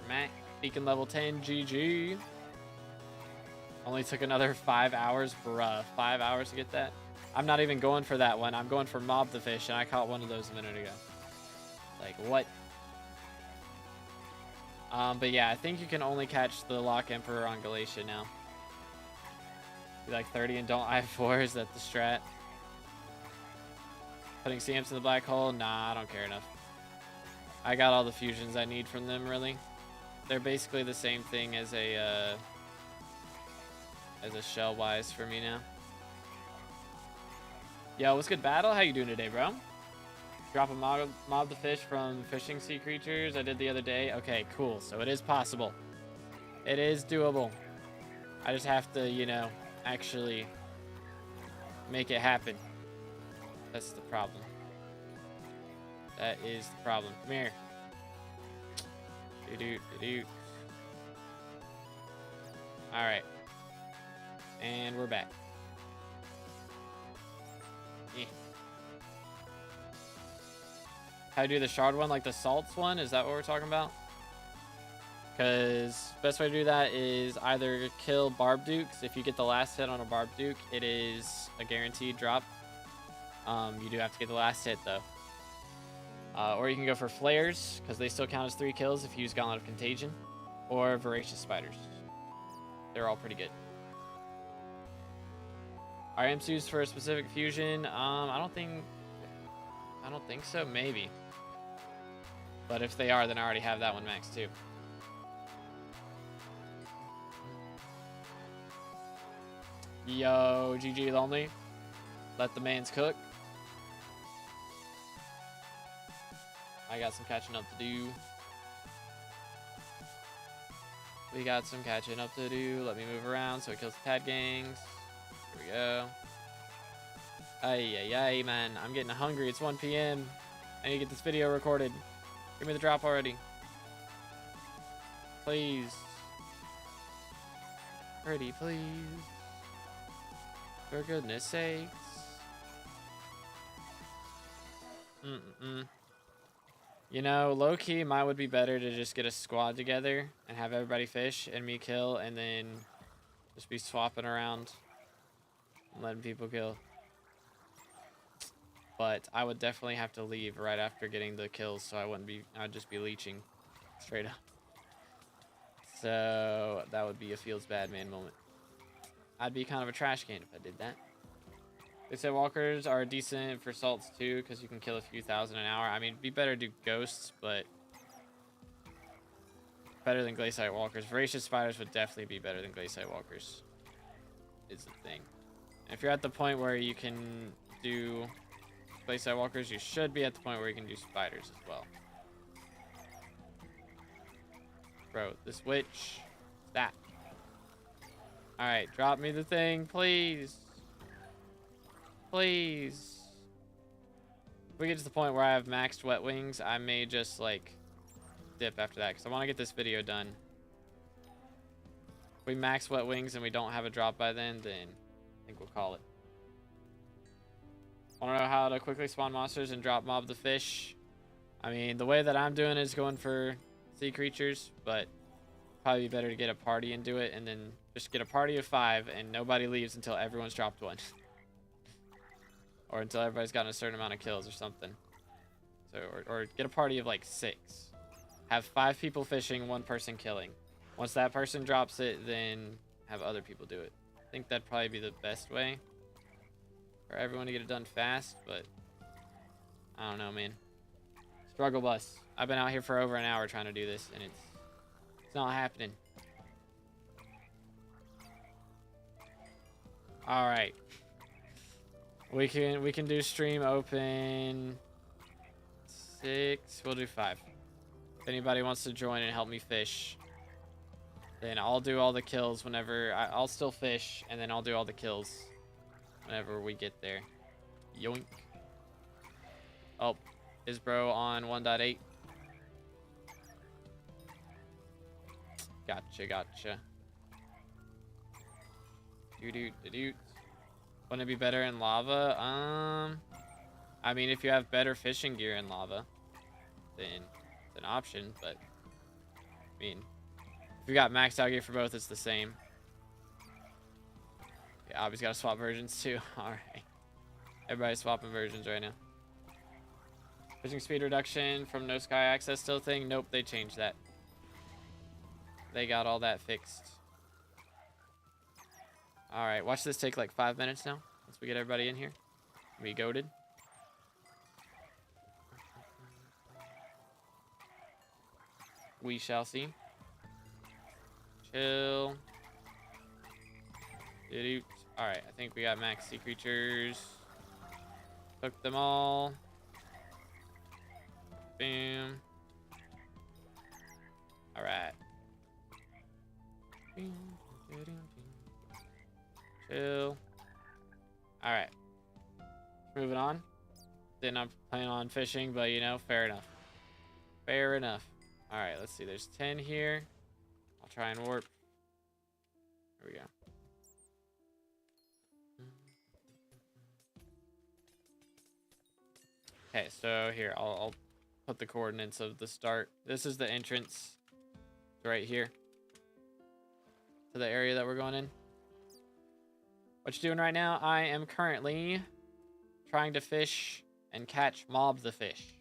Speaker 1: Schmack. Beacon level 10, GG. Only took another 5 hours, bruh. 5 hours to get that? I'm not even going for that one. I'm going for Mob the Fish, and I caught one of those a minute ago. Like, what? But yeah, I think you can only catch the Lock Emperor on Galatia now. Be like 30 and don't I4, is that the strat? Putting CMs in the black hole? Nah, I don't care enough. I got all the fusions I need from them, really. They're basically the same thing as a shell-wise for me now. Yo, what's good, Battle? How you doing today, bro? Drop a mob to fish from fishing sea creatures I did the other day. Okay, cool. So it is possible. It is doable. I just have to, you know, actually make it happen. That's the problem. That is the problem. Come here. Alright. And we're back. Yeah. How to do the shard one, like the salts one? Is that what we're talking about? Because best way to do that is either kill Barb Dukes. If you get the last hit on a Barb Duke, it is a guaranteed drop. You do have to get the last hit, though. Or you can go for Flares, because they still count as 3 kills if you use Gauntlet of Contagion. Or Voracious Spiders. They're all pretty good. Are MCUs for a specific fusion? I don't think so. Maybe. But if they are, then I already have that one maxed too. Yo, GG Lonely. Let the mans cook. I got some catching up to do. We got some catching up to do. Let me move around so it kills the Tad gangs. Here we go. Ay, man. I'm getting hungry. It's 1 p.m. I need to get this video recorded. Give me the drop already. Please. Pretty, please. For goodness sakes. You know, low-key, mine would be better to just get a squad together and have everybody fish and me kill and then just be swapping around and letting people kill. But I would definitely have to leave right after getting the kills, so I'd just be leeching straight up. So that would be a feels bad man moment. I'd be kind of a trash can if I did that. They said walkers are decent for salts too, because you can kill a few thousand an hour. I mean, it'd be better to do ghosts, but better than glaciate walkers. Voracious spiders would definitely be better than glaciate walkers, is the thing. And if you're at the point where you can do glaciate walkers, you should be at the point where you can do spiders as well. Bro, this witch. That. Alright, drop me the thing, please. Please. If we get to the point where I have maxed wet wings, I may just, like, dip after that, because I want to get this video done. If we max wet wings and we don't have a drop by then I think we'll call it. Want to know how to quickly spawn monsters and drop mob the fish? I mean, the way that I'm doing is going for sea creatures, but probably be better to get a party and do it, and then just get a party of 5 and nobody leaves until everyone's dropped one. Or until everybody's gotten a certain amount of kills or something. So, or get a party of like 6. Have 5 people fishing, 1 person killing. Once that person drops it, then have other people do it. I think that'd probably be the best way for everyone to get it done fast, but I don't know, man. Struggle bus. I've been out here for over an hour trying to do this, and it's not happening. All right. We can do stream open 6. We'll do 5. If anybody wants to join and help me fish, then I'll do all the kills whenever I'll still fish, and then I'll do all the kills whenever we get there. Yoink. Oh, is bro on 1.8? Gotcha. Doot. Wouldn't it be better in lava? I mean, if you have better fishing gear in lava, then it's an option, but I mean, if you got maxed out gear for both, it's the same. Yeah, obviously gotta swap versions too. Alright. Everybody's swapping versions right now. Fishing speed reduction from no sky access still thing? Nope, they changed that. They got all that fixed. Alright, watch this take like 5 minutes now. Once we get everybody in here. We goated. We shall see. Chill. Alright, I think we got max sea creatures. Took them all. Boom. Alright. Chill. Alright. Moving on. Did not plan on fishing, but you know, fair enough. Fair enough. Alright, let's see. There's 10 here. I'll try and warp. Here we go. Okay, so here, I'll put the coordinates of the start. This is the entrance right here to the area that we're going in. What you doing right now? I am currently trying to fish and catch mob the fish.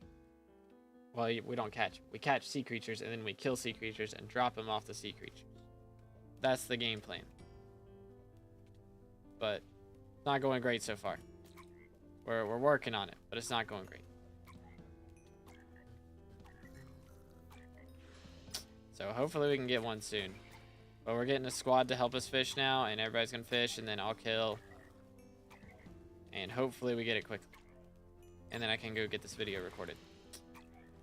Speaker 1: Well, we don't catch. We catch sea creatures and then we kill sea creatures and drop them off the sea creatures. That's the game plan. But it's not going great so far. We're working on it, but it's not going great. So hopefully we can get one soon. But we're getting a squad to help us fish now, and everybody's gonna fish, and then I'll kill. And hopefully we get it quickly. And then I can go get this video recorded.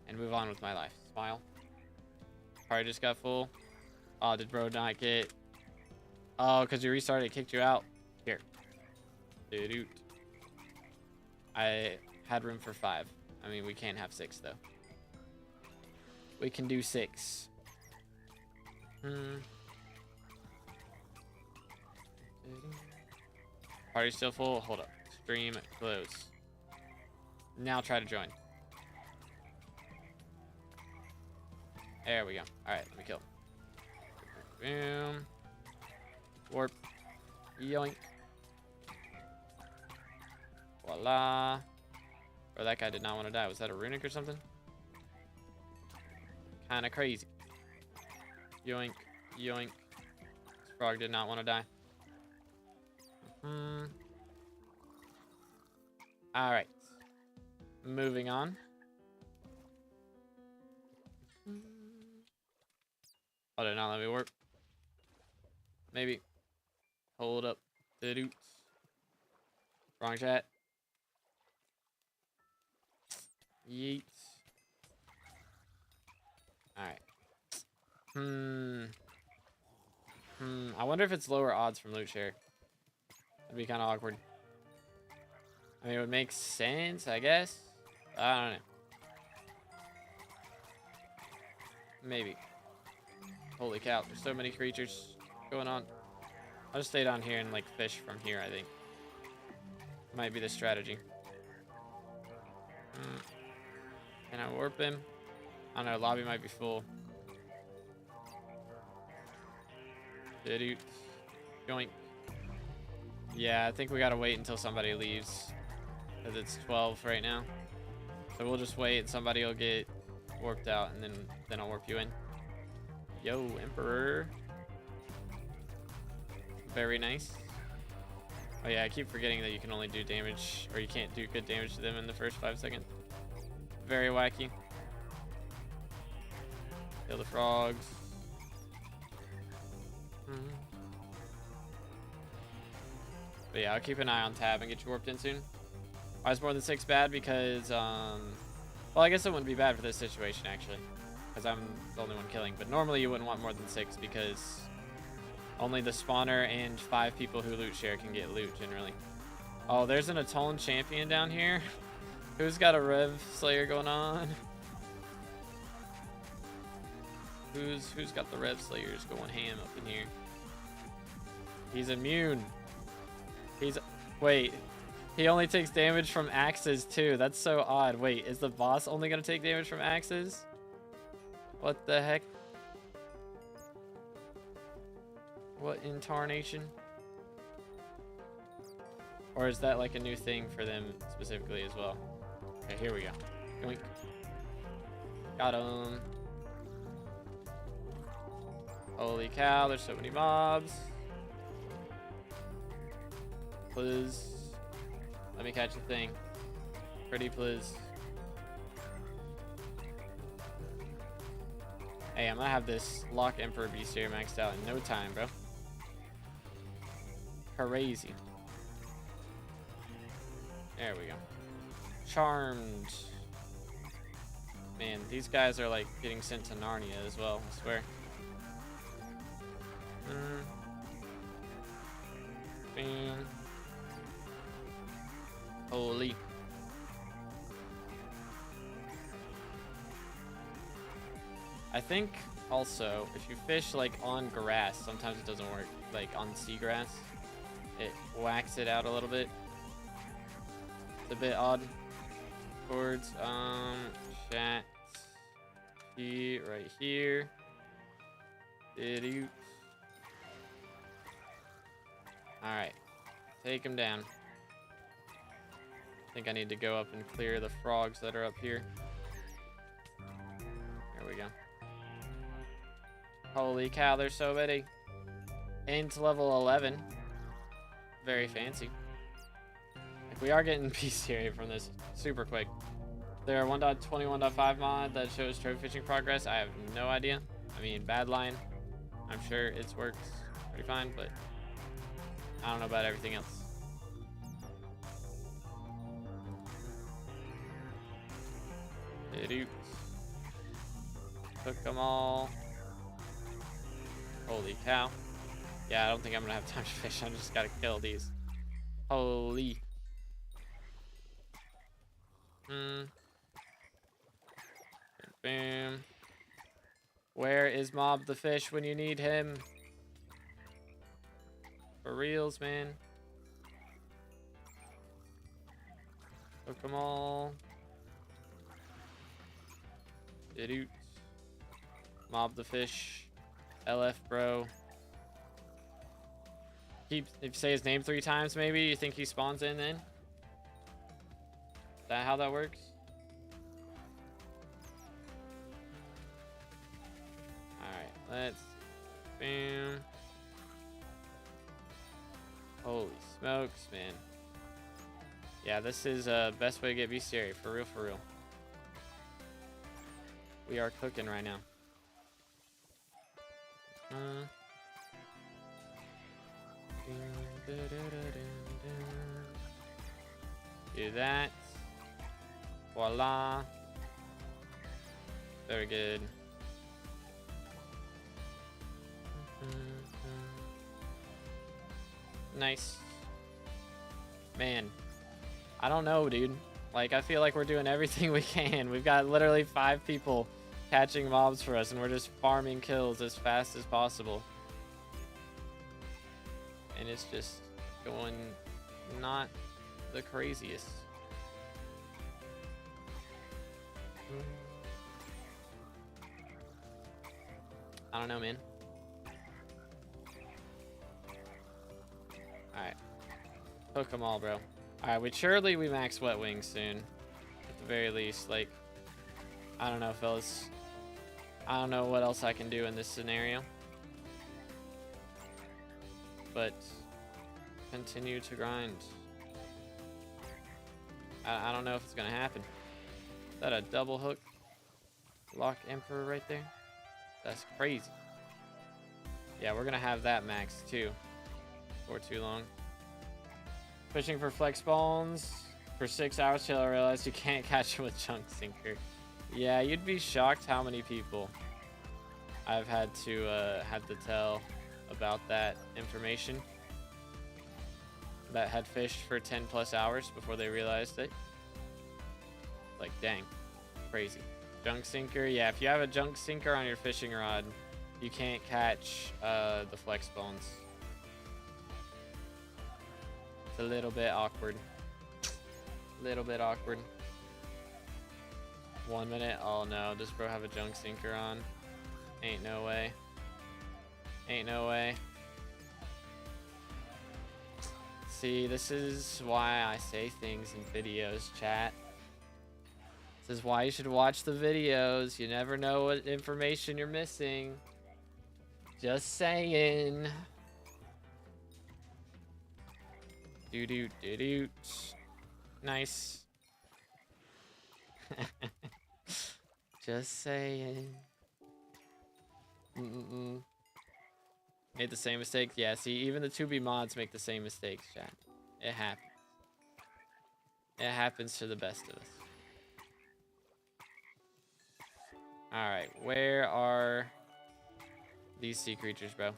Speaker 1: And move on with my life. Smile. Probably just got full. Oh, did bro not get... Oh, because you restarted, it kicked you out. Here. Dude. I had room for 5. I mean, we can't have 6, though. We can do 6. Party still full? Hold up. Stream close. Now try to join. There we go. Alright, let me kill. Boom. Warp. Yoink. Voila. Or that guy did not want to die. Was that a runic or something? Kind of crazy. Yoink. Yoink. This frog did not want to die. Alright. Moving on. Oh, did not let me work. Maybe. Hold up. Doots. Wrong chat. Yeet. Alright. I wonder if it's lower odds from loot share. That'd be kind of awkward. I mean, it would make sense, I guess. I don't know. Maybe. Holy cow, there's so many creatures going on. I'll just stay down here and, like, fish from here, I think. Might be the strategy. Can I warp him? I don't know, lobby might be full. Dude. Joink. Yeah, I think we gotta wait until somebody leaves. Because it's 12 right now. So we'll just wait and somebody will get warped out and then I'll warp you in. Yo, Emperor. Very nice. Oh yeah, I keep forgetting that you can only do damage, or you can't do good damage to them in the first 5 seconds. Very wacky. Kill the frogs. But yeah, I'll keep an eye on tab and get you warped in soon. Why is more than 6 bad? Because, well, I guess it wouldn't be bad for this situation, actually. Because I'm the only one killing. But normally you wouldn't want more than 6 because only the spawner and 5 people who loot share can get loot, generally. Oh, there's an Atone champion down here. Who's got a Rev Slayer going on? Who's got the Rev Slayers going ham up in here? He's immune. Wait. He only takes damage from axes too. That's so odd. Wait, is the boss only gonna take damage from axes? What the heck? What in tarnation? Or is that like a new thing for them specifically as well? Okay, here we go. Yoink. Got him. Holy cow, there's so many mobs. Please. Let me catch the thing. Pretty please. Hey, I'm gonna have this Lock Emperor Beast here maxed out in no time, bro. Crazy. There we go. Charmed. Man, these guys are like getting sent to Narnia as well, I swear. Man. Holy. I think also if you fish like on grass, sometimes it doesn't work. Like on seagrass, it whacks it out a little bit. It's a bit odd. Towards chat right here. Idiot. All right, take him down. I think I need to go up and clear the frogs that are up here. There we go. Holy cow, they're so many. Into level 11. Very fancy. Like, we are getting bestiary from this super quick. There are 1.21.5 mod that shows trophy fishing progress. I have no idea. I mean, bad line. I'm sure it works pretty fine, but I don't know about everything else. Idiots. Took them all. Holy cow. Yeah, I don't think I'm gonna have time to fish. I just gotta kill these. Holy. Boom. Where is Mob the fish when you need him? For reals, man. Took them all. Idiot. Mob the fish. LF bro. If you say his name 3 times, maybe you think he spawns in then? Is that how that works? Alright, let's boom. Holy smokes, man. Yeah, this is best way to get bestiary, for real, for real. We are cooking right now. Do that. Voila. Very good. Nice. Man, I don't know, dude. Like, I feel like we're doing everything we can. We've got literally 5 people catching mobs for us, and we're just farming kills as fast as possible. And it's just going not the craziest. I don't know, man. Alright. Hook them all, bro. Alright, surely we max wet wings soon. At the very least. Like, I don't know, fellas. I don't know what else I can do in this scenario. But continue to grind. I don't know if it's gonna happen. Is that a double hook? Lock Emperor right there? That's crazy. Yeah, we're gonna have that max too. For too long. Fishing for flex bones for 6 hours till I realized you can't catch them with junk sinker. Yeah, you'd be shocked how many people I've had to tell about that information, that had fished for 10+ hours before they realized it. Like, dang, crazy. Junk sinker, yeah, if you have a junk sinker on your fishing rod, you can't catch the flex bones. It's a little bit awkward. Little bit awkward. 1 minute. Oh no, does bro have a junk sinker on? Ain't no way. Ain't no way. See, this is why I say things in videos, chat. This is why you should watch the videos. You never know what information you're missing. Just saying. Doo-doo-doo-doo. Nice. Just saying. Made the same mistake. Yeah, see, even the 2B mods make the same mistakes, chat. It happens. It happens to the best of us. Alright, where are these sea creatures, bro?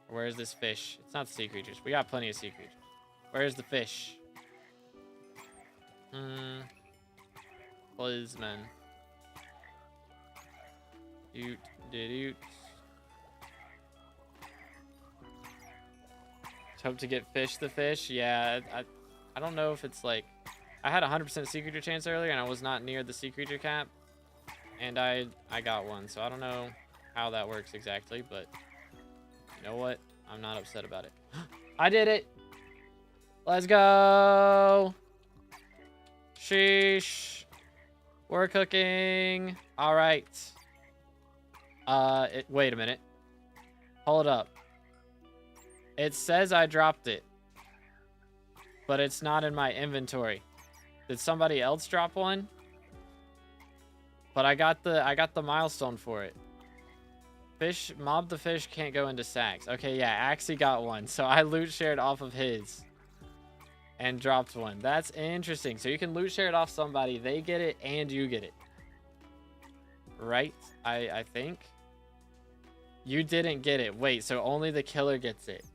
Speaker 1: Where's this fish? It's not sea creatures. We got plenty of sea creatures. Where's the fish? Prism. Doot. Hope to get the fish. Yeah, I don't know if it's like... I had a 100% sea creature chance earlier, and I was not near the sea creature cap. And I got one, so I don't know how that works exactly, but... You know what? I'm not upset about it. I did it! Let's go! Sheesh. We're cooking. All right. Wait a minute. Hold up. It says I dropped it, but it's not in my inventory. Did somebody else drop one? But I got the milestone for it. Fish, mob the fish can't go into sacks. Okay, yeah, Axie got one, so I loot shared off of his and dropped one. That's interesting. So you can loot share it off somebody, they get it, and you get it. Right? I think. You didn't get it. Wait, so only the killer gets it.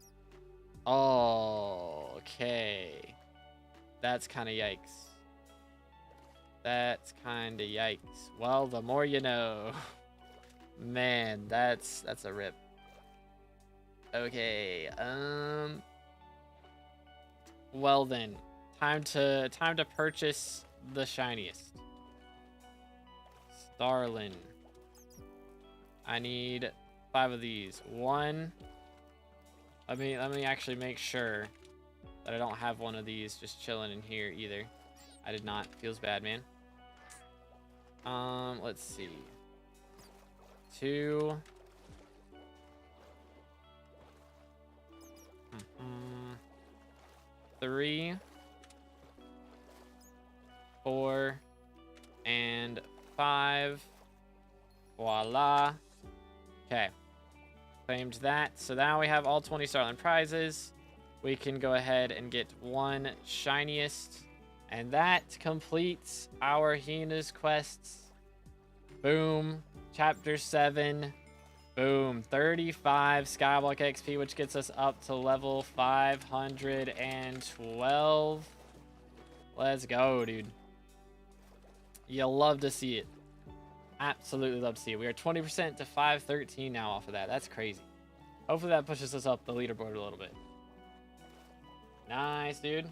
Speaker 1: Oh, okay. That's kind of yikes. That's kind of yikes. Well, the more you know. Man, that's a rip. Okay. Well then, time to purchase the shiniest. Starlin. I need 5 of these. 1. Let me actually make sure that I don't have one of these just chilling in here either. I did not. Feels bad, man. Let's see. 2. 3. 4. And 5. Voila. Okay. Claimed that. So now we have all 20 Starland prizes. We can go ahead and get 1 shiniest. And that completes our Hina's quests. Boom. Chapter 7. Boom. 35 SkyBlock XP, which gets us up to level 512. Let's go, dude. You'll love to see it. Absolutely love to see it. We are 20% to 513 now off of that. That's crazy. Hopefully that pushes us up the leaderboard a little bit. Nice, dude.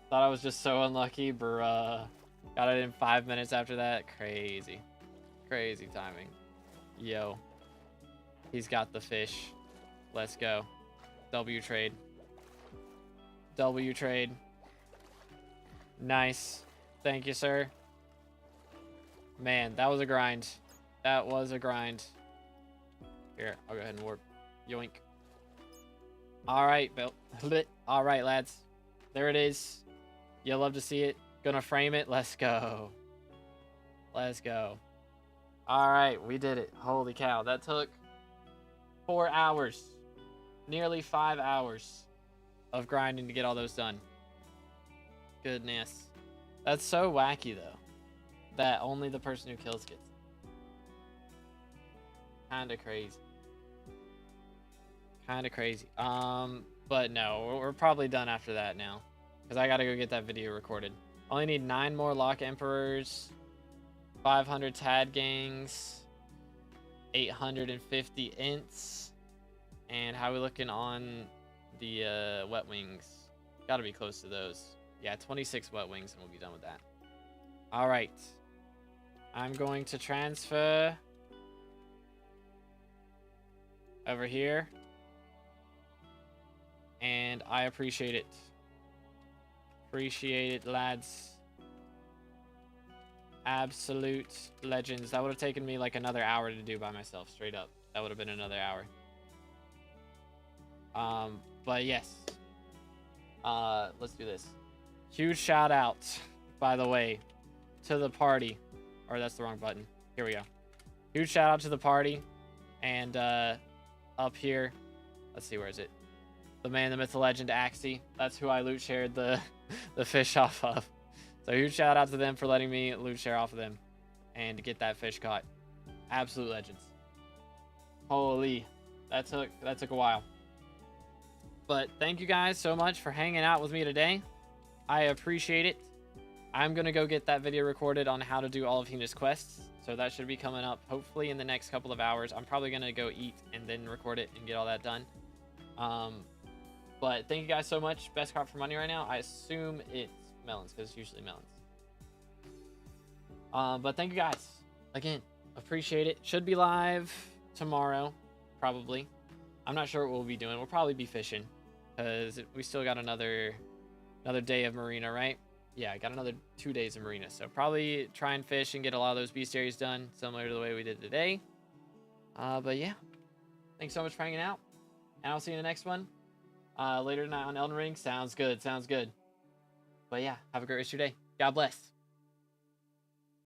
Speaker 1: Thought I was just so unlucky, bruh. Got it in 5 minutes after that. Crazy. Crazy timing. Yo. He's got the fish. Let's go. W trade. W trade. Nice. Thank you, sir. Man, that was a grind. That was a grind. Here, I'll go ahead and warp. Yoink. Alright, Bill. Alright, lads. There it is. You'll love to see it. Gonna frame it. Let's go. Let's go. Alright, we did it. Holy cow. That took 4 hours. Nearly 5 hours of grinding to get all those done. Goodness. That's so wacky, though. That only the person who kills gets it. Kinda crazy. Kinda crazy. But no, we're probably done after that now. Because I gotta go get that video recorded. Only need 9 more Lock Emperors. 500 Tad Gangs. 850 Ints. And how we looking on the Wet Wings? Gotta be close to those. Yeah, 26 Wet Wings and we'll be done with that. Alright. I'm going to transfer over here. And I appreciate it. Appreciate it, lads. Absolute legends. That would have taken me like another hour to do by myself, straight up. That would have been another hour. But yes. Let's do this. Huge shout out, by the way, to the party. Or that's the wrong button. Here we go. huge shout out to the party. And up here, let's see, where is it? The man, the myth, the legend, Axie. That's who I loot shared the fish off of. So huge shout out to them for letting me loot share off of them and get that fish caught. Absolute legends. Holy, that took a while. But thank you guys so much for hanging out with me today. I appreciate it. I'm gonna go get that video recorded on how to do all of Hina's quests. So that should be coming up hopefully in the next couple of hours. I'm probably gonna go eat and then record it and get all that done. But thank you guys so much. Best crop for money right now. I assume it's melons because it's usually melons. But thank you guys again. Appreciate it. Should be live tomorrow, probably. I'm not sure what we'll be doing. We'll probably be fishing because we still got another day of marina, right? Yeah, I got another 2 days of marina, so probably try and fish and get a lot of those bestiaries done, similar to the way we did today. But yeah, thanks so much for hanging out, and I'll see you in the next one later tonight on Elden Ring. Sounds good. But yeah, have a great rest of your day. God bless.